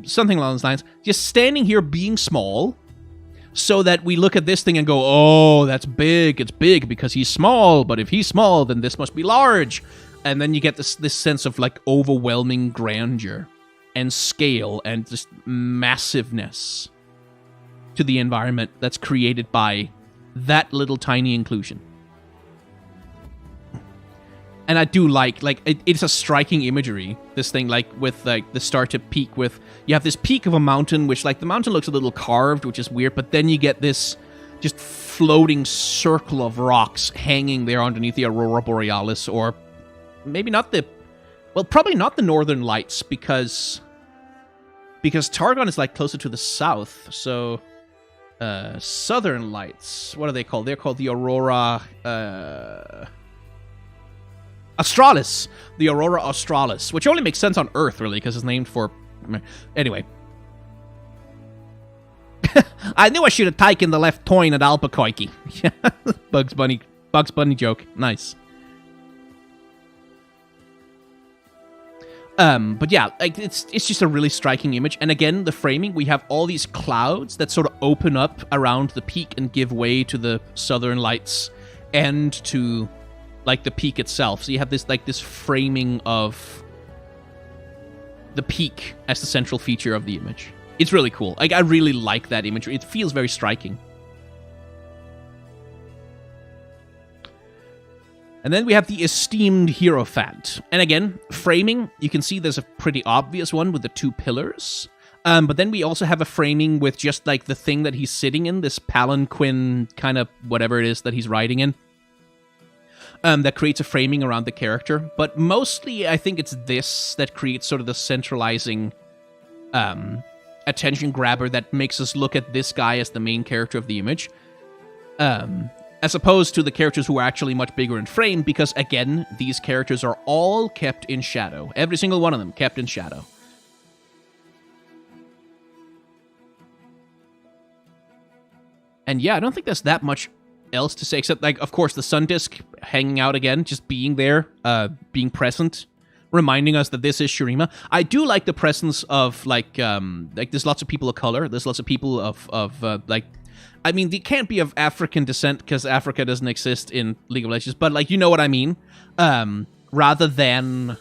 something along those lines, just standing here being small, so that we look at this thing and go, oh, that's big, it's big because he's small, but if he's small, then this must be large. And then you get this sense of, like, overwhelming grandeur and scale and just massiveness to the environment that's created by that little tiny inclusion. And I do like it's a striking imagery, this thing, like, with, like, the star-tip peak with, you have this peak of a mountain, which, like, the mountain looks a little carved, which is weird, but then you get this just floating circle of rocks hanging there underneath the Aurora Borealis, or maybe not probably not the Northern Lights, because Targon is, like, closer to the south, so Southern Lights, what are they called? They're called the Aurora Australis, the Aurora Australis, which only makes sense on Earth, really, because it's named for... Anyway. I knew I should have taken the left turn at Albuquerque. Bugs Bunny joke. Nice. But yeah, like, it's just a really striking image. And again, the framing, we have all these clouds that sort of open up around the peak and give way to the Southern Lights and to, like, the peak itself. So you have this, like, this framing of the peak as the central feature of the image. It's really cool. Like, I really like that imagery. It feels very striking. And then we have the Esteemed Hierophant. And again, framing, you can see there's a pretty obvious one with the two pillars. But then we also have a framing with just, like, the thing that he's sitting in, this palanquin kind of whatever it is that he's riding in. That creates a framing around the character. But mostly, I think it's this that creates sort of the centralizing attention grabber that makes us look at this guy as the main character of the image. As opposed to the characters who are actually much bigger in frame, because, again, these characters are all kept in shadow. Every single one of them kept in shadow. And yeah, I don't think there's that much else to say, except, like, of course, the sun disk hanging out again, just being there, being present, reminding us that this is Shurima. I do like the presence of, like there's lots of people of color, there's lots of people of like, I mean, they can't be of African descent because Africa doesn't exist in League of Legends, but, like, you know what I mean? Rather than...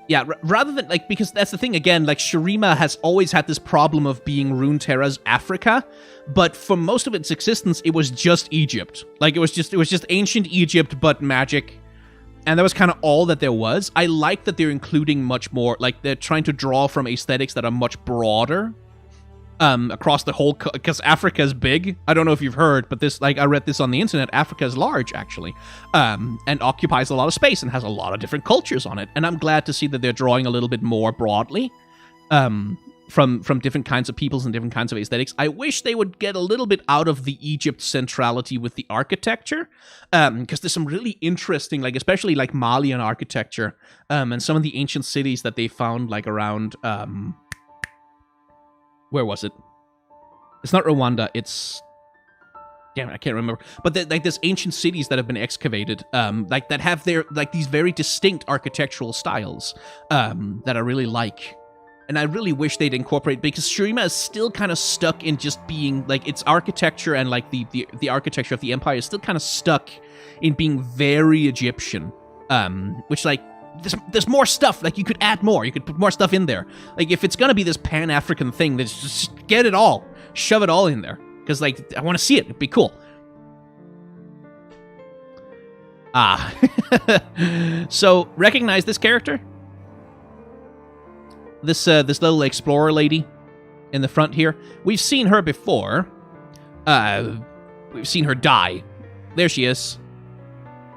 Yeah, rather than, like, because that's the thing, again, like, Shurima has always had this problem of being Runeterra's Africa, but for most of its existence, it was just Egypt. Like, it was just ancient Egypt, but magic. And that was kind of all that there was. I like that they're including much more, like, they're trying to draw from aesthetics that are much broader. Across the whole, because Africa is big. I don't know if you've heard, but this, like, I read this on the internet. Africa is large, actually, and occupies a lot of space and has a lot of different cultures on it. And I'm glad to see that they're drawing a little bit more broadly, from different kinds of peoples and different kinds of aesthetics. I wish they would get a little bit out of the Egypt centrality with the architecture, because there's some really interesting, like, especially like Malian architecture, and some of the ancient cities that they found, like, around, where was it? It's not Rwanda, it's... Damn it, I can't remember. But like, there's ancient cities that have been excavated, like, that have their, like, these very distinct architectural styles, that I really like. And I really wish they'd incorporate, because Shurima is still kind of stuck in just being, like, its architecture and, like, the architecture of the Empire is still kind of stuck in being very Egyptian, which, like, there's more stuff. Like, you could add more. You could put more stuff in there. Like, if it's gonna be this Pan-African thing, then just get it all. Shove it all in there. Because, like, I want to see it. It'd be cool. Ah. So, recognize this character? This little explorer lady in the front here. We've seen her before. We've seen her die. There she is.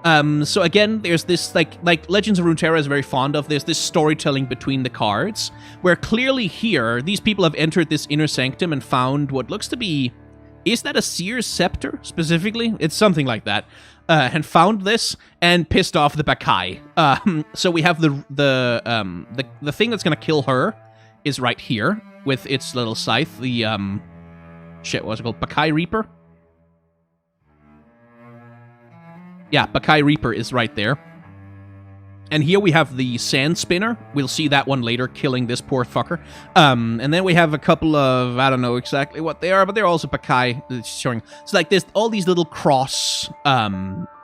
So again, there's this, like Legends of Runeterra is very fond of, there's this storytelling between the cards, where clearly here, these people have entered this inner sanctum and found what looks to be, is that a Seer's Scepter, specifically? It's something like that. And found this, and pissed off the Bakai. So we have the thing that's gonna kill her is right here, with its little scythe, the, what's it called? Bakai Reaper? Yeah, Bakai Reaper is right there. And here we have the Sand Spinner. We'll see that one later, killing this poor fucker. And then we have a couple of, I don't know exactly what they are, but they're also Bakai showing. So, like, there's all these little cross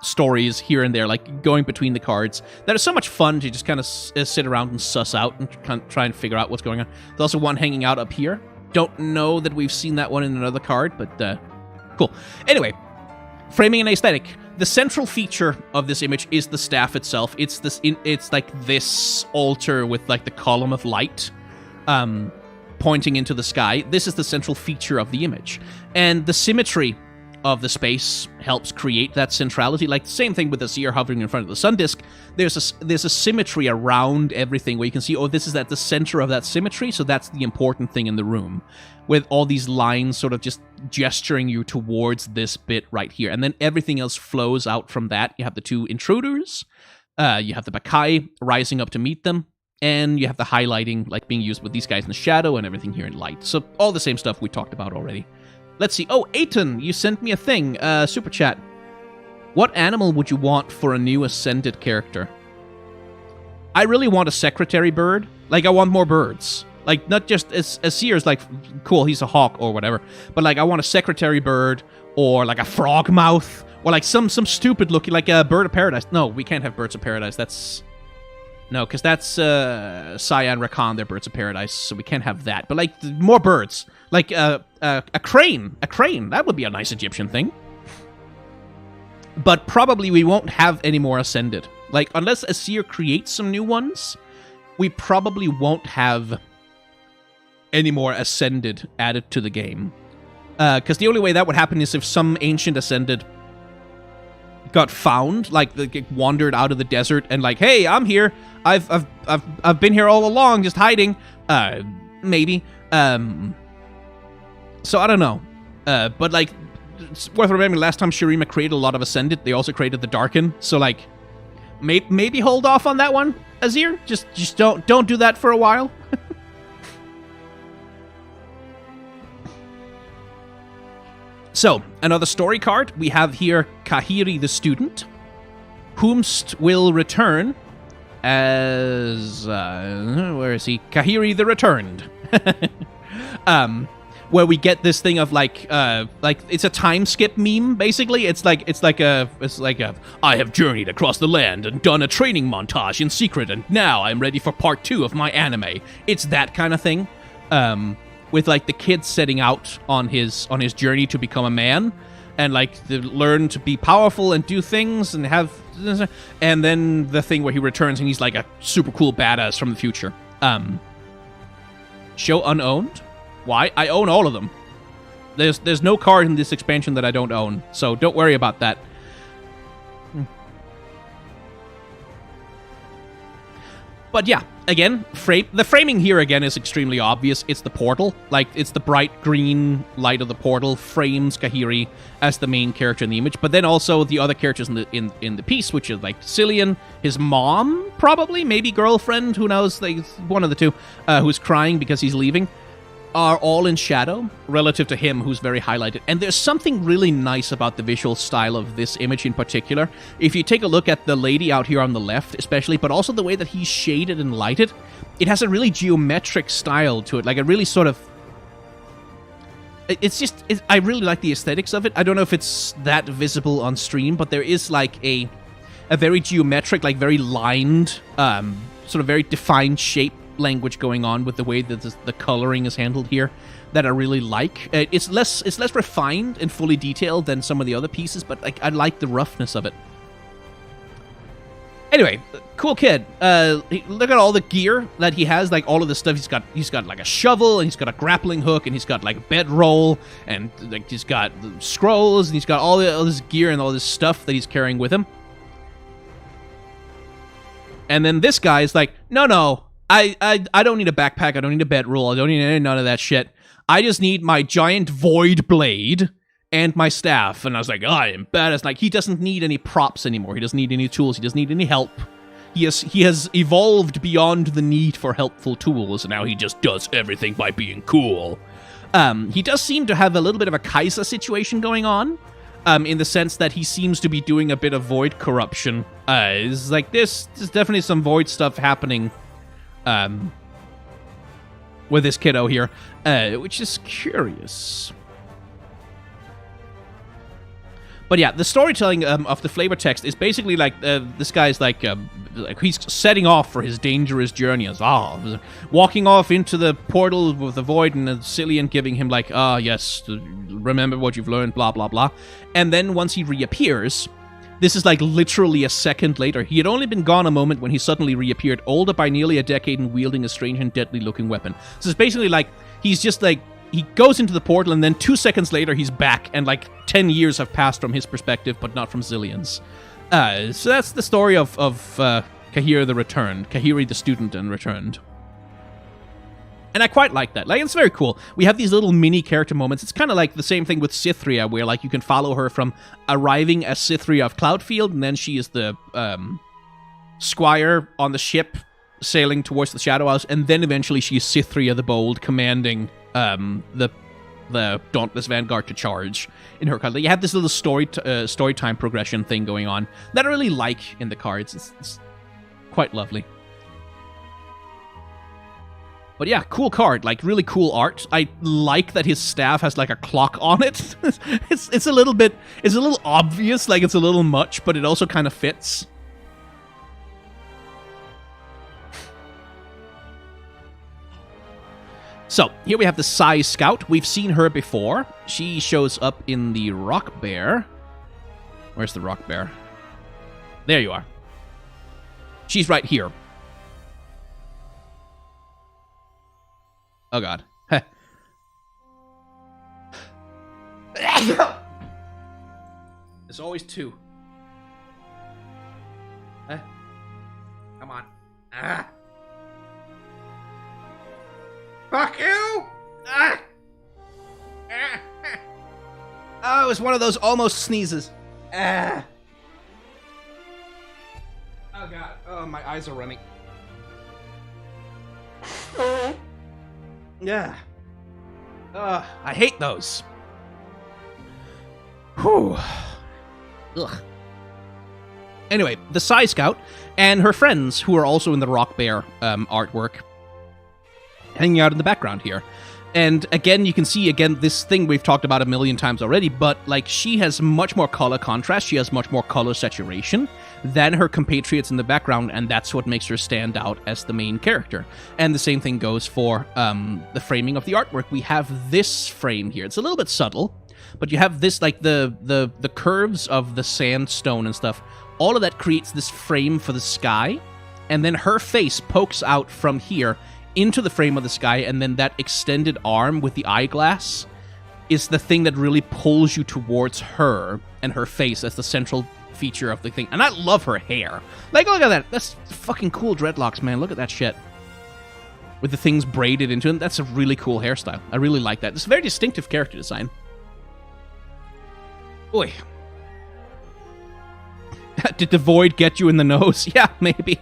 stories here and there, like, going between the cards, that are so much fun to just kind of sit around and suss out and kind of try and figure out what's going on. There's also one hanging out up here. Don't know that we've seen that one in another card, but cool. Anyway, framing and aesthetic. The central feature of this image is the staff itself. It's like this altar with, like, the column of light pointing into the sky. This is the central feature of the image. And the symmetry of the space helps create that centrality. Like, the same thing with the seer hovering in front of the sun disk. There's a symmetry around everything where you can see, oh, this is at the center of that symmetry, so that's the important thing in the room. With all these lines sort of just gesturing you towards this bit right here. And then everything else flows out from that. You have the two intruders, you have the Bakai rising up to meet them, and you have the highlighting, like, being used with these guys in the shadow and everything here in light. So all the same stuff we talked about already. Let's see. Oh, Aiton, you sent me a thing. Super chat. What animal would you want for a new Ascended character? I really want a secretary bird. Like, I want more birds. Like, not just a seer's, like, cool, he's a hawk or whatever. But, like, I want a secretary bird, or, like, a frog mouth, or, like, some stupid looking, like a bird of paradise. No, we can't have birds of paradise. That's... No, because that's Cyan Rakan, they're birds of paradise, so we can't have that. But, like, more birds. Like, a crane. A crane. That would be a nice Egyptian thing. But probably we won't have any more Ascended. Like, unless a seer creates some new ones, we probably won't have any more Ascended added to the game. Because the only way that would happen is if some ancient Ascended got found, like, wandered out of the desert and, like, hey, I'm here, I've been here all along, just hiding. Maybe. So I don't know. But like, it's worth remembering. Last time Shurima created a lot of Ascended, they also created the Darken. So like, maybe hold off on that one, Azir. Just don't do that for a while. So, another story card. We have here Kahiri the Student, whomst will return as... where is he? Kahiri the Returned. Where we get this thing of like it's a time skip meme, basically. It's like a I have journeyed across the land and done a training montage in secret, and now I'm ready for part 2 of my anime. It's that kind of thing. With like the kid setting out on his journey to become a man, and like to learn to be powerful and do things and have, and then the thing where he returns and he's like a super cool badass from the future. Show unowned. Why? I own all of them. There's no card in this expansion that I don't own, so don't worry about that. But yeah, again, the framing here again is extremely obvious. It's the portal. Like, it's the bright green light of the portal frames Kahiri as the main character in the image. But then also the other characters in the piece, which is like Cillian, his mom, probably, maybe girlfriend, who knows, like one of the two, who's crying because he's leaving, are all in shadow relative to him, who's very highlighted. And there's something really nice about the visual style of this image in particular. If you take a look at the lady out here on the left, especially, but also the way that he's shaded and lighted, it has a really geometric style to it, like a really sort of... I really like the aesthetics of it. I don't know if it's that visible on stream, but there is like a very geometric, like very lined, sort of very defined shape language going on with the way that the coloring is handled here that I really like. It's less refined and fully detailed than some of the other pieces, but like I like the roughness of it. Anyway, cool kid. Look at all the gear that he has, like all of the stuff he's got like a shovel, and he's got a grappling hook, and he's got like a bedroll, and like he's got scrolls, and he's got all this gear and all this stuff that he's carrying with him. And then this guy is like, no, I don't need a backpack, I don't need a bedroll, I don't need none of that shit. I just need my giant void blade and my staff. And I was like, I am badass. Like, he doesn't need any props anymore. He doesn't need any tools. He doesn't need any help. He has evolved beyond the need for helpful tools, and now he just does everything by being cool. He does seem to have a little bit of a Kaisa situation going on, in the sense that he seems to be doing a bit of void corruption. It's like there's definitely some void stuff happening with this kiddo here, which is curious. But yeah, the storytelling of the flavor text is basically like this guy's like he's setting off for his dangerous journey, as walking off into the portal with the void, and Cillian giving him like, yes, remember what you've learned, blah blah blah. And then once he reappears, this is like literally a second later. He had only been gone a moment when he suddenly reappeared, older by nearly a decade and wielding a strange and deadly-looking weapon. So it's basically like, he's just like, he goes into the portal, and then 2 seconds later, he's back, and like 10 years have passed from his perspective, but not from Zillion's. So that's the story of Kahiri the Returned. Kahiri the Student and Returned. And I quite like that. Like, it's very cool. We have these little mini character moments. It's kind of like the same thing with Cythria, where like you can follow her from arriving as Cythria of Cloudfield, and then she is the squire on the ship sailing towards the Shadow House, and then eventually she is Cythria the Bold, commanding the Dauntless Vanguard to charge in her card. You have this little story time progression thing going on that I really like in the cards. It's quite lovely. But yeah, cool card, like really cool art. I like that his staff has like a clock on it. it's a little obvious, like it's a little much, but it also kind of fits. So, here we have the Sai Scout. We've seen her before. She shows up in the Rock Bear. Where's the Rock Bear? There you are. She's right here. Oh god. There's always two. Come on. Ah. Fuck you! Ah. Ah. Oh, it was one of those almost sneezes. Ah. Oh god. Oh, my eyes are running. Yeah. I hate those. Whew. Ugh. Anyway, the Psy Scout and her friends, who are also in the Rock Bear artwork, hanging out in the background here. And again, you can see, again, this thing we've talked about a million times already, but, like, she has much more color contrast, she has much more color saturation than her compatriots in the background, and that's what makes her stand out as the main character. And the same thing goes for the framing of the artwork. We have this frame here. It's a little bit subtle, but you have this, like, the curves of the sandstone and stuff. All of that creates this frame for the sky, and then her face pokes out from here into the frame of the sky, and then that extended arm with the eyeglass is the thing that really pulls you towards her and her face as the central feature of the thing. And I love her hair. Like, look at that. That's fucking cool dreadlocks, man. Look at that shit. With the things braided into it. That's a really cool hairstyle. I really like that. It's a very distinctive character design. Oy. Did the void get you in the nose? Yeah, maybe.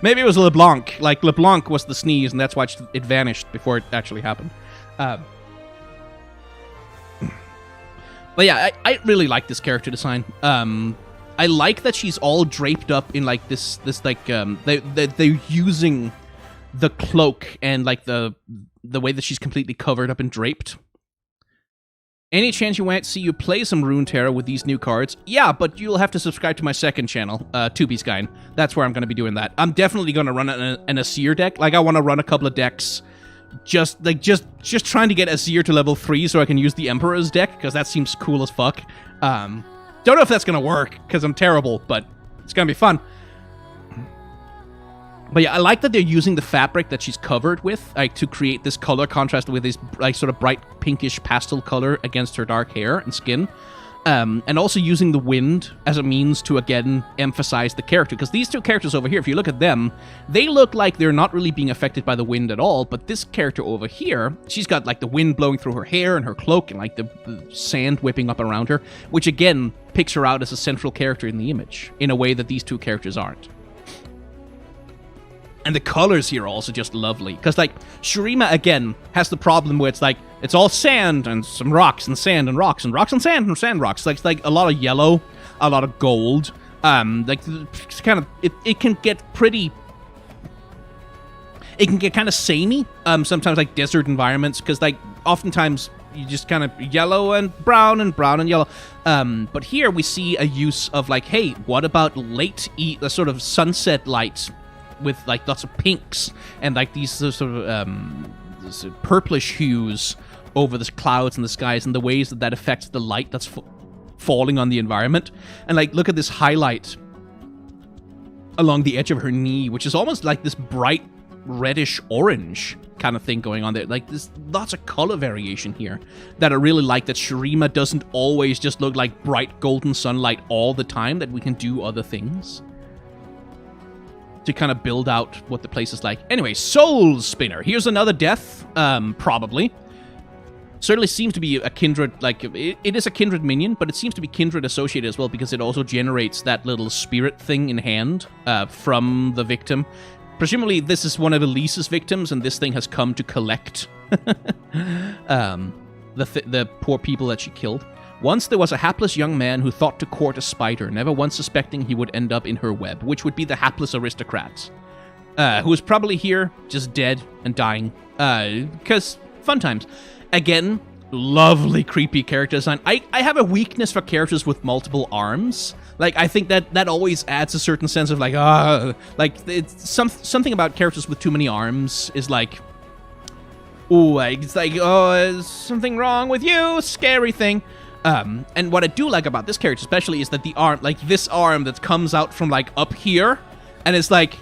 Maybe it was LeBlanc. Like, LeBlanc was the sneeze, and that's why it vanished before it actually happened. But yeah, I really like this character design. I like that she's all draped up in, like, this like, they're using the cloak and, like, the way that she's completely covered up and draped. Any chance you might see you play some Runeterra with these new cards? Yeah, but you'll have to subscribe to my second channel, 2bskyn. That's where I'm going to be doing that. I'm definitely going to run an Asir deck. Like, I want to run a couple of decks, just trying to get Asir to level 3 so I can use the Emperor's deck, because that seems cool as fuck. Don't know if that's going to work, because I'm terrible, but it's going to be fun. But yeah, I like that they're using the fabric that she's covered with, like, to create this color contrast with this, like, sort of bright pinkish pastel color against her dark hair and skin. And also using the wind as a means to, again, emphasize the character. Because these two characters over here, if you look at them, they look like they're not really being affected by the wind at all. But this character over here, she's got, like, the wind blowing through her hair and her cloak and, like, the sand whipping up around her, which, again, picks her out as a central character in the image in a way that these two characters aren't. And the colors here are also just lovely. Because, like, Shurima, again, has the problem where it's, like, it's all sand and some rocks and sand and rocks and rocks and sand and sand rocks. Like, it's, like, a lot of yellow, a lot of gold. Like, it's kind of, it can get pretty... It can get kind of samey, sometimes, like, desert environments. Because, like, oftentimes, you just kind of yellow and brown and yellow. But here we see a use of, like, hey, what about a sort of sunset lights with, like, lots of pinks and, like, these sort of this purplish hues over the clouds and the skies, and the ways that affects the light that's falling on the environment. And, like, look at this highlight along the edge of her knee, which is almost like this bright reddish orange kind of thing going on there. Like, there's lots of color variation here that I really like, that Shurima doesn't always just look like bright golden sunlight all the time, that we can do other things to kind of build out what the place is like. Anyway, Soul Spinner. Here's another death, probably. Certainly seems to be a kindred, like, it is a kindred minion, but it seems to be kindred associated as well, because it also generates that little spirit thing in hand from the victim. Presumably, this is one of Elise's victims, and this thing has come to collect the poor people that she killed. Once there was a hapless young man who thought to court a spider, never once suspecting he would end up in her web, which would be the hapless aristocrats, who is probably here, just dead and dying, because fun times. Again, lovely creepy character design. I have a weakness for characters with multiple arms. Like, I think that always adds a certain sense of, like, it's something about characters with too many arms is like, ooh, it's like, oh, is something wrong with you? Scary thing. And what I do like about this character especially is that the arm, like this arm that comes out from, like, up here, and it's like,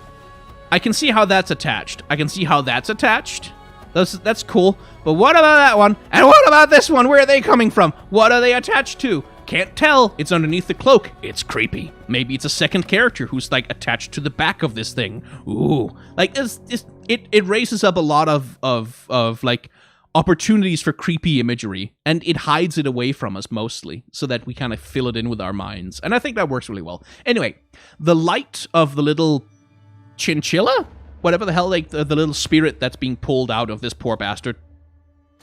I can see how that's attached. I can see how that's attached. That's cool. But what about that one? And what about this one? Where are they coming from? What are they attached to? can't tell. It's underneath the cloak. It's creepy. Maybe it's a second character who's, like, attached to the back of this thing. Ooh. Like, it raises up a lot of like, opportunities for creepy imagery, and it hides it away from us mostly, so that we kind of fill it in with our minds. And I think that works really well. Anyway, the light of the little chinchilla? Whatever the hell, like, the little spirit that's being pulled out of this poor bastard,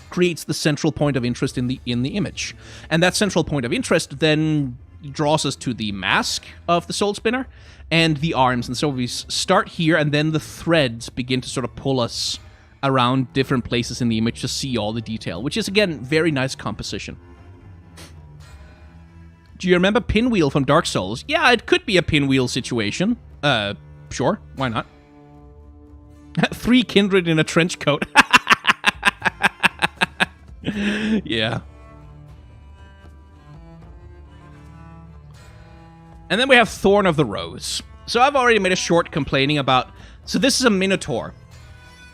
creates the central point of interest in the image. And that central point of interest then draws us to the mask of the soul spinner and the arms. And so we start here, and then the threads begin to sort of pull us around different places in the image to see all the detail, which is, again, very nice composition. Do you remember Pinwheel from Dark Souls? Yeah, it could be a Pinwheel situation. Sure, why not? 3 kindred in a trench coat. Yeah. And then we have Thorn of the Rose. So I've already made a short complaining about... So this is a Minotaur.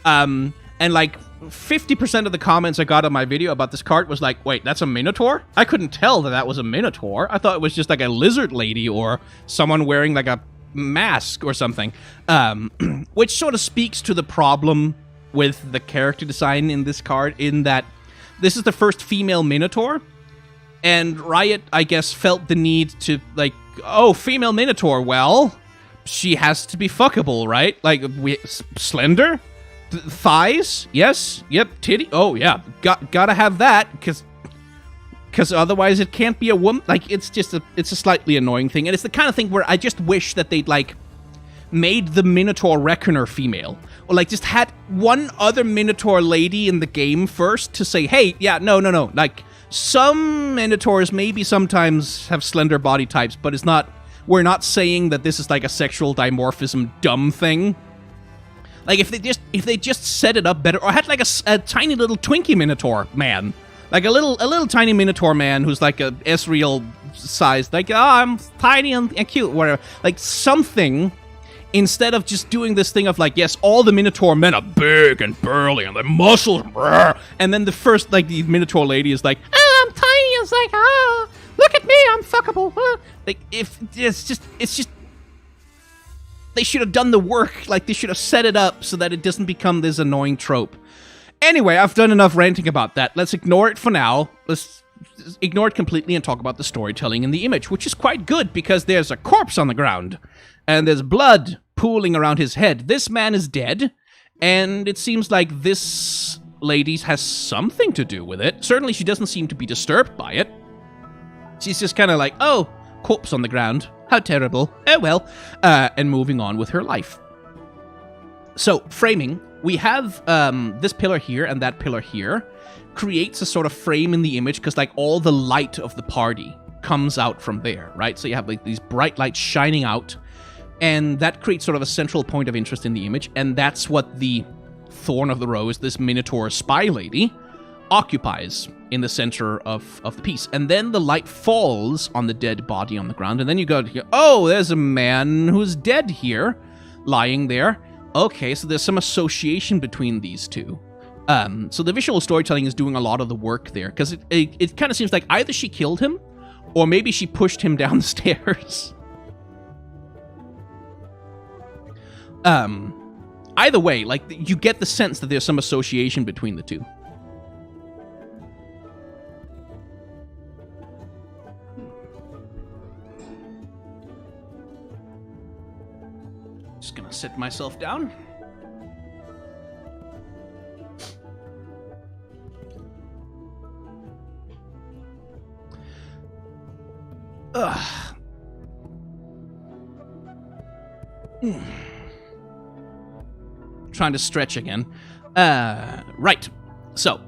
And like 50% of the comments I got on my video about this card was like, wait, that's a Minotaur? I couldn't tell that was a Minotaur. I thought it was just like a lizard lady or someone wearing like a mask or something. Which sort of speaks to the problem with the character design in this card, in that this is the first female Minotaur, and Riot, I guess, felt the need to, like, oh, female Minotaur, well, she has to be fuckable, right? Like, slender? Thighs? Yes. Yep. Titty? Oh, yeah. Gotta have that, because otherwise it can't be a woman. Like, it's a slightly annoying thing, and it's the kind of thing where I just wish that they'd, like, made the Minotaur Reckoner female. Or, like, just had one other Minotaur lady in the game first to say, hey, yeah, no. Like, some Minotaurs maybe sometimes have slender body types, but it's not... We're not saying that this is, like, a sexual dimorphism dumb thing. Like, if they just set it up better, or had, like, a tiny little Twinkie Minotaur man. Like, a little tiny Minotaur man who's, like, a Ezreal sized, like, oh, I'm tiny and cute, whatever. Like, something... Instead of just doing this thing of, like, yes, all the Minotaur men are big and burly and they're muscles, and then the first, like, the Minotaur lady is like, oh, I'm tiny, it's like, ah, look at me, I'm fuckable. Like, if, it's just, they should have done the work, like, they should have set it up so that it doesn't become this annoying trope. Anyway, I've done enough ranting about that. Let's ignore it for now. Let's ignore it completely and talk about the storytelling in the image, which is quite good, because there's a corpse on the ground, and there's blood pooling around his head. This man is dead, and it seems like this lady has something to do with it. Certainly she doesn't seem to be disturbed by it. She's just kind of like, oh, corpse on the ground. How terrible. Oh well. And moving on with her life. So, framing. We have this pillar here and that pillar here. Creates a sort of frame in the image, because, like, all the light of the party comes out from there, right? So you have, like, these bright lights shining out, and that creates sort of a central point of interest in the image, and that's what the Thorn of the Rose, this Minotaur spy lady, occupies in the center of the piece. And then the light falls on the dead body on the ground, and then you go here, oh, there's a man who's dead here, lying there. Okay, so there's some association between these two. So the visual storytelling is doing a lot of the work there, because it kind of seems like either she killed him, or maybe she pushed him down the stairs. Either way, like, you get the sense that there's some association between the two. Just gonna sit myself down. Ugh. Trying to stretch again. Right. So,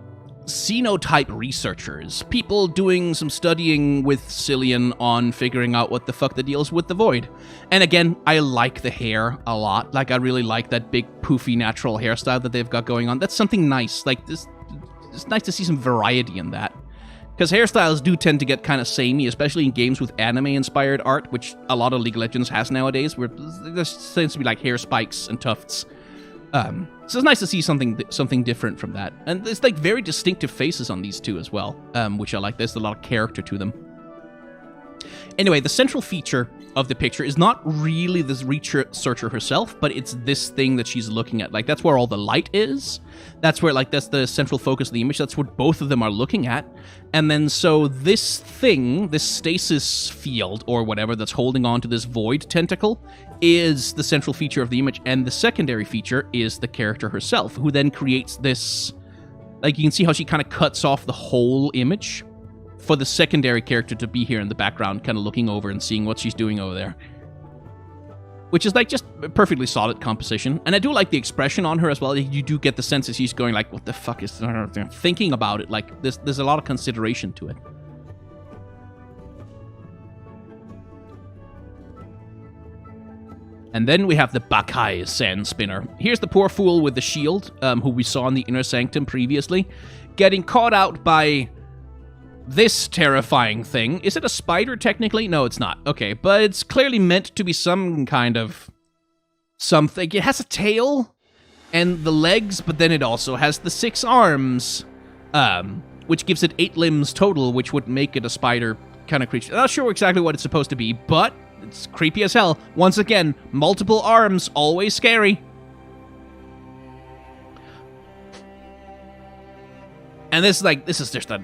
xenotype researchers. People doing some studying with Cillian on figuring out what the fuck the deal is with the Void. And again, I like the hair a lot. Like, I really like that big, poofy, natural hairstyle that they've got going on. That's something nice. Like, this, it's nice to see some variety in that. Because hairstyles do tend to get kind of samey, especially in games with anime-inspired art, which a lot of League of Legends has nowadays, where there tends to be, like, hair spikes and tufts. So it's nice to see something different from that. And there's, like, very distinctive faces on these two as well, which I like. There's a lot of character to them. Anyway, the central feature of the picture is not really this researcher herself, but it's this thing that she's looking at. Like, that's where all the light is. That's where, like, that's the central focus of the image. That's what both of them are looking at. And then, so this thing, this stasis field or whatever that's holding on to this void tentacle is the central feature of the image. And the secondary feature is the character herself, who then creates this... Like, you can see how she kind of cuts off the whole image for the secondary character to be here in the background, kind of looking over and seeing what she's doing over there. Which is, like, just perfectly solid composition. And I do like the expression on her as well. You do get the sense that she's going, like, what the fuck is... Thinking about it, like, there's a lot of consideration to it. And then we have the Bakai Sand Spinner. Here's the poor fool with the shield, who we saw in the Inner Sanctum previously, getting caught out by this terrifying thing. Is it a spider, technically? No, it's not. Okay, but it's clearly meant to be some kind of something. It has a tail and the legs, but then it also has the 6 arms, which gives it 8 limbs total, which would make it a spider kind of creature. I'm not sure exactly what it's supposed to be, but it's creepy as hell. Once again, multiple arms, always scary. And this is just a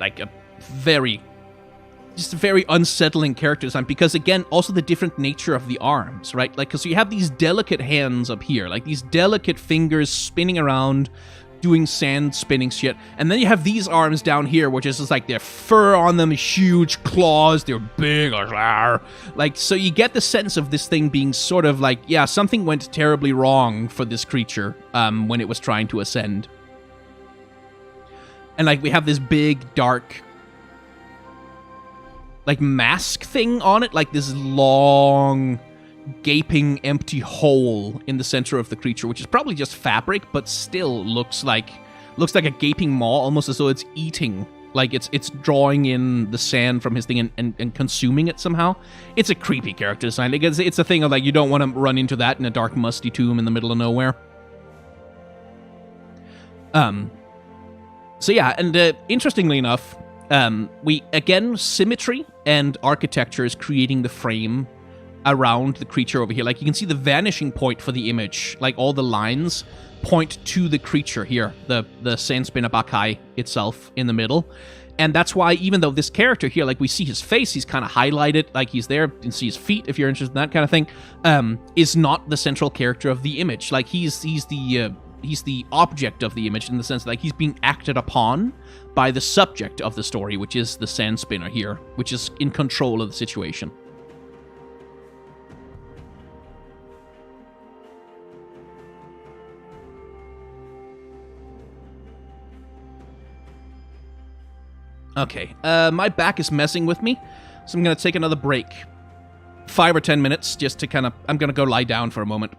very unsettling character design, because again, also the different nature of the arms, right? Like, because you have these delicate hands up here, like these delicate fingers spinning around, doing sand spinning shit, and then you have these arms down here, which is just like their fur on them, huge claws, they're big, like, so you get the sense of this thing being sort of like, yeah, something went terribly wrong for this creature when it was trying to ascend. And like, we have this big dark like mask thing on it, like this long gaping empty hole in the center of the creature, which is probably just fabric, but still looks like a gaping maw, almost as though it's eating, like it's drawing in the sand from his thing and consuming it somehow. It's a creepy character design. It's a thing of like, you don't want to run into that in a dark musty tomb in the middle of nowhere. So yeah, and interestingly enough, we, again, symmetry and architecture is creating the frame around the creature over here. Like, you can see the vanishing point for the image. Like, all the lines point to the creature here, the Sandspinner Bakai itself in the middle. And that's why, even though this character here, like, we see his face, he's kind of highlighted, like he's there, you can see his feet if you're interested in that kind of thing, is not the central character of the image. Like, he's the object of the image, in the sense that, like, he's being acted upon by the subject of the story, which is the Sand Spinner here, which is in control of the situation. Okay, my back is messing with me, so I'm going to take another break. 5 or 10 minutes, just to kind of... I'm going to go lie down for a moment.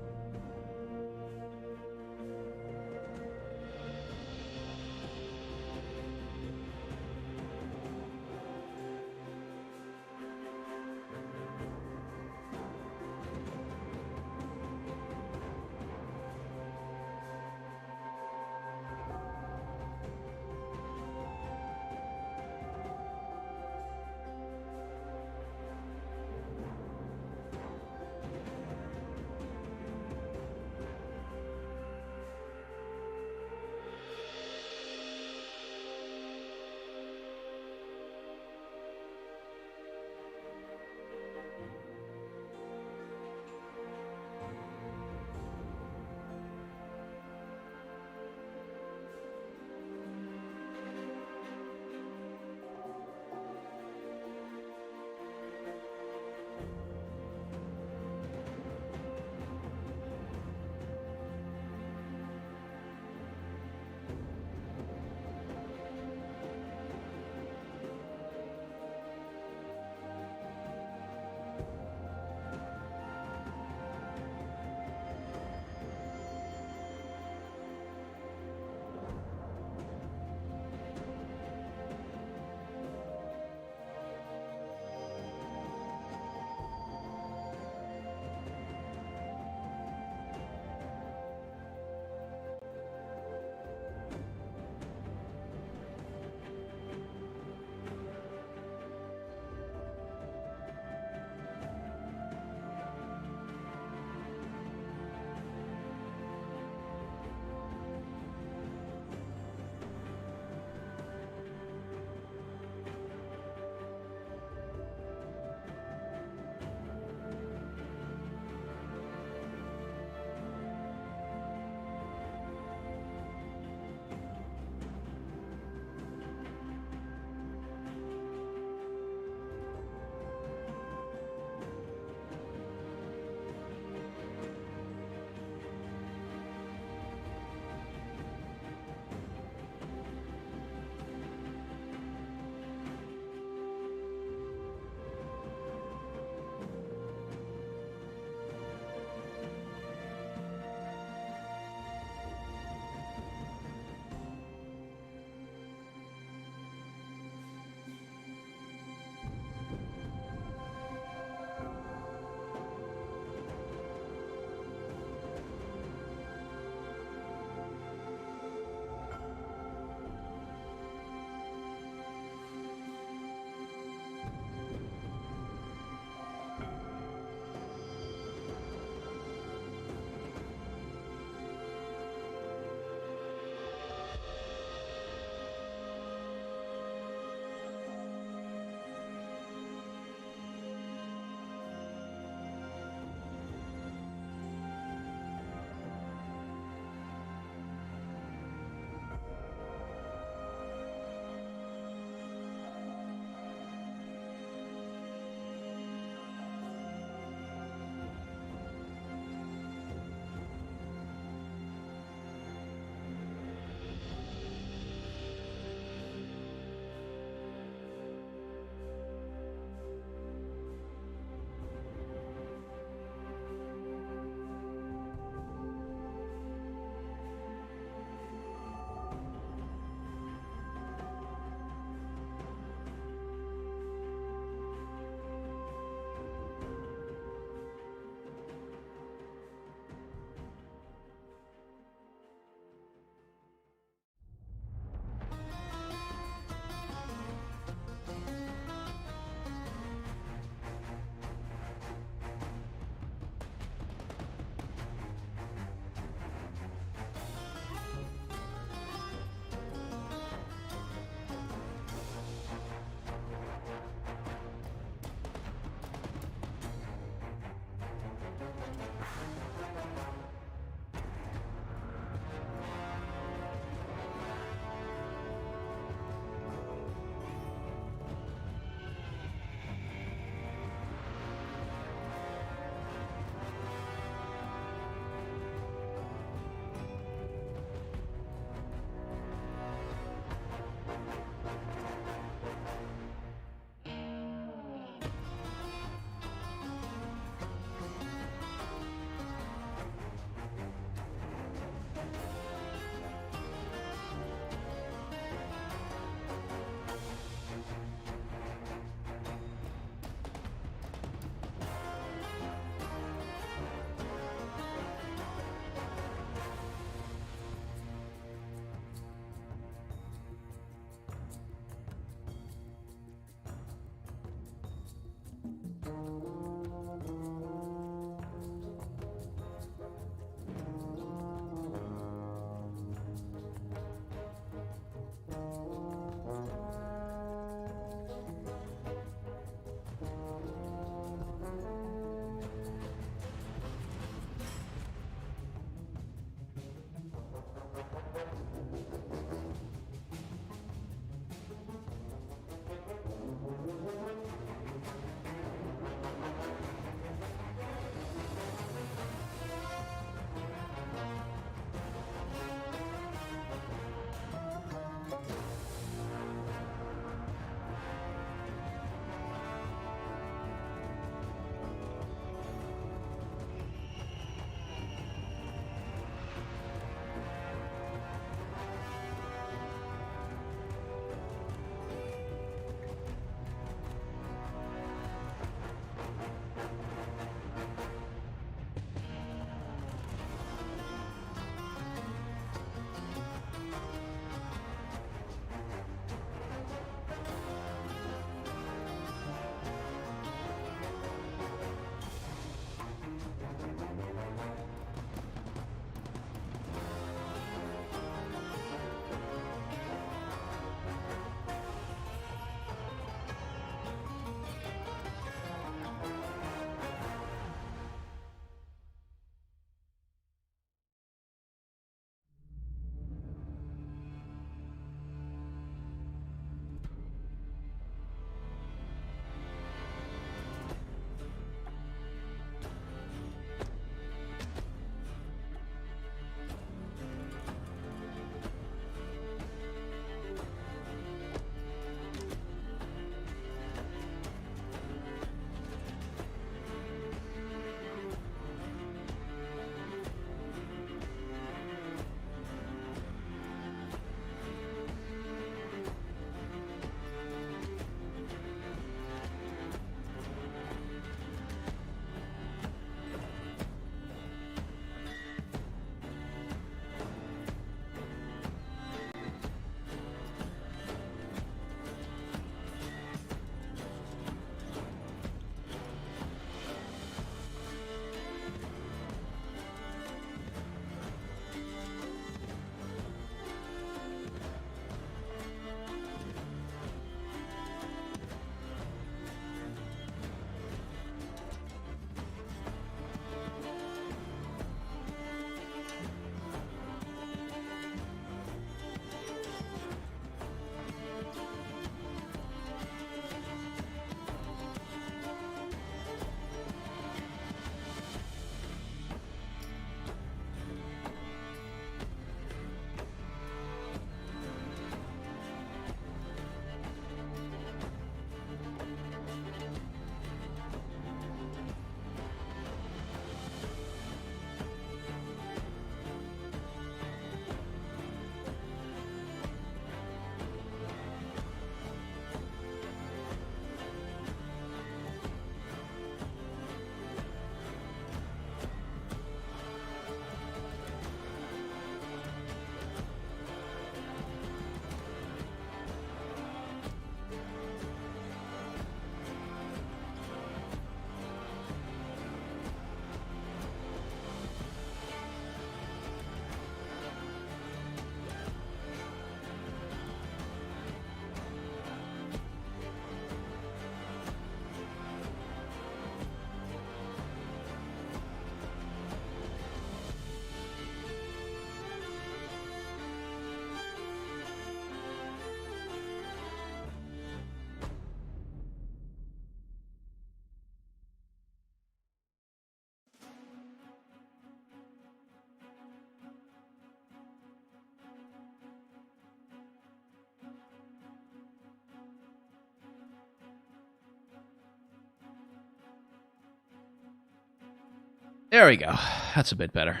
There we go. That's a bit better.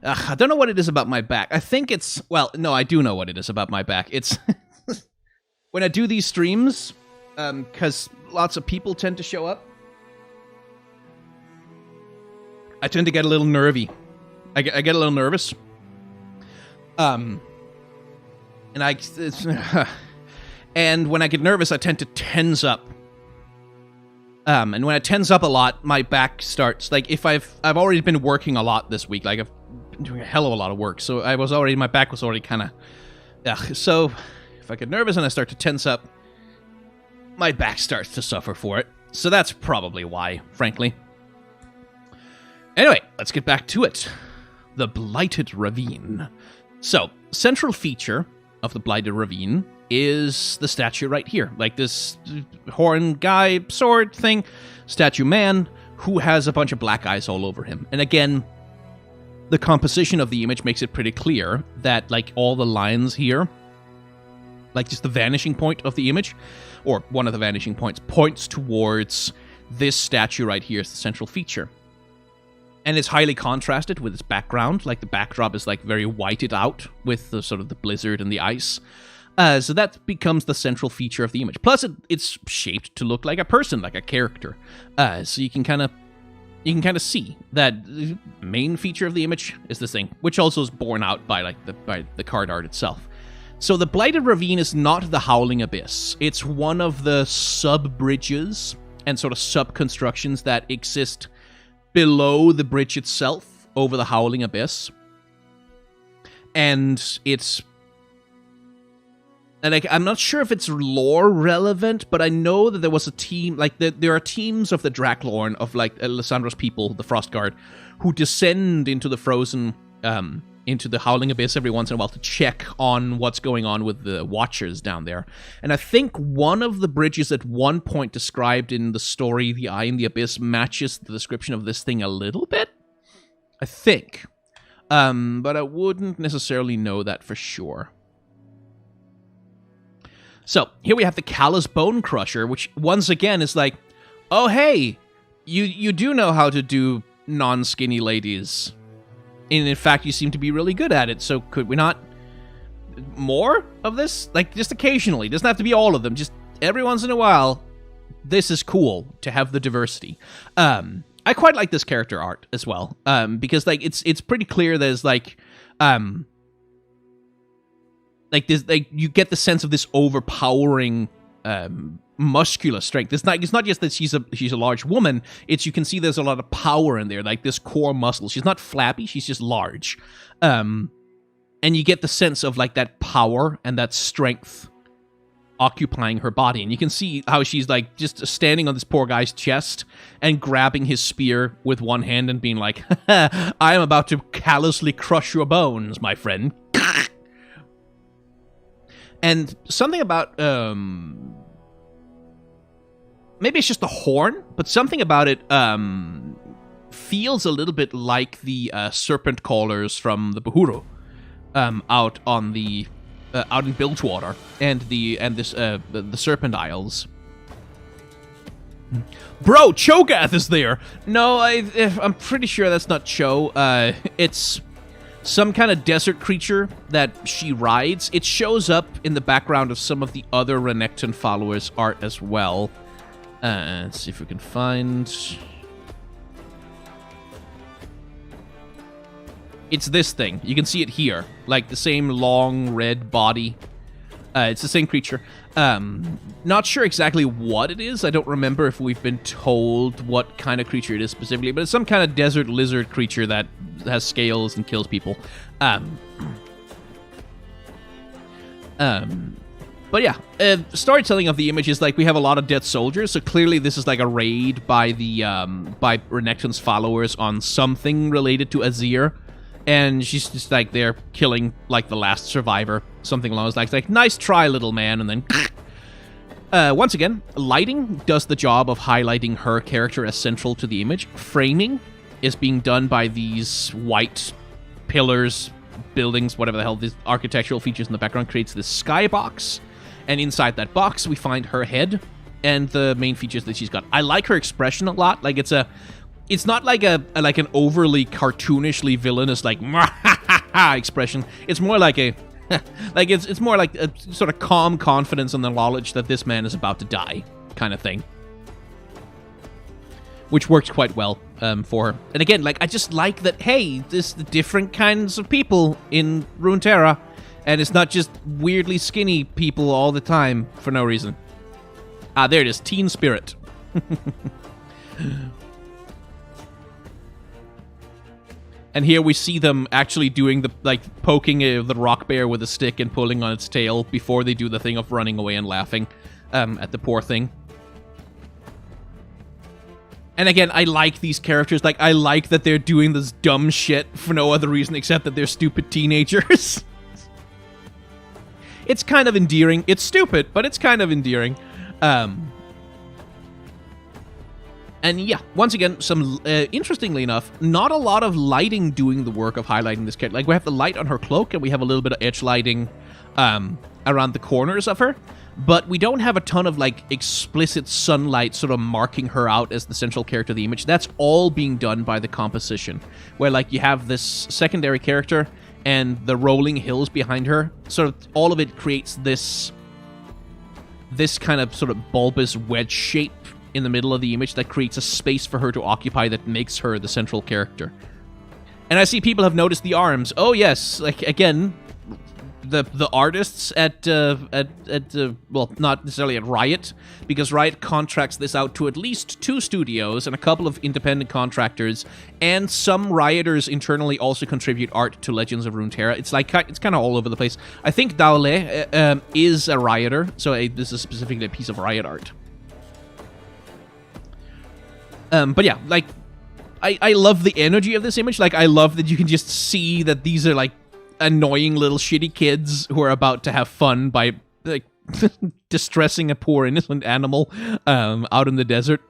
I don't know what it is about my back. I think it's... Well, no, I do know what it is about my back. It's... when I do these streams, because lots of people tend to show up, I tend to get a little nervy. I get a little nervous. And and when I get nervous, I tend to tense up. And when I tense up a lot, my back starts, like, if I've already been working a lot this week, like, I've been doing a hell of a lot of work, so my back was already kind of, so, if I get nervous and I start to tense up, my back starts to suffer for it. So that's probably why, frankly. Anyway, let's get back to it. The Blighted Ravine. So, central feature of the Blighted Ravine is the statue right here. Like this horn guy, sword thing, statue man, who has a bunch of black eyes all over him. And again, the composition of the image makes it pretty clear that, like, all the lines here, like just the vanishing point of the image, or one of the vanishing points, points towards this statue right here as the central feature. And it's highly contrasted with its background. Like, the backdrop is, like, very whited out with the sort of the blizzard and the ice. So that becomes the central feature of the image. Plus, it's shaped to look like a person, like a character. So you can kind of see that the main feature of the image is this thing, which also is borne out by the card art itself. So the Blighted Ravine is not the Howling Abyss. It's one of the sub-bridges and sort of sub-constructions that exist below the bridge itself over the Howling Abyss. And it's... And, like, I'm not sure if it's lore relevant, but I know that there was a team, like, there are teams of the Draklorn, of, like, Alessandro's people, the Frostguard, who descend into the frozen, into the Howling Abyss every once in a while to check on what's going on with the Watchers down there. And I think one of the bridges at one point described in the story, The Eye in the Abyss, matches the description of this thing a little bit. I think. But I wouldn't necessarily know that for sure. So, here we have the Callous Bone Crusher, which, once again, is like, oh, hey, you do know how to do non-skinny ladies. And, in fact, you seem to be really good at it, so could we not... more of this? Like, just occasionally. It doesn't have to be all of them. Just every once in a while, this is cool to have the diversity. I quite like this character art as well, because, like, it's pretty clear there's, like this, like, you get the sense of this overpowering muscular strength. It's not just that she's a large woman. It's, you can see there's a lot of power in there, like this core muscle. She's not flabby. She's just large, and you get the sense of, like, that power and that strength occupying her body. And you can see how she's, like, just standing on this poor guy's chest and grabbing his spear with one hand and being like, I am about to callously crush your bones, my friend. And something about, maybe it's just the horn, but something about it feels a little bit like the serpent callers from the Bahuru, out on the out in Bilgewater and the Serpent Isles. Bro, Cho'Gath is there. No, I'm pretty sure that's not Cho. It's some kind of desert creature that she rides. It shows up in the background of some of the other Renekton followers' art as well. Let's see if we can find... It's this thing. You can see it here. Like, the same long red body. It's the same creature. Not sure exactly what it is. I don't remember if we've been told what kind of creature it is specifically, but it's some kind of desert lizard creature that has scales and kills people. But yeah, storytelling of the image is like we have a lot of dead soldiers, so clearly this is like a raid by the by Renekton's followers on something related to Azir. And she's just like there killing like the last survivor, something along those lines. Like, nice try, little man, and then once again, lighting does the job of highlighting her character as central to the image. Framing is being done by these white pillars, buildings, whatever the hell, these architectural features in the background creates this skybox. And inside that box, we find her head and the main features that she's got. I like her expression a lot. Like, it's it's not like like an overly cartoonishly villainous like expression. It's more like a like it's more like a sort of calm confidence in the knowledge that this man is about to die kind of thing, which works quite well for her. And again, like, I just like that, hey, there's the different kinds of people in Runeterra, and it's not just weirdly skinny people all the time for no reason. Ah, there it is, teen spirit. And here we see them actually doing the, like, poking the rock bear with a stick and pulling on its tail before they do the thing of running away and laughing at the poor thing. And again, I like these characters. Like, I like that they're doing this dumb shit for no other reason except that they're stupid teenagers. It's kind of endearing. It's stupid, but it's kind of endearing. And yeah, once again, some interestingly enough, not a lot of lighting doing the work of highlighting this character. Like, we have the light on her cloak, and we have a little bit of edge lighting around the corners of her. But we don't have a ton of, like, explicit sunlight sort of marking her out as the central character of the image. That's all being done by the composition, where, like, you have this secondary character and the rolling hills behind her. Sort of all of it creates this kind of sort of bulbous wedge shape in the middle of the image that creates a space for her to occupy that makes her the central character. And I see people have noticed the arms. Oh, yes, like, again, the artists at well, not necessarily at Riot, because Riot contracts this out to at least 2 studios and a couple of independent contractors, and some Rioters internally also contribute art to Legends of Runeterra. It's like, it's kind of all over the place. I think Daole is a Rioter, so this is specifically a piece of Riot art. But yeah, like, I love the energy of this image. Like, I love that you can just see that these are, like, annoying little shitty kids who are about to have fun by, like, distressing a poor innocent animal out in the desert.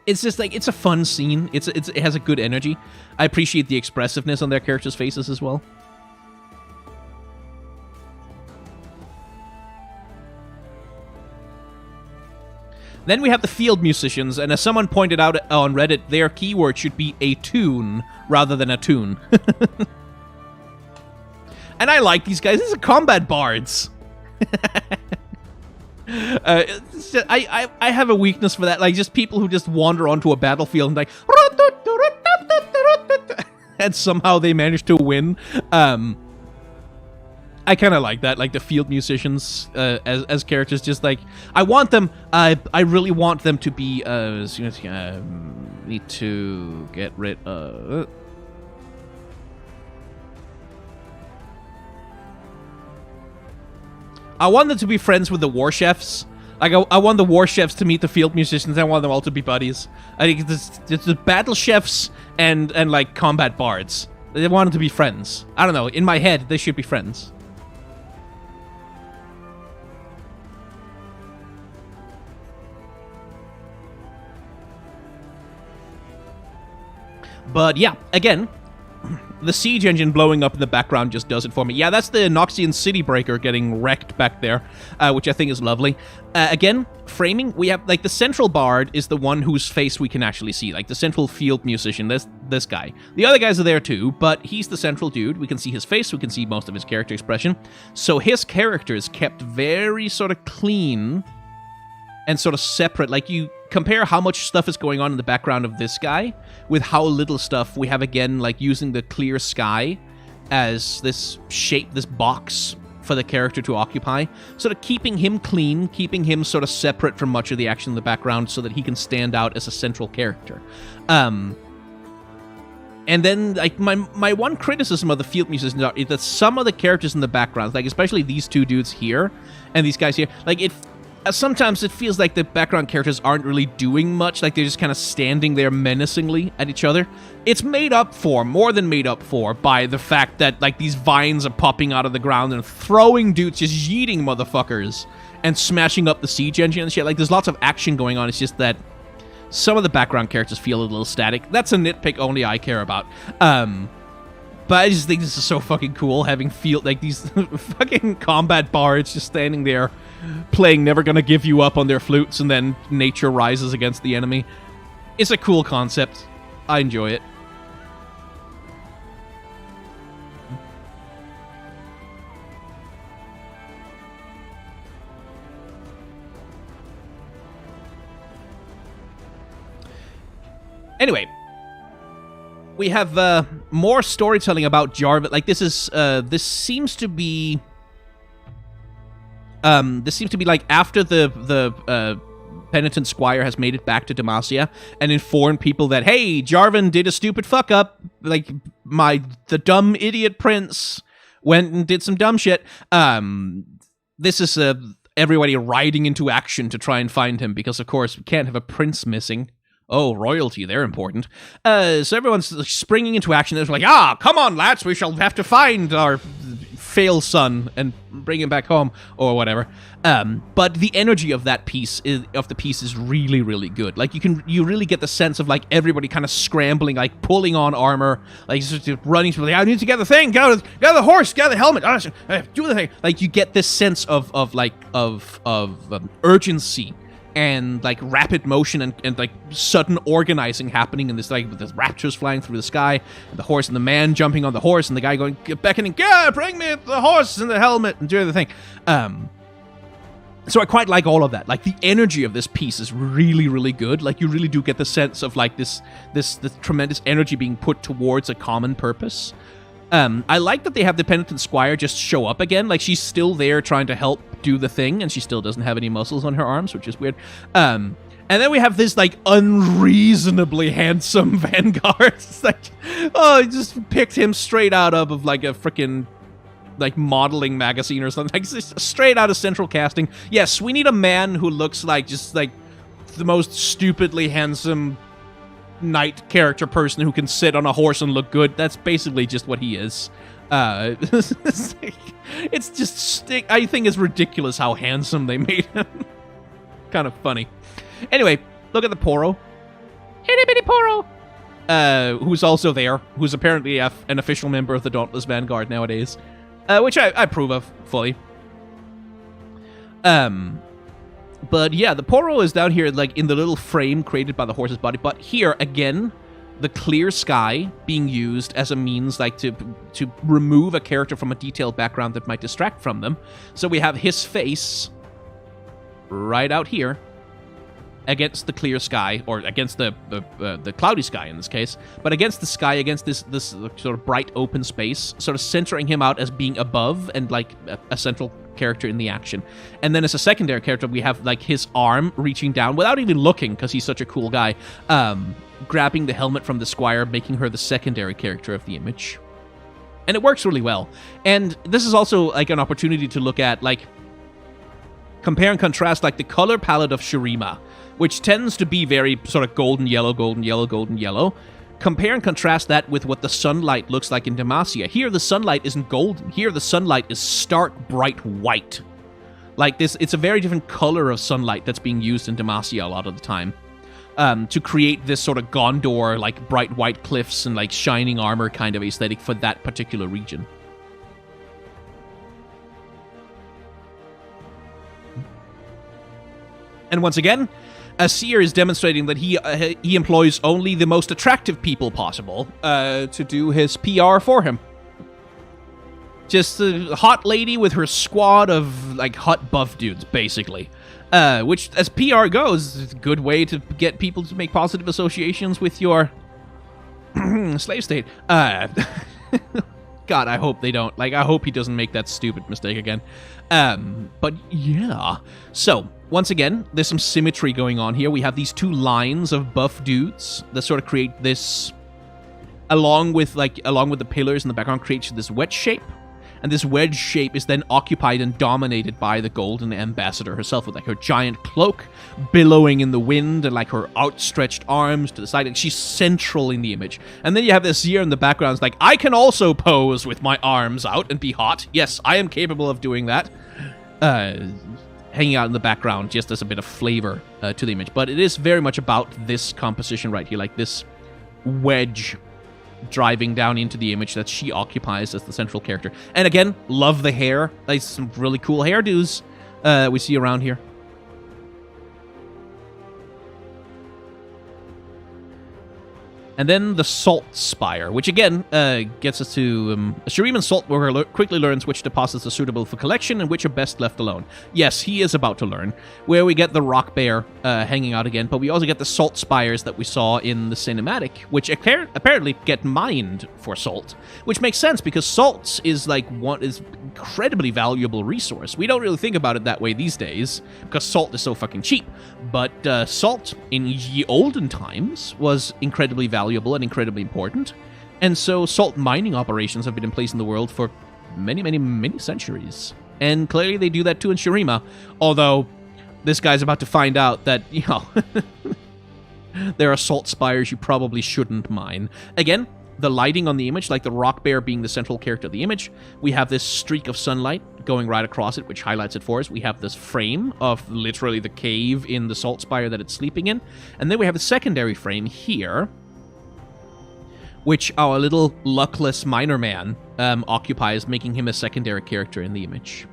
It's just, like, it's a fun scene. It has a good energy. I appreciate the expressiveness on their characters' faces as well. Then we have the field musicians, and as someone pointed out on Reddit, their keyword should be a tune rather than a tune. And I like these guys. These are combat bards. I have a weakness for that. Like, just people who just wander onto a battlefield and like, and somehow they manage to win. I kind of like that, like the field musicians as characters. Just like, I want them. I really want them to be. Need to get rid of. I want them to be friends with the war chefs. Like, I want the war chefs to meet the field musicians. I want them all to be buddies. I think it's the battle chefs and like combat bards. They want them to be friends. I don't know. In my head, they should be friends. But yeah, again, the siege engine blowing up in the background just does it for me. Yeah, that's the Noxian City Breaker getting wrecked back there, which I think is lovely. Again, framing, we have, like, the central bard is the one whose face we can actually see, like the central field musician, this guy. The other guys are there too, but he's the central dude. We can see his face, we can see most of his character expression. So his character is kept very sort of clean and sort of separate. Like, you compare how much stuff is going on in the background of this guy with how little stuff we have, again, like using the clear sky as this shape, this box for the character to occupy. Sort of keeping him clean, keeping him sort of separate from much of the action in the background so that he can stand out as a central character. And then, like, my one criticism of the field musicians is that some of the characters in the background, like especially these 2 dudes here and these guys here, like, sometimes it feels like the background characters aren't really doing much, like they're just kind of standing there menacingly at each other. It's made up for, more than made up for, by the fact that, like, these vines are popping out of the ground and throwing dudes, just yeeting motherfuckers, and smashing up the siege engine and shit. Like, there's lots of action going on. It's just that some of the background characters feel a little static. That's a nitpick only I care about. But I just think this is so fucking cool, having like these fucking combat bards just standing there playing Never Gonna Give You Up on their flutes, and then nature rises against the enemy. It's a cool concept. I enjoy it. Anyway, we have more storytelling about Jarvan. Like this seems to be like after the penitent squire has made it back to Demacia and informed people that, hey, Jarvan did a stupid fuck up. Like the dumb idiot prince went and did some dumb shit. This is everybody riding into action to try and find him because, of course, we can't have a prince missing. Oh, royalty, they're important. So everyone's springing into action. They're like, come on, lads, we shall have to find our fail son and bring him back home, or whatever. But the energy of that piece is really, really good. Like, you really get the sense of, like, everybody kind of scrambling, like, pulling on armor, like, running to, like, I need to get the thing, get the horse, get the helmet, do the thing. Like, you get this sense of urgency and like rapid motion and like sudden organizing happening in this, like with the raptors flying through the sky, and the horse and the man jumping on the horse and the guy going beckoning, bring me the horse and the helmet and do the thing. So I quite like all of that. Like the energy of this piece is really, really good. Like you really do get the sense of like this tremendous energy being put towards a common purpose. I like that they have the penitent squire just show up again. Like she's still there trying to help do the thing, and she still doesn't have any muscles on her arms, which is weird. And then we have this like unreasonably handsome Vanguard. It's like, oh, he just picked him straight out of like a freaking like modeling magazine or something. Like straight out of Central Casting. Yes, we need a man who looks like just like the most stupidly handsome knight character person who can sit on a horse and look good. That's basically just what he is. It's just, I think it's ridiculous how handsome they made him. Kind of funny. Anyway, look at the Poro. Itty bitty Poro! Who's also there, who's apparently an official member of the Dauntless Vanguard nowadays. Which I approve of fully. But yeah, the Poro is down here, like, in the little frame created by the horse's body. But here, again, the clear sky being used as a means, like, to remove a character from a detailed background that might distract from them. So we have his face right out here against the clear sky, or against the cloudy sky in this case, but against the sky, against this sort of bright open space, sort of centering him out as being above and, like, a central character in the action. And then as a secondary character, we have like his arm reaching down without even looking, because he's such a cool guy, grabbing the helmet from the squire, making her the secondary character of the image. And it works really well. And this is also like an opportunity to look at, like, compare and contrast, like, the color palette of Shurima, which tends to be very sort of golden yellow, golden yellow, golden yellow. Compare and contrast that with what the sunlight looks like in Demacia. Here, the sunlight isn't golden. Here, the sunlight is stark, bright white. Like this, it's a very different color of sunlight that's being used in Demacia a lot of the time. To create this sort of Gondor, like, bright white cliffs and, like, shining armor kind of aesthetic for that particular region. And once again, Asir is demonstrating that he employs only the most attractive people possible to do his PR for him. Just a hot lady with her squad of, like, hot buff dudes, basically. Which, as PR goes, is a good way to get people to make positive associations with your slave state. God, I hope they don't. Like, I hope he doesn't make that stupid mistake again. But yeah. So, once again, there's some symmetry going on here. We have these two lines of buff dudes that sort of create this, along with the pillars in the background, creates this wedge shape. And this wedge shape is then occupied and dominated by the Golden Ambassador herself, with, like, her giant cloak billowing in the wind and, like, her outstretched arms to the side. And she's central in the image. And then you have this Asir in the background. It's like, I can also pose with my arms out and be hot. Yes, I am capable of doing that. Hanging out in the background just as a bit of flavor to the image. But it is very much about this composition right here, like this wedge driving down into the image that she occupies as the central character. And again, love the hair. Like, some really cool hairdos we see around here. And then the Salt Spire, which again gets us to a Shuriman Salt worker quickly learns which deposits are suitable for collection and which are best left alone. Yes, he is about to learn. Where we get the Rock Bear hanging out again, but we also get the Salt Spires that we saw in the cinematic, which apparently get mined for salt, which makes sense because salt is like incredibly valuable resource. We don't really think about it that way these days because salt is so fucking cheap, but salt in ye olden times was incredibly valuable and incredibly important, and so salt mining operations have been in place in the world for many, many, many centuries, and clearly they do that too in Shurima, although this guy's about to find out that, you know, there are salt spires you probably shouldn't mine. Again, the lighting on the image, like the Rock Bear being the central character of the image, we have this streak of sunlight going right across it, which highlights it for us. We have this frame of literally the cave in the Salt Spire that it's sleeping in. And then we have a secondary frame here, which our little luckless miner man occupies, making him a secondary character in the image.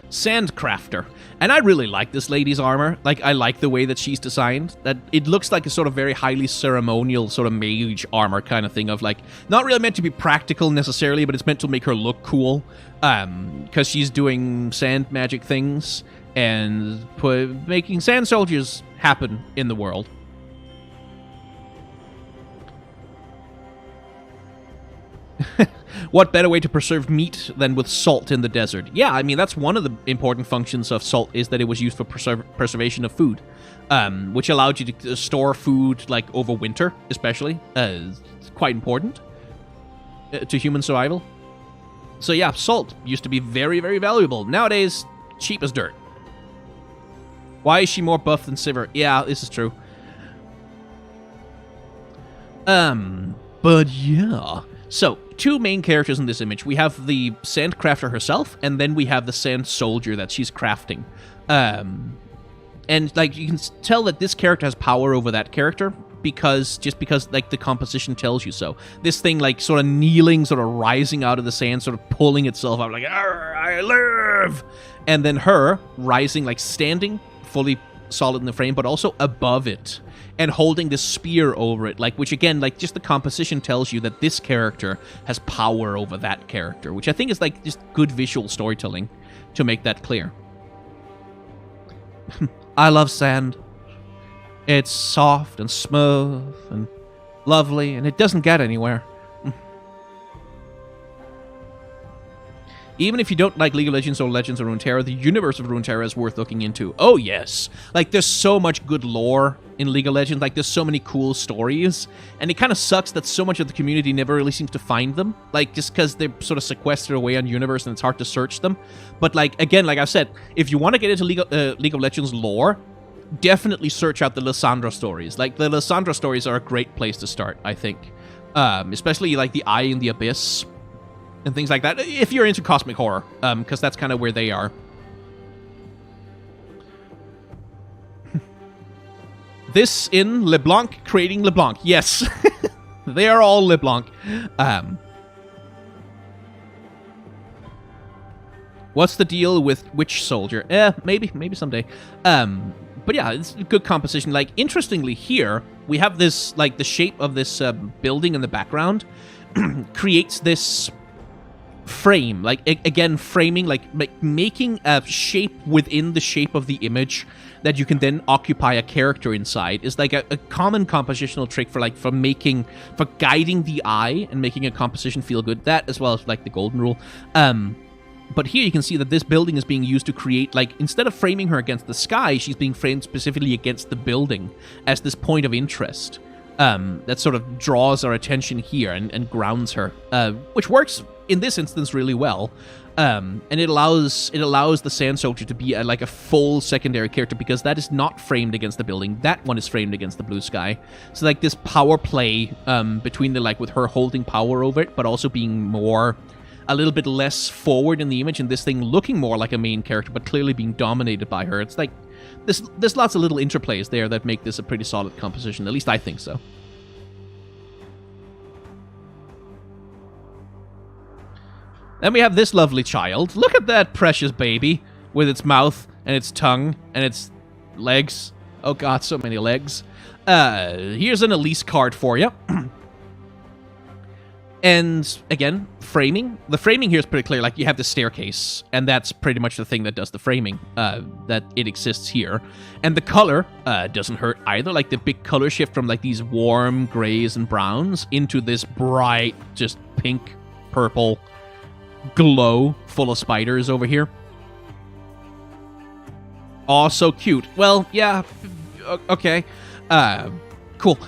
Sandcrafter. And I really like this lady's armor. Like, I like the way that she's designed. That it looks like a sort of very highly ceremonial sort of mage armor kind of thing of like, not really meant to be practical necessarily, but it's meant to make her look cool. Because she's doing sand magic things and making sand soldiers happen in the world. What better way to preserve meat than with salt in the desert? Yeah, I mean, that's one of the important functions of salt, is that it was used for preservation of food, which allowed you to store food, like, over winter, especially. It's quite important to human survival. So yeah, salt used to be very, very valuable. Nowadays, cheap as dirt. Why is she more buff than Sivir? Yeah, this is true. But yeah. So, two main characters in this image. We have the Sandcrafter herself, and then we have the Sand Soldier that she's crafting. And, like, you can tell that this character has power over that character, because, like, the composition tells you so. This thing, like, sort of kneeling, sort of rising out of the sand, sort of pulling itself out, like, I live! And then her rising, like, standing, fully solid in the frame, but also above it, and holding this spear over it, like, which again, like, just the composition tells you that this character has power over that character, which I think is, like, just good visual storytelling to make that clear. I love sand. It's soft and smooth and lovely, and it doesn't get anywhere. Even if you don't like League of Legends or Legends of Runeterra, the universe of Runeterra is worth looking into. Oh, yes. Like, there's so much good lore in League of Legends. Like, there's so many cool stories. And it kind of sucks that so much of the community never really seems to find them. Like, just because they're sort of sequestered away on universe and it's hard to search them. But, like, again, like I said, if you want to get into League of Legends lore, definitely search out the Lysandra stories. Like, the Lysandra stories are a great place to start, I think. Especially, like, the Eye in the Abyss and things like that, if you're into cosmic horror, because that's kind of where they are. This in LeBlanc creating LeBlanc. Yes, they are all LeBlanc. What's the deal with Witch Soldier? Maybe someday. But yeah, it's a good composition. Like, interestingly here, we have this, like, the shape of this building in the background creates this frame, like, again, framing, like making a shape within the shape of the image that you can then occupy a character inside is like a common compositional trick for guiding the eye and making a composition feel good. That, as well as, like, the golden rule. But here you can see that this building is being used to create, like, instead of framing her against the sky, she's being framed specifically against the building as this point of interest. That sort of draws our attention here and grounds her, which works in this instance really well. And it allows the Sand Soldier to be like a full secondary character, because that is not framed against the building. That one is framed against the blue sky. So, like, this power play between the, like, with her holding power over it, but also being a little bit less forward in the image, and this thing looking more like a main character, but clearly being dominated by her. It's like, there's lots of little interplays there that make this a pretty solid composition. At least I think so. Then we have this lovely child. Look at that precious baby with its mouth and its tongue and its legs. Oh god, so many legs. Here's an Elise card for you. And again, framing. The framing here is pretty clear. Like, you have the staircase, and that's pretty much the thing that does the framing, that it exists here. And the color doesn't hurt either. Like, the big color shift from, like, these warm grays and browns into this bright, just pink, purple glow full of spiders over here. Oh, so cute. Well, yeah, okay. Cool.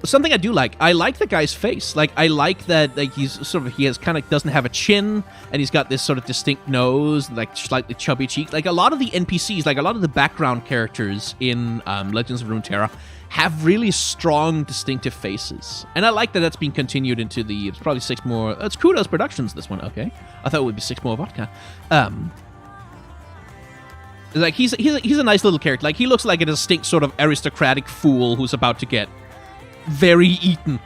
Something I do like. I like the guy's face. Like, I like that, like, he has kind of doesn't have a chin, and he's got this sort of distinct nose, like slightly chubby cheek. Like, a lot of the NPCs, like a lot of the background characters in Legends of Runeterra have really strong, distinctive faces. And I like that that's being continued into the, it's probably 6 more, it's Kudos Productions, this one, okay. I thought it would be 6 more vodka. Like, he's a nice little character. Like, he looks like a distinct sort of aristocratic fool who's about to get very eaten.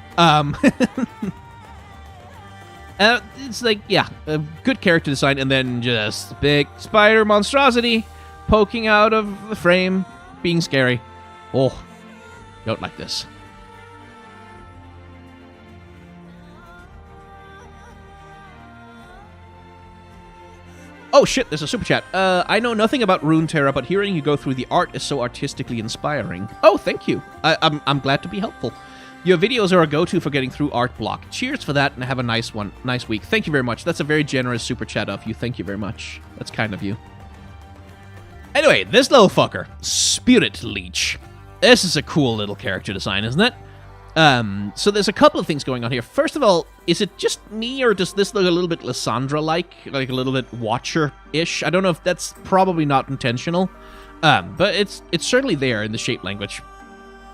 It's like, yeah, a good character design, and then just big spider monstrosity poking out of the frame, being scary. Oh, don't like this. Oh shit, there's a super chat. I know nothing about Runeterra, but hearing you go through the art is so artistically inspiring. Oh, thank you. I'm glad to be helpful. Your videos are a go-to for getting through art block. Cheers for that, and have a nice week. Thank you very much. That's a very generous super chat of you. Thank you very much. That's kind of you. Anyway, this little fucker, Spirit Leech. This is a cool little character design, isn't it? So there's a couple of things going on here. First of all, is it just me, or does this look a little bit Lysandra-like? Like a little bit Watcher-ish? I don't know if that's probably not intentional. But it's certainly there in the shape language.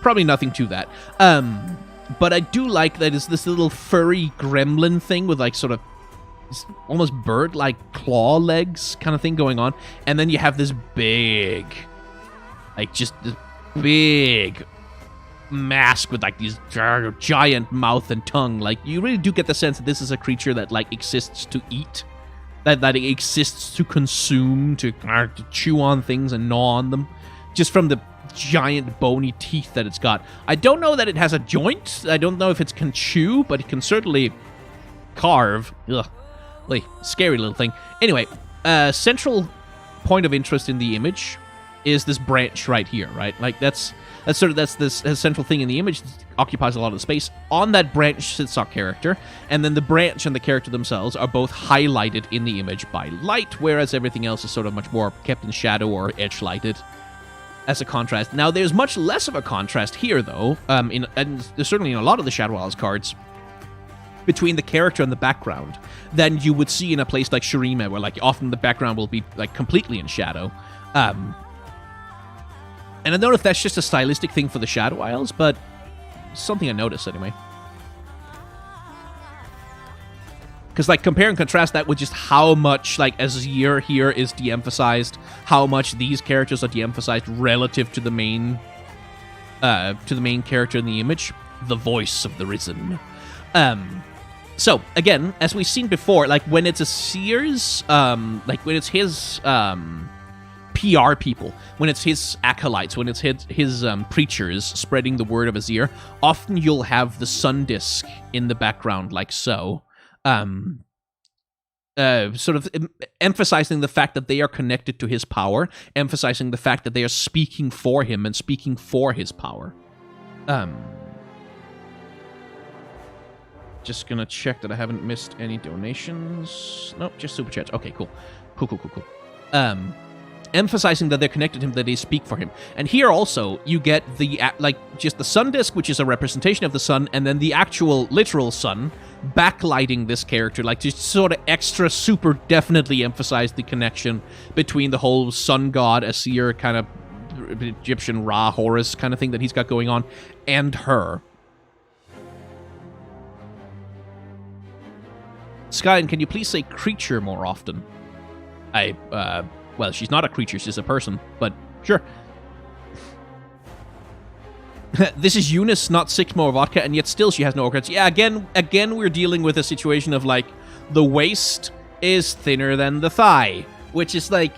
Probably nothing to that. But I do like that it's this little furry gremlin thing with like sort of almost bird-like claw legs kind of thing going on. And then you have this big, like just this big mask with like these giant mouth and tongue. Like, you really do get the sense that this is a creature that like exists to eat, that it exists to consume, to chew on things and gnaw on them, just from the giant bony teeth that it's got. I don't know that it has a joint. I don't know if it can chew, but it can certainly carve. Ugh, like, scary little thing. Anyway, central point of interest in the image is this branch right here, right? Like, that's this central thing in the image that occupies a lot of the space. On that branch sits our character, and then the branch and the character themselves are both highlighted in the image by light, whereas everything else is sort of much more kept in shadow or edge lighted as a contrast. Now, there's much less of a contrast here, though, and certainly in a lot of the Shadow Isles cards, between the character and the background than you would see in a place like Shurima, where like often the background will be like completely in shadow. And I don't know if that's just a stylistic thing for the Shadow Isles, but something I noticed anyway. Because, like, compare and contrast that with just how much, like, Azir here is de-emphasized, how much these characters are de-emphasized relative to the main character in the image, the voice of the Risen. So, again, as we've seen before, like, when it's Azir's, like, when it's his, PR people, when it's his acolytes, when it's his preachers spreading the word of Azir, often you'll have the sun disk in the background, like so. Sort of emphasizing the fact that they are connected to his power, emphasizing the fact that they are speaking for him and speaking for his power. Just gonna check that I haven't missed any donations. Nope, just super chats. Okay, cool. Cool. Emphasizing that they're connected to him, that they speak for him. And here also, you get the, like, just the sun disk, which is a representation of the sun, and then the actual, literal sun, backlighting this character, like, just sort of extra, super definitely emphasize the connection between the whole sun god, Azir, kind of Egyptian Ra, Horus kind of thing that he's got going on, and her. Skyen, can you please say creature more often? Well, she's not a creature, she's a person, but sure. This is Eunice, not 6 more vodka, and yet still she has no orchids. Yeah, again, we're dealing with a situation of, like, the waist is thinner than the thigh, which is like,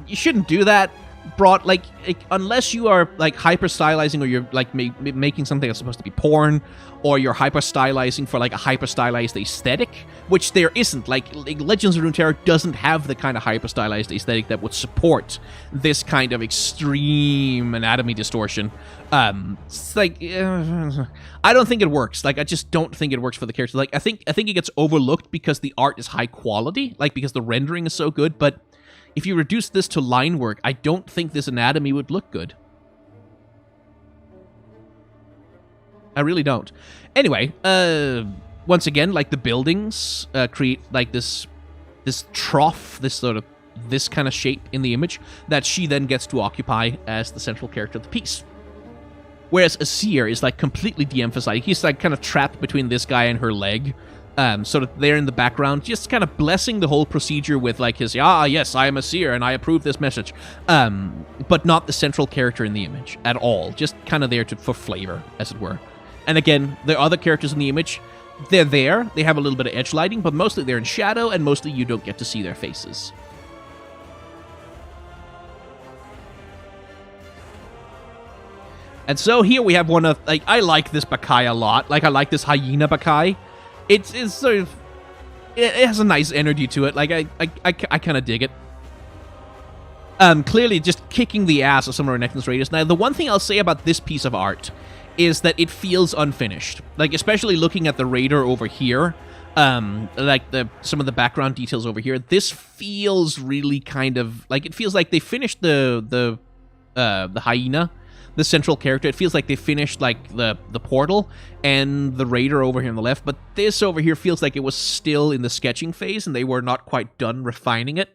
you shouldn't do that. Like unless you are like hyper stylizing, or you're like making something that's supposed to be porn, or you're hyper stylizing for like a hyper stylized aesthetic, which there isn't. Like Legends of Runeterra doesn't have the kind of hyper stylized aesthetic that would support this kind of extreme anatomy distortion. It's like I don't think it works. Like I just don't think it works for the character. Like I think it gets overlooked because the art is high quality, like because the rendering is so good, but if you reduce this to line work, I don't think this anatomy would look good. I really don't. Anyway, once again, like the buildings create like this trough, this kind of shape in the image that she then gets to occupy as the central character of the piece. Whereas Asir is like completely de-emphasized. He's like kind of trapped between this guy and her leg. Sort of there in the background, just kind of blessing the whole procedure with like his, yes, I am a seer and I approve this message. But not the central character in the image at all. Just kind of there for flavor, as it were. And again, the other characters in the image, they're there. They have a little bit of edge lighting, but mostly they're in shadow, and mostly you don't get to see their faces. And so here we have one of, like, I like this Bakai a lot. Like, I like this hyena Bakai. It's sort of, it has a nice energy to it. Like, I kind of dig it. Clearly just kicking the ass of some of our Nectan's Raiders. Now, the one thing I'll say about this piece of art is that it feels unfinished. Like, especially looking at the Raider over here, like some of the background details over here, this feels really kind of, like, it feels like they finished the hyena, the central character. It feels like they finished like the portal and the Raider over here on the left, but this over here feels like it was still in the sketching phase and they were not quite done refining it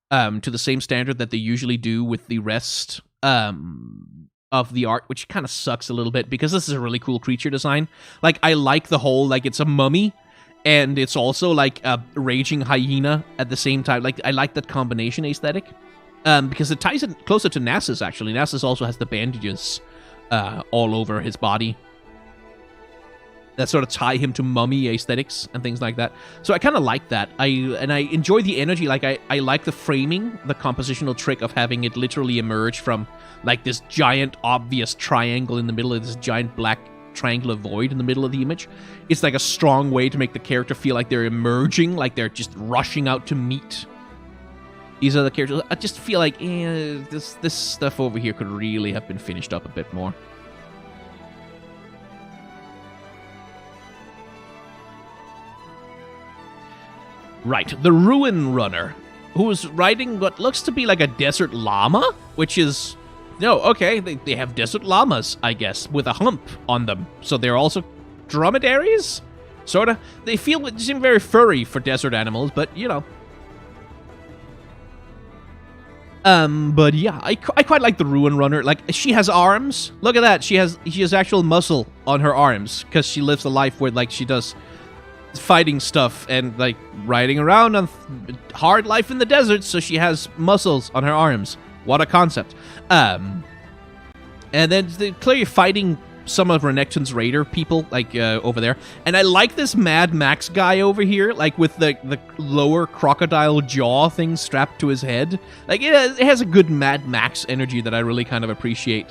to the same standard that they usually do with the rest of the art, which kind of sucks a little bit because this is a really cool creature design. Like, I like the whole, like, it's a mummy and it's also like a raging hyena at the same time. Like, I like that combination aesthetic. Because it ties it closer to Nasus, actually. Nasus also has the bandages all over his body that sort of tie him to mummy aesthetics and things like that. So I kind of like that. I enjoy the energy. Like, I like the framing, the compositional trick of having it literally emerge from, like, this giant, obvious triangle in the middle of this giant black triangular void in the middle of the image. It's like a strong way to make the character feel like they're emerging, like they're just rushing out to meet these other characters. I just feel like this stuff over here could really have been finished up a bit more. Right, the Ruin Runner, who's riding what looks to be like a desert llama, which is, no, okay, they have desert llamas, I guess, with a hump on them. So they're also dromedaries? Sorta. They seem very furry for desert animals, but, you know. But yeah, I quite like the Ruin Runner. Like, she has arms. Look at that. She has actual muscle on her arms because she lives a life where, like, she does fighting stuff and, like, riding around on hard life in the desert, so she has muscles on her arms. What a concept. And then they're clearly fighting some of Renekton's Raider people, like, over there. And I like this Mad Max guy over here, like, with the lower crocodile jaw thing strapped to his head. Like, it has a good Mad Max energy that I really kind of appreciate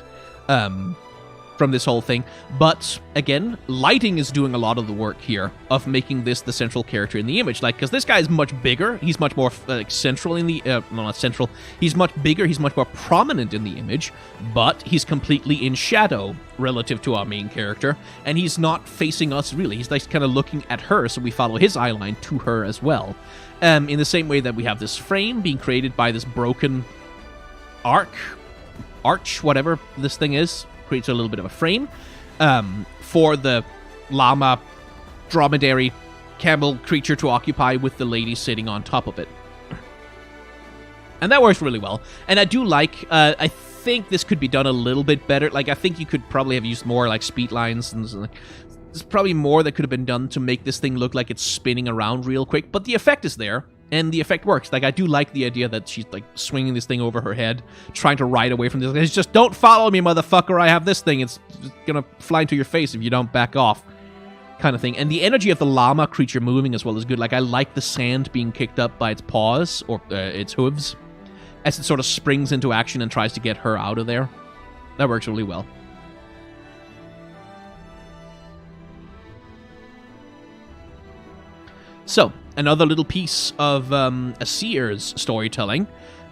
from this whole thing. But, again, lighting is doing a lot of the work here of making this the central character in the image. Like, because this guy is much bigger. He's much more, like, central in the... no, not central. He's much bigger. He's much more prominent in the image. But he's completely in shadow relative to our main character. And he's not facing us, really. He's, like, kind of looking at her, so we follow his eye line to her as well. In the same way that we have this frame being created by this broken arch, whatever this thing is. Creates a little bit of a frame for the llama dromedary camel creature to occupy with the lady sitting on top of it. And that works really well. And I do like, I think this could be done a little bit better. Like, I think you could probably have used more, like, speed lines. And there's probably more that could have been done to make this thing look like it's spinning around real quick. But the effect is there. And the effect works. Like, I do like the idea that she's, like, swinging this thing over her head, trying to ride away from this. It's just, don't follow me, motherfucker. I have this thing. It's gonna fly into your face if you don't back off. kind of thing. And the energy of the llama creature moving as well is good. Like, I like the sand being kicked up by its paws, or its hooves, as it sort of springs into action and tries to get her out of there. That works really well. So, another little piece of a seer's storytelling.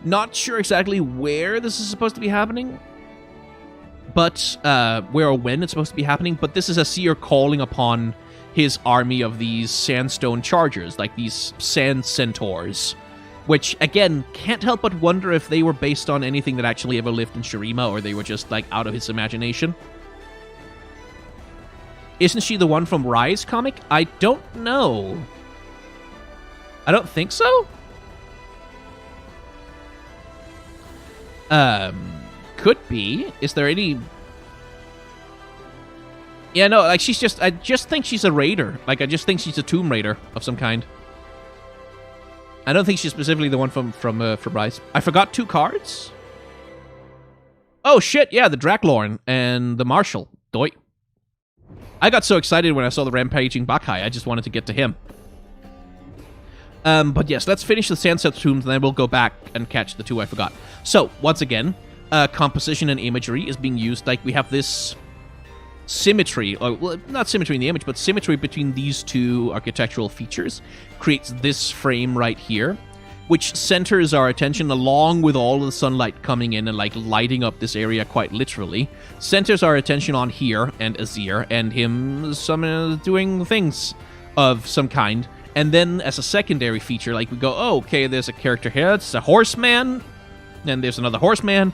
Not sure exactly where this is supposed to be happening, but where or when it's supposed to be happening, but this is a seer calling upon his army of these sandstone chargers, like these sand centaurs, which, again, can't help but wonder if they were based on anything that actually ever lived in Shurima, or they were just, like, out of his imagination. Isn't she the one from Rise comic? I don't know. I don't think so? Could be. Is there any... Yeah, no, like, she's just... I just think she's a raider. Like, I just think she's a Tomb Raider of some kind. I don't think she's specifically the one from Rise. I forgot 2 cards? Oh, shit, yeah, the Draklorn and the Marshal. Doi. I got so excited when I saw the Rampaging Bakai, I just wanted to get to him. But yes, let's finish the Sunset Tombs, and then we'll go back and catch the 2 I forgot. So, once again, composition and imagery is being used. Like, we have this symmetry, or, well, not symmetry in the image, but symmetry between these 2 architectural features creates this frame right here, which centers our attention along with all of the sunlight coming in and, like, lighting up this area quite literally. Centers our attention on here and Azir and him doing things of some kind. And then, as a secondary feature, like, we go, oh, okay, there's a character here, it's a horseman, and there's another horseman,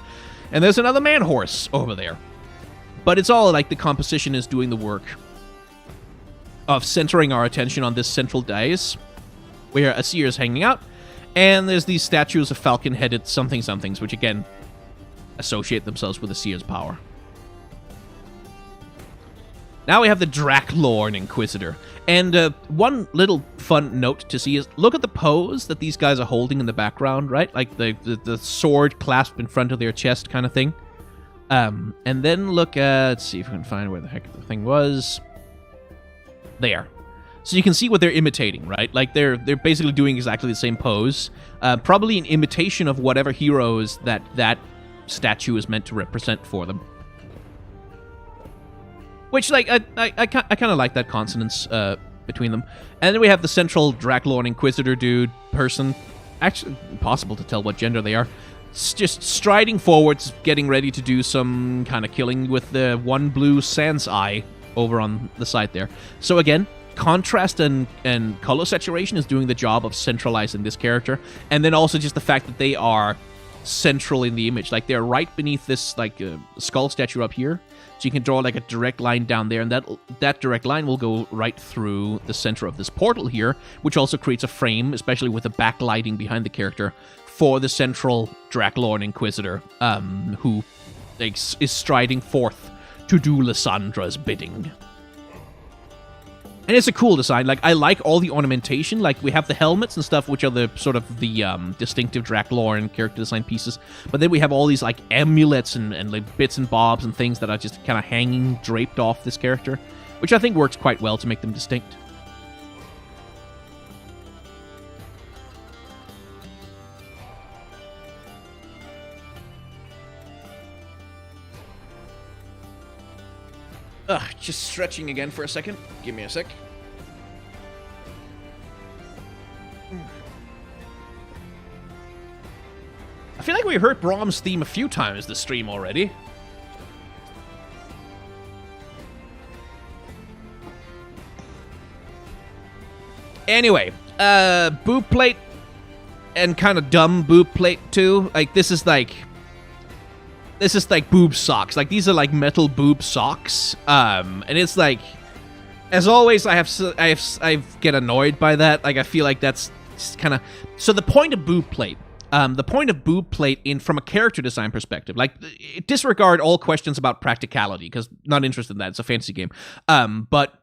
and there's another man-horse over there. But it's all, like, the composition is doing the work of centering our attention on this central dais, where Azir is hanging out, and there's these statues of falcon-headed something-somethings, which, again, associate themselves with Azir's power. Now we have the Draklorn Inquisitor. And one little fun note to see is, look at the pose that these guys are holding in the background, right? Like the sword clasped in front of their chest kind of thing. And then look at, let's see if we can find where the heck the thing was. There. So you can see what they're imitating, right? Like they're basically doing exactly the same pose. Probably an imitation of whatever heroes that statue is meant to represent for them. Which, like, I kind of like that consonance between them. And then we have the central Draklorn Inquisitor dude, person. Actually, impossible to tell what gender they are. It's just striding forwards, getting ready to do some kind of killing with the one blue sans eye over on the side there. So again, contrast and color saturation is doing the job of centralizing this character. And then also just the fact that they are central in the image. Like, they're right beneath this, like, skull statue up here. So you can draw, like, a direct line down there, and that direct line will go right through the center of this portal here, which also creates a frame, especially with the backlighting behind the character, for the central Draklorn Inquisitor, who is striding forth to do Lyssandra's bidding. And it's a cool design. Like, I like all the ornamentation. Like, we have the helmets and stuff, which are the sort of the distinctive Draklorn character design pieces. But then we have all these, like, amulets and like, bits and bobs and things that are just kind of hanging, draped off this character, which I think works quite well to make them distinct. Just stretching again for a second. Give me a sec. I feel like we heard Brahm's theme a few times this stream already. Anyway, boob plate and kind of dumb boob plate too. Like, this is like boob socks. Like, these are like metal boob socks. And it's like, as always, I get annoyed by that. Like, I feel like that's kind of... So the point of boob plate, from a character design perspective, like, disregard all questions about practicality, because not interested in that. It's a fantasy game. But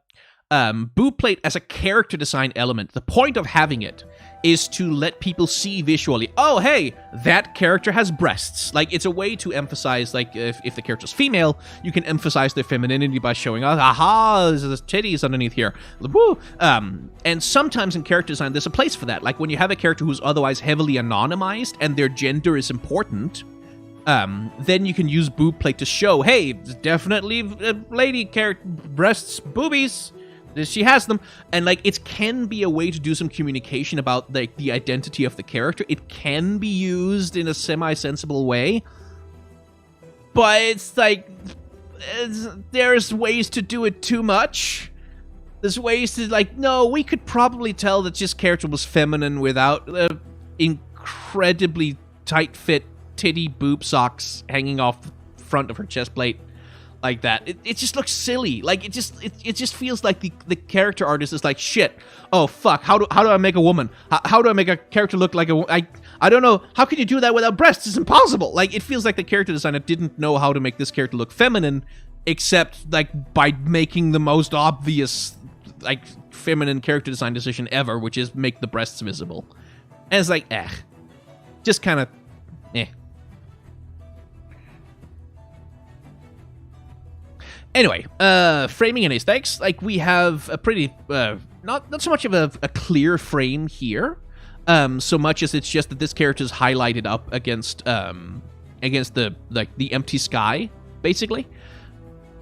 Boob plate as a character design element, the point of having it is to let people see visually, oh, hey, that character has breasts. Like, it's a way to emphasize, like, if the character's female, you can emphasize their femininity by showing, aha, there's titties underneath here. Woo! And sometimes in character design, there's a place for that. Like, when you have a character who's otherwise heavily anonymized and their gender is important, then you can use boob plate to show, hey, definitely lady character, breasts, boobies. She has them, and like it can be a way to do some communication about like the identity of the character. It can be used in a semi-sensible way, but it's like there's ways to do it too much. There's ways to like, no, we could probably tell that this character was feminine without incredibly tight-fit titty boob socks hanging off the front of her chest plate. Like that. It just looks silly. Like, it just feels like the character artist is like, shit, oh, fuck, how do I make a woman? How do I make a character look like a... I don't know. How can you do that without breasts? It's impossible. Like, it feels like the character designer didn't know how to make this character look feminine, except, like, by making the most obvious, like, feminine character design decision ever, which is make the breasts visible. And it's like, just kind of, Anyway, framing and aesthetics, like, we have a pretty, not so much of a clear frame here, so much as it's just that this character is highlighted up against the, like, the empty sky, basically.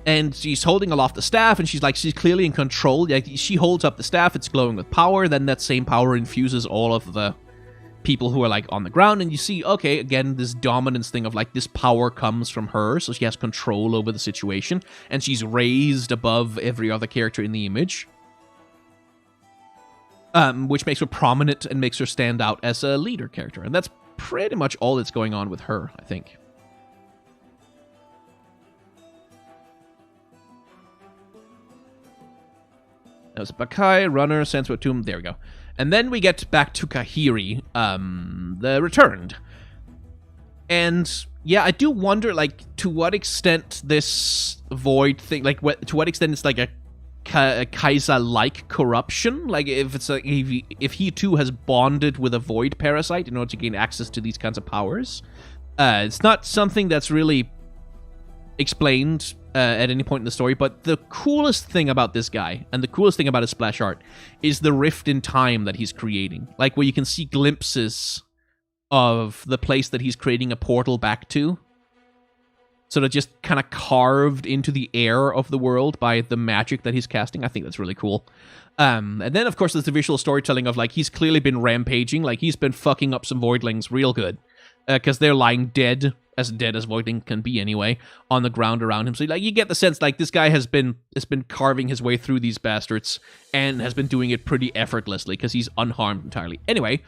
And she's holding aloft the staff, and she's clearly in control. Like, she holds up the staff, it's glowing with power, then that same power infuses all of the people who are, like, on the ground, and you see, okay, again, this dominance thing of, like, this power comes from her, so she has control over the situation, and she's raised above every other character in the image, which makes her prominent and makes her stand out as a leader character, and that's pretty much all that's going on with her, I think. That was Bakai, Runner, Sensual Tomb, there we go. And then we get back to Kahiri, the Returned. And, yeah, I do wonder, like, to what extent this Void thing, like, to what extent it's, like, a Kai'Sa-like corruption. Like, if it's like, if he, too, has bonded with a Void parasite in order to gain access to these kinds of powers. It's not something that's really explained at any point in the story, but the coolest thing about this guy, and the coolest thing about his splash art, is the rift in time that he's creating. Like, where you can see glimpses of the place that he's creating a portal back to. Sort of just kind of carved into the air of the world by the magic that he's casting. I think that's really cool. And then, of course, there's the visual storytelling of, like, he's clearly been rampaging. Like, he's been fucking up some Voidlings real good. Because they're lying dead as Voidling can be anyway, on the ground around him. So, like, you get the sense, like, this guy has been carving his way through these bastards, and has been doing it pretty effortlessly, because he's unharmed entirely. Anyway,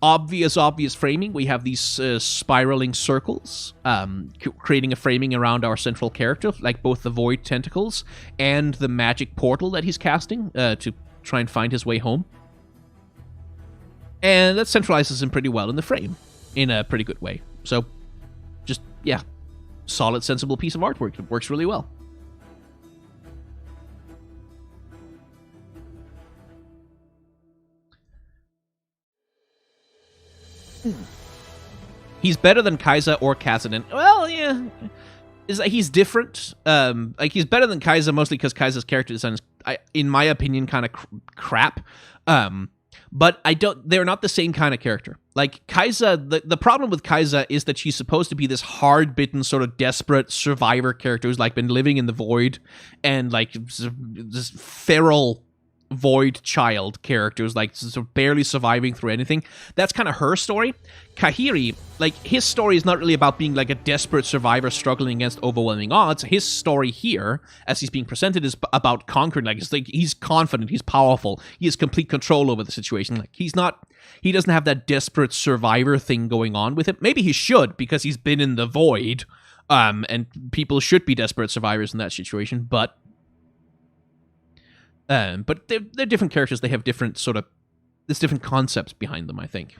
obvious framing. We have these spiraling circles, creating a framing around our central character, like both the Void tentacles and the magic portal that he's casting to try and find his way home. And that centralizes him pretty well in the frame, in a pretty good way. So, just, yeah, solid, sensible piece of artwork. It works really well. He's better than Kai'Sa or Kassadin. Well, yeah, is that he's different. Like, he's better than Kai'Sa mostly because Kai'Sa's character design is, in my opinion, kind of crap. But they're not the same kind of character. Like, Kai'Sa, the problem with Kai'Sa is that she's supposed to be this hard-bitten, sort of desperate survivor character who's, like, been living in the void, and, like, this feral void child character who's, like, sort of barely surviving through anything. That's kind of her story. Kahiri, like, his story is not really about being, like, a desperate survivor struggling against overwhelming odds. His story here, as he's being presented, is about conquering. Like, it's like he's confident, he's powerful, he has complete control over the situation. Like, he doesn't have that desperate survivor thing going on with him. Maybe he should, because he's been in the void, and people should be desperate survivors in that situation, but they're different characters. They have different there's different concepts behind them, I think.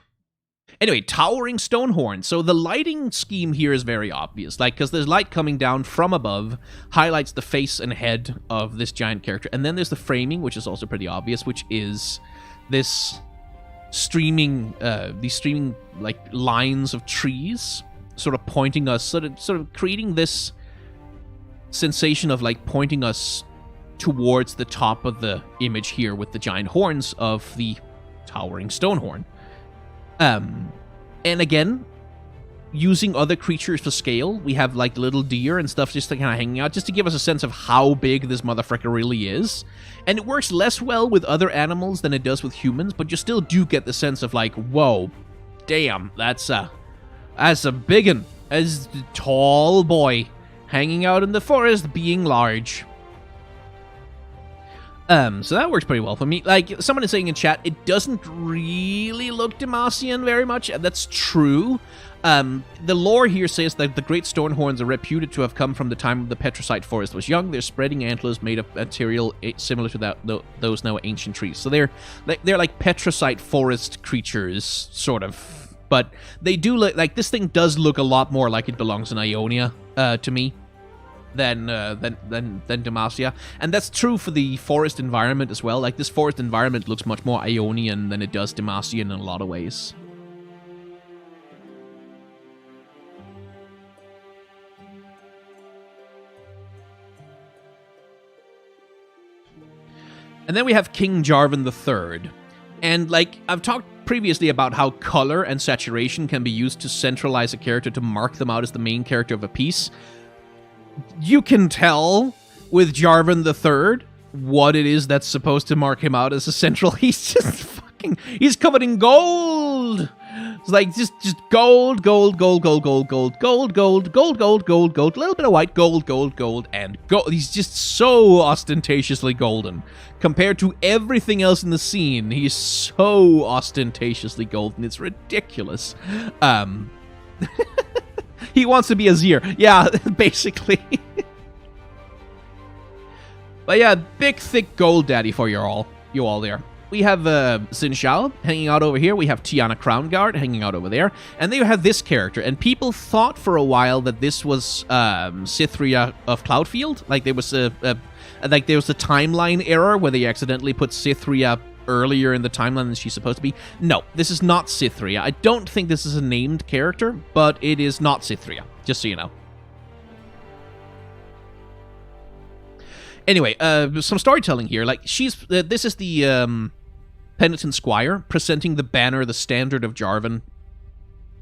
Anyway, towering stone horn. So the lighting scheme here is very obvious, like, because there's light coming down from above, highlights the face and head of this giant character, and then there's the framing, which is also pretty obvious, which is this streaming, like lines of trees, sort of pointing us, sort of creating this sensation of like pointing us towards the top of the image here with the giant horns of the towering stone horn. And again, using other creatures for scale, we have like little deer and stuff just kind of hanging out, just to give us a sense of how big this motherfucker really is. And it works less well with other animals than it does with humans, but you still do get the sense of like, whoa, damn, that's a biggin', as a tall boy hanging out in the forest, being large. So that works pretty well for me. Like, someone is saying in chat, it doesn't really look Demacian very much, and that's true. The lore here says that the great stone horns are reputed to have come from the time of the Petricite forest was young. They're spreading antlers made of material similar to those now ancient trees. So they're like Petricite forest creatures, sort of. But they do look, like, this thing does look a lot more like it belongs in Ionia, to me. Than Demacia. And that's true for the forest environment as well. Like, this forest environment looks much more Ionian than it does Demacian in a lot of ways. And then we have King Jarvan III. And, like, I've talked previously about how color and saturation can be used to centralize a character to mark them out as the main character of a piece. You can tell with Jarvan III what it is that's supposed to mark him out as a central. He's just fucking... He's covered in gold! It's like, just gold, gold, gold, gold, gold, gold, gold, gold, gold, gold, gold, gold, a little bit of white, gold, gold, gold, and gold. He's just so ostentatiously golden. Compared to everything else in the scene, he's so ostentatiously golden. It's ridiculous. He wants to be a Azir. Yeah, basically. But yeah, big, thick gold daddy for you all there. We have Xin Zhao hanging out over here. We have Tiana Crownguard hanging out over there. And then you have this character. And people thought for a while that this was Cythria of Cloudfield. Like, there was a timeline error where they accidentally put Cythria earlier in the timeline than she's supposed to be. No, this is not Cythria. I don't think this is a named character, but it is not Cythria, just so you know. Anyway, some storytelling here. Like, this is the penitent squire presenting the banner, the standard of Jarvan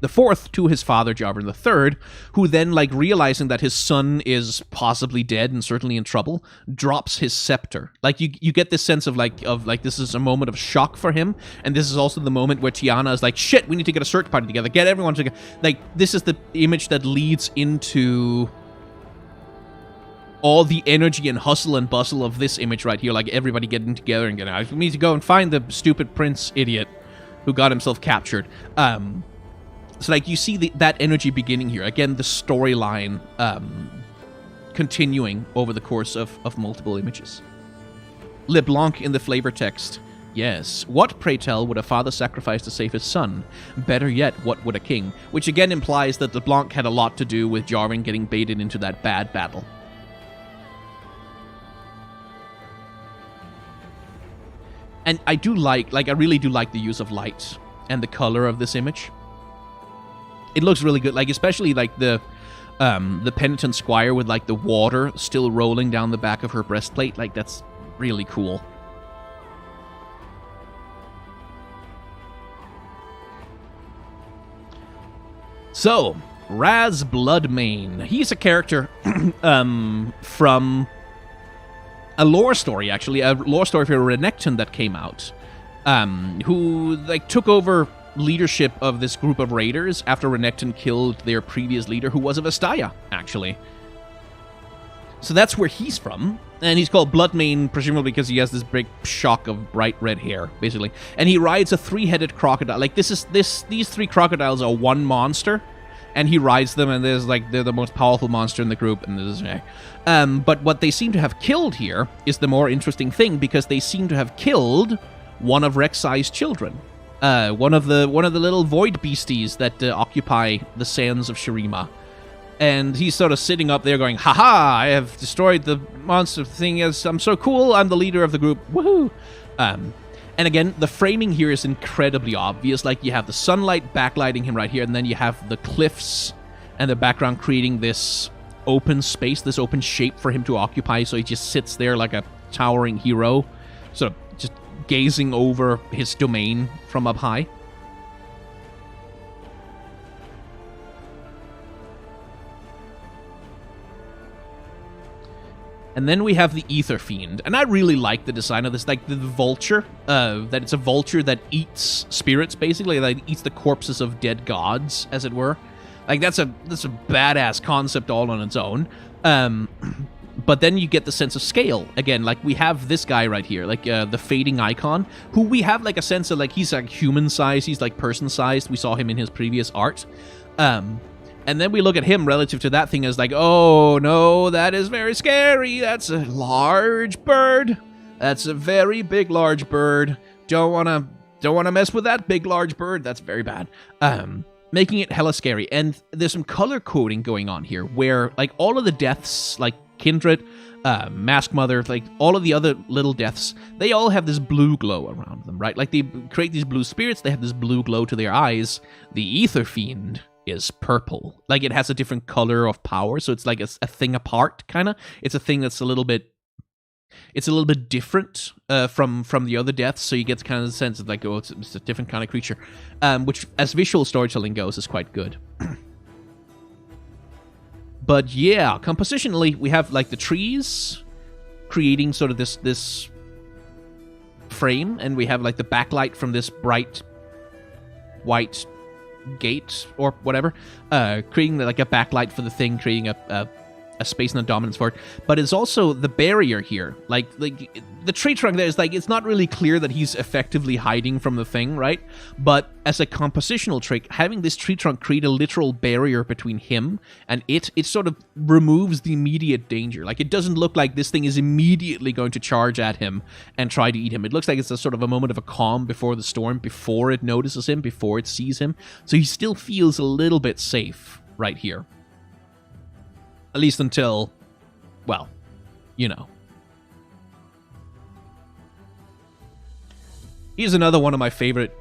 the fourth to his father, Jarvan III, who then, like, realizing that his son is possibly dead and certainly in trouble, drops his scepter. Like, you get this sense of like this is a moment of shock for him, and this is also the moment where Tiana is like, shit, we need to get a search party together, get everyone together. Like, this is the image that leads into all the energy and hustle and bustle of this image right here, like everybody getting together and getting, we need to go and find the stupid prince idiot who got himself captured. So, like, you see that energy beginning here. Again, the storyline continuing over the course of multiple images. LeBlanc in the flavor text. Yes. What, pray tell, would a father sacrifice to save his son? Better yet, what would a king? Which again implies that LeBlanc had a lot to do with Jarvan getting baited into that bad battle. And I do I really do like the use of light and the color of this image. It looks really good, like, especially, like, the penitent squire with, like, the water still rolling down the back of her breastplate. Like, that's really cool. So, Raz Bloodmane. He's a character from a lore story, actually. A lore story for Renekton that came out. Who, like, took over leadership of this group of raiders after Renekton killed their previous leader, who was a Vestaya, actually. So that's where he's from, and he's called Bloodmane, presumably because he has this big shock of bright red hair, basically. And he rides a three-headed crocodile. Like, these three crocodiles are one monster, and he rides them, and they're the most powerful monster in the group, and this is... but what they seem to have killed here is the more interesting thing, because they seem to have killed one of Rek'Sai's children. one of the little void beasties that occupy the sands of Shurima. And he's sort of sitting up there going, haha, I have destroyed the monster thing. I'm so cool, I'm the leader of the group, woohoo. And again, the framing here is incredibly obvious. Like, you have the sunlight backlighting him right here, and then you have the cliffs and the background creating this open space, this open shape for him to occupy, so he just sits there like a towering hero, sort of just gazing over his domain from up high. And then we have the Ether Fiend, and I really like the design of this, like the vulture, that it's a vulture that eats spirits, basically, like eats the corpses of dead gods, as it were. Like, that's a badass concept all on its own. But then you get the sense of scale. Again, like, we have this guy right here, like the fading icon, who we have like a sense of, like, he's like human-sized, he's like person-sized. We saw him in his previous art. And then we look at him relative to that thing as like, oh no, that is very scary. That's a large bird. That's a very big, large bird. Don't wanna mess with that big, large bird. That's very bad. Making it hella scary. And there's some color coding going on here where, like, all of the deaths, like Kindred, Mask Mother, like all of the other little deaths, they all have this blue glow around them, right? Like, they create these blue spirits, they have this blue glow to their eyes. The Ether Fiend is purple. Like, it has a different color of power, so it's like a thing apart, kind of. It's a thing that's a little bit different from the other deaths, so you get kind of the sense of like, oh, it's a different kind of creature, which, as visual storytelling goes, is quite good. But yeah, compositionally, we have like the trees creating sort of this frame, and we have like the backlight from this bright white gate or whatever, creating like a backlight for the thing, creating a space and a dominance for it. But it's also the barrier here, like the tree trunk there is like, it's not really clear that he's effectively hiding from the thing, right? But as a compositional trick, having this tree trunk create a literal barrier between him and it sort of removes the immediate danger. Like, it doesn't look like this thing is immediately going to charge at him and try to eat him. It looks like it's a sort of a moment of a calm before the storm, before it notices him, before it sees him. So he still feels a little bit safe right here. At least until, well, you know. Here's another one of my favorites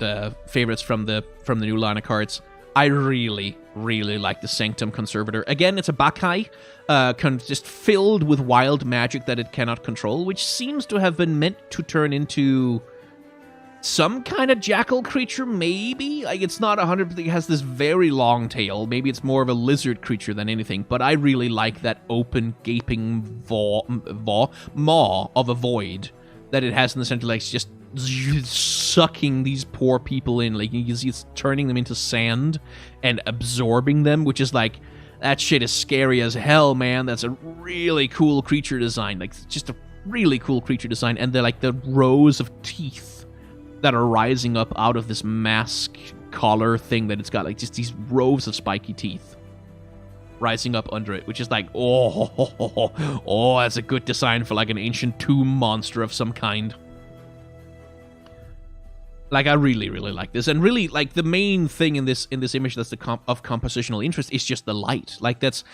from the new line of cards. I really, really like the Sanctum Conservator. Again, it's a Bakai, just filled with wild magic that it cannot control, which seems to have been meant to turn into some kind of jackal creature, maybe? Like, it's not 100%, it has this very long tail. Maybe it's more of a lizard creature than anything, but I really like that open, gaping maw of a void that it has in the center, like, it's just sucking these poor people in. Like, you can see it's turning them into sand and absorbing them, which is like, that shit is scary as hell, man. That's a really cool creature design. Like, just a really cool creature design. And they're like the rows of teeth that are rising up out of this mask collar thing that it's got, like just these rows of spiky teeth rising up under it, which is like, oh, that's a good design for like an ancient tomb monster of some kind. Like, I really, really like this, and really, like, the main thing in this image that's of compositional interest is just the light. Like, there's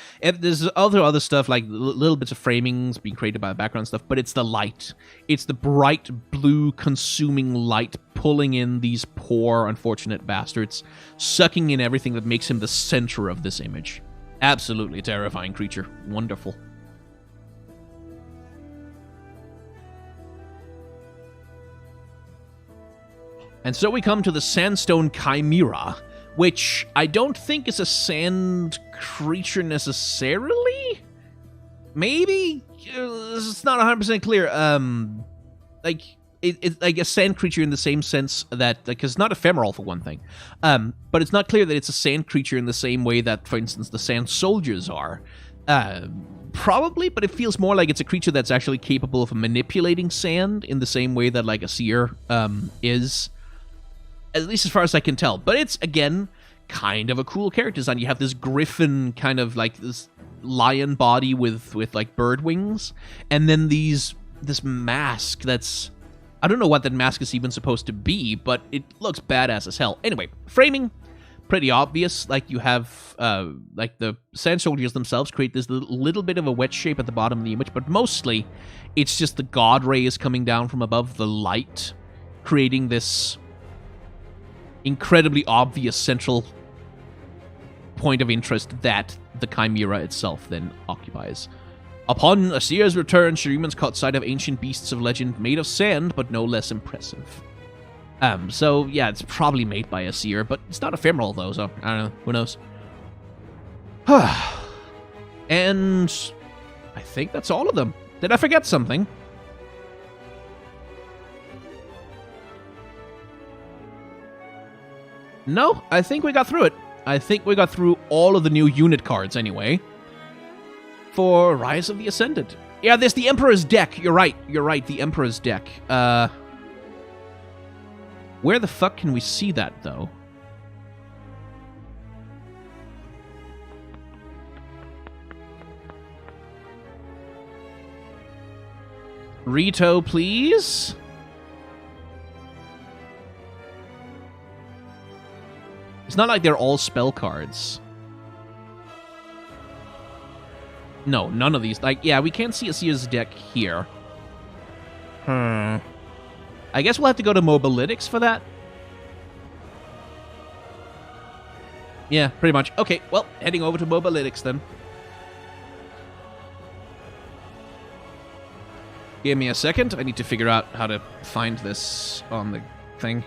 other stuff, like little bits of framings being created by the background stuff, but it's the light. It's the bright blue consuming light pulling in these poor, unfortunate bastards, sucking in everything that makes him the center of this image. Absolutely terrifying creature. Wonderful. And so we come to the Sandstone Chimera, which I don't think is a sand creature necessarily? Maybe? It's not 100% clear. Like, it's like a sand creature in the same sense that, like, it's not ephemeral for one thing. But it's not clear that it's a sand creature in the same way that, for instance, the sand soldiers are. Probably, but it feels more like it's a creature that's actually capable of manipulating sand in the same way that, like, a seer is. At least as far as I can tell. But it's, again, kind of a cool character design. You have this griffin, kind of like this lion body with like bird wings. And then this mask that's I don't know what that mask is even supposed to be, but it looks badass as hell. Anyway, framing, pretty obvious. Like, you have, like, the sand soldiers themselves create this little bit of a wedge shape at the bottom of the image, but mostly it's just the god rays coming down from above, the light, creating this incredibly obvious central point of interest that the Chimera itself then occupies. Upon Asir's return, Shuriman's caught sight of ancient beasts of legend made of sand, but no less impressive. So, yeah, it's probably made by Asir, but it's not ephemeral, though, so I don't know. Who knows? And I think that's all of them. Did I forget something? No, I think we got through it. I think we got through all of the new unit cards, anyway, for Rise of the Ascendant. Yeah, there's the Emperor's deck. You're right, the Emperor's deck. Where the fuck can we see that, though? Rito, please. It's not like they're all spell cards. No, none of these. Like, yeah, we can't see Asir's deck here. I guess we'll have to go to Mobalytics for that. Yeah, pretty much. Okay, well, heading over to Mobalytics then. Give me a second. I need to figure out how to find this on the thing.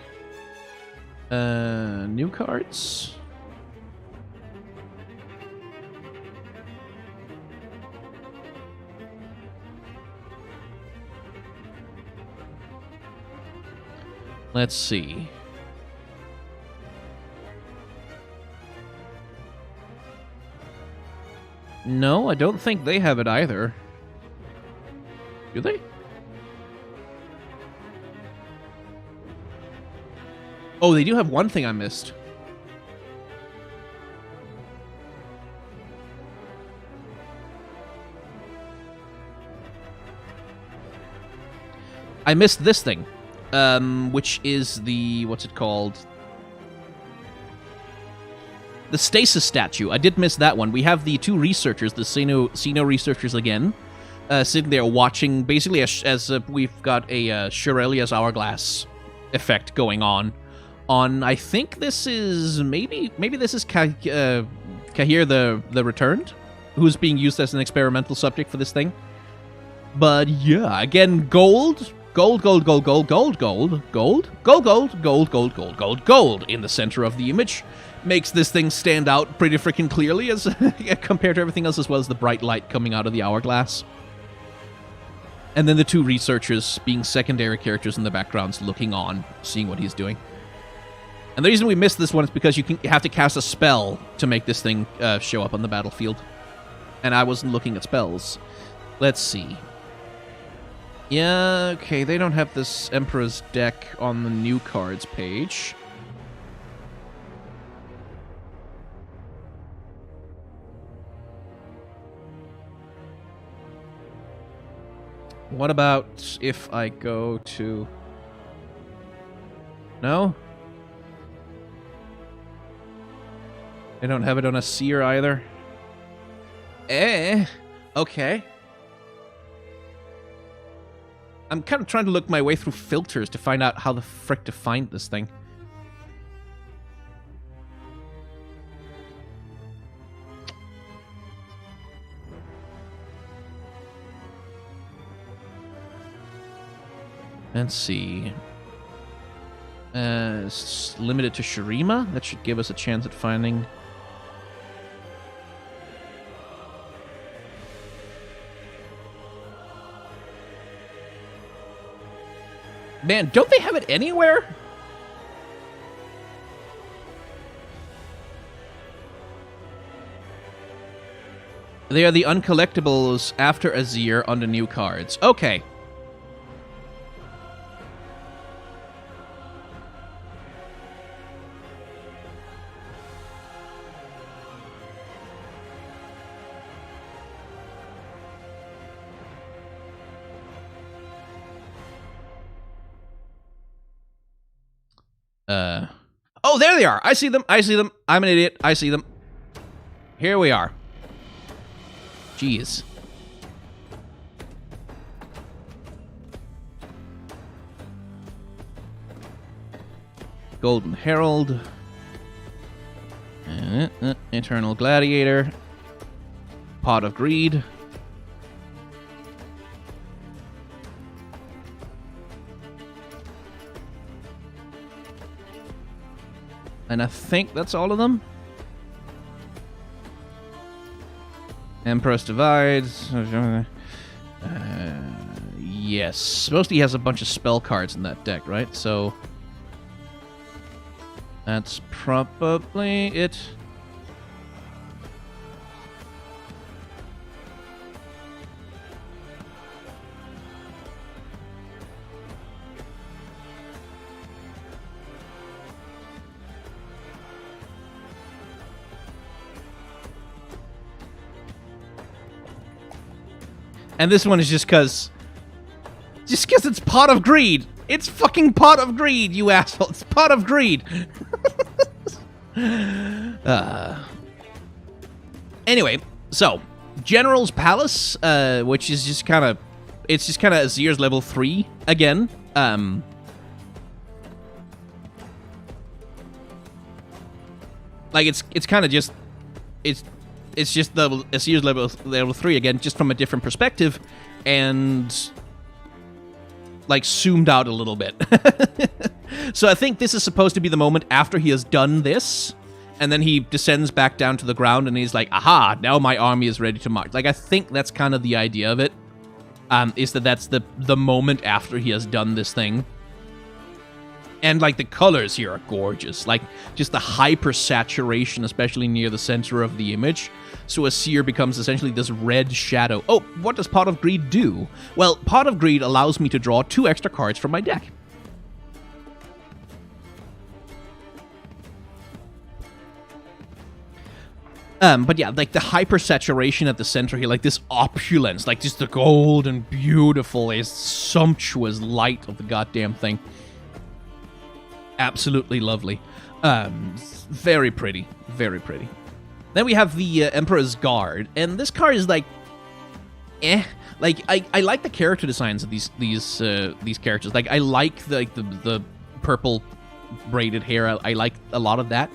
New cards. Let's see. No, I don't think they have it either. Do they? Oh, they do have one thing I missed. I missed this thing. Which is the... what's it called? The Stasis statue. I did miss that one. We have the two researchers, the Sino researchers again, sitting there watching, basically as we've got a Shurelia's Hourglass effect going on. I think this is... maybe this is Kahir the Returned, who's being used as an experimental subject for this thing. But yeah, again, gold in the center of the image makes this thing stand out pretty freaking clearly as compared to everything else, as well as the bright light coming out of the hourglass. And then the two researchers being secondary characters in the backgrounds looking on, seeing what he's doing. And the reason we missed this one is because you have to cast a spell to make this thing show up on the battlefield. And I wasn't looking at spells. Let's see. Yeah, okay, they don't have this Emperor's deck on the new cards page. What about if I go to... No? They don't have it on a seer either. Okay. I'm kind of trying to look my way through filters to find out how the frick to find this thing. Let's see. It's limited to Shurima. That should give us a chance at finding... Man, don't they have it anywhere? They are the uncollectibles after Azir on the new cards. Okay. Oh, there they are. I see them. I see them. I'm an idiot. I see them. Here we are. Jeez. Golden Herald. Eternal Gladiator. Pot of Greed. And I think that's all of them. Empress Divides. Yes. Mostly he has a bunch of spell cards in that deck, right? So that's probably it. And this one is just because it's Pot of Greed. It's fucking Pot of Greed, you asshole. It's Pot of Greed. Anyway, so General's Palace, which is just kind of, it's just kind of Azir's level 3 again. Like it's kind of just it's just the Azir's level 3 again, just from a different perspective, and like zoomed out a little bit. So I think this is supposed to be the moment after he has done this, and then he descends back down to the ground, and he's like, "Aha! Now my army is ready to march." Like I think that's kind of the idea of it. Is that's the moment after he has done this thing. And, like, the colors here are gorgeous. Like, just the hyper-saturation, especially near the center of the image. So Azir becomes essentially this red shadow. Oh, what does Pot of Greed do? Well, Pot of Greed allows me to draw 2 extra cards from my deck. But yeah, like, the hyper-saturation at the center here, like, this opulence, like, just the gold and beautiful, is sumptuous light of the goddamn thing. Absolutely lovely. Very pretty. Very pretty. Then we have the Emperor's Guard, and this card is like, Like I like the character designs of these characters. Like I like the purple braided hair. I like a lot of that.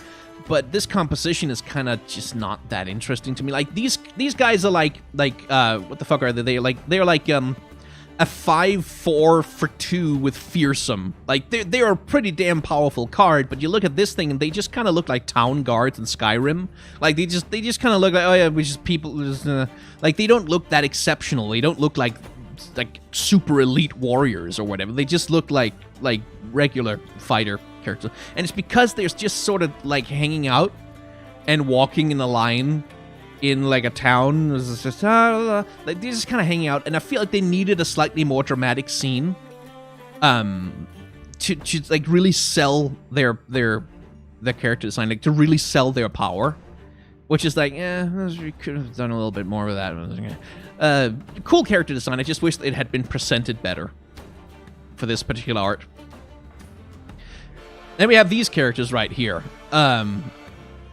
But this composition is kind of just not that interesting to me. Like these guys are like what the fuck are they? They're like a 5/4 for 2 with Fearsome. Like, they're a pretty damn powerful card, but you look at this thing and they just kind of look like town guards in Skyrim. Like, they just kind of look like, oh yeah, we just people, like, they don't look that exceptional. They don't look like super elite warriors or whatever. They just look like regular fighter characters. And it's because they're just sort of, like, hanging out and walking in a line in like a town. It's just like they're just kind of hanging out, and I feel like they needed a slightly more dramatic scene to like really sell their character design, like to really sell their power, which is like, we could have done a little bit more with that. Cool character design. I just wish it had been presented better for this particular art. Then we have these characters right here,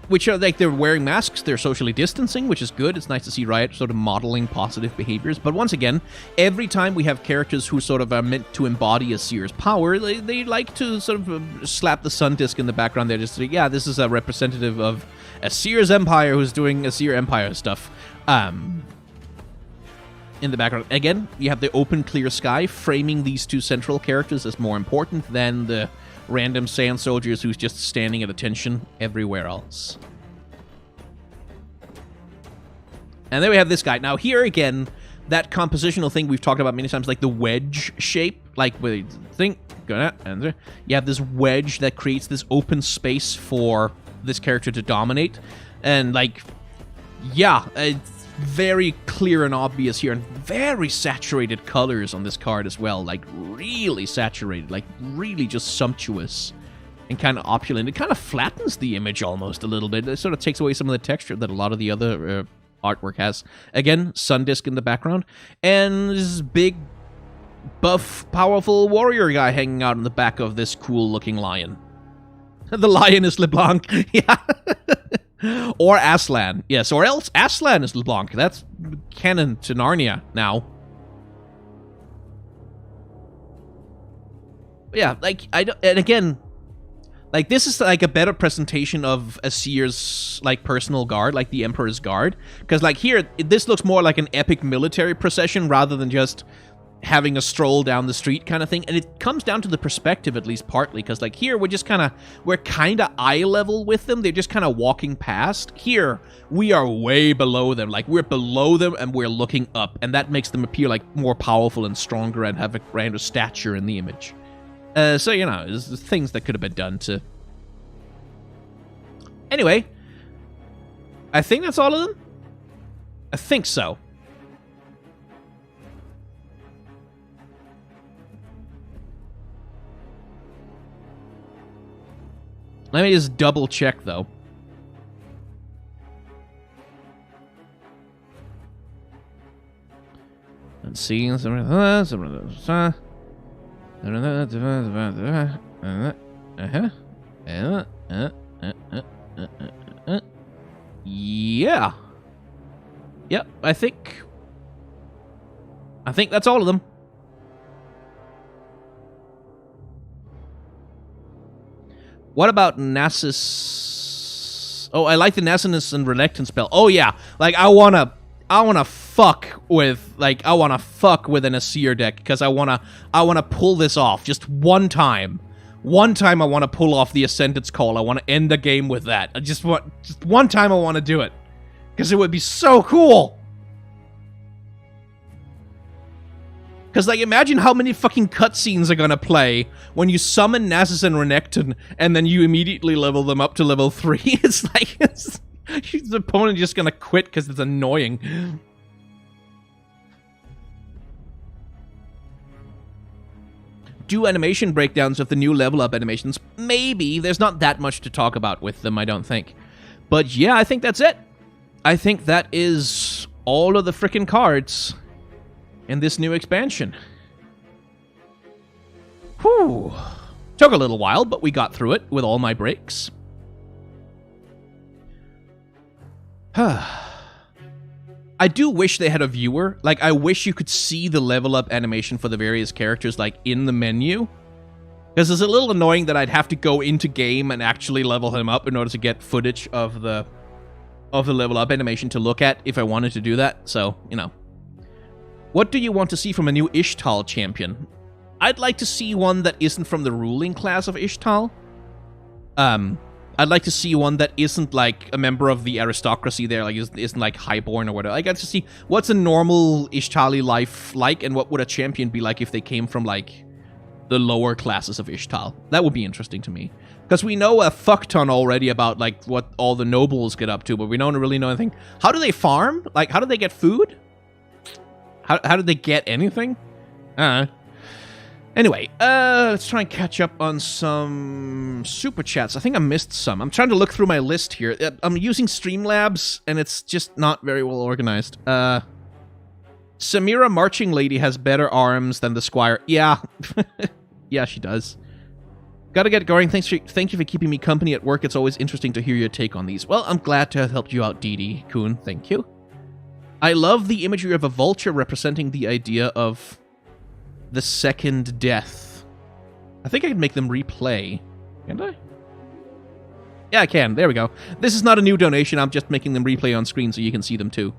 which are like, they're wearing masks, they're socially distancing, which is good. It's nice to see Riot sort of modeling positive behaviors. But once again, every time we have characters who sort of are meant to embody Azir's power, they like to sort of slap the sun disk in the background there, just to, yeah, this is a representative of Azir's Empire who's doing Azir Empire stuff. In the background. Again, you have the open, clear sky, framing these 2 central characters as more important than the random sand soldiers who's just standing at attention everywhere else. And then we have this guy. Now here again, that compositional thing we've talked about many times, like the wedge shape, like with think, and you have this wedge that creates this open space for this character to dominate. And like, yeah, it's very clear and obvious here, and very saturated colors on this card as well, like really saturated, like really just sumptuous and kind of opulent. It kind of flattens the image almost a little bit. It sort of takes away some of the texture that a lot of the other artwork has. Again, sun disk in the background, and this big, buff, powerful warrior guy hanging out in the back of this cool looking lion. The lion is LeBlanc. Yeah. Or Aslan. Yes, or else Aslan is LeBlanc. That's canon to Narnia now. Yeah, like, and again, like, this is, like, a better presentation of Asir's, like, personal guard, like the Emperor's Guard. Because, like, here, this looks more like an epic military procession rather than just having a stroll down the street kind of thing. And it comes down to the perspective, at least partly, because, like, here, we're kind of eye level with them. They're just kind of walking past. Here, we are way below them. Like, we're below them and we're looking up. And that makes them appear, like, more powerful and stronger and have a grander stature in the image. So, you know, there's things that could have been done to... Anyway, I think that's all of them? I think so. Let me just double check, though. Let's see. Yeah. Yep, I think that's all of them. What about Nasus? Oh, I like the Nasinus and Reluctant spell. Oh yeah, like I wanna fuck with an Asir deck because I wanna pull this off just one time. One time I want to pull off the Ascendant's Call. I want to end the game with that. Just one time I want to do it. Because it would be so cool. Because, like, imagine how many fucking cutscenes are gonna play when you summon Nasus and Renekton and then you immediately level them up to level 3. It's like, the opponent just gonna quit because it's annoying. Do animation breakdowns of the new level up animations? Maybe. There's not that much to talk about with them, I don't think. But yeah, I think that's it. I think that is all of the frickin' cards in this new expansion. Whew. Took a little while, but we got through it with all my breaks. I do wish they had a viewer. Like, I wish you could see the level up animation for the various characters, like, in the menu. Because it's a little annoying that I'd have to go into game and actually level him up in order to get footage of the level up animation to look at if I wanted to do that. So, you know. What do you want to see from a new Ishtal champion? I'd like to see one that isn't from the ruling class of Ishtal. I'd like to see one that isn't, like, a member of the aristocracy there, like, isn't like, highborn or whatever. I got to see what's a normal Ishtali life like, and what would a champion be like if they came from, like, the lower classes of Ishtal. That would be interesting to me. Because we know a fuck ton already about, like, what all the nobles get up to, but we don't really know anything. How do they farm? Like, how do they get food? How do they get anything? Anyway, let's try and catch up on some super chats. I think I missed some. I'm trying to look through my list here. I'm using Streamlabs, and it's just not very well organized. Samira Marching Lady has better arms than the Squire. Yeah. Yeah, she does. Gotta get going. Thank you for keeping me company at work. It's always interesting to hear your take on these. Well, I'm glad to have helped you out, Dee Kuhn. Thank you. I love the imagery of a vulture representing the idea of the second death. I think I can make them replay. Can't I? Yeah, I can. There we go. This is not a new donation. I'm just making them replay on screen so you can see them too.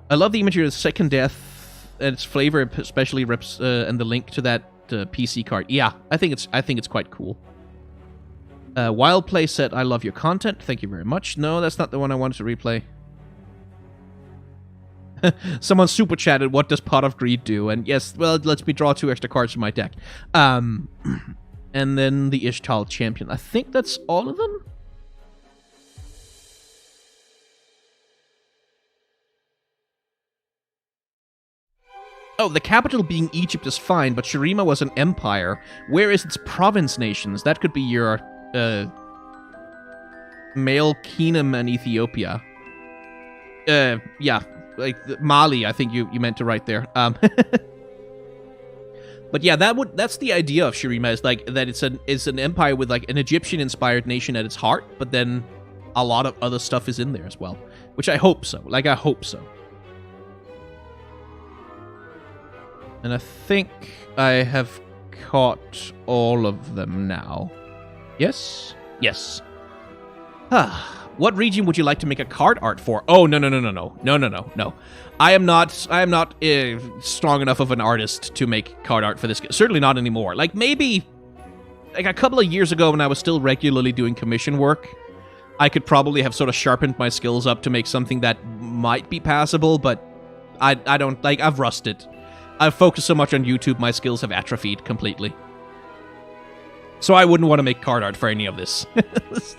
I love the imagery of the second death and its flavor, especially and the link to that PC card. Yeah, I think it's quite cool. Wild Play said, "I love your content. Thank you very much." No, that's not the one I wanted to replay. Someone super chatted, "What does Pot of Greed do?" And yes, well, it lets me draw 2 extra cards from my deck. And then the Ishtal champion. I think that's all of them. Oh, the capital being Egypt is fine, but Shurima was an empire. Where is its province nations? That could be your Male Kingdom and Ethiopia. Yeah. Like Mali, I think you meant to write there. But yeah, that's the idea of Shurima, is like that it's an empire with like an Egyptian-inspired nation at its heart, but then a lot of other stuff is in there as well. Which I hope so. Like, I hope so. And I think I have caught all of them now. Yes? Yes. What region would you like to make a card art for? Oh, no. I am not strong enough of an artist to make card art for this. Certainly not anymore. Like, maybe like a couple of years ago when I was still regularly doing commission work, I could probably have sort of sharpened my skills up to make something that might be passable, but I don't, like, I've rusted. I've focused so much on YouTube, my skills have atrophied completely. So I wouldn't want to make card art for any of this.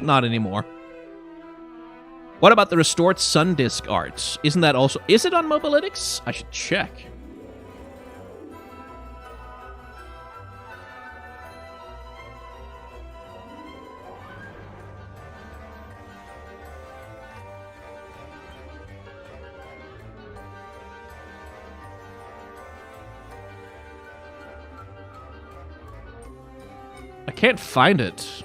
Not anymore. What about the restored sun disk art? Isn't that also... Is it on Mobalytics? I should check. I can't find it.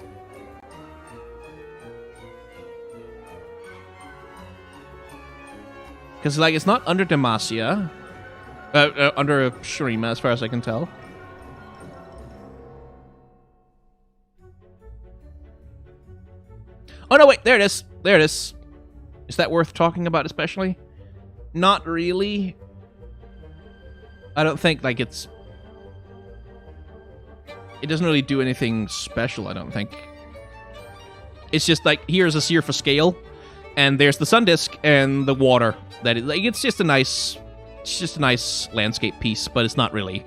Because, like, it's not under Demacia. Under Shurima, as far as I can tell. Oh, no, wait. There it is. There it is. Is that worth talking about especially? Not really. I don't think, like, it's... It doesn't really do anything special, I don't think. It's just, like, here's a seer for scale. And there's the sun disk and the water. That is, like, it's just a nice landscape piece, but it's not really.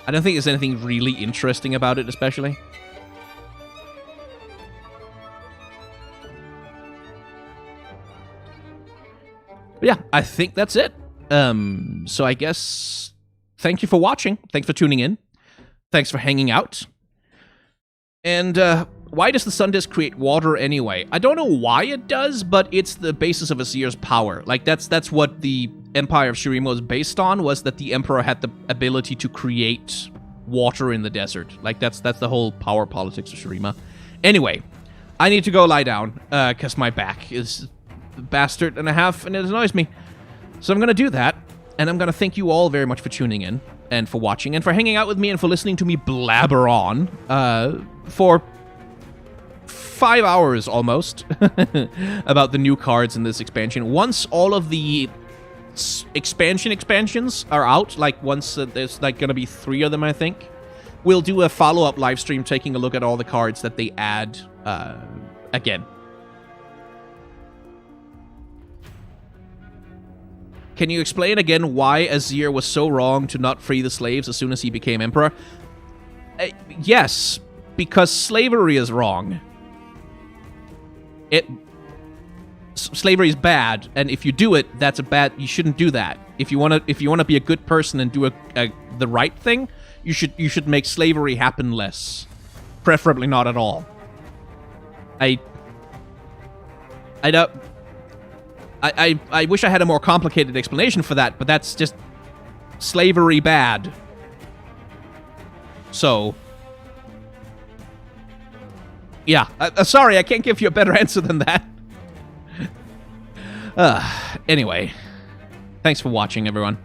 I don't think there's anything really interesting about it, especially. But yeah, I think that's it. So I guess thank you for watching. Thanks for tuning in. Thanks for hanging out. And why does the sun disk create water anyway? I don't know why it does, but it's the basis of a seer's power. Like, that's what the Empire of Shurima was based on, was that the Emperor had the ability to create water in the desert. Like, that's the whole power politics of Shurima. Anyway, I need to go lie down, because my back is a bastard and a half, and it annoys me. So I'm going to do that, and I'm going to thank you all very much for tuning in, and for watching, and for hanging out with me, and for listening to me blabber on, for 5 hours almost about the new cards in this expansion. Once all of the expansions are out, like once there's like gonna be 3 of them, I think, we'll do a follow-up live stream taking a look at all the cards that they add again. Can you explain again why Azir was so wrong to not free the slaves as soon as he became emperor? Yes, because slavery is wrong. Slavery is bad, and if you do it, that's a bad. You shouldn't do that. If you wanna be a good person and do the right thing, you should make slavery happen less, preferably not at all. I wish I had a more complicated explanation for that, but that's just slavery bad. So, yeah. Sorry, I can't give you a better answer than that. Anyway, thanks for watching, everyone.